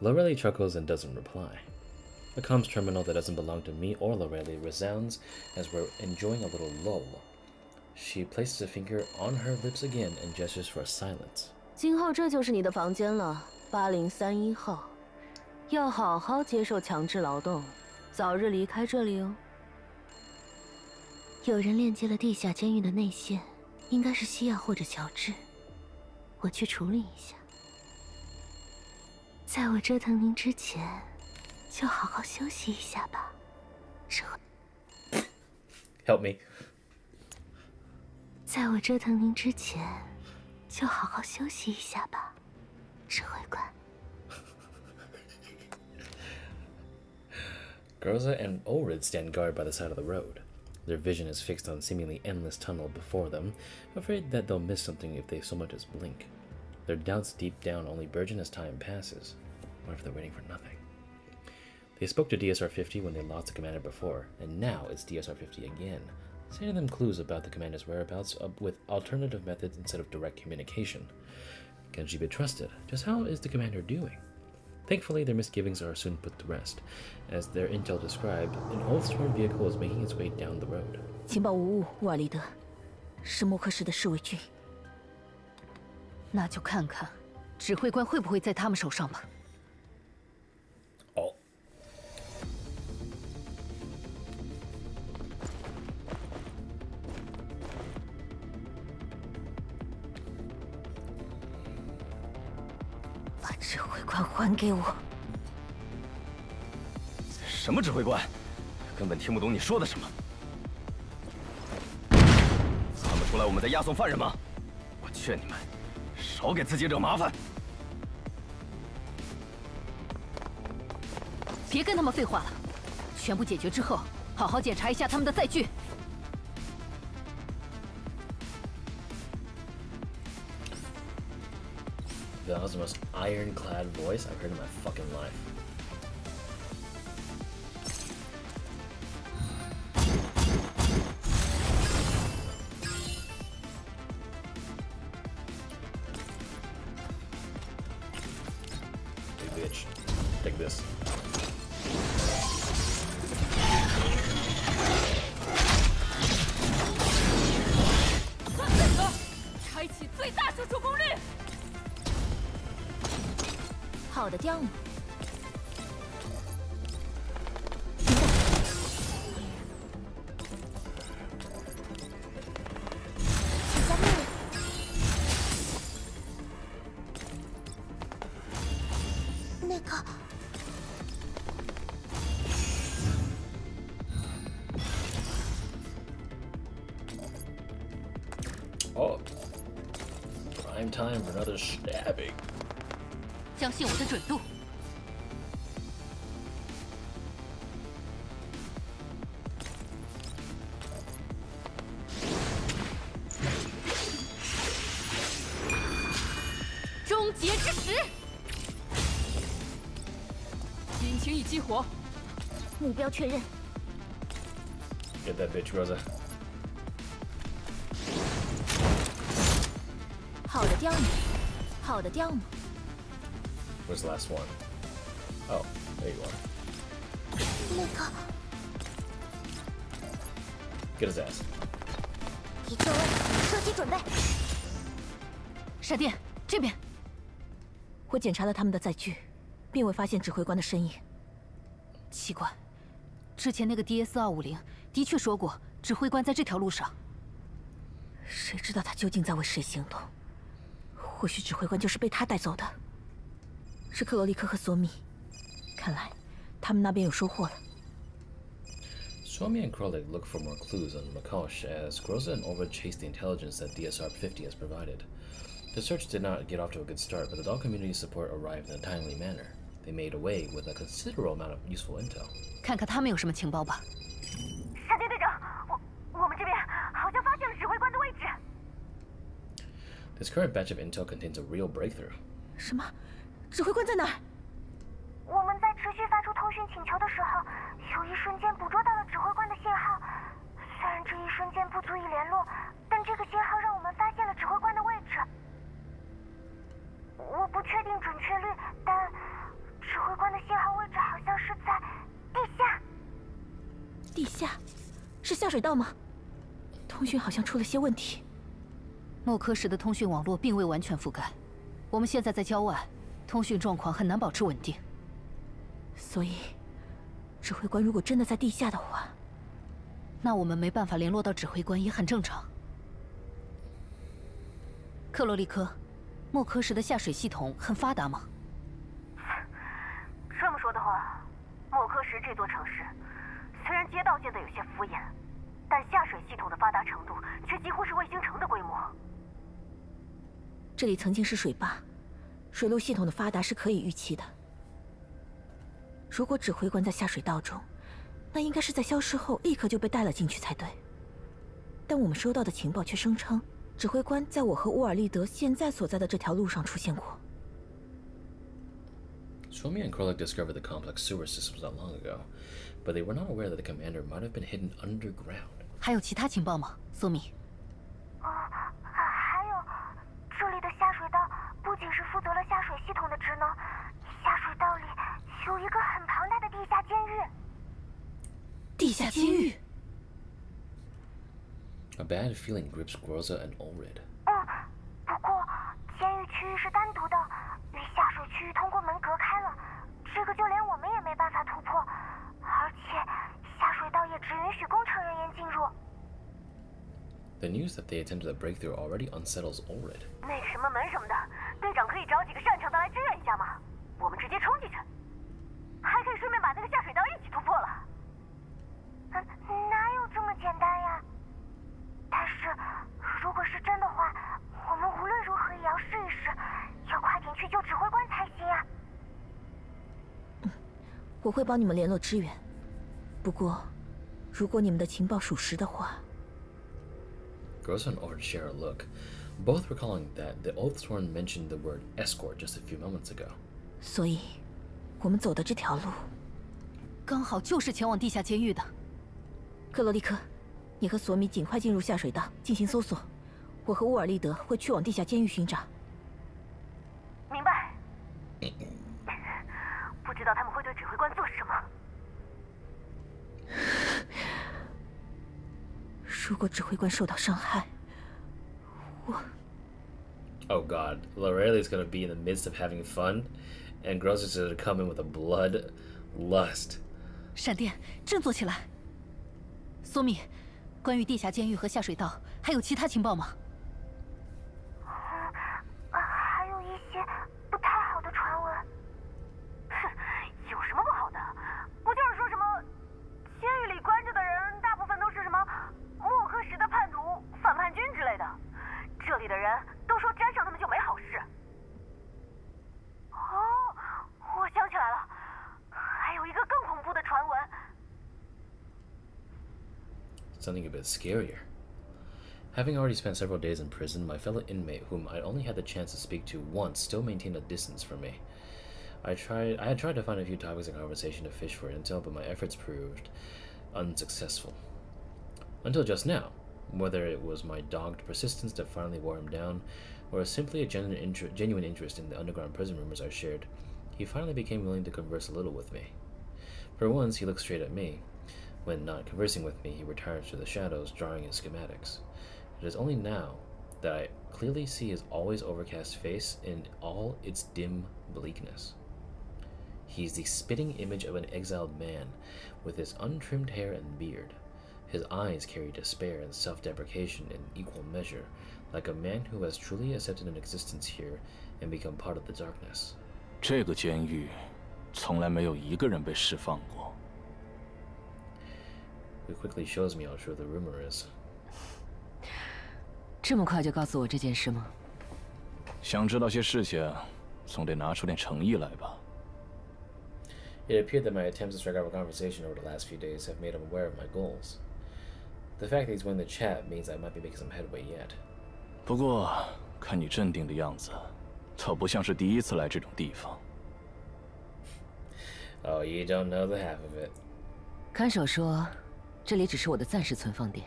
A: Loreley chuckles and doesn't reply. The comms terminal that doesn't belong to me or Loreley resounds as we're enjoying a little lull. She places a finger on her lips again and gestures for silence.
D: 今后这就是你的房间了，8031号，要好好接受强制劳动，早日离开这里哦。 有人链接了地下监狱的内线，应该是西亚或者乔治。我去处理一下。在我折腾您之前，就好好休息一下吧，指挥。
A: Help me.
D: 在我折腾您之前，就好好休息一下吧，指挥官。
A: Groza and Ulrid stand guard by the side of the road. Their vision is fixed on seemingly endless tunnel before them, afraid that they'll miss something if they so much as blink. Their doubts deep down only burgeon as time passes. What if they're waiting for nothing? They spoke to DSR-50 when they lost the commander before, and now it's DSR-50 again, sending them clues about the commander's whereabouts with alternative methods instead of direct communication. Can she be trusted? Just how is the commander doing? Thankfully, their misgivings are soon put to rest. As their intel described, an Oathsworn vehicle is making its way down the road.
G: 情报无误，沃尔利德，是默克市的侍卫军。
B: 那就看看指挥官会不会在他们手上吧。
A: 哦。
G: 把指挥官还给我！
J: 什么指挥官？根本听不懂你说的什么。看不出来我们在押送犯人吗？我劝你们，少给自己惹麻烦。
B: 别跟他们废话了，全部解决之后，好好检查一下他们的载具。
A: That was the most ironclad voice I've heard in my fucking life. Hey, bitch. Take this.
E: 好的，调姆。请加命令。那个。
A: Oh, prime time for another stabbing.
B: 相信我的准度。终结之时，引擎已激活，
E: 目标确认。
A: Get that bitch, Groza.
E: 好的，调姆。好的，调姆。
A: Where's the last one? Oh, there you are.
E: 那个。
A: Get his ass.
E: 已就位，射击准备。
B: 闪电，这边。
G: 我检查了他们的载具，并未发现指挥官的身影。
B: 奇怪，之前那个 DSR-50的确说过指挥官在这条路上。
G: 谁知道他究竟在为谁行动？或许指挥官就是被他带走的。是克罗利克和索米，看来他们那边有收获了。
A: Swami and Krolek look for more clues on Makosh as Groza and Orva chase the intelligence that DSR-50 has provided. The search did not get off to a good start, but the Dahl community's support arrived in a timely manner. They made away with a considerable amount of useful intel.
B: 看看他们有什么情报吧。
F: 闪电队长，我们这边好像发现了指挥官的位置。
A: This current batch of intel contains a real breakthrough.
G: 什么？指挥官在哪儿？
E: 我们在持续发出通讯请求的时候，有一瞬间捕捉到了指挥官的信号。虽然这一瞬间不足以联络，但这个信号让我们发现了指挥官的位置。我不确定准确率，但指挥官的信号位置好像是在地下。
G: 地下？是下水道吗？通讯好像出了些问题。
B: 莫科什的通讯网络并未完全覆盖，我们现在在郊外，通讯状况很难保持稳定。
G: 所以，指挥官如果真的在地下的话，
B: 那我们没办法联络到指挥官也很正常。克罗利科，莫科什的下水系统很发达吗？
F: 这么说的话，莫科什这座城市虽然街道建得有些敷衍，但下水系统的发达程度却几乎是卫星城的规模。
G: 这里曾经是水坝，水路系统的发达是可以预期的。 如果指挥官在下水道中，那应该是在消失后立刻就被带了进去才对。但我们收到的情报却声称，指挥官在我和乌尔利德现在所在的这条路上出现过。
A: Swami and Krolek discovered the complex sewer systems not long ago, but they were not aware that the commander might have been hidden underground.
B: 还有其他情报吗，索米？
E: 还有，这里的下水道不仅是负责了下水系统的职能，下水道里。 有一个很庞大的地下监狱。
G: 地下监狱。
A: A bad feeling grips Groza and Ulrid.
E: 不过监狱区域是单独的，与下水区域通过门隔开了，这个就连我们也没办法突破，而且下水道也只允许工程人员进入。
A: The news that they attempted a breakthrough already unsettles Ulrid.
F: 那什么门什么的，队长可以找几个擅长的来支援一下吗？我们直接冲进去。 还可以顺便把那个下水道一起突破了。
E: 哪有这么简单呀？但是，如果是真的话，我们无论如何也要试一试，要快点去救指挥官才行啊！
G: 我会帮你们联络支援。不过，如果你们的情报属实的话
A: Groza and Ulrid share a look, both recalling that the Oathsworn mentioned the word escort just a few moments ago.
G: 所以。 我们走的这条路，
B: 刚好就是前往地下监狱的。
G: 克罗利克，你和索米尽快进入下水道进行搜索，我和乌尔利德会去往地下监狱寻找。
F: 明白。不知道他们会对指挥官做什么。
G: 如果指挥官受到伤害，我……
A: Oh God, Loreley's gonna be in the midst of having fun, And Groza to come in with a bloodlust.
B: 闪电，振作起来！索米，关于地下监狱和下水道，还有其他情报吗？
F: 还有一些不太好的传闻。哼，有什么不好的？不就是说什么监狱里关着的人大部分都是什么莫克什的叛徒、反叛军之类的，这里的人都说沾上他们就没好事。哦，我想起来了，还有一个更恐怖的传闻。
A: Something a bit scarier. Having already spent several days in prison, my fellow inmate, whom I only had the chance to speak to once, still maintained a distance from me. I had tried to find a few topics of conversation to fish for intel, but my efforts proved unsuccessful. Until just now, whether it was my dogged persistence that finally wore him down, or simply a genuine interest in the underground prison rumors I shared, he finally became willing to converse a little with me. For once, he looked straight at me. When not conversing with me, he retires to the shadows, drawing his schematics. It is only now that I clearly see his always overcast face in all its dim bleakness. He is the spitting image of an exiled man, with his untrimmed hair and beard. His eyes carry despair and self-deprecation in equal measure, like a man who has truly accepted an existence here and become part of the darkness.
K: 这个监狱从来没有一个人被释放过。
A: It quickly shows me how true the rumor is.
D: 这么快就告诉我这件事吗？
K: 想知道些事情，总得拿出点诚意来吧。
A: It appeared that my attempts to strike up a conversation over the last few days have made him aware of my goals. The fact that he's willing to chat means I might be making some headway yet.
K: 不过，看你镇定的样子，倒不像是第一次来这种地方。
A: Oh, you don't know the half of it.
D: 看守说，这里只是我的暂时存放点。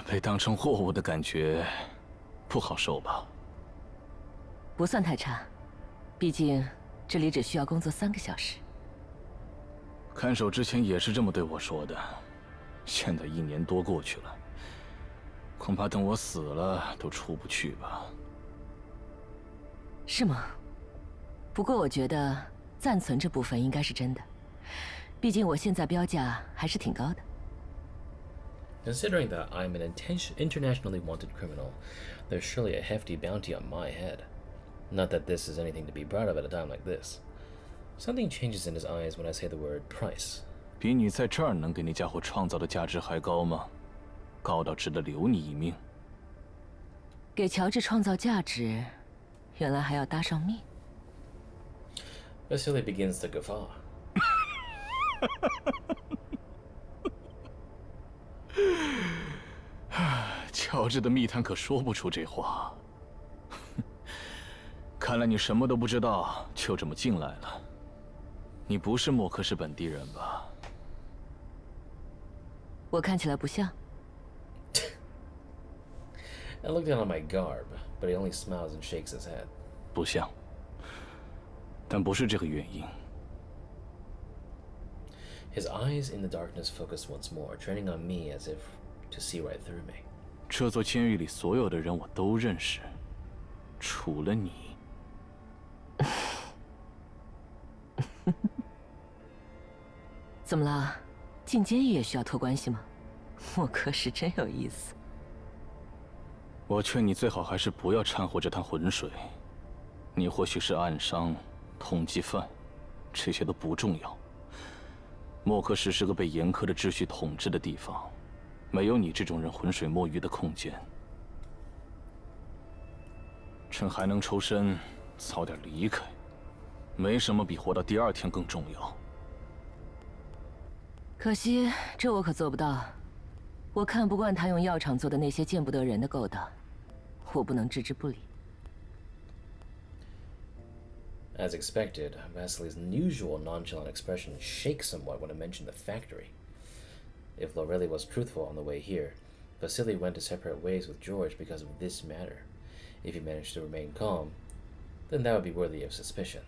K: 被当成货物的感觉，不好受吧？
D: 不算太差，毕竟这里只需要工作3个小时。
K: 看守之前也是这么对我说的，现在1年多过去了，恐怕等我死了都出不去吧？
D: 是吗？不过我觉得暂存这部分应该是真的，毕竟我现在标价还是挺高的。
A: Considering that I'm an internationally wanted criminal, there's surely a hefty bounty on my head. Not that this is anything to be proud of at a time like this. Something changes in his eyes when I say the word price.
K: 比你在这儿能给那家伙创造的价值还高吗？高到值得留你一命。
D: 给乔治创造价值，原来还要搭上命。
A: Vasily begins to guffaw.
K: 乔治的密探可说不出这话。看来你什么都不知道，就这么进来了。你不是莫克什本地人吧？
D: 我看起来不像。
A: I look down on my garb, but he only smiles and shakes his head.
K: 不像。但不是这个原因。
A: His eyes in the darkness focus once more, turning on me as if to see right through me.
K: 这座监狱里所有的人我都认识，除了你。
D: 怎么了？进监狱也需要托关系吗？莫克什真有意思。
K: 我劝你最好还是不要掺和这滩浑水。你或许是暗商、通缉犯，这些都不重要。莫克什是个被严苛的秩序统治的地方，没有你这种人浑水摸鱼的空间。趁还能抽身，早点离开。没什么比活到第2天更重要。
D: 可惜，这我可做不到。我看不惯他用药厂做的那些见不得人的勾当，我不能置之不理。
A: As expected, Vasily's unusual nonchalant expression shakes somewhat when I mention the factory. If Loreley was truthful on the way here, Vasily went to separate ways with George because of this matter. If he managed to remain calm, then that would be worthy of suspicion.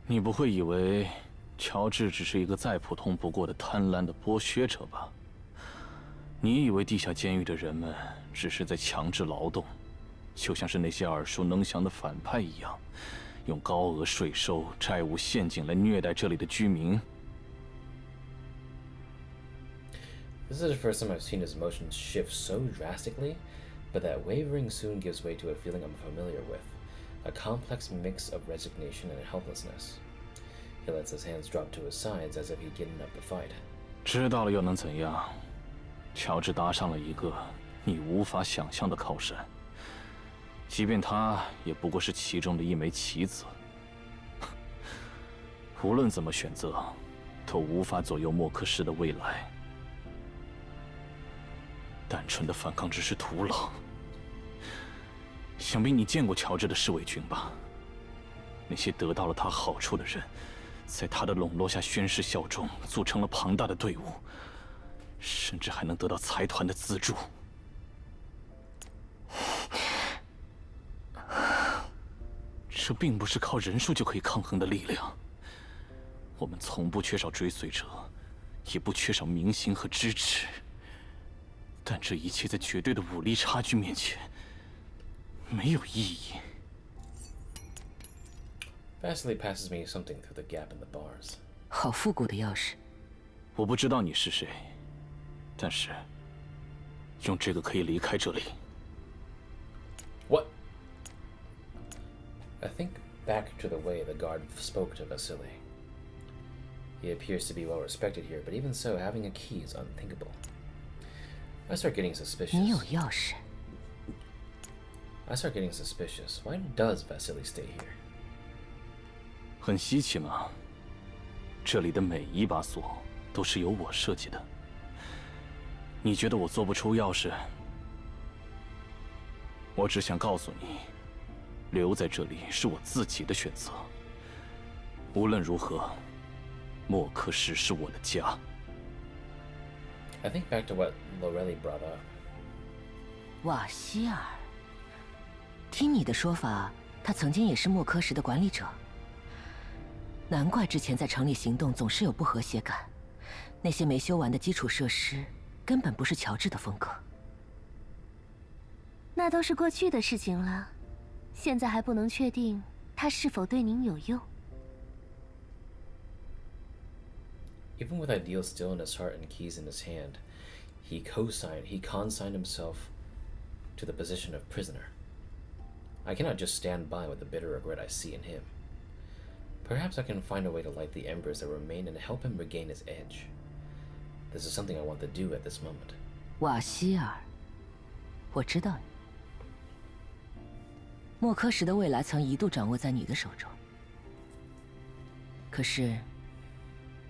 K: 你不会以为〜 乔治只是一个再普通不过的贪婪的剥削者吧？你以为地下监狱的人们只是在强制劳动，就像是那些耳熟能详的反派一样，用高额税收、债务陷阱来虐待这里的居民
A: ？This is the first time I've seen his emotions shift so drastically, but that wavering soon gives way to a feeling I'm familiar with, a complex mix of resignation and helplessness. He lets his hands drop to his sides as if he'd given up the fight.
K: 知道了又能怎样？乔治搭上了一个你无法想象的靠山，即便他也不过是其中的一枚棋子。无论怎么选择，都无法左右莫克什的未来。单纯的反抗只是徒劳。想必你见过乔治的侍卫军吧？那些得到了他好处的人，在他的笼络下宣誓效忠，组成了庞大的队伍。甚至还能得到财团的资助。这并不是靠人数就可以抗衡的力量。我们从不缺少追随者，也不缺少明星和支持。但这一切在绝对的武力差距面前，没有意义。
A: Vasily passes me something through the gap in the bars.
D: 好复古的钥匙。
K: 我不知道你是谁。但是，用这个可以离开这里。
A: What? I think back to the way the guard spoke to Vasily. He appears to be well respected here, but even so, having a key is unthinkable. I start getting suspicious.
D: 你有钥匙。
A: I start getting suspicious. Why does Vasily stay here?
K: 很稀奇吗？这里的每一把锁都是由我设计的。你觉得我做不出钥匙？我只想告诉你，留在这里是我自己的选择。无论如何，莫克什是我的家。
A: I think back to what Loreley brought up.
D: 瓦希尔，听你的说法，他曾经也是莫科什的管理者。难怪之前在城里行动总是有不和谐感，那些没修完的基础设施。根本不是乔治的风格。
E: 那都是过去的事情了，现在还不能确定他是否对您有用。
A: Even with ideals still in his heart and keys in his hand, he consigned himself to the position of prisoner. I cannot just stand by with the bitter regret I see in him. Perhaps I can find a way to light the embers that remain and help him regain his edge. This is something I want to do at this moment.
D: 瓦希尔，我知道你。莫科什的未来曾一度掌握在你的手中，可是，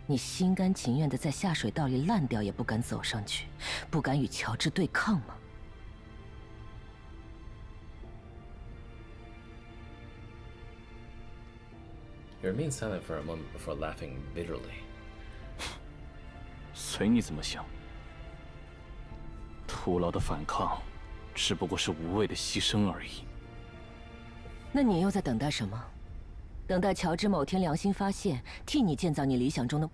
D: 你心甘情愿的在下水道里烂掉，也不敢走上去，不敢与乔治对抗吗？
A: He remained silent for a moment before laughing bitterly.
K: 随你怎么想。徒劳的反抗，只不过是无谓的牺牲而已。
D: 那你又在等待什么？等待乔治某天良心发现，替你建造你理想中的。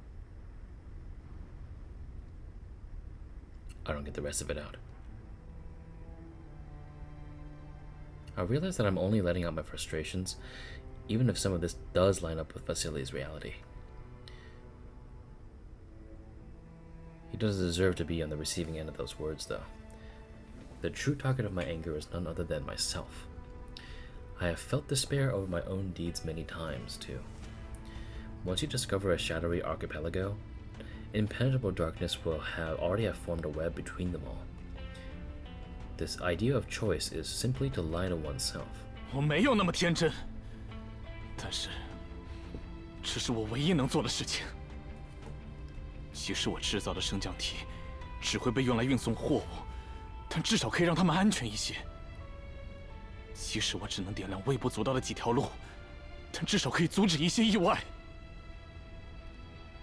A: I don't get the rest of it out. I realize that I'm only letting out my frustrations, even if some of this does line up with Vasily's reality. He doesn't deserve to be on the receiving end of those words, though. The true target of my anger is none other than myself. I have felt despair over my own deeds many times, too. Once you discover a shadowy archipelago, impenetrable darkness will already have formed a web between them all. This idea of choice is simply to lie to oneself.
K: 我没有那么天真，但是，这是我唯一能做的事情。即使我制造的升降体只会被用来运送货物，但至少可以让他们安全一些。即使我只能点亮微不足道的几条路，但至少可以阻止一些意外。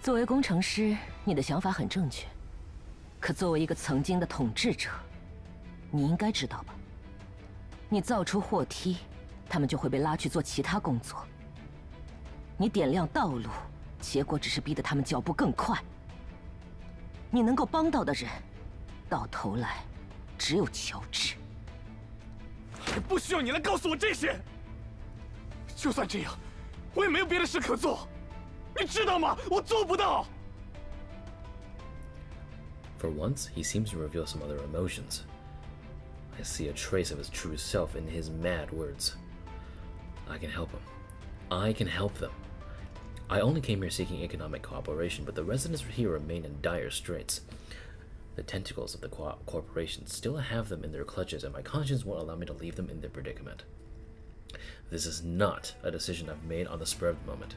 D: 作为工程师，你的想法很正确。可作为一个曾经的统治者，你应该知道吧？你造出货梯，他们就会被拉去做其他工作。你点亮道路，结果只是逼得他们脚步更快。你能够帮到的人，到头来，只有乔治。
I: 不需要你来告诉我这些。就算这样，我也没有别的事可做。你知道吗？我做不到。
A: For once, he seems to reveal some other emotions. I see a trace of his true self in his mad words. I can help him. I can help them. I only came here seeking economic cooperation, but the residents here remain in dire straits. The tentacles of the corporation still have them in their clutches, and my conscience won't allow me to leave them in their predicament. This is not a decision I've made on the spur of the moment.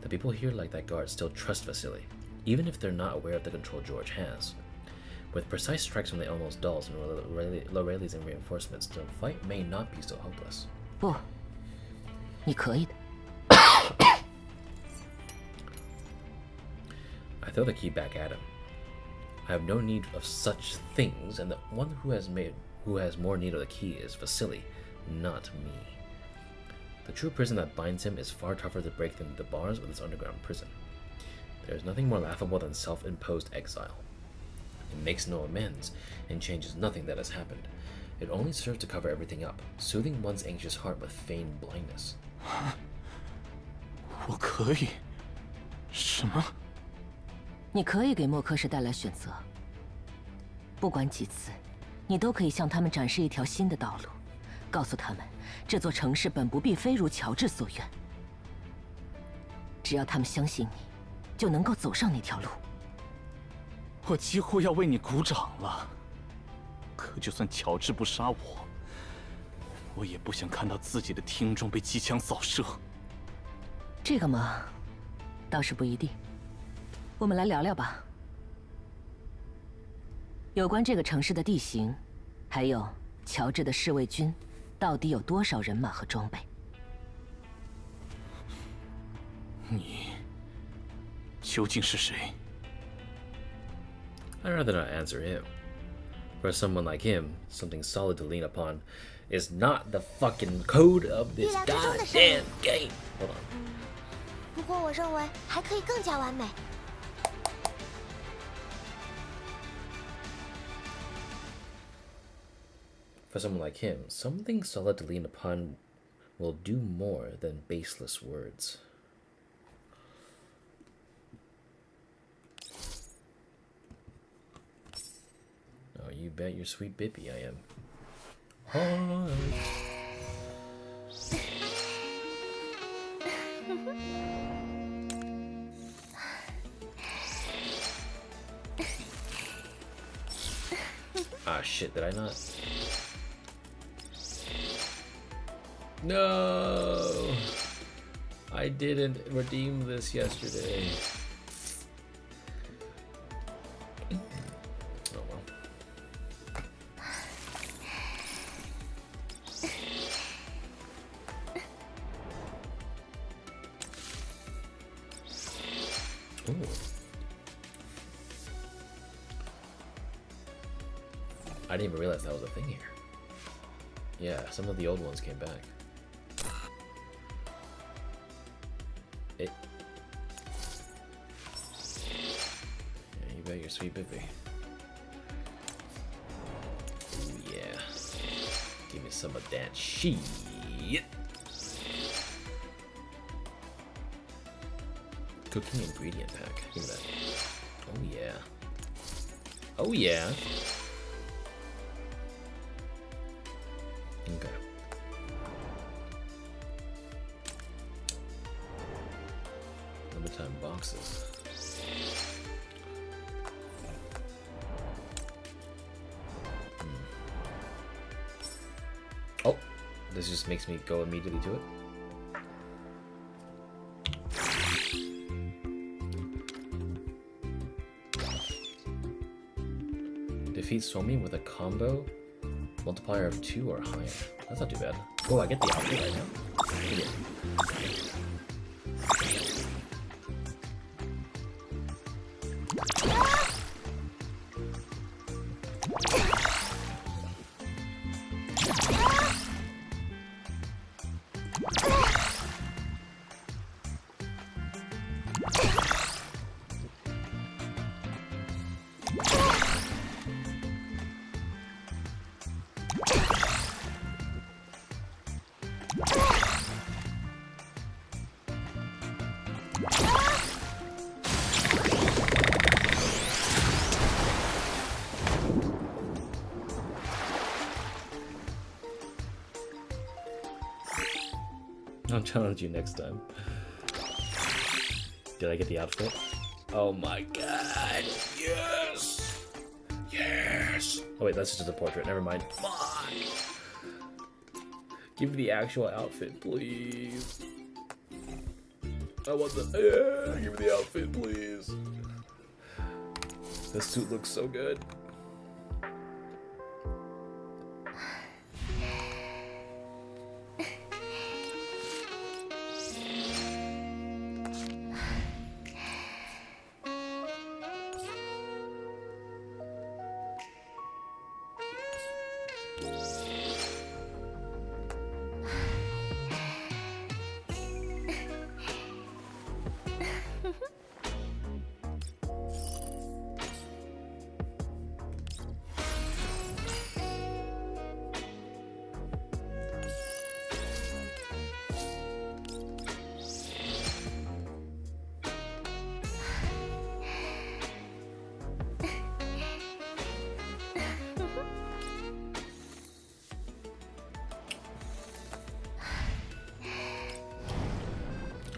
A: The people here, like that guard, still trust Vasily, even if they're not aware of the control George has. With precise strikes from the almost dolls and Loreley's and reinforcements, the fight may not be so hopeless.
D: 不，你可以的。
A: I throw the key back at him. I have no need of such things, and the one who has more need of the key is Vasily, not me. The true prison that binds him is far tougher to break than the bars of this underground prison. There is nothing more laughable than self-imposed exile. It makes no amends and changes nothing that has happened. It only serves to cover everything up, soothing one's anxious heart with feigned blindness.
I: 我可以？什么？
D: 你可以给莫科什带来选择。不管几次，你都可以向他们展示一条新的道路，告诉他们这座城市本不必非如乔治所愿。只要他们相信你，就能够走上那条路。
I: 我几乎要为你鼓掌了。可就算乔治不杀我，我也不想看到自己的听众被机枪扫射。
D: 这个嘛，倒是不一定。我们来聊聊吧，有关这个城市的地形，还有乔治的侍卫军到底有多少人马和装备。
I: 你究竟是谁？
A: I'd rather not answer him. For someone like him, something solid to lean upon is not the fucking code of this goddamn game. Hold on.
E: 不过我认为还可以更加完美。
A: For someone like him, something solid to lean upon will do more than baseless words. Oh, you bet your sweet bippy I am. Ah, shit, did I not? No! I didn't redeem this yesterday. Oh well. Ooh. I didn't even realize that was a thing here. Yeah, some of the old ones came back. Yeah, you bet your sweet baby. Ooh, yeah. Give me some of that shit. Cooking ingredient pack. Give me that. Oh, yeah. Oh, yeah. Okay. Limited time boxes. Oh, this just makes me go immediately to it. Defeat Somi with a combo multiplier of 2 or higher. That's not too bad. Oh, I get the outfit right now. Yeah. I'll challenge you next time. Did I get the outfit? Oh my god! Yes! Yes! Oh wait, that's just a portrait. Never mind. Fuck! Give me the actual outfit, please. I want the. Yeah, give me the outfit, please. This suit looks so good.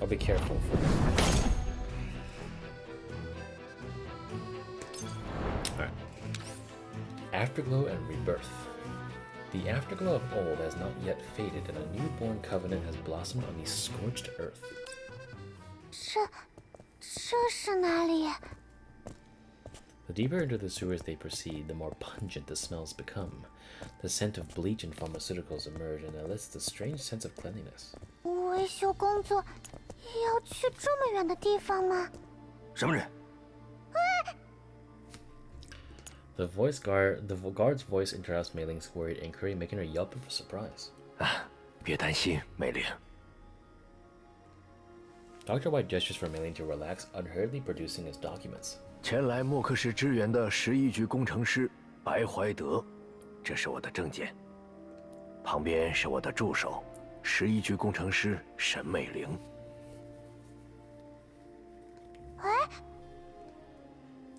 A: I'll be careful for this. Alright. Afterglow and rebirth. The afterglow of old has not yet faded, and a newborn covenant has blossomed on the scorched earth.
E: 这是哪里？
A: The deeper into the sewers they proceed, the more pungent the smells become. The scent of bleach and pharmaceuticals emerge and elicits a strange sense of cleanliness.
E: 维修工作要去这么远的地方吗？
H: 什么人？
A: The guard's voice interrupts Mayling's worried inquiry, making her yelp in surprise.
H: 别担心，美玲。
A: Dr. White gestures for Mayling to relax, unhurriedly producing his documents.
H: 前来莫克市支援的11局工程师白怀德，这是我的证件。旁边是我的助手，11局工程师沈美玲。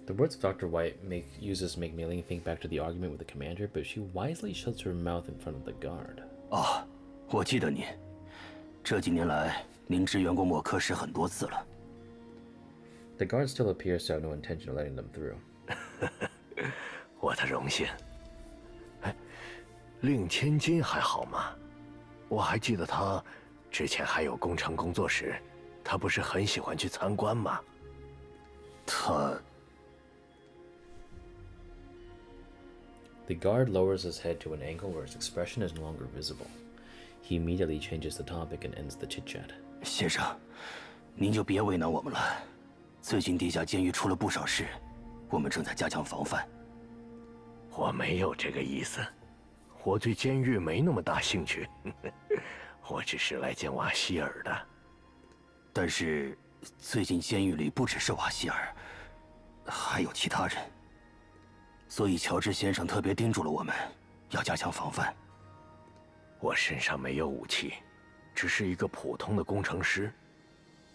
A: The words of Dr. White make Mayling think back to the argument with the commander, but she wisely shuts her mouth in front of the guard.
H: 哦，我记得您。这几年来，您支援过莫克市很多次了。
A: The guard still appears to have no intention of letting them through.
H: 我的荣幸。哎，令千金还好吗？我还记得他之前还有工程工作室，他不是很喜欢去参观吗？他。
A: The guard lowers his head to an angle where his expression is no longer visible. He immediately changes the topic and ends the chit-chat.
H: 先生，您就别为难我们了。最近地下监狱出了不少事，我们正在加强防范。我没有这个意思，我对监狱没那么大兴趣，我只是来见瓦希尔的。但是，最近监狱里不只是瓦希尔，还有其他人。 所以，乔治先生特别叮嘱了我们，要加强防范。我身上没有武器，只是一个普通的工程师。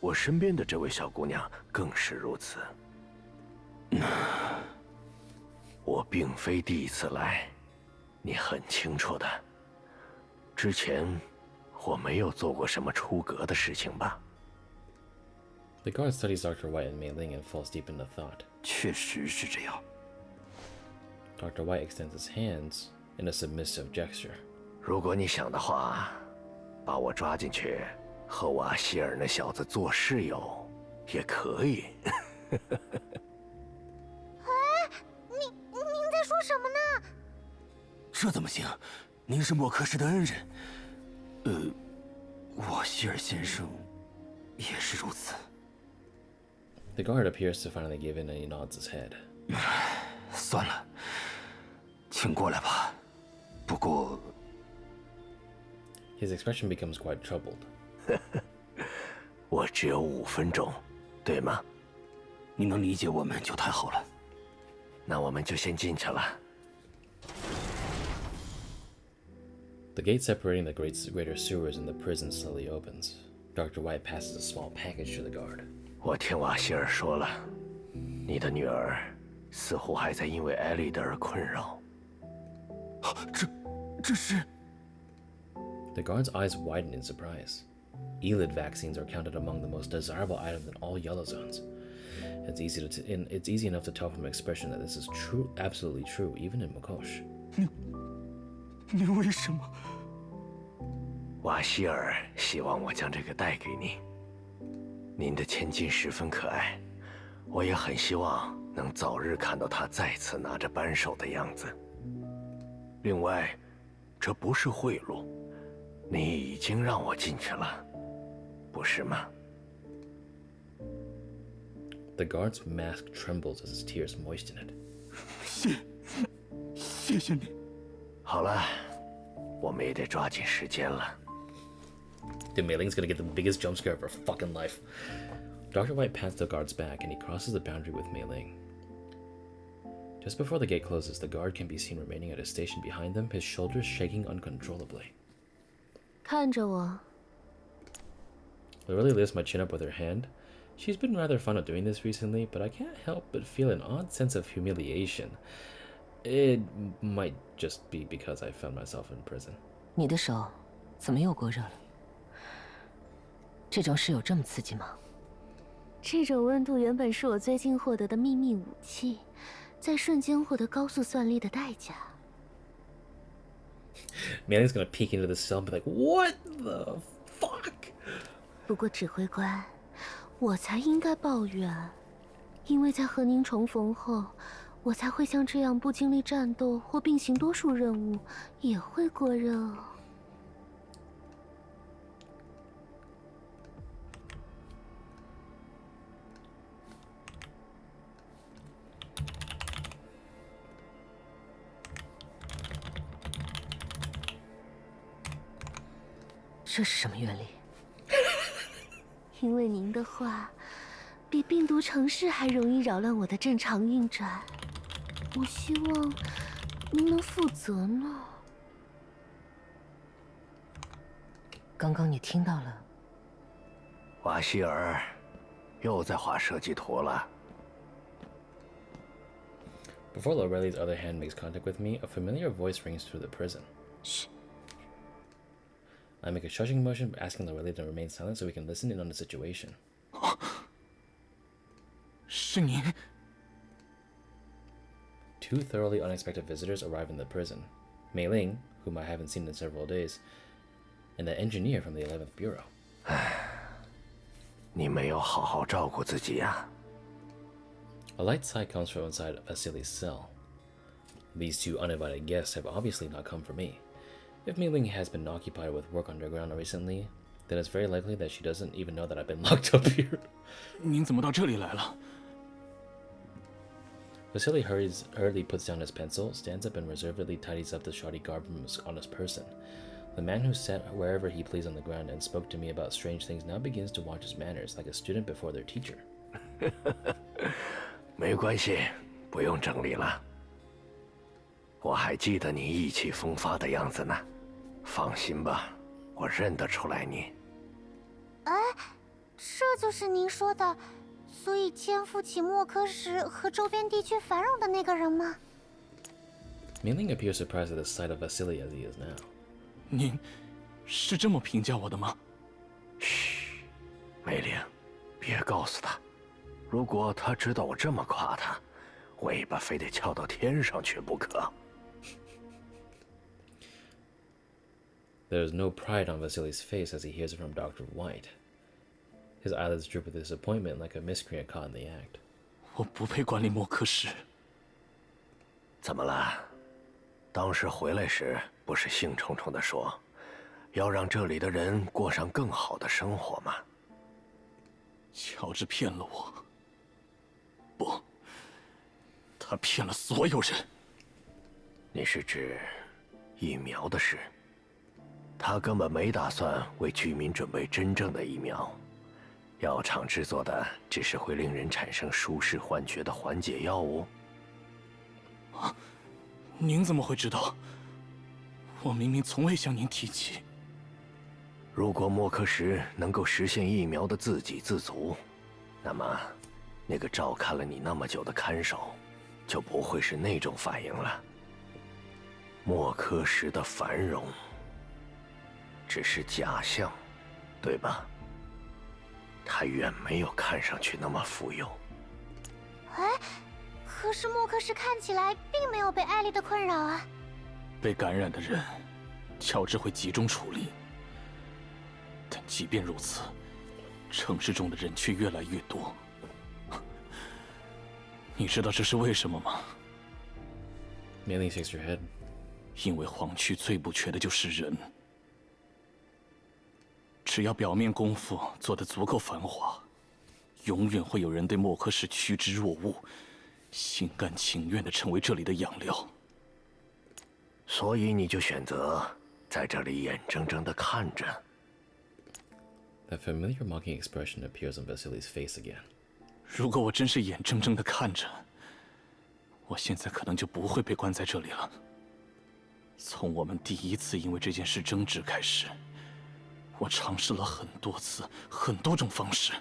H: 我身边的这位小姑娘更是如此。我并非第一次来，你很清楚的。之前我没有做过什么出格的事情吧？
A: The guard studies Dr. White and Mayling and falls deep into thought.
H: 确实是这样。
A: Dr. White extends his hands in a submissive gesture.
H: 如果你想的话，把我抓进去和瓦希尔那小子做室友，也可以。
E: 哎，您在说什么呢？
H: 这怎么行？您是莫克市的恩人。瓦希尔先生也是如此。
A: The guard appears to finally give in and he nods his head.
H: 算了，请过来吧。不过
A: His expression becomes quite troubled.
H: 我只有5分钟，对吗？你能理解我们就太好了。那我们就先进去了。
A: The gate separating the greater sewers and the prison slowly opens. Dr. White passes a small package to the guard.
H: 我听瓦希尔说了，你的女儿似乎还在因为艾丽的而困扰。这是。
A: The guard's eyes widen in surprise. Elid vaccines are counted among the most desirable items in all yellow zones. It's easy enough to tell from expression that this is true, absolutely true, even in Makosh.
I: 你为什么？
H: 瓦希尔希望我将这个带给你。您的千金十分可爱，我也很希望能早日看到他再次拿着扳手的样子。另外，这不是贿赂，你已经让我进去了，不是吗？
A: The guard's mask trembles as his tears moisten it.
I: 谢谢你。
H: 好了，我们也得抓紧时间了。
A: Dude, Mayling's gonna get the biggest jump scare of her fucking life. Dr. White pats the guard's back and he crosses the boundary with Mayling. Just before the gate closes, the guard can be seen remaining at his station behind them, his shoulders shaking uncontrollably.
C: 看着我。
A: Loreley lifts my chin up with her hand. She's been rather fond of doing this recently, but I can't help but feel an odd sense of humiliation. It might just be because I found myself in prison.
D: 你的手怎么又过热了？这种事有这么刺激吗？
C: 这种温度原本是我最近获得的秘密武器，在瞬间获得高速算力的代价。
A: Mayling's gonna peek into the cell and be like, "What the fuck?"
C: 不过指挥官，我才应该抱怨，因为在和您重逢后，我才会像这样不经历战斗或并行多数任务也会过热哦。
D: 这是什么原理？
C: 因为您的话，比病毒城市还容易扰乱我的正常运转。我希望您能负责呢。
D: 刚刚你听到了？
H: 瓦希尔，又在画设计图了。
A: Before Loreley's other hand makes contact with me, a familiar voice rings through the prison.
D: Shh.
A: I make a shushing motion, asking Loreley to remain silent so we can listen in on the situation.
I: 是您。
A: Two thoroughly unexpected visitors arrive in the prison. Mayling, whom I haven't seen in several days, and the engineer from the 11th Bureau.
H: 你没有好好照顾自己呀。
A: A light sigh comes from inside Vasily's cell. These two uninvited guests have obviously not come for me. If Mayling has been occupied with work underground recently, then it's very likely that she doesn't even know that I've been locked up here.
I: 您怎么到这里来了？
A: Vasily hurriedly puts down his pencil, stands up and reservedly tidies up the shoddy garb on his person. The man who sat wherever he pleased on the ground and spoke to me about strange things now begins to watch his manners like a student before their teacher.
H: 没关系，不用整理了。我还记得你意气风发的样子呢。放心吧，我认得出来你。
E: 哎，这就是您说的，所以肩负起莫科什和周边地区繁荣的那个人吗？
A: Mayling appears surprised at the sight of Vasily as he is now.
I: 您是这么评价我的吗？
H: 嘘，梅玲，别告诉他。如果他知道我这么夸他，尾巴非得翘到天上去不可。
A: There is no pride on Vasily's face as he hears it from Dr. White. His eyelids droop with disappointment like a miscreant caught in the act.
I: 我不配管理莫科什。
H: 怎么了？当时回来时不是兴冲冲地说，要让这里的人过上更好的生活吗？
I: 乔治骗了我。不，他骗了所有人。
H: 你是指疫苗的事？他根本没打算为居民准备真正的疫苗，药厂制作的只是会令人产生舒适幻觉的缓解药物。
I: 啊，您怎么会知道？我明明从未向您提起。
H: 如果莫科什能够实现疫苗的自给自足，那么，那个照看了你那么久的看守，就不会是那种反应了。莫科什的繁荣，只是假象，对吧？他远没有看上去那么富有。
E: 哎，可是莫克什看起来并没有被艾丽的困扰啊。
K: 被感染的人，乔治会集中处理。但即便如此，城市中的人却越来越多。你知道这是为什么吗？
A: Mayling shakes your head.
K: 因为黄区最不缺的就是人。只要表面功夫做得足够繁华，永远会有人对莫克什趋之若鹜，心甘情愿地成为这里的养料。
H: 所以你就选择在这里眼睁睁地看着。
A: That familiar mocking expression appears on Vasily's face again.
K: 如果我真是眼睁睁地看着，我现在可能就不会被关在这里了。从我们第一次因为这件事争执开始，我尝试了很多次，很多种方式，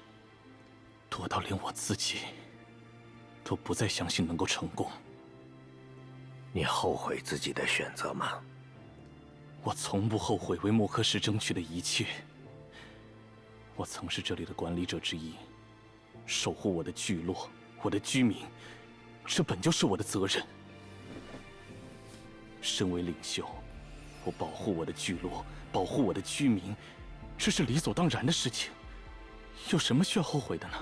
K: 多到连我自己都不再相信能够成功。
H: 你后悔自己的选择吗？
K: 我从不后悔为莫克什争取的一切。我曾是这里的管理者之一，守护我的聚落，我的居民，这本就是我的责任。身为领袖，我保护我的聚落，保护我的居民，这是理所当然的事情，有什么需要后悔的呢？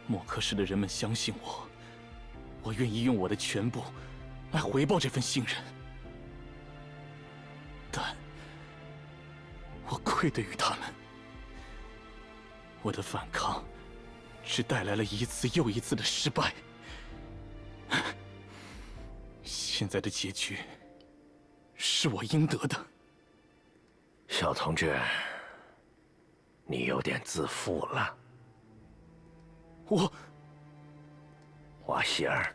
K: 莫克什的人们相信我，我愿意用我的全部来回报这份信任，但我愧对于他们。我的反抗只带来了一次又一次的失败。现在的结局是我应得的。
H: 小同志，你有点自负了。瓦希尔，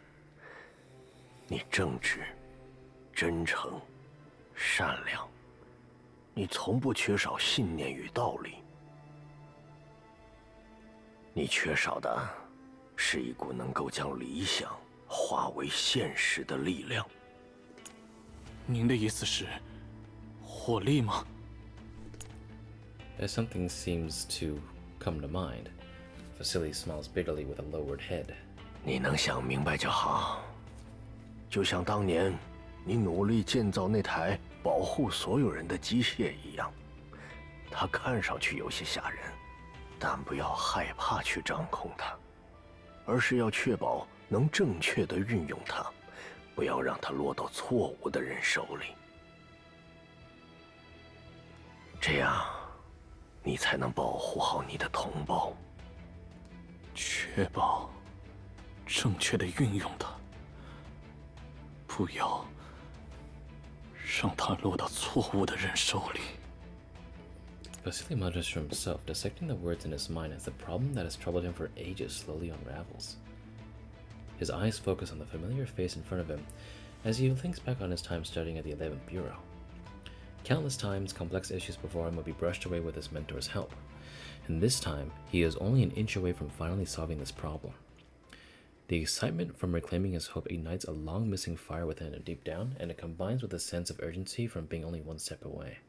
H: 你正直、真诚、善良，你从不缺少信念与道理。你缺少的是一股能够将理想化为现实的力量。
K: 您的意思是火力吗？
A: As something seems to come to mind, Vasily smiles bitterly with a lowered head.
H: 你能想明白就好。就像当年你努力建造那台保护所有人的机械一样，它看上去有些吓人，但不要害怕去掌控它，而是要确保能正确地运用它，不要让它落到错误的人手里。这样，你才能保护好你的同胞。
K: 确保正确的运用它，不要让它落到错误的人手里。
A: Vasily mutters to himself, dissecting the words in his mind as the problem that has troubled him for ages slowly unravels. His eyes focus on the familiar face in front of him as he thinks back on his time studying at the 11th Bureau. Countless times, complex issues before him would be brushed away with his mentor's help, and this time, he is only an inch away from finally solving this problem. The excitement from reclaiming his hope ignites a long-missing fire within him deep down, and it combines with a sense of urgency from being only one step away.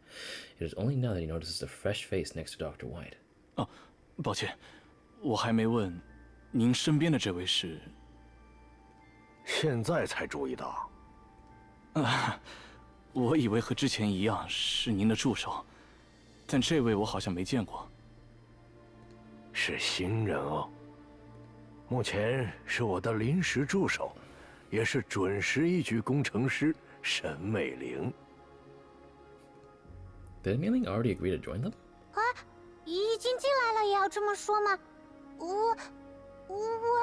A: It is only now that he notices the fresh face next to Dr. White.
K: 哦，抱歉，我还没问，您身边的这位是？
H: 现在才注意到。
K: 我以为和之前一样是您的助手，但这位我好像没见过。
H: 是新人哦。目前是我的临时助手，也是准时一局工程师沈美玲。
A: Did Mayling already agree to join them?
E: 啊，已经进来了也要这么说吗？我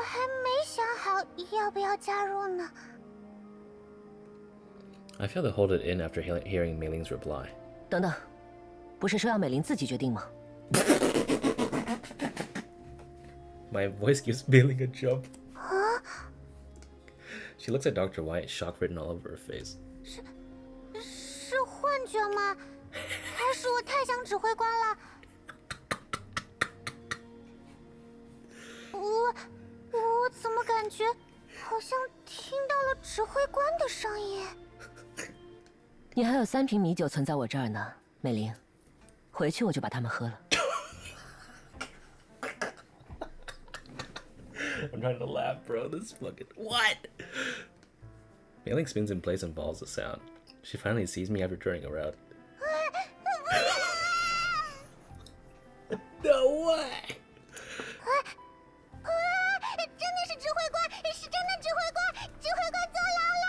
E: 还没想好要不要加入呢。
A: I failed to hold it in after hearing Mayling's reply.
D: 等等，不是说要美玲自己决定吗？
A: My voice gives Mayling a jump. She looks at Dr. White, shock written all over her face.
E: 是幻觉吗？还是我太像指挥官了？我怎么感觉好像听到了指挥官的声音？
D: 你还有3瓶米酒存在我这儿呢，美玲。回去我就把它们喝了。
A: I'm trying to laugh, bro. This fucking what? Mayling spins in place and follows the sound. She finally sees me after turning around. No way!
E: 真的是指挥官，是真的指挥官，指挥官坐牢了。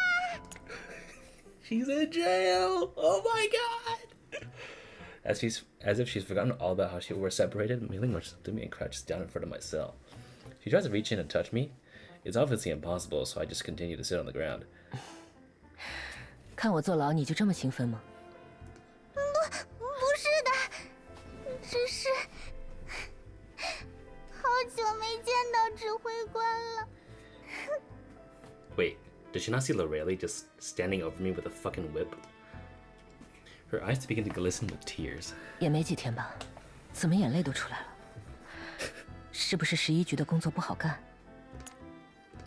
A: She's in jail! Oh my god! As if she's forgotten all about how we're separated, Mayling rushes up to me and crouches down in front of my cell. She tries to reach in and touch me. It's obviously impossible, so I just continue to sit on the ground.
D: 看我坐牢，你就这么兴奋吗？
E: 不是的，只是好久没见到指挥官了。
A: Wait, did she not see Loreley just standing over me with a fucking whip? Her eyes begin to glisten with tears.
D: 也没几天吧，怎么眼泪都出来了？是不是11局的工作不好干？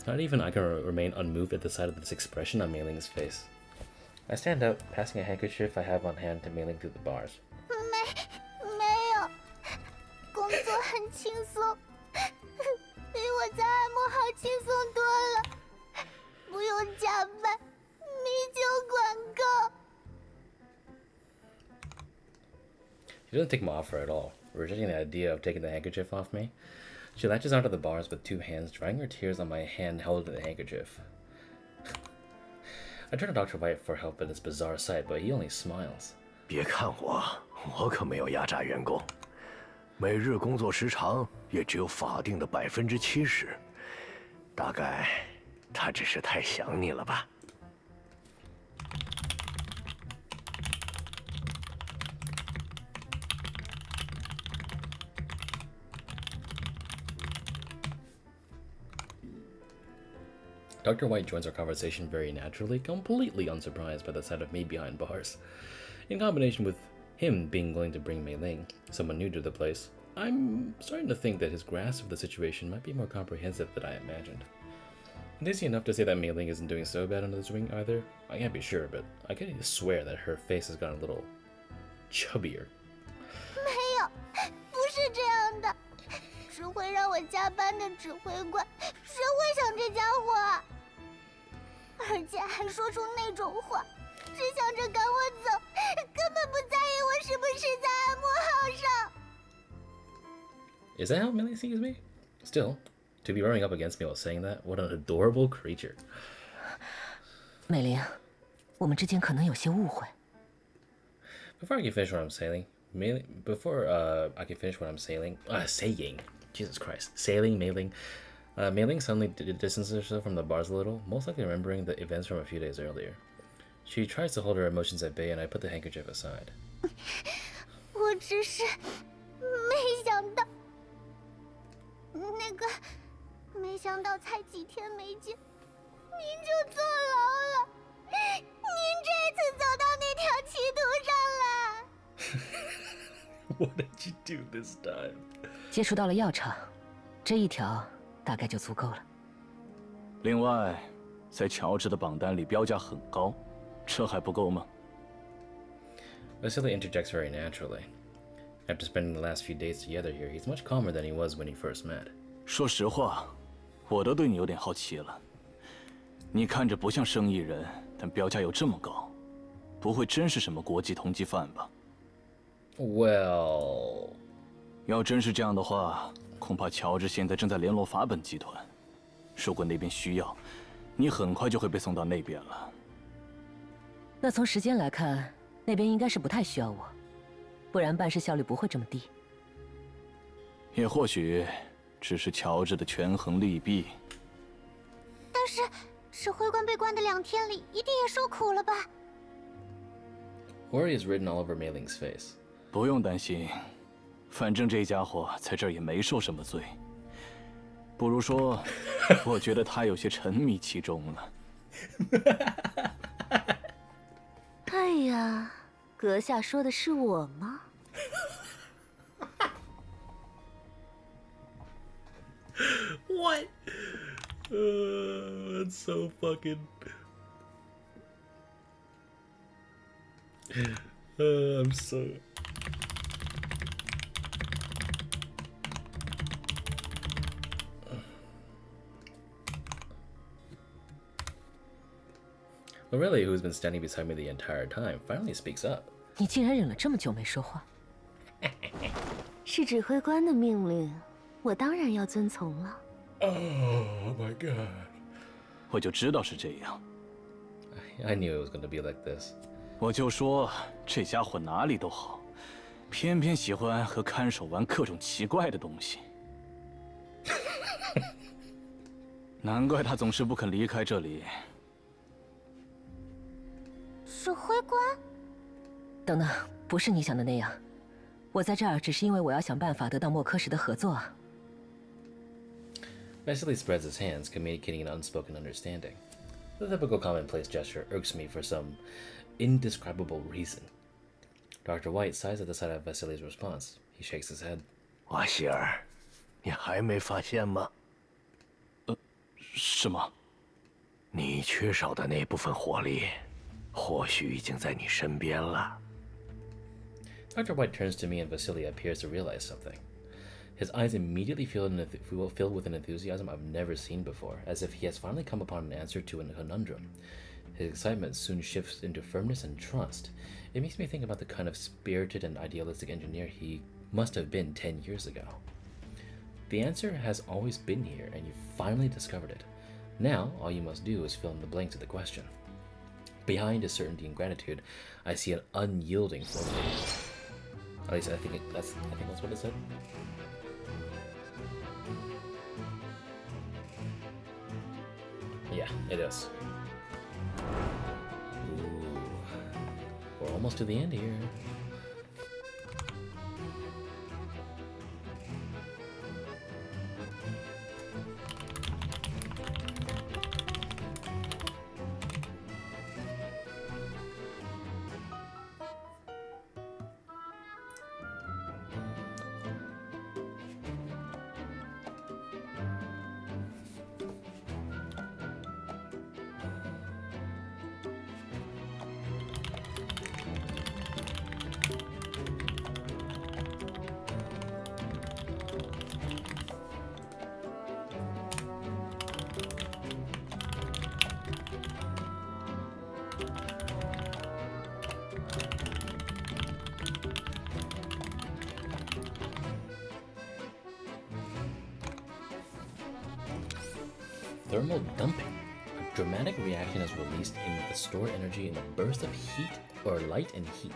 A: Not even I can remain unmoved at the sight of this expression on Mayling's face. I stand up, passing a handkerchief I have on hand to Mayling through the bars.
E: 没有，工作很轻松，比我在爱慕好轻松多了，不用加班，米酒管够。
A: She doesn't take my offer at all, rejecting the idea of taking the handkerchief off me. She latches onto the bars with 2 hands, drying her tears on my hand held in the handkerchief. I turn to Dr. White for help at this bizarre sight, but he only smiles.
H: 别看我，我可没有压榨员工，每日工作时长也只有法定的70%，大概他只是太想你了吧。
A: Dr. White joins our conversation very naturally, completely unsurprised by the sight of me behind bars. In combination with him being willing to bring Mayling, someone new to the place, I'm starting to think that his grasp of the situation might be more comprehensive than I imagined. Is he enough to say that Mayling isn't doing so bad under this ring either? I can't be sure, but I can swear that her face has gotten a little chubbier.
E: 没有，不是这样的。只会让我加班的指挥官，谁会想这家伙啊？而且还说出那种话，只想着赶我走，根本不在意我是不是在爱慕好上。
A: Is that how Mayling sees me? Still, to be running up against me while saying that, what an adorable creature.
D: 美玲，我们之间可能有些误会。
A: Before I can finish what I'm saying, saying, Jesus Christ, Mayling suddenly distances herself from the bars a little, most likely remembering the events from a few days earlier. She tries to hold her emotions at bay, and I put the handkerchief aside.
E: 我只是没想到，没想到才几天没见，您就坐牢了。您这次走到那条歧途上了。
A: What did you do this time?
D: 接触到了药厂，这一条大概就足够了。
K: 另外，在乔治的榜单里标价很高，这还不够吗？
A: Vasily interjects very naturally. After spending the last few days together here, he's much calmer than he was when he first met.
K: 说实话，我都对你有点好奇了。你看着不像生意人，但标价又这么高，不会真是什么国际通缉犯吧？
A: Well，
K: 要真是这样的话，恐怕乔治现在正在联络法本集团。如果那边需要，你很快就会被送到那边了。
D: 那从时间来看，那边应该是不太需要我，不然办事效率不会这么低。
K: 也或许只是乔治的权衡利弊。
E: 但是指挥官被关的2天里，一定也受苦了吧？
A: Worry is written all over Mayling's face.
K: 不用担心，反正这家伙在这儿也没受什么罪。不如说，我觉得他有些沉迷其中了。
E: 哎呀，阁下说的是我吗？
A: What? That's so fucking. I'm so. Loreley, who's been standing beside me the entire time, finally speaks up.
D: 你竟然忍了这么久没说话。
C: 是指挥官的命令，我当然要遵从了。
A: Oh my god.
K: 我就知道是这样。
A: I knew it was going to be like this.
K: 我就说这家伙哪里都好，偏偏喜欢和看守玩各种奇怪的东西。难怪他总是不肯离开这里。
E: 指挥官，
D: 等等，不是你想的那样。我在这儿只是因为我要想办法得到莫科什的合作啊。
A: Vasily spreads his hands, communicating an unspoken understanding. The typical commonplace gesture irks me for some indescribable reason. Dr. White sighs at the sight of Vasily's response. He shakes his head.
H: 瓦希尔，你还没发现吗？
K: 什么？
H: 你缺少的那部分火力，或许已经在你身边了。
A: Dr. White turns to me and Vasily appears to realize something. His eyes immediately fill with an enthusiasm I've never seen before, as if he has finally come upon an answer to a conundrum. His excitement soon shifts into firmness and trust. It makes me think about the kind of spirited and idealistic engineer he must have been 10 years ago. The answer has always been here, and you finally discovered it. Now, all you must do is fill in the blanks of the question. Behind his certainty and gratitude, I see an unyielding formula. At least I think that's what it said. Yeah, it is. Ooh. We're almost to the end here. Thermal dumping. A dramatic reaction is released in the stored energy in a burst of heat or light and heat.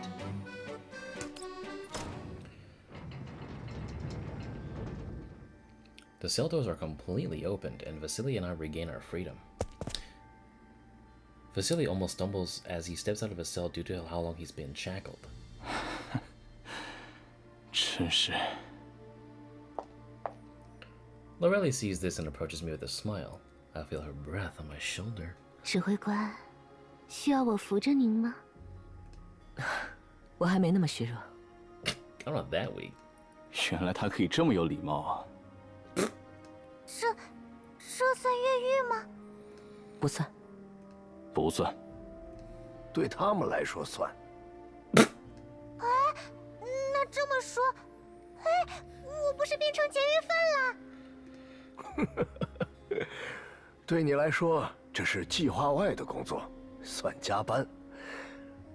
A: The cell doors are completely opened, and Vasily and I regain our freedom. Vasily almost stumbles as he steps out of his cell due to how long he's been shackled.
K: 真是。
A: Loreley sees this and approaches me with a smile. I feel her breath on my shoulder.
C: 指挥官，需要我扶着您吗？
D: 我还没那么虚弱。
A: I'm not that weak.
K: 原来他可以这么有礼貌啊！
E: 这算越狱吗？
D: 不算。
K: 不算。
H: 对他们来说算。
E: 哎，那这么说，哎，我不是变成劫狱犯了？
H: 对你来说，这是计划外的工作，算加班。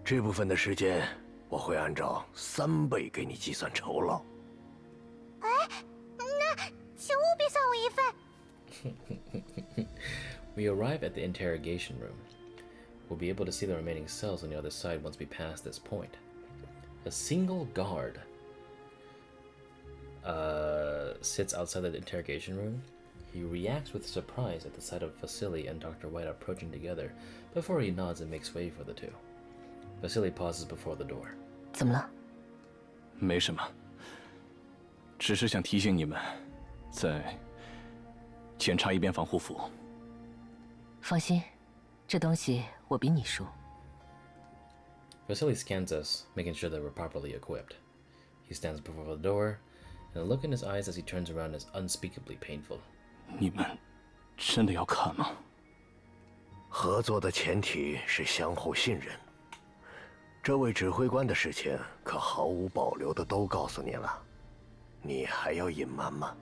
H: 这部分的时间，我会按照3倍给你计算酬劳。
E: 哎，那请务必算我一份。
A: We arrive at the interrogation room. We'll be able to see the remaining cells on the other side once we pass this point. A single guard sits outside the interrogation room. He reacts with surprise at the sight of Vasily and Dr. White approaching together before he nods and makes way for the two. Vasily pauses before the door.
D: 怎么了？
K: 没什么，只是想提醒你们，再检查一遍防护服。
D: 放心，这东西我比你熟。
A: Vasily scans us, making sure that we're properly equipped. He stands before the door, and the look in his eyes as he turns around is unspeakably painful.
K: 你们真的要看吗？
H: 合作的前提是相互信任。这位指挥官的事情可毫无保留的都告诉你了，你还要隐瞒吗？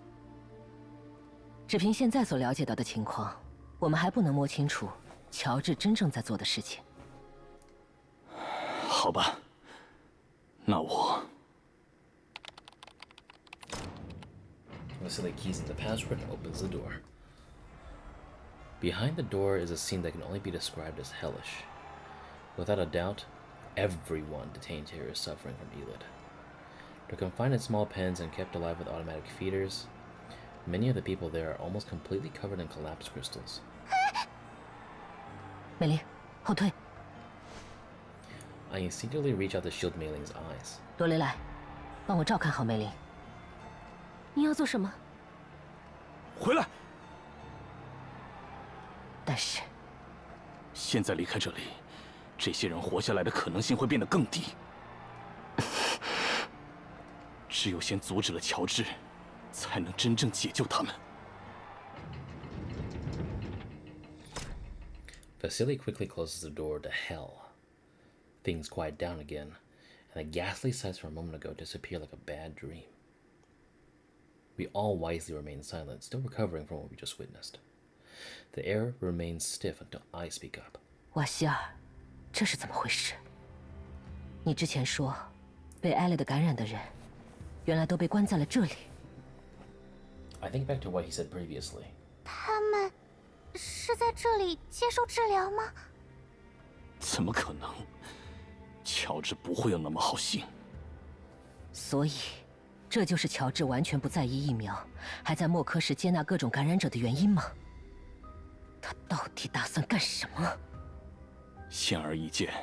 D: 只凭现在所了解到的情况，我们还不能摸清楚乔治真正在做的事情。
K: 好吧，那我。
A: Vasily keys in the password and opens the door. Behind the door is a scene that can only be described as hellish. Without a doubt, everyone detained here is suffering from Elid. They're confined in small pens and kept alive with automatic feeders. Many of the people there are almost completely covered in collapsed crystals.
D: 美玲，后退。
A: I instinctively reach out to shield Mayling's eyes.
D: 罗雷来，帮我照看好梅林。
B: 你要做什么？
K: 回来！
D: 但是，
K: 现在离开这里，这些人活下来的可能性会变得更低。只有先阻止了乔治，才能真正解救他们。
A: Vasily quickly closes the door to hell. Things quiet down again, and the ghastly sights from a moment ago disappear like a bad dream. We all wisely remain silent, still recovering from what we just witnessed. The air remains stiff until I speak up.
D: 瓦希尔，这是怎么回事？你之前说，被艾勒的感染的人，原来都被关在了这里。
A: I think back to what he said previously.
E: 他们是在这里接受治疗吗？
K: 怎么可能？乔治不会有那么好心。
D: 所以，这就是乔治完全不在意疫苗，还在默克时接纳各种感染者的原因吗？他到底打算干什么？
K: 显而易见，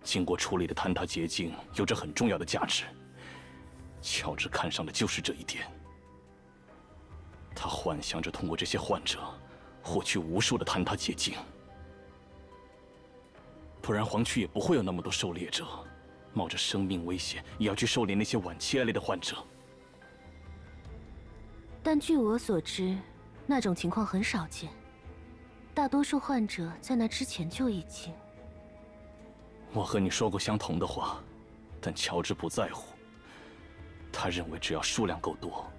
K: 经过处理的坍塌结晶有着很重要的价值。乔治看上的就是这一点。他幻想着通过这些患者获取无数的坍塌结晶。 不然黄区也不会有那么多狩猎者，冒着生命危险也要去狩猎那些晚期艾类的患者。
B: 但据我所知，那种情况很少见，大多数患者在那之前就已经……
K: 我和你说过相同的话，但乔治不在乎。他认为只要数量够多，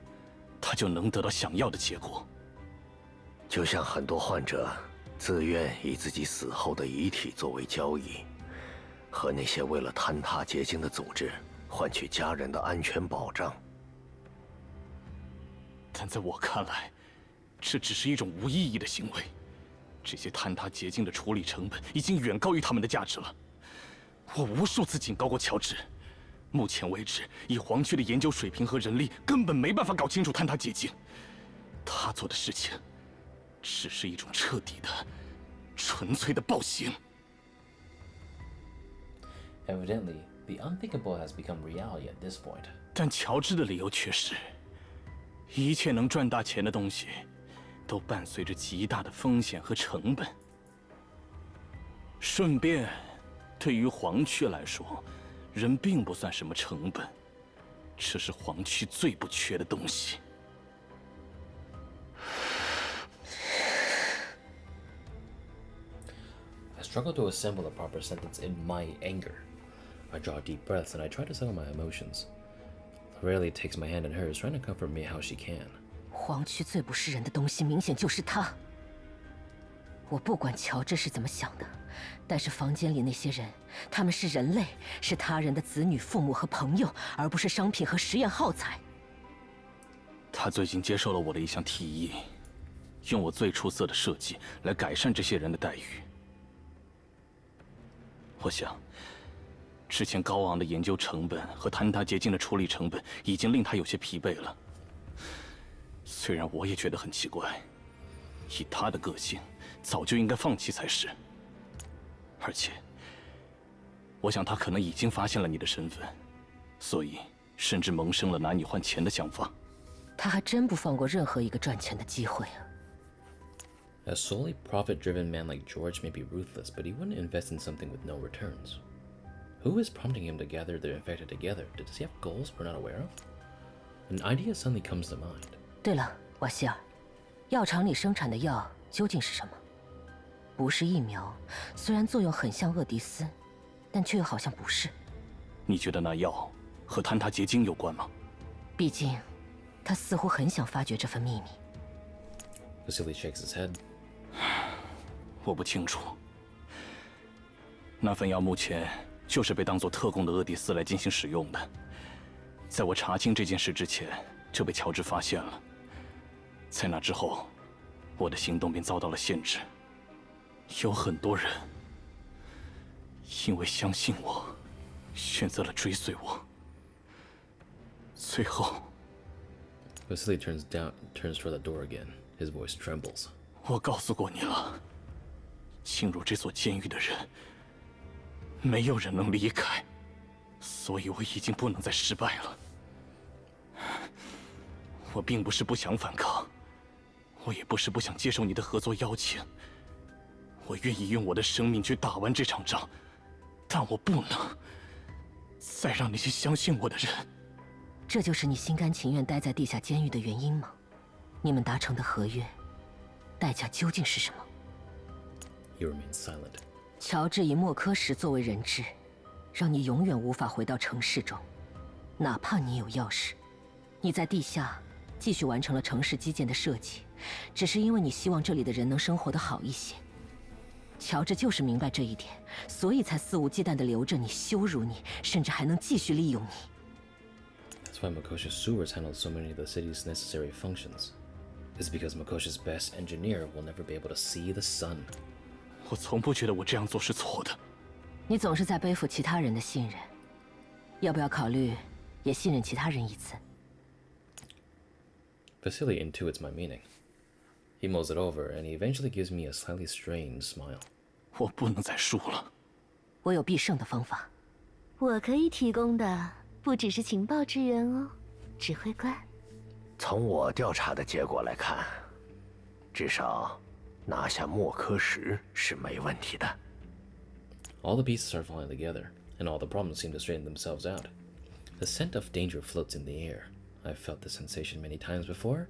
K: 他就能得到想要的结果。
H: 就像很多患者 自愿以自己死后的遗体作为交易，和那些为了坍塌结晶的组织换取家人的安全保障。
K: 但在我看来，这只是一种无意义的行为。这些坍塌结晶的处理成本已经远高于他们的价值了。我无数次警告过乔治，目前为止，以黄区的研究水平和人力，根本没办法搞清楚坍塌结晶。他做的事情 只是一种彻底的、纯粹的暴行。
A: Evidently, the unthinkable has become reality at this point.
K: 但乔治的理由却是，一切能赚大钱的东西，都伴随着极大的风险和成本。顺便，对于黄区来说，人并不算什么成本，这是黄区最不缺的东西。
A: I struggle to assemble a proper sentence in my anger. I draw deep breaths and I try to settle my emotions. Loreley takes my hand in hers, trying to comfort me how she can.
D: 黄区最不是人的东西，明显就是他。我不管乔治是怎么想的，但是房间里那些人，他们是人类，是他人的子女、父母和朋友，而不是商品和实验耗材。
K: 他最近接受了我的一项提议，用我最出色的设计来改善这些人的待遇。 我想，之前高昂的研究成本和坍塌结晶的处理成本已经令他有些疲惫了。虽然我也觉得很奇怪，以他的个性，早就应该放弃才是。而且，我想他可能已经发现了你的身份，所以甚至萌生了拿你换钱的想法。
D: 他还真不放过任何一个赚钱的机会啊！
A: A solely profit-driven man like George may be ruthless, but he wouldn't invest in something with no returns. Who is prompting him to gather the infected together? Does he have goals we're not aware of? An idea suddenly comes to mind.
D: 对了，瓦希尔，药厂里生产的药究竟是什么？不是疫苗，虽然作用很像厄迪斯，但却又好像不是。
K: 你觉得那药和坍塌结晶有关吗？
D: 毕竟，他似乎很想发掘这份秘密。
A: Vasily shakes his head.
K: 我不清楚。那份药目前就是被当作特供的厄迪斯来进行使用的。在我查清这件事之前，就被乔治发现了。在那之后，我的行动便遭到了限制。有很多人因为相信我，选择了追随我。最后
A: Vasily turns toward the door again. His voice trembles.
K: 我告诉过你了，进入这所监狱的人，没有人能离开，所以我已经不能再失败了。我并不是不想反抗，我也不是不想接受你的合作邀请。我愿意用我的生命去打完这场仗，但我不能再让那些相信我的人。
D: 这就是你心甘情愿待在地下监狱的原因吗？你们达成的合约，代价究竟是什么？
A: He remains silent.
D: 乔治以莫科什作为人质，让你永远无法回到城市中，哪怕你有钥匙。你在地下继续完成了城市基建的设计，只是因为你希望这里的人能生活得好一些。乔治就是明白这一点，所以才肆无忌惮地留着你，羞辱你，甚至还能继续利用你。
A: That's why Makosha's sewers handle so many of the city's necessary functions. It's because Makosha's best engineer will never be able to see the sun.
K: 我从不觉得我这样做是错的。
D: 你总是在背负其他人的信任，要不要考虑也信任其他人一次？
A: Vasily intuits my meaning. He mulls it over, and he eventually gives me a slightly strained smile.
K: 我不能再输了。
D: 我有必胜的方法。
C: 我可以提供的不只是情报支援哦，指挥官。
H: 从我调查的结果来看，至少拿下莫科什是没问题的。
A: All the pieces start falling together, and all the problems seem to straighten themselves out. The scent of danger floats in the air. I've felt this sensation many times before.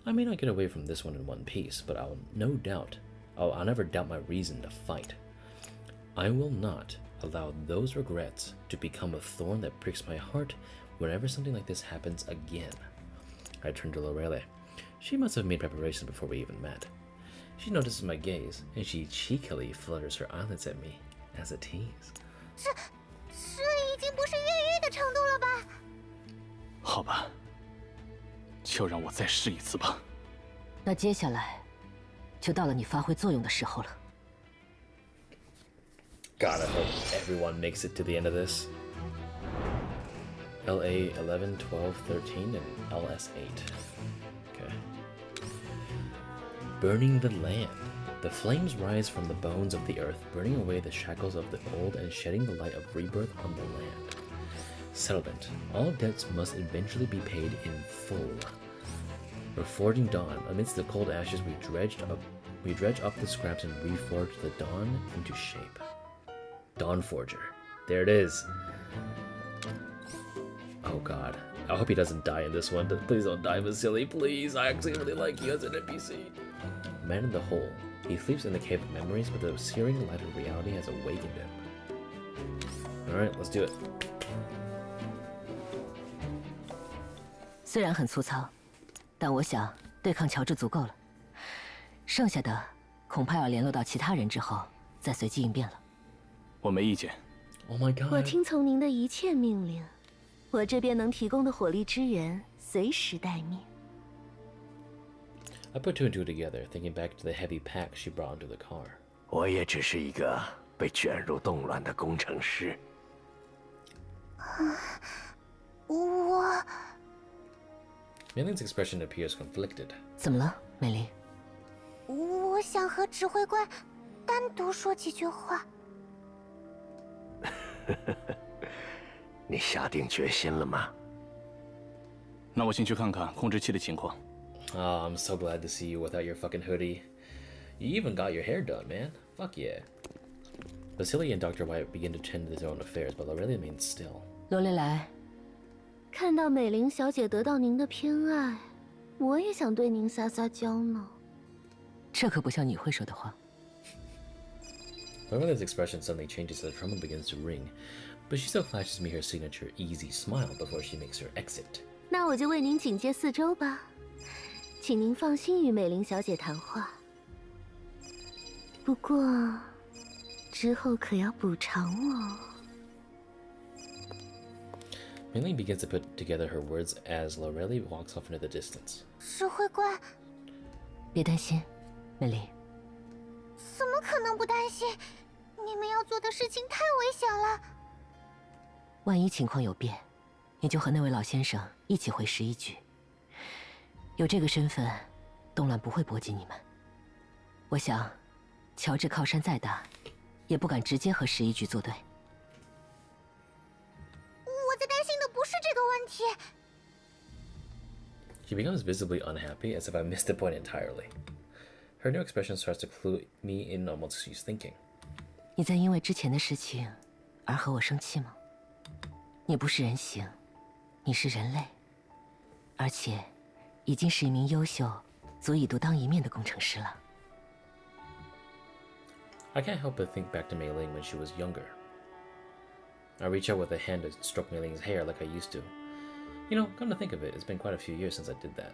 A: I may not get away from this one in one piece, but I'll never doubt my reason to fight. I will not allow those regrets to become a thorn that pricks my heart whenever something like this happens again. I turn to Loreley. She must have made preparation before we even met. She notices my gaze, and she cheekily flutters her eyelids at me as a tease.
E: 这已经不是越狱的程度了吧？
K: 好吧，就让我再试一次吧。
D: 那接下来，就到了你发挥作用的时候了。
A: God, I hope everyone makes it to the end of this. LA 11, 12, 13, and LS 8. Okay. Burning the land. The flames rise from the bones of the earth, burning away the shackles of the old and shedding the light of rebirth on the land. Settlement. All debts must eventually be paid in full. We're forging dawn. Amidst the cold ashes, we dredge up the scraps and reforge the dawn into shape. Dawnforger. There it is. Oh god. I hope he doesn't die in this one. Please don't die, Vasily. Please. I actually really like you as an NPC. Man in the hole. He sleeps in the cave of memories, but the searing light of reality has awakened him. Alright, let's do it.
D: 虽然很粗糙，但我想对抗乔治足够了。剩下的恐怕要联络到其他人之后再随机应变了。
K: 我没意见。
A: Oh my god.
C: 我听从您的一切命令，我这边能提供的火力支援随时待命。
A: I put two and two together, thinking back to the heavy pack she brought into the car.
H: 我也只是一个被卷入动乱的工程师。
E: 我
A: Mayling's expression appears conflicted.
D: 怎么了，美玲？
E: 我想和指挥官单独说几句话。
H: 你下定决心了吗？
K: 那我先去看看控制器的情况。
A: Oh, I'm so glad to see you without your fucking hoodie. You even got your hair done, man. Fuck yeah. Vasily and Dr. White begin to tend to their own affairs, but Loreley remains still.
D: 罗蕾莱，
C: 看到美玲小姐得到您的偏爱，我也想对您撒撒娇呢。
D: 这可不像你会说的话。
A: Loreley's expression suddenly changes as the trumpet begins to ring, but she still flashes me her signature easy smile before she makes her exit.
C: 那我就为您警戒4周吧。 请您放心与美玲小姐谈话。不过，之后可要补偿我哦。
A: Mayling begins to put together her words as Loreley walks off into the distance.
E: 指挥官，
D: 别担心，美玲。
E: 怎么可能不担心？你们要做的事情太危险了。
D: 万一情况有变，你就和那位老先生一起回11局。有这个身份，动乱不会波及你们。我想，乔治靠山再大，也不敢直接和11局作对。
E: 我在担心的不是这个问题。
A: She becomes visibly unhappy, as if I missed the point entirely. Her new expression starts to clue me in on what she's thinking.
D: 你在因为之前的事情而和我生气吗？你不是人形，你是人类，而且已经是一名优秀、足以独当一面的工程师了。
A: I can't help but think back to Mayling when she was younger. I reach out with a hand to stroke Mayling's hair like I used to. You know, come to think of it, it's been quite a few years since I did that.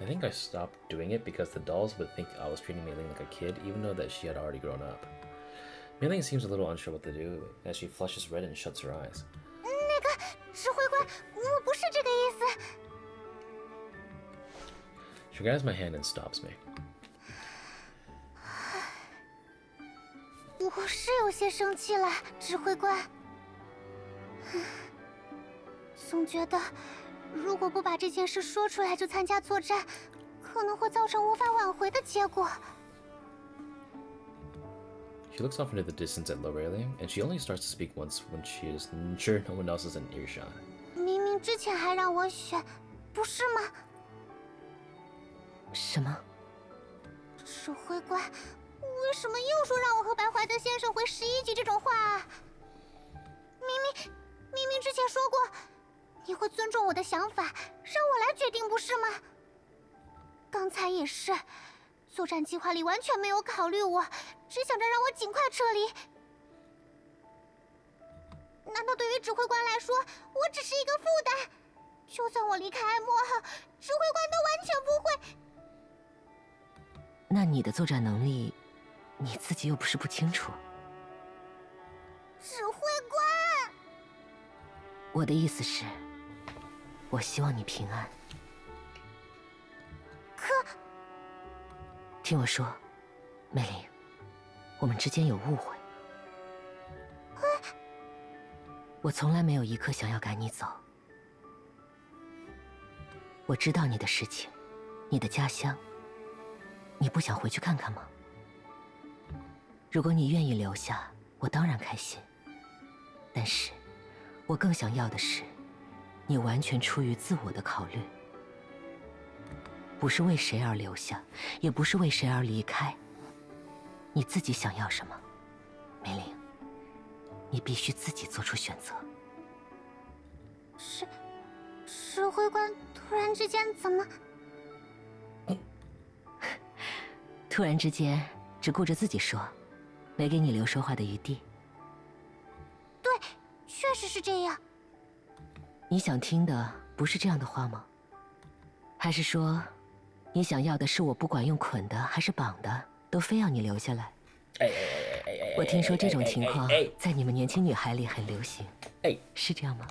A: I think I stopped doing it because the dolls would think I was treating Mayling like a kid, even though that she had already grown up. Mayling seems a little unsure what to do as she flushes red and shuts her eyes.
E: 那个指挥官，我不是这个意思。
A: She grabs my hand and stops me.
E: 我是有些生气了，指挥官。总觉得，如果不把这件事说出来就参加作战，可能会造成无法挽回的结果。
A: She looks off into the distance at Loreley, and she only starts to speak once when she is sure no one else is in earshot.
E: 明明之前还让我选，不是吗？
D: 什么？
E: 指挥官，为什么又说让我和白怀德先生回11级这种话啊？明明之前说过，你会尊重我的想法，让我来决定，不是吗？刚才也是，作战计划里完全没有考虑我，只想着让我尽快撤离。难道对于指挥官来说，我只是一个负担？就算我离开艾莫号，指挥官都完全不会。
D: 那你的作战能力，你自己又不是不清楚。
E: 指挥官，
D: 我的意思是，我希望你平安。
E: 可，
D: 听我说，美玲，我们之间有误会。我从来没有一刻想要赶你走。我知道你的事情，你的家乡，你不想回去看看吗？如果你愿意留下，我当然开心。但是，我更想要的是，你完全出于自我的考虑，不是为谁而留下，也不是为谁而离开。你自己想要什么，梅玲？你必须自己做出选择。
E: 指挥官突然之间怎么？
D: 突然之间只顾着自己说，没给你留说话的余地。
E: 对，确实是这样。
D: 你想听的不是这样的话吗？还是说，你想要的是我不管用捆的还是绑的，都非要你留下来？我听说这种情况在你们年轻女孩里很流行，是这样吗？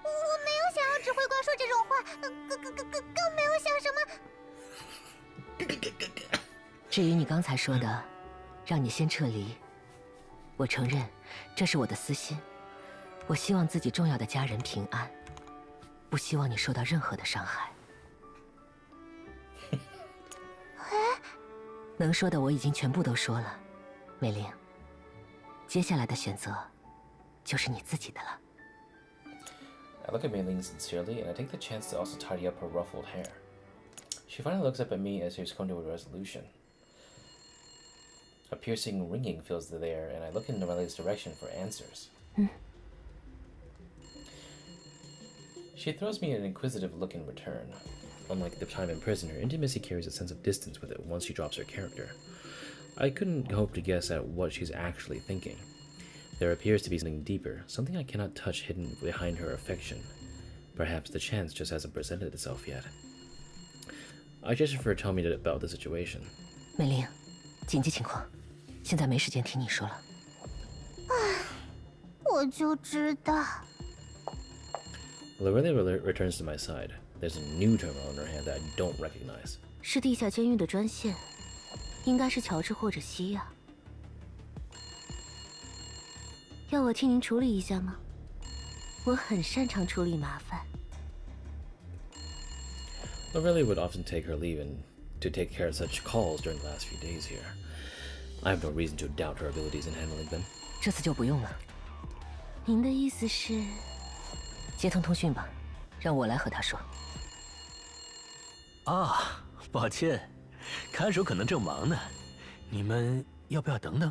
E: 我没有想要指挥官说这种话，更没有想什么。
D: 至于你刚才说的，让你先撤离，我承认这是我的私心。我希望自己重要的家人平安，不希望你受到任何的伤害。能说的我已经全部都说了，美玲。接下来的选择就是你自己的了。
A: I look at Mayling sincerely, and I take the chance to also tidy up her ruffled hair. She finally looks up at me as she's come to a resolution. A piercing ringing fills the air, and I look in Loreley's direction for answers. She throws me an inquisitive look in return. Unlike the time in prison, her intimacy carries a sense of distance with it once she drops her character. I couldn't hope to guess at what she's actually thinking. There appears to be something deeper, something I cannot touch hidden behind her affection. Perhaps the chance just hasn't presented itself yet. I gesture for her to tell me about the situation.
D: 美玲，紧急情况，现在没时间听你说了。
E: 唉，我就知道。
A: Loreley returns to my side. There's a new terminal in her hand that I don't recognize.
B: 是地下监狱的专线，应该是乔治或者西亚。要我替您处理一下吗？我很擅长处理麻烦。
A: Loreley would often take her leave and to take care of such calls during the last few days here. I have no reason to doubt her abilities in handling them.
D: 这次就不用了。
B: 您的意思是？
D: 接通通讯吧，让我来和他说。
H: 啊，抱歉，看守可能正忙呢，你们要不要等等？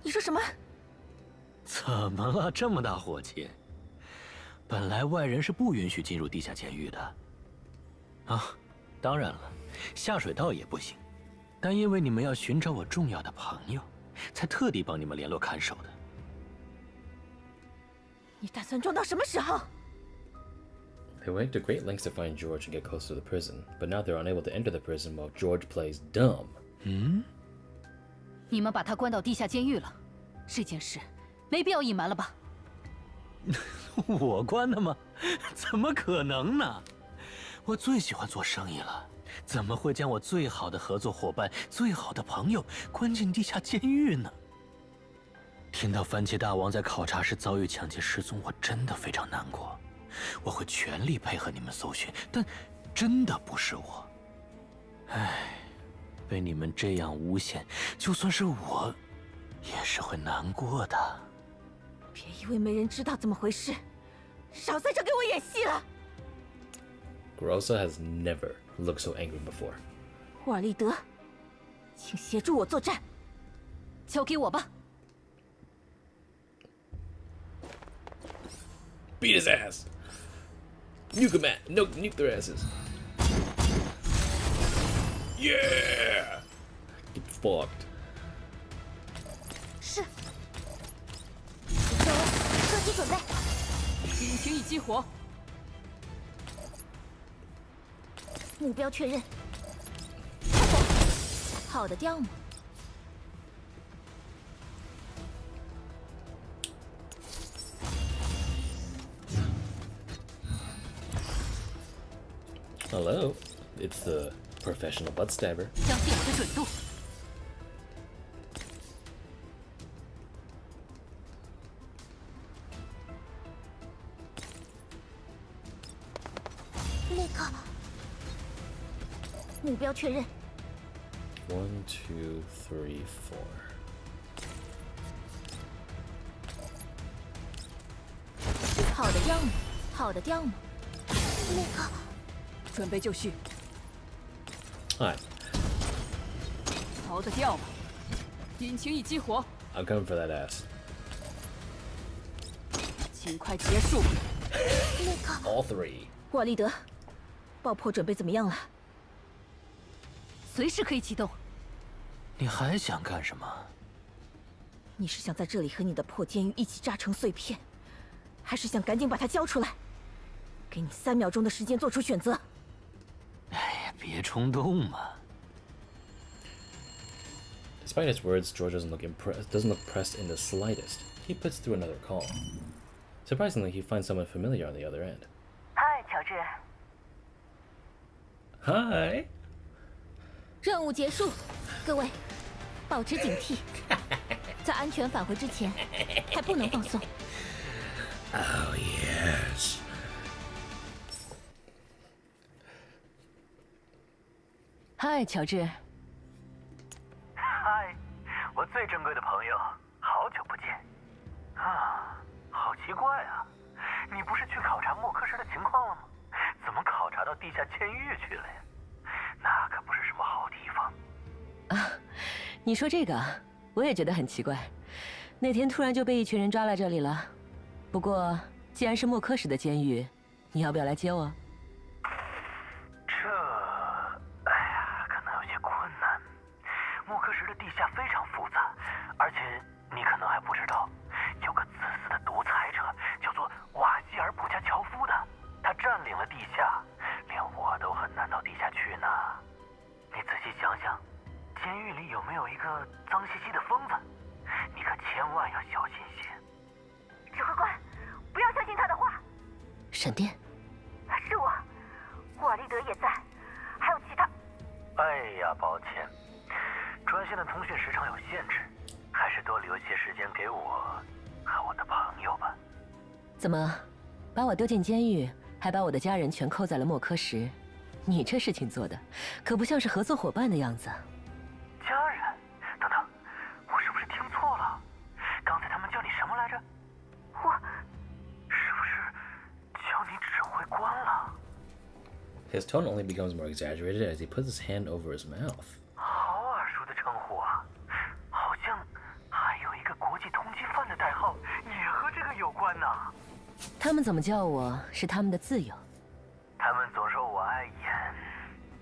C: 你说什么？
H: 怎么了？这么大火气？本来外人是不允许进入地下监狱的。啊，当然了，下水道也不行。但因为你们要寻找我重要的朋友，才特地帮你们联络看守的。
C: 你打算装到什么时候？
A: They went to great lengths to find George and get close to the prison, but now they're unable to enter the prison while George plays dumb.
B: 你们把他关到地下监狱了，这件事没必要隐瞒了吧？
H: 我关的吗？怎么可能呢？我最喜欢做生意了，怎么会将我最好的合作伙伴、最好的朋友关进地下监狱呢？听到番茄大王在考察时遭遇抢劫失踪，我真的非常难过。我会全力配合你们搜寻，但真的不是我。唉，被你们这样诬陷，就算是我，也是会难过的。
C: 别以为没人知道怎么回事，少在这给我演戏了。
A: Groza has never looked so angry before.
C: 沃尔利德，请协助我作战。
B: 交给我吧。
A: Beat his ass! Nuke him at! Nuke their asses! Yeah! Get fucked.
C: 是。走，射击准备。
B: 引擎已激活。
C: 目标确认。好的调姆。
A: Hello, it's the professional butt stabber.
B: 将电的准度。
C: 立刻。目标确认。
A: 1, 2, 3,
C: 4。好的调姆，好的调姆。立刻。
B: 准备就绪。
A: Hi.
B: 逃得掉吗？引擎已激活。
A: I'm coming for that ass.
B: 尽快结束。
C: 立刻。
A: All three.
C: 沃尔利德，爆破准备怎么样了？
B: 随时可以启动。
H: 你还想干什么？
C: 你是想在这里和你的破监狱一起炸成碎片，还是想赶紧把它交出来？给你3秒钟的时间做出选择。
H: 哎呀，别冲动嘛。
A: Despite his words, George doesn't look pressed in the slightest. He puts through another call. Surprisingly, he finds someone familiar on the other end.
F: 嗨，乔治。
A: Hi.
C: 任务结束，各位，保持警惕，在安全返回之前，还不能放松。
A: Oh yes.
D: 嗨，乔治。
H: 嗨，我最珍贵的朋友，好久不见。啊，好奇怪啊，你不是去考察默克什的情况了吗？怎么考察到地下监狱去了呀？那可不是什么好地方。
D: 啊，你说这个，我也觉得很奇怪。那天突然就被一群人抓来这里了。不过，既然是默克什的监狱，你要不要来接我？
H: 哎呀，可能有些困难。默克什的地下非常复杂，而且你可能还不知道，有个自私的独裁者叫做瓦希尔普加乔夫的，他占领了地下，连我都很难到地下去呢。你仔细想想，监狱里有没有一个脏兮兮的疯子？你可千万要小心些。
F: 指挥官，不要相信他的话。
D: 闪电，
F: 是我，沃尔利德也在，还有其他。
H: 哎呀，抱歉，专线的通讯时长有限制，还是多留些时间给我和我的朋友吧。
D: 怎么，把我丢进监狱，还把我的家人全扣在了莫科什？你这事情做的，可不像是合作伙伴的样子。
H: 家人？等等，我是不是听错了？刚才他们叫你什么来着？我是不是叫你指挥官了？
A: His tone only becomes more exaggerated as he puts his hand over his mouth.
H: 好耳熟的称呼啊，好像还有一个国际通缉犯的代号也和这个有关呢。
D: 他们怎么叫我是他们的自由。
H: 他们总说我碍眼，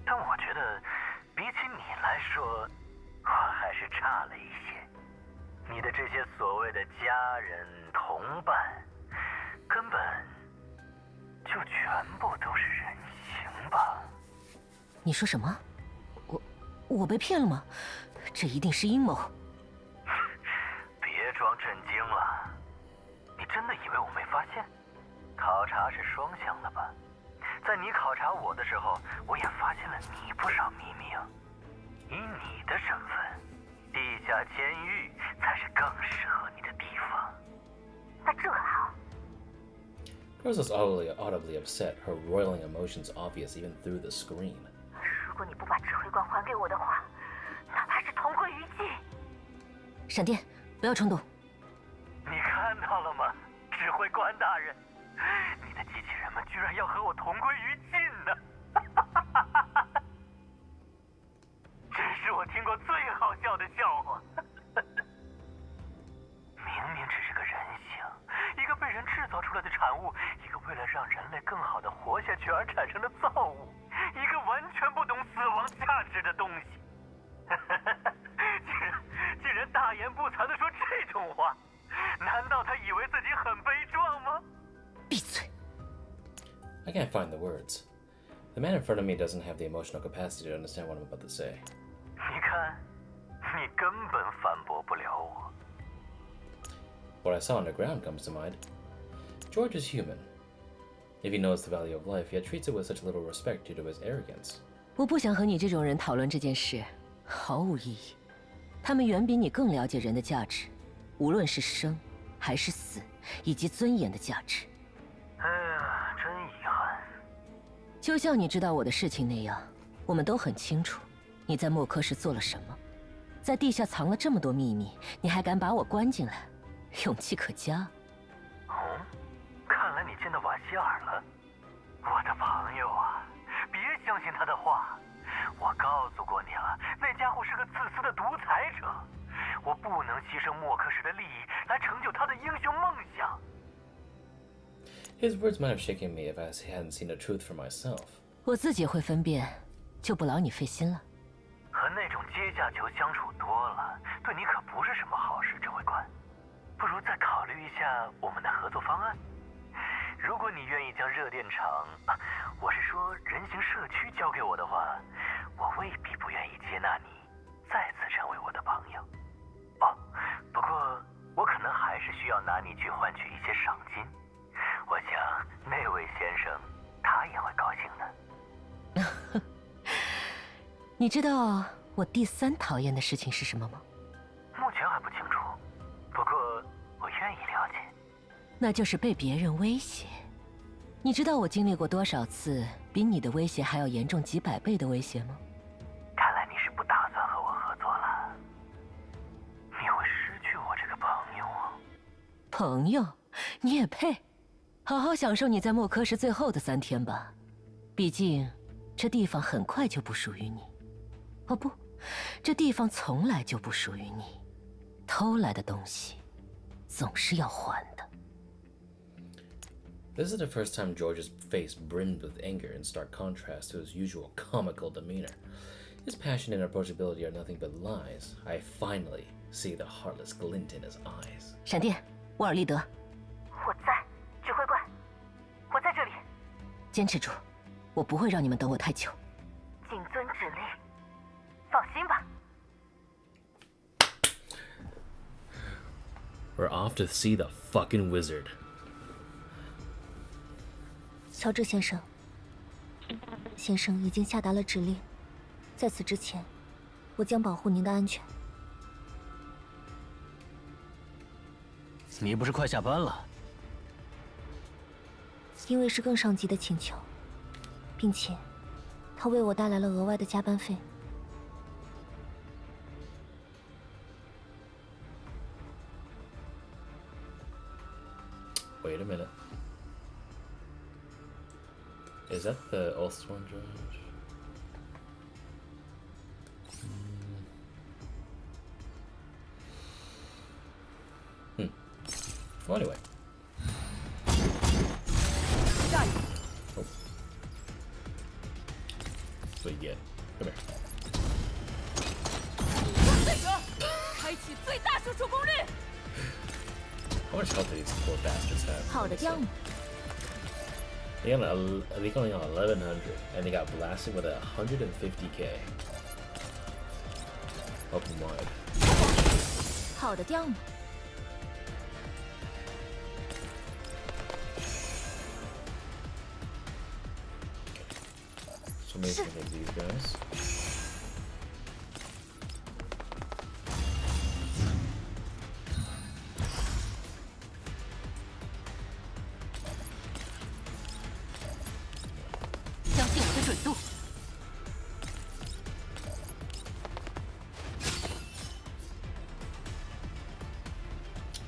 H: 但我觉得比起你来说，我还是差了一些。你的这些所谓的家人、同伴，根本就全部都是人形吧？
D: 你说什么？我被骗了吗？这一定是阴谋。
H: 别装震惊了，你真的以为我没发现？考察是双向的吧？在你考察我的时候，我也发现了你不少秘密啊。以你的身份，地下监狱才是更适合你的地方。
F: 那正好。
A: Groza's audibly upset, her roiling emotions obvious even through the screen.
F: 如果你不把指挥官还给我的话，哪怕是同归于尽。
D: 闪电，不要冲动。
H: 你看到了吗，指挥官大人？你的机器人们居然要和我同归于尽呢！这是我听过最好笑的笑话。明明只是个人形，一个被人制造出来的产物，一个为了让人类更好的活下去而产生的造物，一个完全不懂死亡价值的东西。竟然大言不惭地说这种话，难道他以为自己很悲壮吗？
D: 闭嘴！
A: I can't find the words. The man in front of me doesn't have the emotional capacity to understand what I'm about to say.
H: 你看，你根本反驳不了我。
A: What I saw underground comes to mind. George is human. If he knows the value of life, yet treats it with such little respect due to his arrogance.
D: 我不想和你这种人讨论这件事，毫无意义。他们远比你更了解人的价值，无论是生还是死，以及尊严的价值。
H: 哎呀，真遗憾。
D: 就像你知道我的事情那样，我们都很清楚，你在莫科什做了什么，在地下藏了这么多秘密，你还敢把我关进来，勇气可嘉。
H: 哦，看来你见到瓦希尔了，我的朋友啊，别相信他的话。我告诉过你了，那家伙是个自私的独裁者，我不能牺牲莫科什的利益来成就他的英雄梦想。
A: His words might have shaken me if I hadn't seen the truth for myself.
D: 我自己会分辨，就不劳你费心了。
H: 和那种阶下囚相处多了，对你可不是什么好事，指挥官。不如再考虑一下我们的合作方案。如果你愿意将热电厂，我是说人形社区交给我的话，我未必不愿意接纳你，再次成为我的朋友。哦，不过我可能还是需要拿你去换取一些赏金。我想那位先生他也会高兴的。
D: 你知道我第3讨厌的事情是什么吗？
H: 目前还不清楚，不过我愿意了解。
D: 那就是被别人威胁。你知道我经历过多少次比你的威胁还要严重几百倍的威胁吗？
H: 看来你是不打算和我合作了。你会失去我这个朋友啊。
D: 朋友，你也配？好好享受你在莫科什最后的3天吧。毕竟，这地方很快就不属于你。哦不，这地方从来就不属于你。偷来的东西，总是要还的。
A: This is the first time George's face brimmed with anger in stark contrast to his usual comical demeanor. His passion and approachability are nothing but lies. I finally see the heartless glint in his eyes.
D: 闪电，沃尔利德，
F: 我在，指挥官，我在这里，
D: 坚持住，我不会让你们等我太久。
F: 谨遵指令，放心吧。
A: We're off to see the fucking wizard.
E: 乔治先生，先生已经下达了指令，在此之前，我将保护您的安全。
H: 你不是快下班了？
E: 因为是更上级的请求，并且他为我带来了额外的加班费。
A: Wait a minute. Is that the Oathsworn judge? Well, anyway. Oh. That's what you get. Come here.
B: 开启最大输出功率。
A: How much health do these poor bastards have?
E: 好的调姆，
A: They only got 1100, and they got blasted with 150k. Open wide.
E: 好的调姆，
A: So maybe we can take these guys.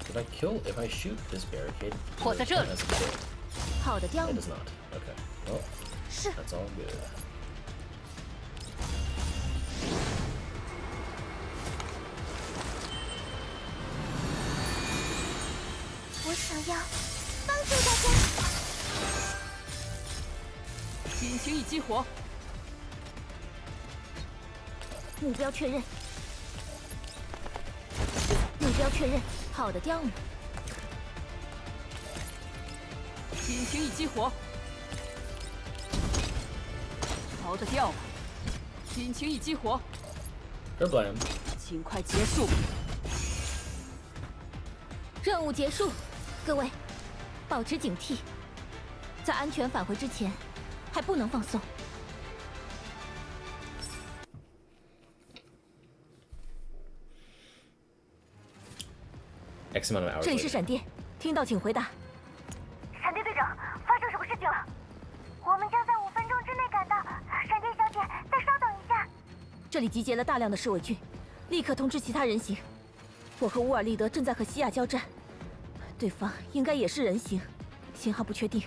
A: Did I kill if I shoot this barricade?
B: 我在这里。
A: That's a kill.
E: 好的调
A: It
E: 姆，
A: does not. Okay. Well,
E: 是
A: that's all good.
E: 我想要帮助大家。
B: 引擎已激活，
E: 目标确认，目标确认。好的调姆，
B: 引擎已激活。逃得掉吗？引擎已激活，
A: Good plan.
B: 尽快结束。
E: 任务结束，各位，保持警惕，在安全返回之前，还不能放松。
A: X amount of hours
E: 这里是
A: later.
E: 闪电，听到请回答。
F: 闪电队长，发生什么事情了？我们将在5分钟之内赶到。闪电小姐，再稍等一下。
E: 这里集结了大量的侍卫军，立刻通知其他人形。我和乌尔利德正在和西亚交战，对方应该也是人形，型号不确定，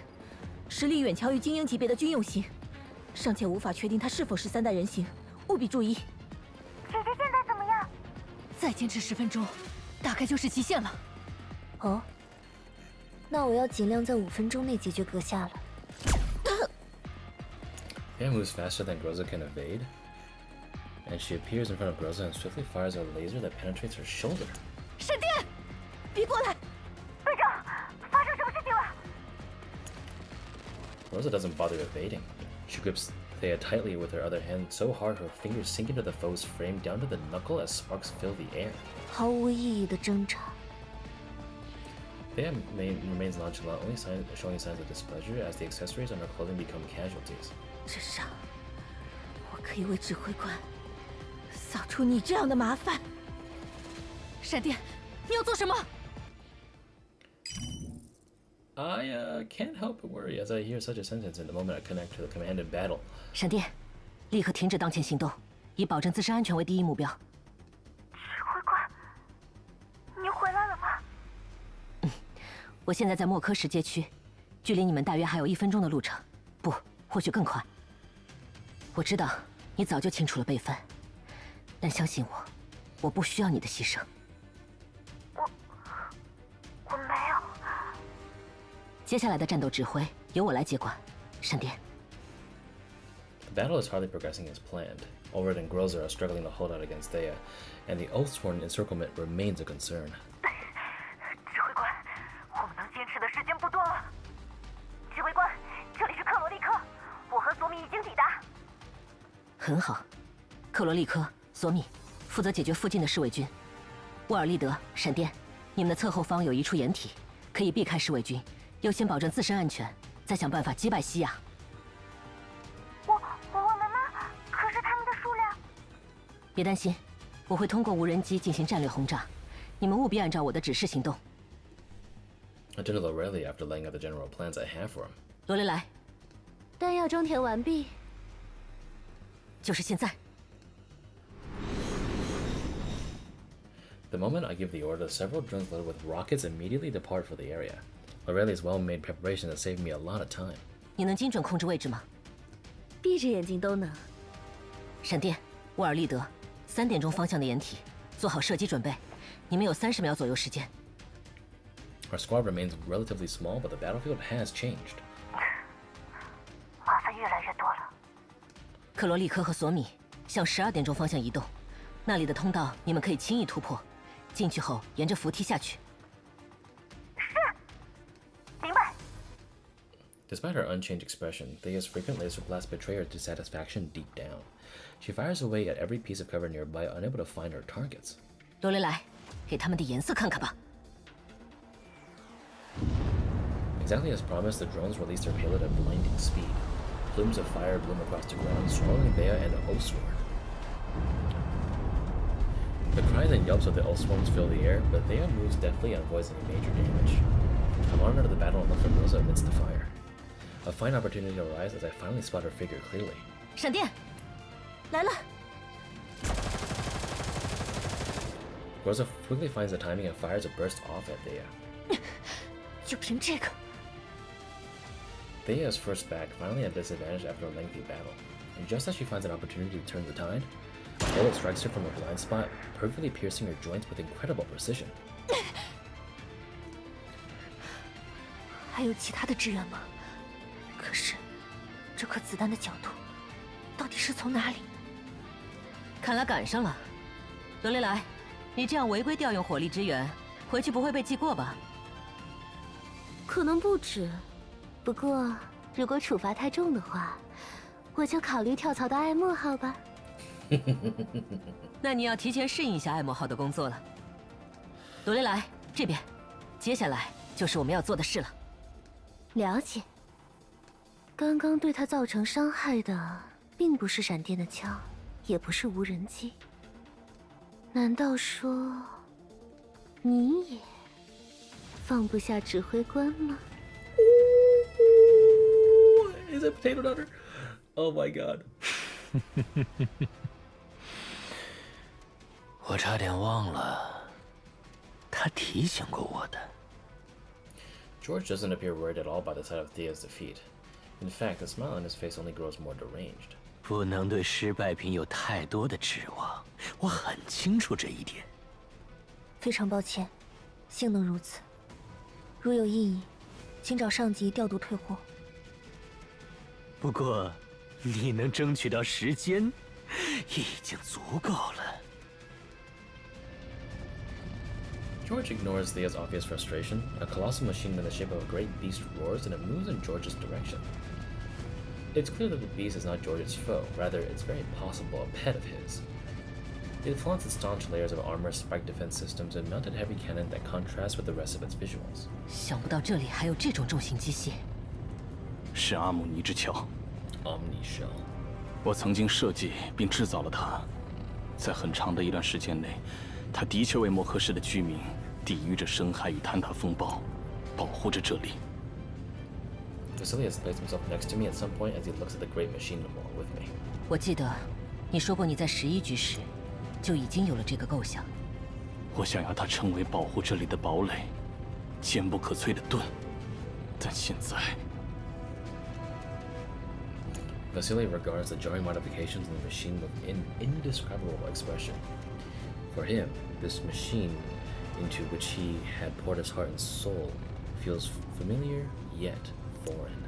E: 实力远强于精英级别的军用型，尚且无法确定他是否是3代人形，务必注意。
F: 姐姐现在怎么样？
B: 再坚持10分钟，大概就是极限了。
E: 哦，那我要尽量在5分钟内解决阁下了。
A: Pam moves faster than Groza can evade, and she appears in front of Groza and swiftly fires a laser that penetrates her shoulder.
E: 闪电，别过来！
F: 队长，发生什么事情了？
A: Groza doesn't bother evading. She grips Thea tightly with her other hand so hard her fingers sink into the foe's frame down to the knuckle as sparks fill the air.
E: 毫无意义的挣扎。
A: Thea remains nonchalant, only showing signs of displeasure as the accessories on her clothing become casualties.
E: 至少，我可以为指挥官扫除你这样的麻烦。
B: 闪电，你要做什么？
A: I can't help but worry as I hear such a sentence in the moment I connect to the commanded battle.
D: 闪电，立刻停止当前行动，以保证自身安全为第一目标。
F: 指挥官，你回来了吗？
D: 我现在在莫科什街区，距离你们大约还有1分钟的路程，不，或许更快。我知道你早就清楚了辈分，但相信我，我不需要你的牺牲。
F: 我没有。
D: 接下来的战斗指挥由我来接管，闪电。
A: The battle is hardly progressing as planned. Ulrich and Groza are struggling to hold out against Thea, and the Oathsworn encirclement remains a concern.
F: 指挥官，我们能坚持的时间不多了。指挥官，这里是克罗利克，我和索米已经抵达。
D: 很好，克罗利科、索米负责解决附近的侍卫军。沃尔利德、闪电，你们的侧后方有一处掩体，可以避开侍卫军，优先保证自身安全，再想办法击败西亚。
E: 我们呢？可是他们的数量……
D: 别担心，我会通过无人机进行战略轰炸，你们务必按照我的指示行动。
A: I turned to Loreley after laying out the general plans I have for him.
D: 罗雷来，
C: 弹药装填完毕。
D: 就是现在。
A: The moment I give the order, several drones loaded with rockets immediately depart for the area. Loreley's well-made preparation has saved me a lot of time.
D: 你能精准控制位置吗？
C: 闭着眼睛都能。
D: 闪电，沃尔利德，3点钟方向的掩体，做好射击准备。你们有30秒左右时间。
A: Our squad remains relatively small, but the battlefield has changed.
F: 麻烦越来越多了。
D: 克罗利科和索米向12点钟方向移动，那里的通道你们可以轻易突破。进去后沿着扶梯下去。
F: 是，明白。
A: Despite her unchanged expression, Thea's frequent laser blasts betray her dissatisfaction deep down. She fires away at every piece of cover nearby, unable to find her targets.
D: 罗雷来，给他们的颜色看看吧。
A: Exactly as promised, the drones released their payload at blinding speed. Plumes of fire bloom across the ground, swallowing Thea and Oathsworn. The cries and yelps of the Oathsworns fill the air, but Thea moves deftly and avoids any major damage. I'm armed out of the battle and look for Groza amidst the fire. A fine opportunity arrives as I finally spot her figure clearly.
D: 闪电，来了！
A: Groza quickly finds the timing and fires a burst off at Thea.
D: 就凭这个。
A: Thea is first back, finally at disadvantage after a lengthy battle. And just as she finds an opportunity to turn the tide, a bullet strikes her from a blind spot, perfectly piercing her joints with incredible precision.
G: 还有其他的支援吗？可是，这颗子弹的角度，到底是从哪里？
D: 看来赶上了。罗雷来，你这样违规调用火力支援，回去不会被记过吧？
C: 可能不止，不过如果处罚太重的话，我就考虑跳槽到爱莫号吧。
D: 那你要提前适应一下爱莫号的工作了。罗雷来，这边，接下来就是我们要做的事了。
C: 了解。刚刚对他造成伤害的，并不是闪电的枪，也不是无人机。难道说，你也放不下指挥官吗？
A: Is it potato nutter? Oh my god.
H: 我差点忘了，他提醒过我的。
A: George doesn't appear worried at all by the sight of Thea's defeat. In fact, the smile on his face only grows more deranged.
H: 不能对失败品有太多的指望，我很清楚这一点。
G: 非常抱歉，幸能如此。如有异议，请找上级调度退货。
H: 不过，你能争取到时间，已经足够了。
A: George ignores Thea's obvious frustration. A colossal machine in the shape of a great beast roars and it moves in George's direction. It's clear that the beast is not George's foe, rather, it's very possible a pet of his. It flaunts its staunch layers of armor, spike defense systems, and mounted heavy cannon that contrast with the rest of its visuals.
D: 想不到这里还有这种重型机械。
K: 是阿姆尼之桥。
A: Omni Shell.
K: 我曾经设计并制造了它，在很长的一段时间内，它的确为莫克市的居民抵御着深海与坍塌风暴，保护着这里。
A: Vasily has placed himself next to me at some point as he looks at the great machine along with me.
D: 我记得你说过你在11局时就已经有了这个构想。
K: 我想要它成为保护这里的堡垒，坚不可摧的盾。但现在，
A: Vasily regards the jarring modifications in the machine with an indescribable expression. For him, this machine into which he had poured his heart and soul feels familiar yet foreign.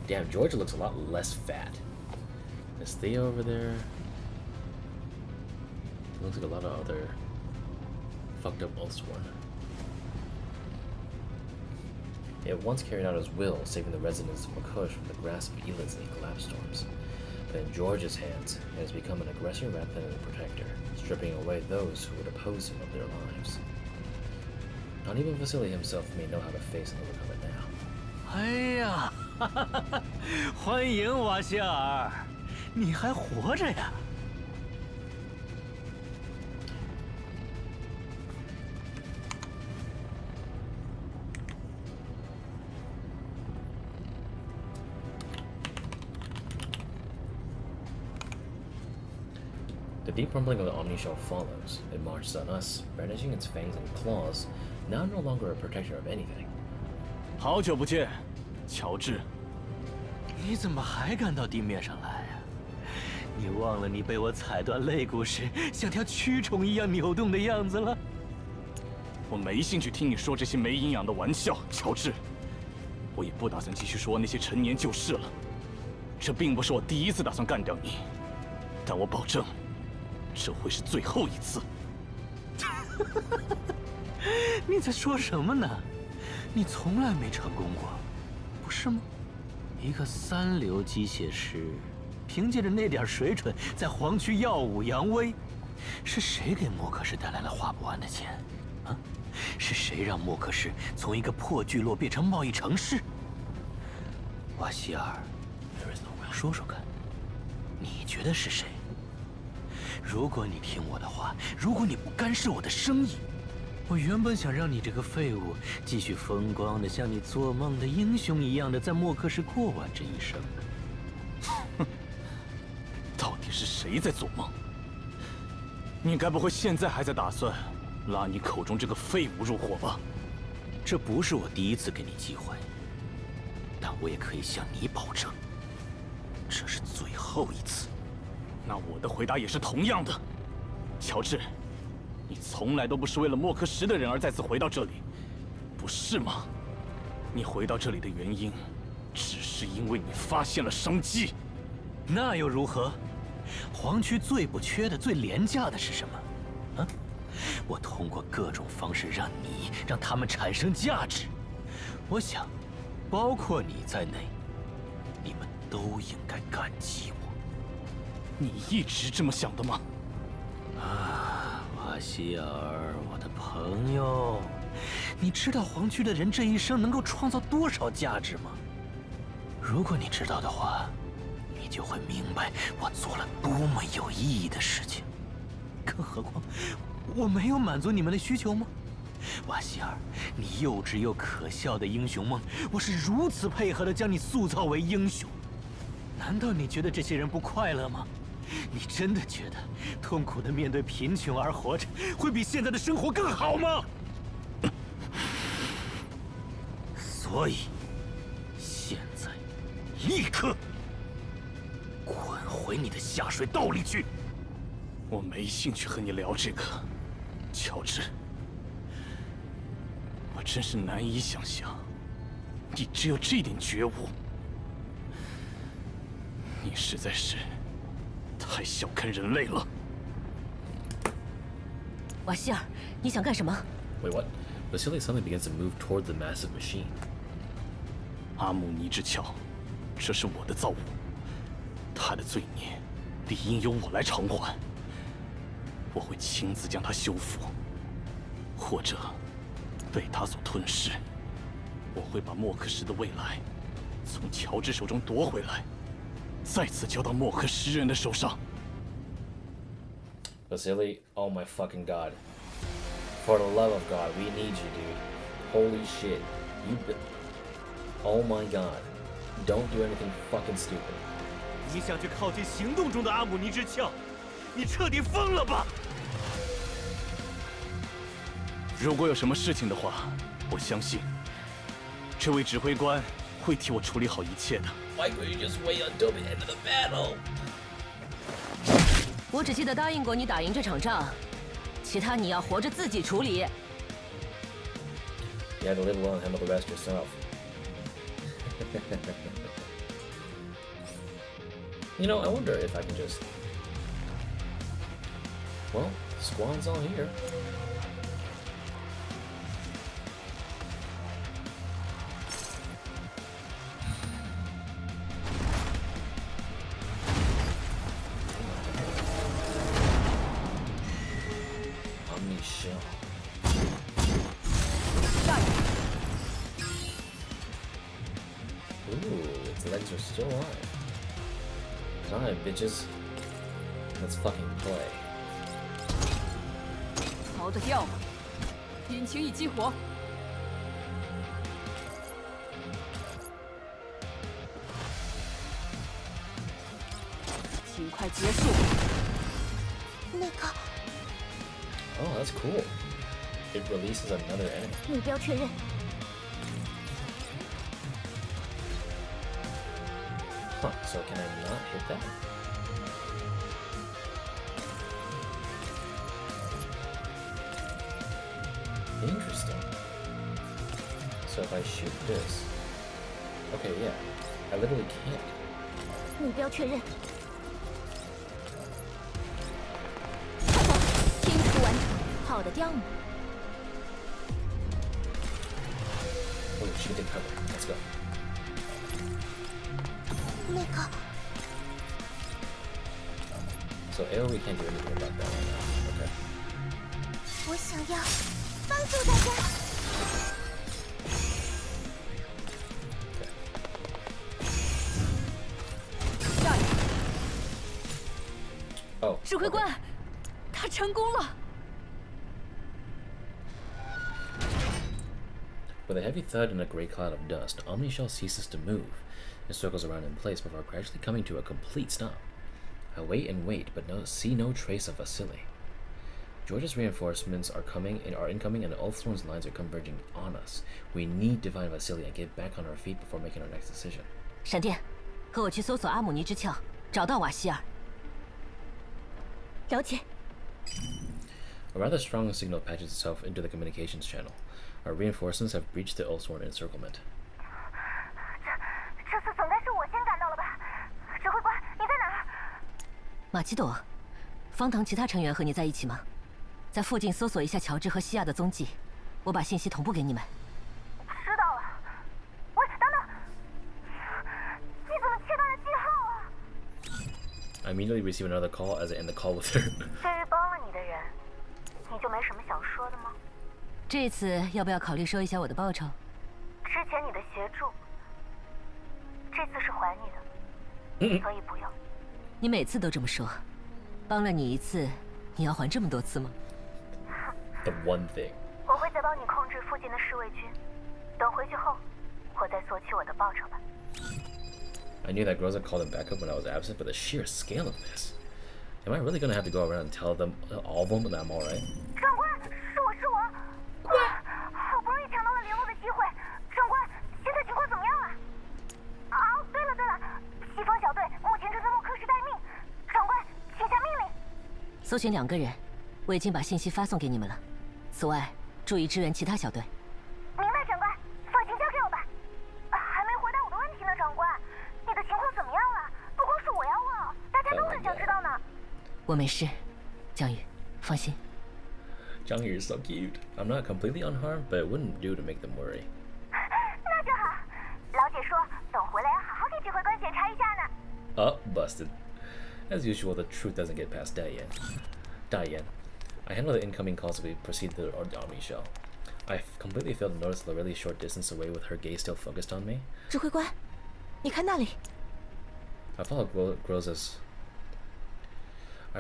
A: Damn, Georgia looks a lot less fat. Is Theo over there? Looks like a lot of other fucked up Ulsworn. He had once carried out his will, saving the residents of Makush from the grasp of Elids and collapse storms. But in George's hands, he has become an aggressor rather than a protector, stripping away those who would oppose him of their lives. Not even Vasily himself may know how to face and overcome it now.
H: 哎呀，欢迎瓦希尔，你还活着呀！
A: The deep rumbling of the Omni Shell follows. It marches on us, brandishing its fangs and claws, now no longer a protector of anything.
I: 好久不见，乔治。
H: 你怎么还敢到地面上来呀？你忘了你被我踩断肋骨时像条蛆虫一样扭动的样子了？
I: 我没兴趣听你说这些没营养的玩笑，乔治。我也不打算继续说那些陈年旧事了。这并不是我第一次打算干掉你，但我保证。 这会是最后一次。
H: 你在说什么呢？你从来没成功过，不是吗？一个三流机械师，凭借着那点水准，在黄区耀武扬威。是谁给莫克什带来了花不完的钱？啊？是谁让莫克什从一个破聚落变成贸易城市？瓦希尔，说说看，你觉得是谁？ 如果你听我的话，如果你不干涉我的生意，我原本想让你这个废物继续风光的，像你做梦的英雄一样的在莫克什过完这一生。
I: 哼，到底是谁在做梦？你该不会现在还在打算拉你口中这个废物入伙吧？
H: 这不是我第一次给你机会，但我也可以向你保证，这是最后一次。
I: 那我的回答也是同样的，乔治，你从来都不是为了莫克什的人而再次回到这里，不是吗？你回到这里的原因，只是因为你发现了商机。
H: 那又如何？黄区最不缺的、最廉价的是什么？啊？我通过各种方式让他们产生价值。我想，包括你在内，你们都应该感激我。
I: 你一直这么想的吗？
H: 啊，瓦希尔，我的朋友，你知道黄区的人这一生能够创造多少价值吗？如果你知道的话，你就会明白我做了多么有意义的事情。更何况，我没有满足你们的需求吗？瓦希尔，你幼稚又可笑的英雄梦，我是如此配合地将你塑造为英雄。难道你觉得这些人不快乐吗？ 你真的觉得痛苦地面对贫穷而活着，会比现在的生活更好吗？所以，现在，立刻滚回你的下水道里去！
I: 我没兴趣和你聊这个，乔治。我真是难以想象，你只有这点觉悟。你实在是…… 太小看人类了，
D: 瓦希尔，你想干什么
A: Wait, what? Vasily suddenly begins to move toward the massive machine.
I: 阿姆尼之鞘，这是我的造物，他的罪孽理应由我来偿还。我会亲自将它修复，或者被他所吞噬。我会把莫克什的未来从乔治手中夺回来。 再次交到莫克什人的手上。
A: Vasily, oh my fucking god. For the love of God, we need you, dude. Holy shit. You've been... Oh my god. Don't do anything fucking stupid.
H: 你想去靠近行动中的阿姆尼之鞘？你彻底疯了吧！
I: 如果有什么事情的话，我相信这位指挥官会替我处理好一切的。
A: Why couldn't you just wait until the end of the battle?
D: 我只记得答应过你打赢这场仗，其他你要活着自己处理。
A: You have to live well and handle the rest yourself. You know, I wonder if I can just... Well, squad's all here. Omni-shell. Ooh, its legs are still alive. Time, bitches. Let's fucking play.
B: 逃得掉吗？引擎已激活。尽快结束。
E: 那个
A: Oh, that's cool. It releases another enemy.
E: 目标确认。
A: Huh, so can I not hit that? Interesting. So if I shoot this... Okay, yeah. I literally can't.
E: 目标确认。拼图完成，好的调姆。
A: Oh, she did cover. Let's go.
E: 那个
A: So AoE can't do anything about that right now. Okay.
E: 我想要帮助大家。
A: Oh.
B: 指挥官，他成功了。
A: With a heavy thud and a great cloud of dust, Omni-Shell ceases to move. It circles around in place before gradually coming to a complete stop. I wait and wait, but see no trace of Vasily. George's reinforcements are incoming, and Ulthorn's lines are converging on us. We need to find Vasily and get back on our feet before making our next decision.
D: 闪电，和我去搜索阿姆尼之鞘，找到瓦希尔。
G: 了解。
A: A rather strong signal patches itself into the communications channel. Our reinforcements have breached the Ulthorn encirclement.
E: 这次总该是我先赶到了吧？指挥官，你在哪儿？
D: 马基朵，方堂其他成员和你在一起吗？在附近搜索一下乔治和西亚的踪迹，我把信息同步给你们。
E: 知道了。喂，等等，你怎么切断了信号啊？
A: I immediately receive another call as I end the call with her.
F: 对于帮了你的人，你就没什么想说的吗？
D: 这次要不要考虑说一下我的报酬？
F: 之前你的协助，这次是还你的，所以不用。
D: 你每次都这么说，帮了你一次，你要还这么多次吗？
A: The one thing.
F: 我会再帮你控制附近的侍卫军，等回去后，我再索取我的报酬吧。
A: I knew that Groza called him back up when I was absent, but the sheer scale of this. Am I really gonna have to go around and tell them, all of them, that I'm alright?
E: 长官，是我。好不容易抢到了联络的机会，长官，现在情况怎么样了？哦，对了，西方小队目前正在莫克市待命，长官，请下命令。
D: 搜寻2个人，我已经把信息发送给你们了。此外，注意支援其他小队。
E: 明白，长官，放心交给我吧。还没回答我的问题呢，长官，你的情况怎么样了？不光是我要问，大家都很想知道呢。
D: 我没事，江宇，放心。
A: Zhang Yu is so cute. I'm not completely unharmed, but it wouldn't do to make them worry.
E: 那就好。老姐说，等回来要好好给指挥官检查一下呢。
A: Busted. As usual, the truth doesn't get past Diane. I handle the incoming calls as we proceed to the Omni-Shell. I completely failed to notice Loreley short distance away with her gaze still focused on me.
G: 指挥官，你看那里。
A: I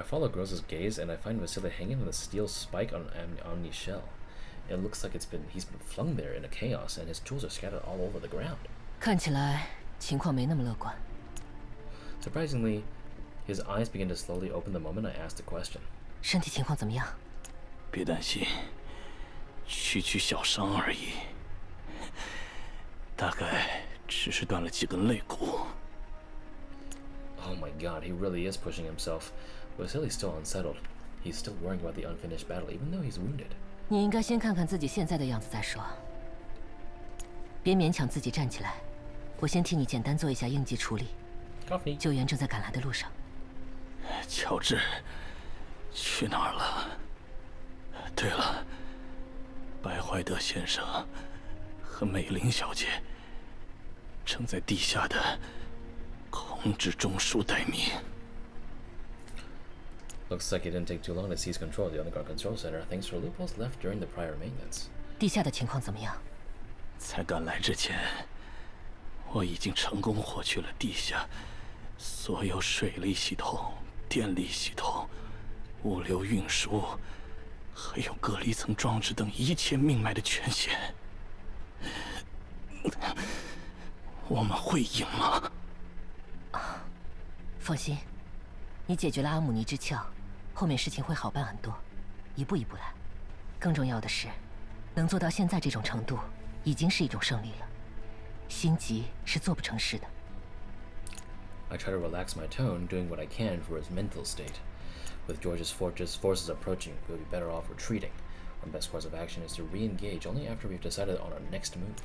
A: follow Groza's gaze, and I find Vasily hanging on a steel spike on an Omni-Shell. It looks like he's been flung there in a chaos, and his tools are scattered all over the ground.
D: 看起来情况没那么乐观。
A: Surprisingly, his eyes begin to slowly open the moment I ask the question.
D: 身体情况怎么样？
K: 别担心，区区小伤而已，大概只是断了几根肋骨。
A: Oh my god, he really is pushing himself. Vasily's still unsettled. He's still worrying about the unfinished battle, even though he's wounded.
D: 你应该先看看自己现在的样子再说。别勉强自己站起来，我先替你简单做一下应急处理。
A: Coffee.
D: 救援正在赶来的路上。
K: 乔治去哪儿了？对了，白怀德先生和美玲小姐正在地下的控制中枢待命。
A: Looks like it didn't take too long to seize control of the underground control center, thanks to loopholes left during the prior maintenance.
D: 地下的情况怎么样？
K: 在赶来之前，我已经成功获取了地下所有水利系统、电力系统、物流运输，还有隔离层装置等一切命脉的权限。我们会赢吗？
D: 放心，你解决了阿姆尼之鞘，后面事情会好办很多，一步一步来。更重要的是，能做到现在这种程度，已经是一种胜利了。心急是做不成事的。
A: I try to relax my tone, doing what I can for his mental state. With George's forces approaching, we'll be better off retreating. Our best course of action is to re-engage only after we've decided on our next move.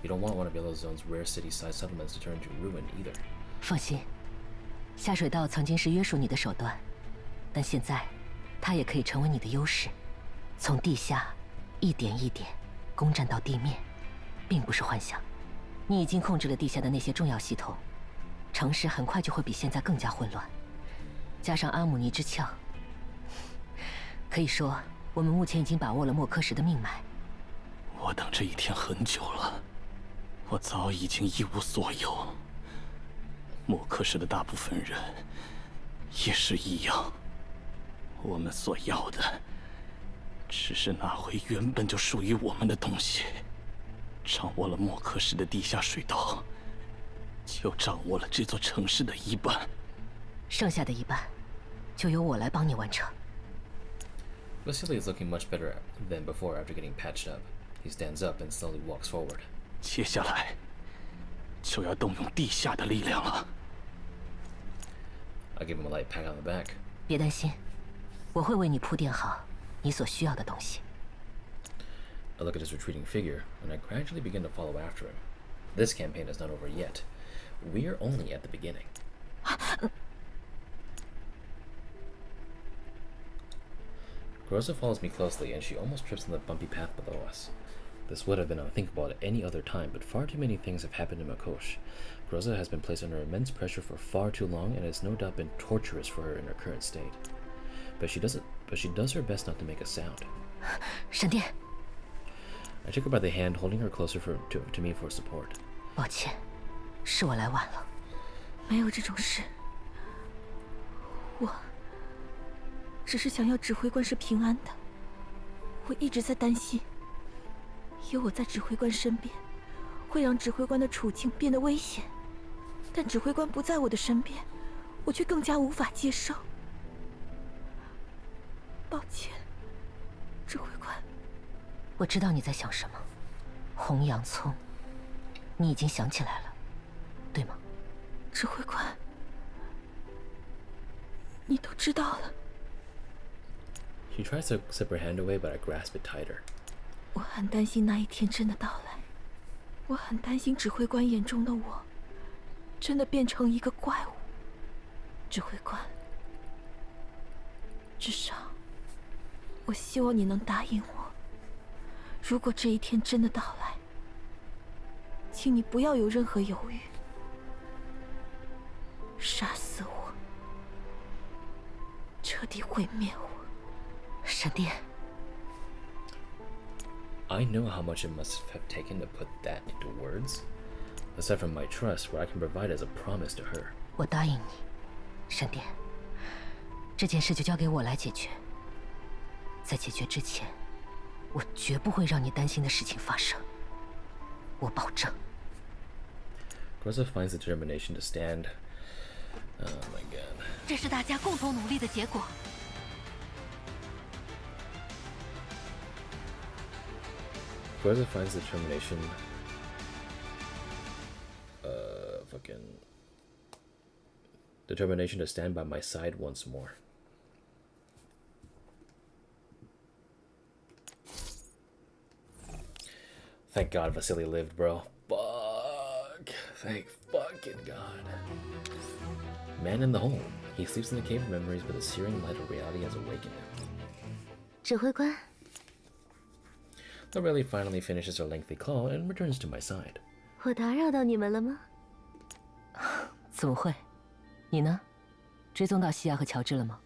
A: You don't want one of Yellowzone's rare city-sized settlements to turn into ruin either.
D: 放心，下水道曾经是约束你的手段，但现在，它也可以成为你的优势。从地下，一点一点攻占到地面，并不是幻想。你已经控制了地下的那些重要系统，城市很快就会比现在更加混乱。加上阿姆尼之鞘，可以说我们目前已经把握了莫科什的命脉。
K: 我等这一天很久了，我早已经一无所有。莫科什的大部分人也是一样。我们所要的，只是拿回原本就属于我们的东西。掌握了莫科什的地下水道，就掌握了这座城市的一半。
D: 剩下的一半，就由我来帮你完成。
A: Vasily is looking much better than before after getting patched up. He stands up and slowly walks forward.
K: 接下来，就要动用地下的力量了。
A: I give him a light pat on the back.
D: 别担心，我会为你铺垫好你所需要的东西。
A: I look at his retreating figure, and I gradually begin to follow after him. This campaign is not over yet. We're only at the beginning. Groza follows me closely, and she almost trips on the bumpy path below us. This would have been unthinkable at any other time, but far too many things have happened in Makosh. Groza has been placed under immense pressure for far too long, and has no doubt been torturous for her in her current state. But she does her best not to make a sound.
D: 闪电，
A: I took her by the hand, holding her closer to me for support.
D: 抱歉，是我来晚了。
G: 没有这种事，我只是想要指挥官是平安的。我一直在担心，有我在指挥官身边，会让指挥官的处境变得危险。但指挥官不在我的身边，我却更加无法接受。抱歉，指挥官。
D: 我知道你在想什么，红洋葱。你已经想起来了，对吗？
G: 指挥官，你都知道了。
A: She tries to slip her hand away, but I grasp it tighter.
G: 我很担心那一天真的到来，我很担心指挥官眼中的我，真的变成一个怪物。指挥官，至少，我希望你能答应我，如果这一天真的到来，请你不要有任何犹豫，杀死我，彻底毁灭我。
D: 闪电。
A: I know how much it must have taken to put that into words. Aside from my trust, what I can provide as a promise to her.
D: 我答应你，闪电。这件事就交给我来解决。在解决之前，我绝不会让你担心的事情发生。我保证。
A: Groza finds the determination to stand. Oh my god.
B: 这是大家共同努力的结果。
A: Groza finds the determination. Determination to stand by my side once more. Thank God Vasily lived, bro. Fuck. Thank fucking fucking god. Man in the hole. He sleeps in the cave of memories, but the searing light of reality has awakened him.
E: 指挥官，
A: Loreley finally finishes her lengthy call and returns to my side.
E: 我打扰到你们了吗？
D: 怎么会？你呢？追踪到西亚和乔治了吗？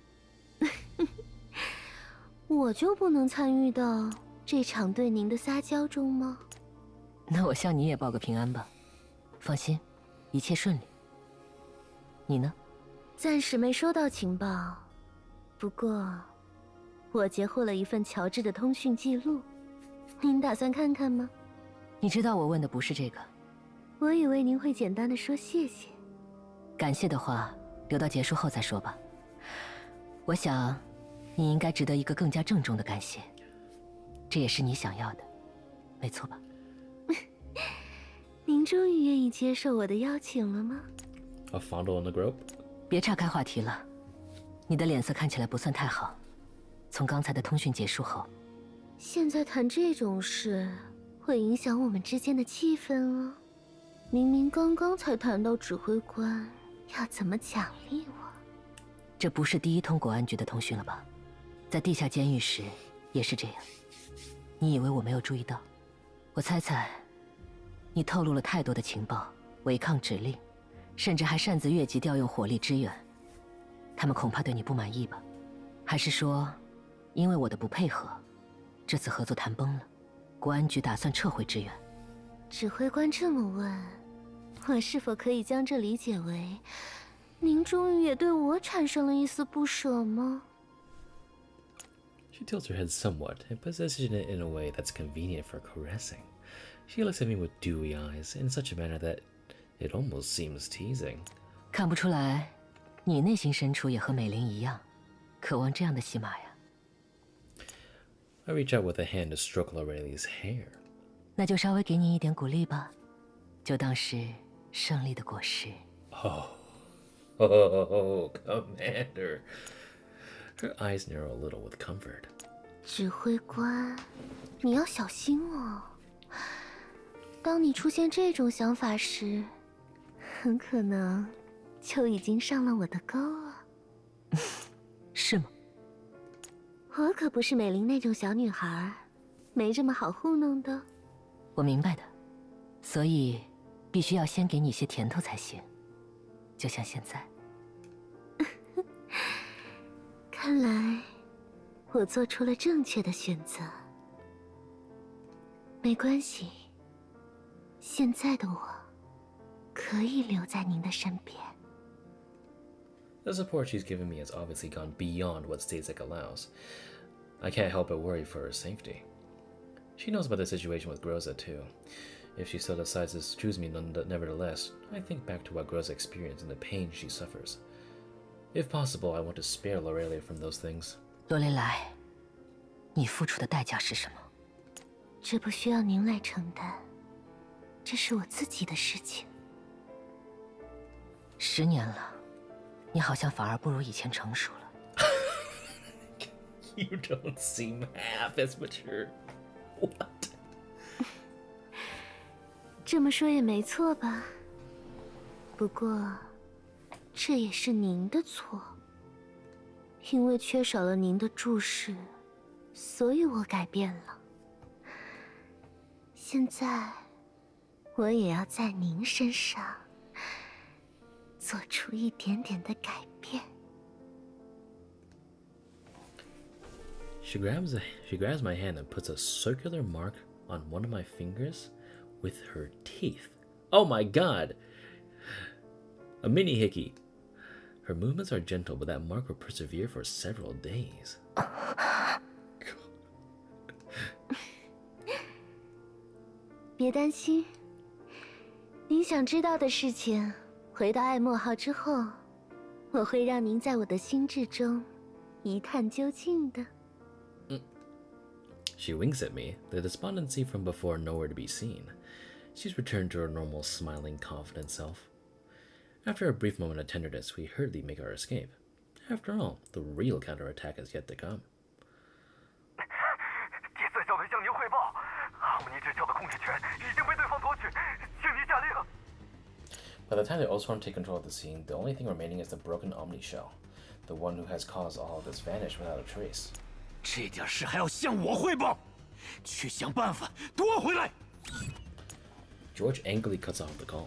E: 我就不能参与到这场对您的撒娇中吗？
D: 那我向你也报个平安吧。放心，一切顺利。你呢？
E: 暂时没收到情报，不过我截获了一份乔治的通讯记录，您打算看看吗？
D: 你知道我问的不是这个。
E: 我以为您会简单的说谢谢。
D: 感谢的话，留到结束后再说吧。我想，你应该值得一个更加郑重的感谢，这也是你想要的，没错吧？
E: 您终于愿意接受我的邀请了吗？
A: A fondle on the grope?
D: 别岔开话题了，你的脸色看起来不算太好。从刚才的通讯结束后，
E: 现在谈这种事，会影响我们之间的气氛啊。明明刚刚才谈到指挥官要怎么奖励我。
D: 这不是第一通国安局的通讯了吧？在地下监狱时也是这样。你以为我没有注意到？我猜猜，你透露了太多的情报，违抗指令，甚至还擅自越级调用火力支援。他们恐怕对你不满意吧？还是说，因为我的不配合，这次合作谈崩了，国安局打算撤回支援？
E: 指挥官这么问，我是否可以将这理解为，您终于也对我产生了一丝不舍吗？
A: She tilts her head somewhat and positions it in a way that's convenient for caressing. She looks at me with dewy eyes in such a manner that it almost seems teasing.
D: 看不出来，你内心深处也和美玲一样，渴望这样的戏码呀。
A: I reach out with a hand to stroke Loreley's hair.
D: 那就稍微给你一点鼓励吧，就当是胜利的果实。
A: Oh, Commander. Her eyes narrow a little with comfort.
E: 指挥官，你要小心哦。当你出现这种想法时，很可能就已经上了我的钩了。
D: 是吗？
E: 我可不是美玲那种小女孩，没这么好糊弄的。
D: 我明白的，所以必须要先给你些甜头才行，就像现在。
E: 看来我做出了正确的选择。没关系，现在的我可以留在您的身边。
A: The support she's given me has obviously gone beyond what Stasic allows. I can't help but worry for her safety. She knows about the situation with Groza too. If she still decides to choose me nevertheless, I think back to what Groza experienced and the pain she suffers. If possible, I want to spare Loreley from those things.
D: 罗雷莱，你付出的代价是什么？
E: 这不需要您来承担，这是我自己的事情。
D: 10年了，你好像反而不如以前成熟了。
A: You don't seem half as mature. What?
E: 这么说也没错吧？不过，这也是您的错。因为缺少了您的注视，所以我改变了。现在，我也要在您身上做出一点点的改变。
A: She grabs my hand and puts a circular mark on one of my fingers with her teeth. Oh my god! A mini hickey. Her movements are gentle, but that mark will persevere for several days.
E: 别担心，您想知道的事情，回到爱莫号之后，我会让您在我的心智中一探究竟的。
A: She winks at me, the despondency from before nowhere to be seen. She's returned to her normal, smiling, confident self. After a brief moment of tenderness, we hurriedly make our escape. After all, the real counterattack is yet to come.
J: 第4小队向您汇报，哈姆尼之桥的控制权已经被对方夺取，请您下令。
A: By the time the Oathsworn take control of the scene, the only thing remaining is the broken Omni Shell. The one who has caused all of this vanish without a trace.
H: 这点事还要向我汇报，去想办法夺回来。
A: George angrily cuts off the call.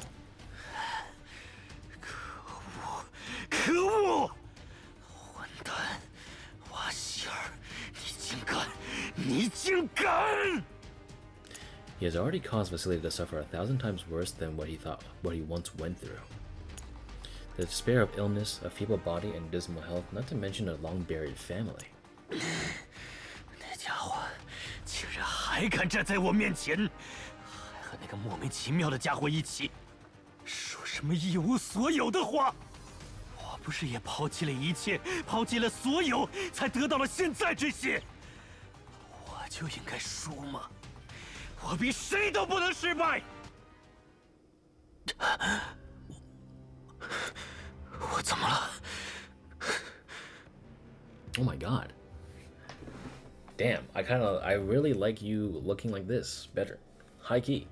H: 可恶！混蛋，瓦希尔，你竟敢！
A: He has already caused Vasily to suffer 1,000 times worse than what he once went through. The despair of illness, a feeble body, and dismal health, not to mention a long-buried family.
H: 那家伙竟然还敢站在我面前，还和那个莫名其妙的家伙一起，说什么一无所有的话。我不是也抛弃了一切，抛弃了所有，才得到了现在这些。我就应该输吗？我比谁都不能失败。我怎么了？
A: Oh my god. Damn, I really like you looking like this better. High key.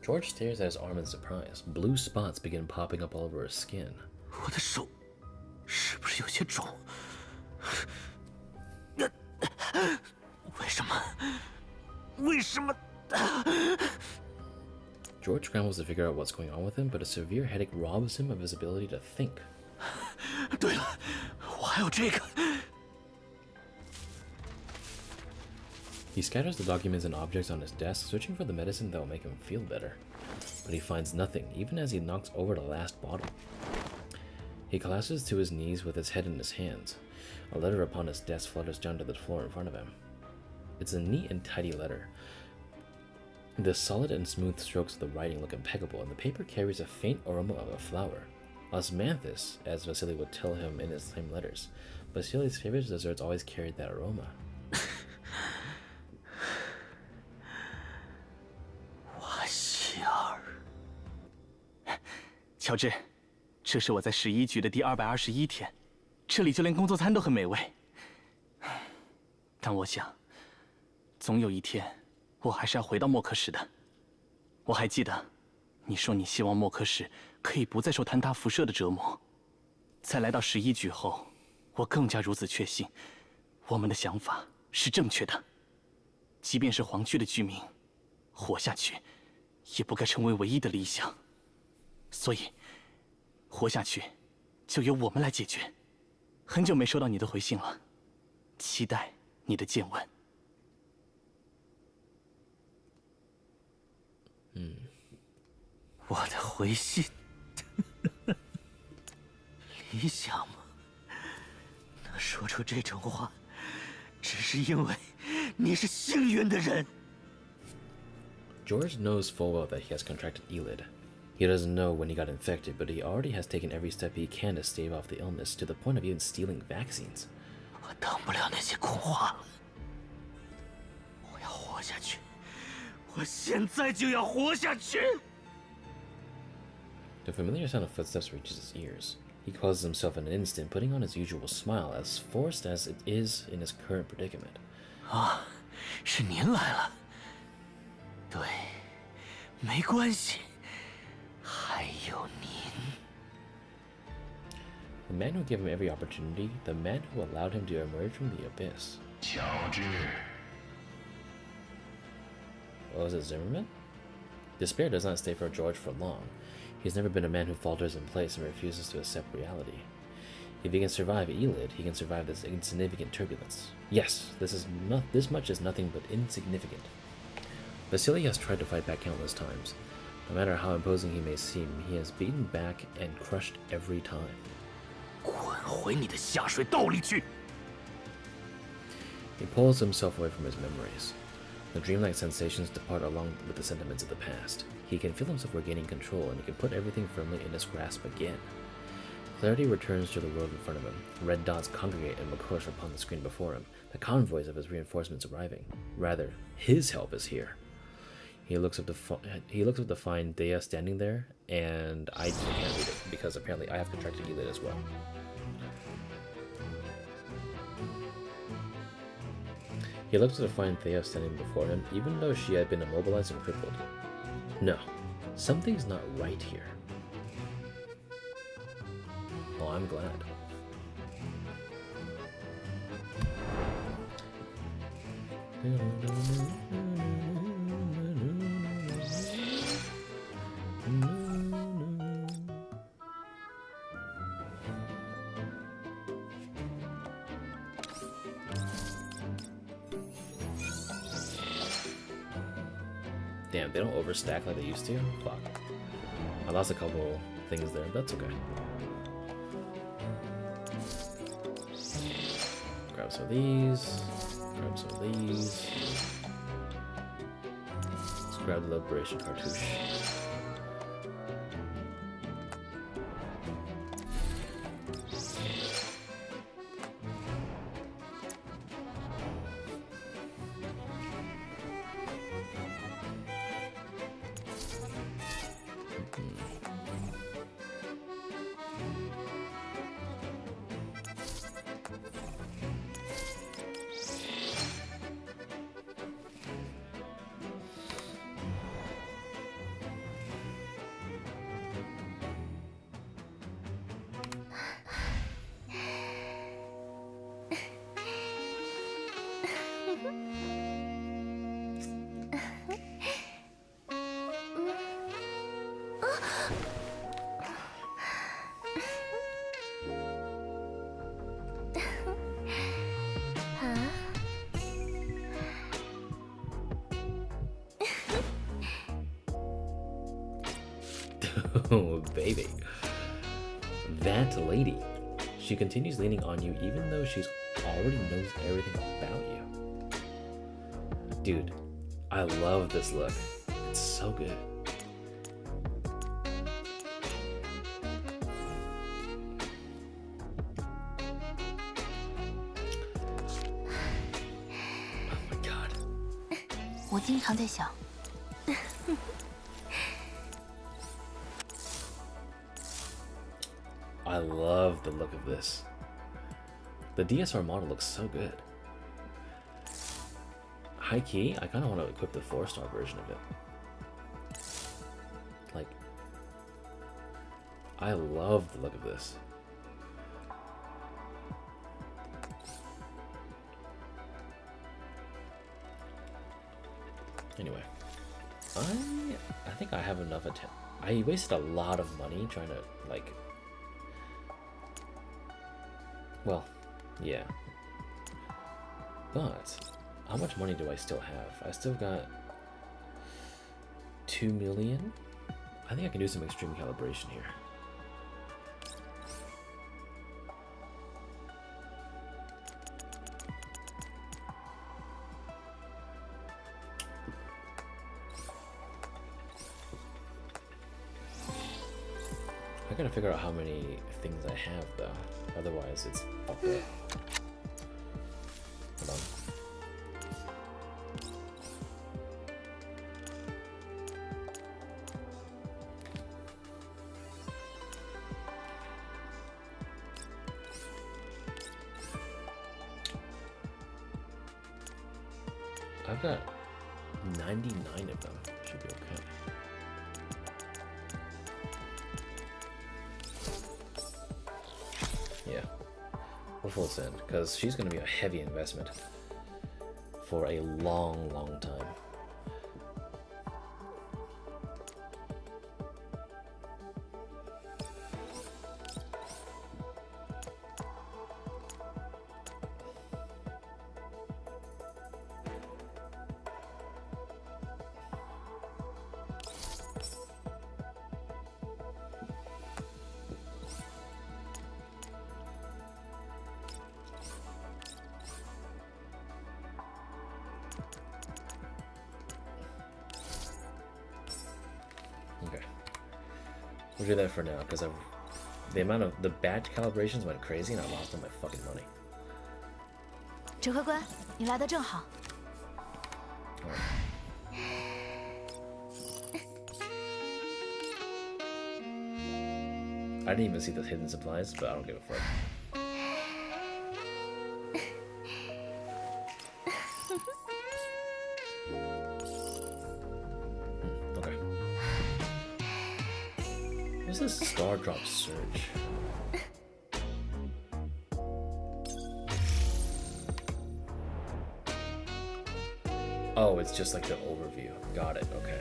A: George stares at his arm in surprise. Blue spots begin popping up all over his skin.
H: 我的手是不是有些肿？为什么
A: ？George scrambles to figure out what's going on with him, but a severe headache robs him of his ability to think.
H: 对了，我还有这个。
A: He scatters the documents and objects on his desk, searching for the medicine that will make him feel better. But he finds nothing, even as he knocks over the last bottle. He collapses to his knees with his head in his hands. A letter upon his desk flutters down to the floor in front of him. It's a neat and tidy letter. The solid and smooth strokes of the writing look impeccable, and the paper carries a faint aroma of a flower. Osmanthus, as Vasily would tell him in his same letters. Vasily's favorite desserts always carried that aroma.
I: 乔治，这是我在11局的第221天，这里就连工作餐都很美味。但我想，总有一天，我还是要回到默克市的。我还记得，你说你希望默克市可以不再受坍塌辐射的折磨。在来到11局后，我更加如此确信，我们的想法是正确的。即便是黄区的居民，活下去，也不该成为唯一的理想。 所以，活下去，就由我们来解决。很久没收到你的回信了，期待你的见闻。
H: 我的回信，理想吗？能说出这种话，只是因为你是幸运的人。
A: George knows full well that he has contracted Elid. He doesn't know when he got infected, but he already has taken every step he can to stave off the illness, to the point of even stealing vaccines.
H: 我等不了那些空话了，我要活下去，我现在就要活下去。
A: The familiar sound of footsteps reaches his ears. He causes himself in an instant, putting on his usual smile, as forced as it is in his current predicament.
H: 啊，是您来了。对，没关系。 还有您。
A: The man who gave him every opportunity, the man who allowed him to emerge from the abyss.
L: 乔治。
A: Oh, is it Zimmerman? Despair does not stay for George for long. He's never been a man who falters in place and refuses to accept reality. If he can survive Elid, he can survive this insignificant turbulence. Yes, this much is nothing but insignificant. Vasily has tried to fight back countless times. No matter how imposing he may seem, he has beaten back and crushed every time.
H: 滚回你的下水道里去！
A: He pulls himself away from his memories. The dreamlike sensations depart along with the sentiments of the past. He can feel himself regaining control, and he can put everything firmly in his grasp again. Clarity returns to the world in front of him. Red dots congregate and macush upon the screen before him, the convoys of his reinforcements arriving. Rather, his help is here. He looks up to find Dea standing there, and I can't read it because apparently I have contracted Elite as well. He looks up to find Thea standing before him, even though she had been immobilized and crippled. No, something's not right here. Oh, I'm glad. Damn, they don't overstack like they used to? Fuck. I lost a couple things there, but that's okay. Grab some of these. Grab some of these. Let's grab the Liberation cartouche. Oh, baby. That lady. She continues leaning on you even though she's already knows everything about you. Dude, I love this look. It's so good. Oh my god.
B: 我经常在想。
A: I love the look of this. The DSR model looks so good. High key, I kind of want to equip the 4-star version of it. Like, I love the look of this. Anyway, I think I have enough attempt. I wasted a lot of money trying to, like, well, yeah. But how much money do I still have? I still got 2 million. I think I can do some extreme calibration here. I gotta figure out how many things I have though. Otherwise, it's fucked up. Hold on. I've got 99 of them. Should be okay. Yeah, we're full send, because she's going to be a heavy investment for a long, long time. We'll do that for now, because the amount of the batch calibrations went crazy and I lost all my fucking money.
B: 指挥官，你来的正好。
A: I didn't even see the hidden supplies, but I don't give a fuck. Okay. What's this star drop search? Oh, it's just like the overview. Got it, okay.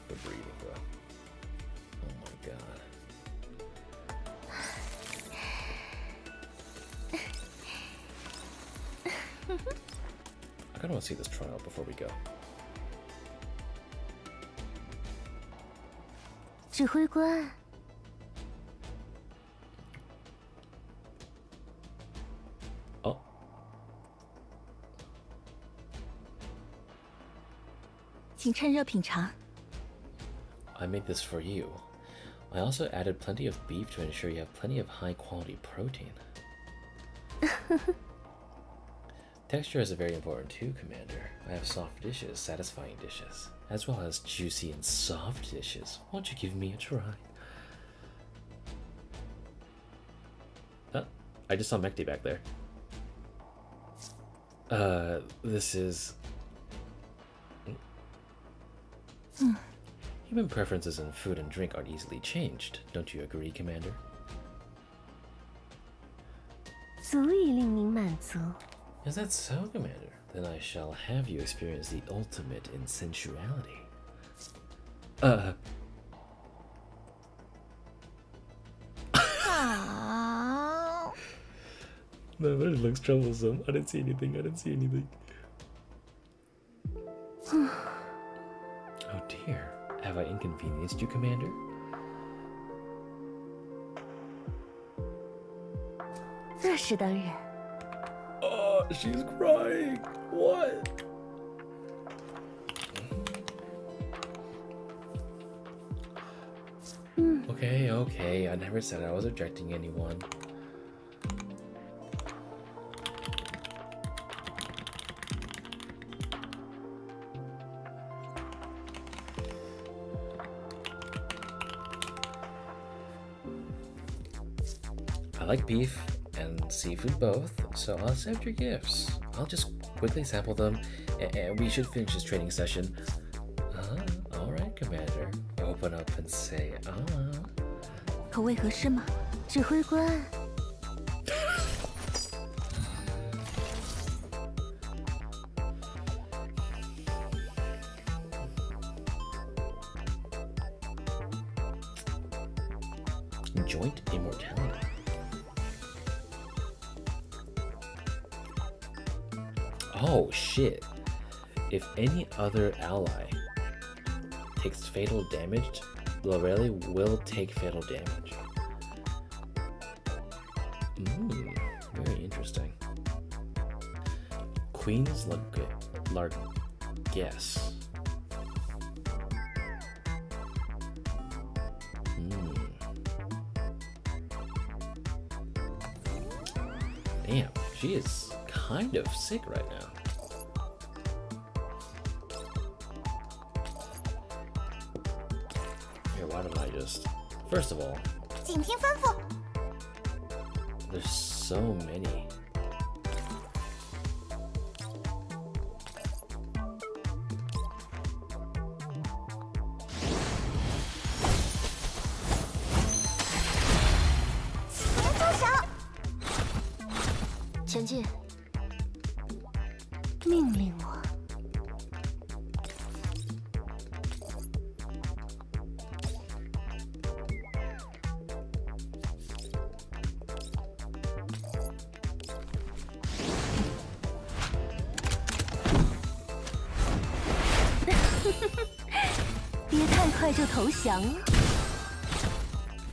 A: The breathing, bro. Oh my god. I kinda wanna see this trial before we go.
E: 指挥官，
A: 哦，
G: 请趁热品尝。
A: I made this for you. I also added plenty of beef to ensure you have plenty of high quality protein. Texture is very important too, Commander. I have soft dishes, satisfying dishes, as well as juicy and soft dishes. Won't you give me a try? I just saw Mekti back there. This is... Human preferences in food and drink aren't easily changed. Don't you agree, Commander?
E: 足以令您满足。
A: Is that so, Commander? Then I shall have you experience the ultimate in sensuality. No, but it looks troublesome. I didn't see anything. I didn't see anything. Oh dear. Have I inconvenienced you, Commander? Oh, she's crying. What? Okay, okay. I never said I was rejecting anyone. I like beef and seafood both, so I'll accept your gifts. I'll just quickly sample them, and we should finish this training session. Alright, Commander. Open up and say,
G: 口味合适吗？指挥官。
A: Joint immortality. Oh shit. If any other ally takes fatal damage, Loreley will take fatal damage. Very interesting. Queen's Largess. Damn, she is kind of sick right now. Here, why don't I just... First of all...
E: 请听吩咐。
A: There's so many.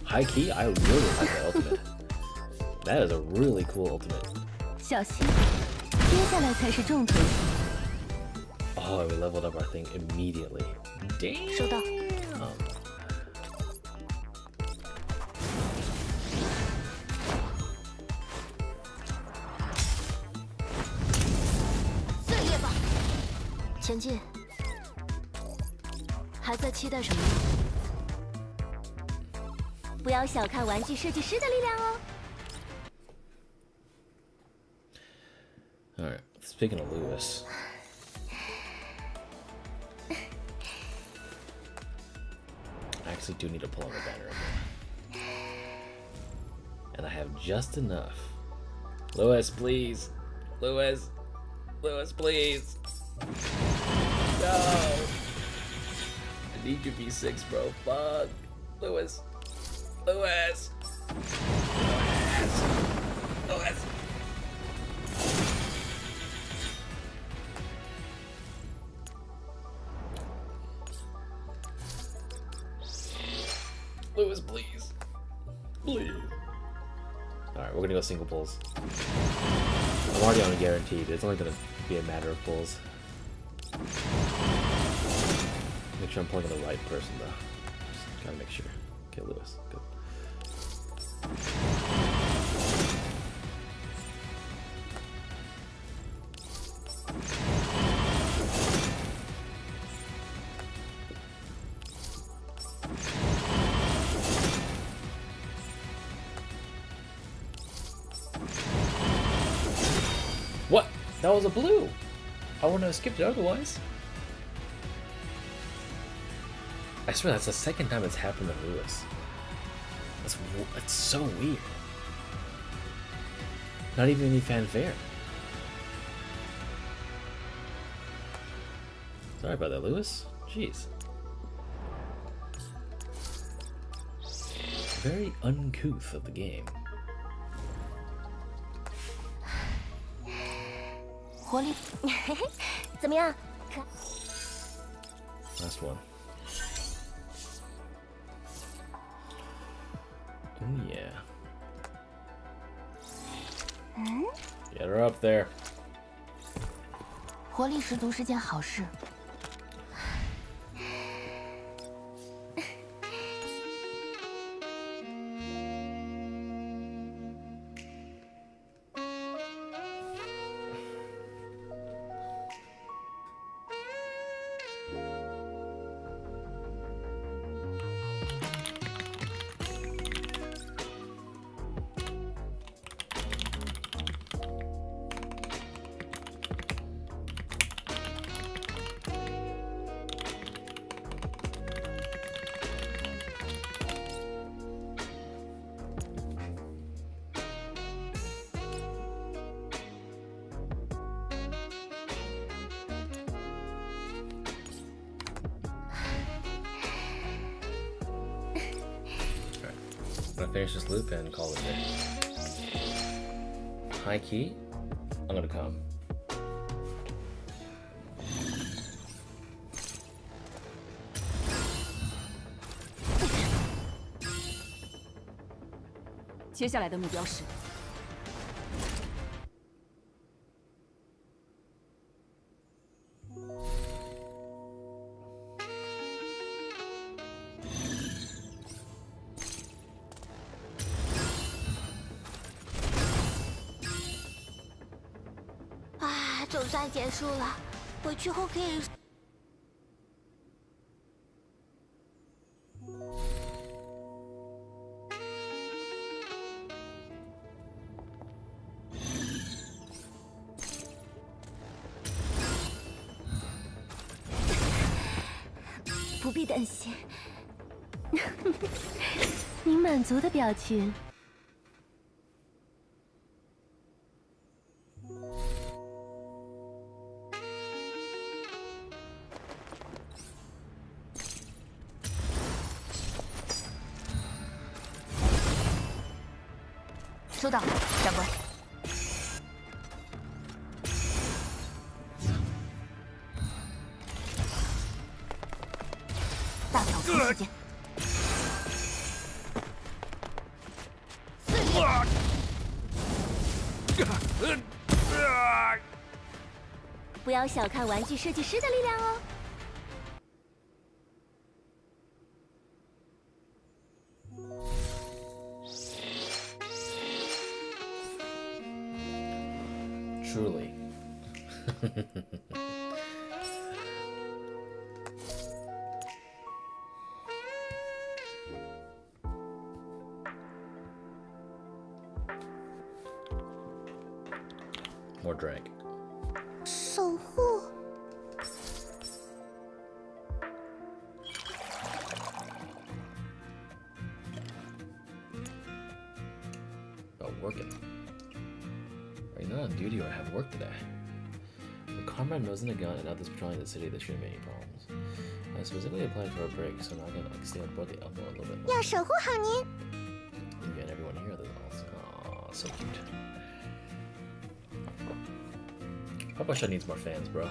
A: High key, I really like the ultimate. That is a really cool ultimate.
G: 小心，接下来才是重头戏。
A: Oh, we leveled up our thing immediately. Damn.
E: 收到。前进。还在期待什么？不要小看玩具设计师的力量哦。
A: All right. Speaking of Lewis. I actually do need to pull on the banner again. And I have just enough. Lewis, please. Lewis. Lewis, please. No. I need your V6, bro. Fuck. Lewis. Lewis. Lewis. Lewis. Lewis, please. Please. Alright, we're gonna go single pulls. I'm already on a guaranteed. It's only gonna be a matter of pulls. Make sure I'm pulling on the right person, though. Just gotta make sure. Okay, Lewis. Good. What? That was a blue! I wouldn't have skipped it otherwise. I swear that's the second time it's happened to Lewis. That's so weird. Not even any fanfare. Sorry about that, Lewis. Jeez. Very uncouth of the game.
E: 活力，怎么样？
A: Last one. Oh yeah. Get her up there.
B: 活力十足是件好事。
A: I'm gonna finish this loop and call it a day. High key, I'm gonna come.
B: 接下来的目标是。
E: 总算结束了，回去后可以。不必担心。
B: 你满足的表情。 收到，长官。大扫除时间。
E: 不要小看玩具设计师的力量哦。
A: Truly. More drag.
E: 守护。
A: About working. Are you not on duty or have work today? The comrade knows in the gun and others patrolling the city that shouldn't be any problems. I specifically applied for a break, so now I can stay on board the Elmo a little bit longer.
E: 要守护好您。
A: You and everyone here, that's awesome. Aw, so cute. Papa Shut needs more fans, bro.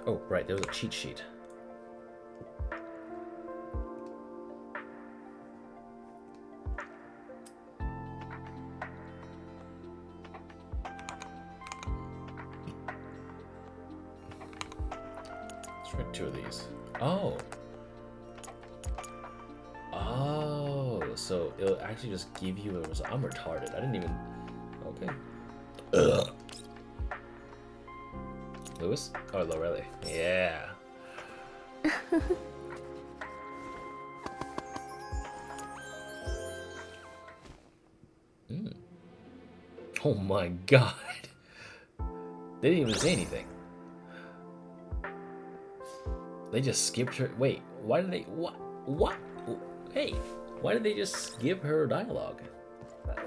A: Oh, right, there was a cheat sheet. Let's try 2 of these. Oh! Oh, so it'll actually just give you a result. I'm retarded. I didn't even... Okay. Ugh. Lewis? Oh, Loreley. Yeah. Oh my god. They didn't even say anything. They just skipped her. Wait, why did they? What? What? Hey, why did they just skip her dialogue?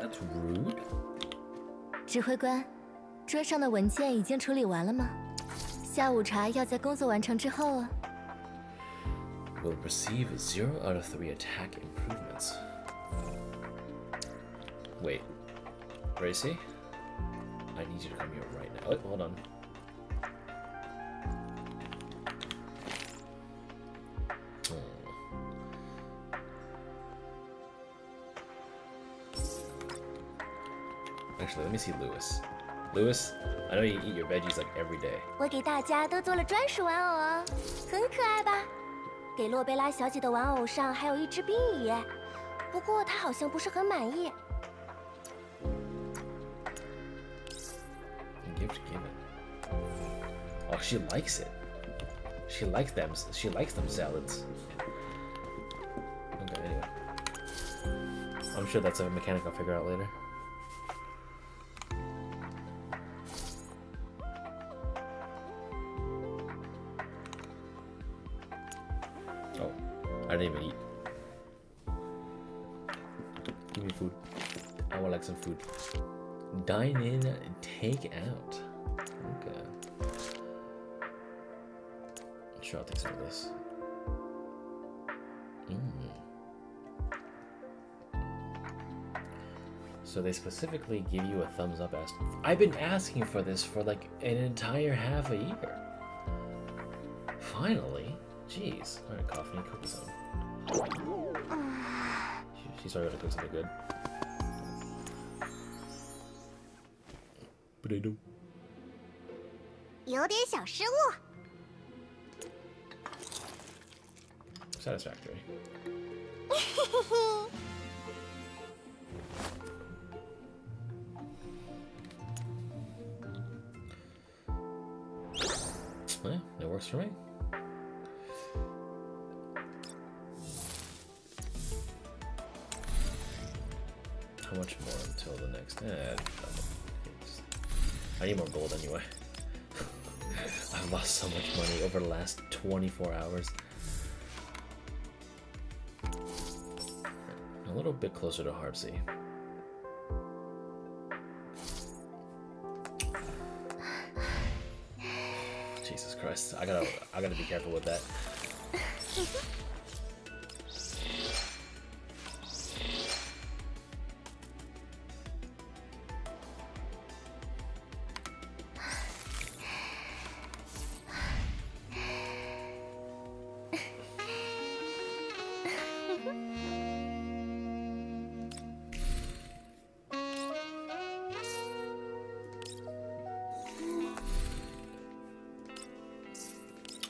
A: That's rude.
E: 指挥官，桌上的文件已经处理完了吗？下午茶要在工作完成之后啊。
A: Will receive 0 out of 3 attack improvements. Wait, Gracie? I need you to come here right now. Wait, hold on. Actually, let me see Lewis. Lewis, I know you eat your veggies like every day.
E: 我给大家都做了专属玩偶哦，很可爱吧？给洛贝拉小姐的玩偶上还有一支冰椅，不过她好像不是很满意。
A: Gift given. Oh, she likes it. She likes them. She likes them salads. Okay, anyway. I'm sure that's a mechanic I'll figure out later. Oh, I didn't even eat. Give me food. I would like some food. Dine in, take out. Okay. Sure, I'll take some of this. So they specifically give you a thumbs up. I've been asking for this for like an entire half a year. Finally. Jeez. Alright, coffee, cook some. She's already gonna cook something good. But I don't.
E: 有点小失误。
A: Satisfactory. Yeah, it works for me. How much more until the next? I need more gold anyway. I've lost so much money over the last 24 hours. A little bit closer to Harpsy. Jesus Christ, I gotta be careful with that.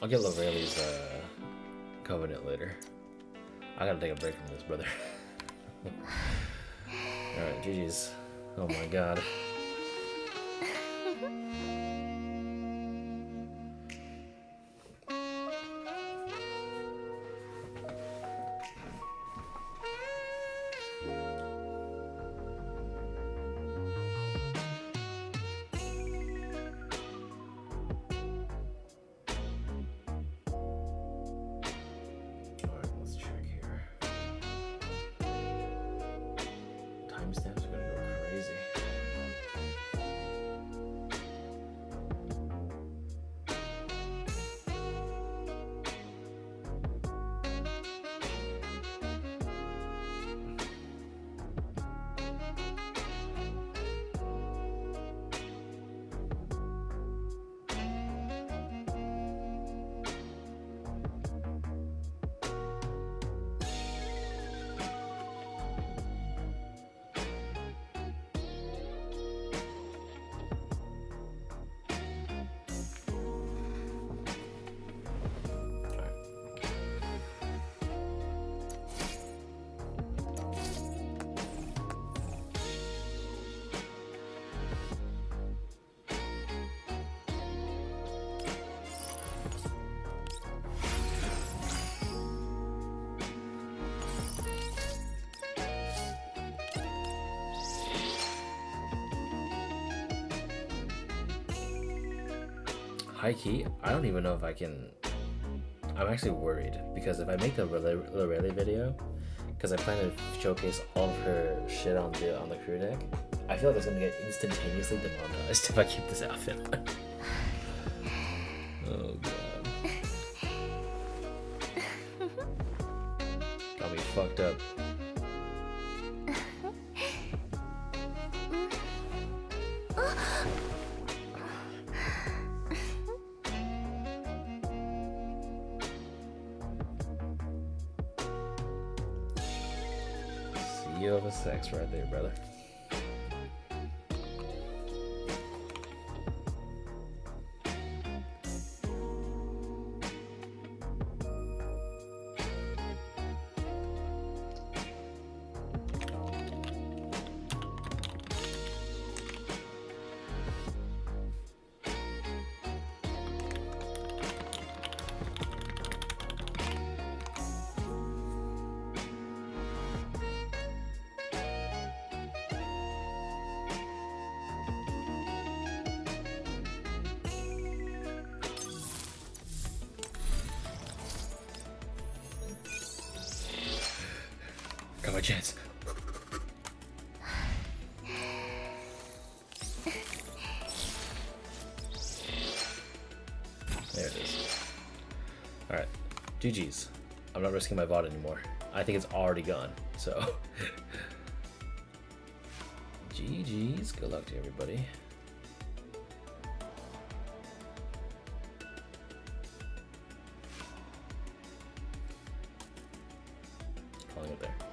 A: I'll get Loreley's covenant later. I gotta take a break from this, brother. Alright, GG's. Oh my god. high key, I don't even know if I can. I'm actually worried because if I make the Loreley video, because I plan to showcase all of her shit on the crew deck, I feel like it's gonna get instantaneously demonetized if I keep this outfit on. Oh god. Got me fucked up. CEO of a sex right there, brother. Got my chance. There it is. Alright. GG's. I'm not risking my VOD anymore. I think it's already gone, so. GG's. Good luck to everybody. Calling it there.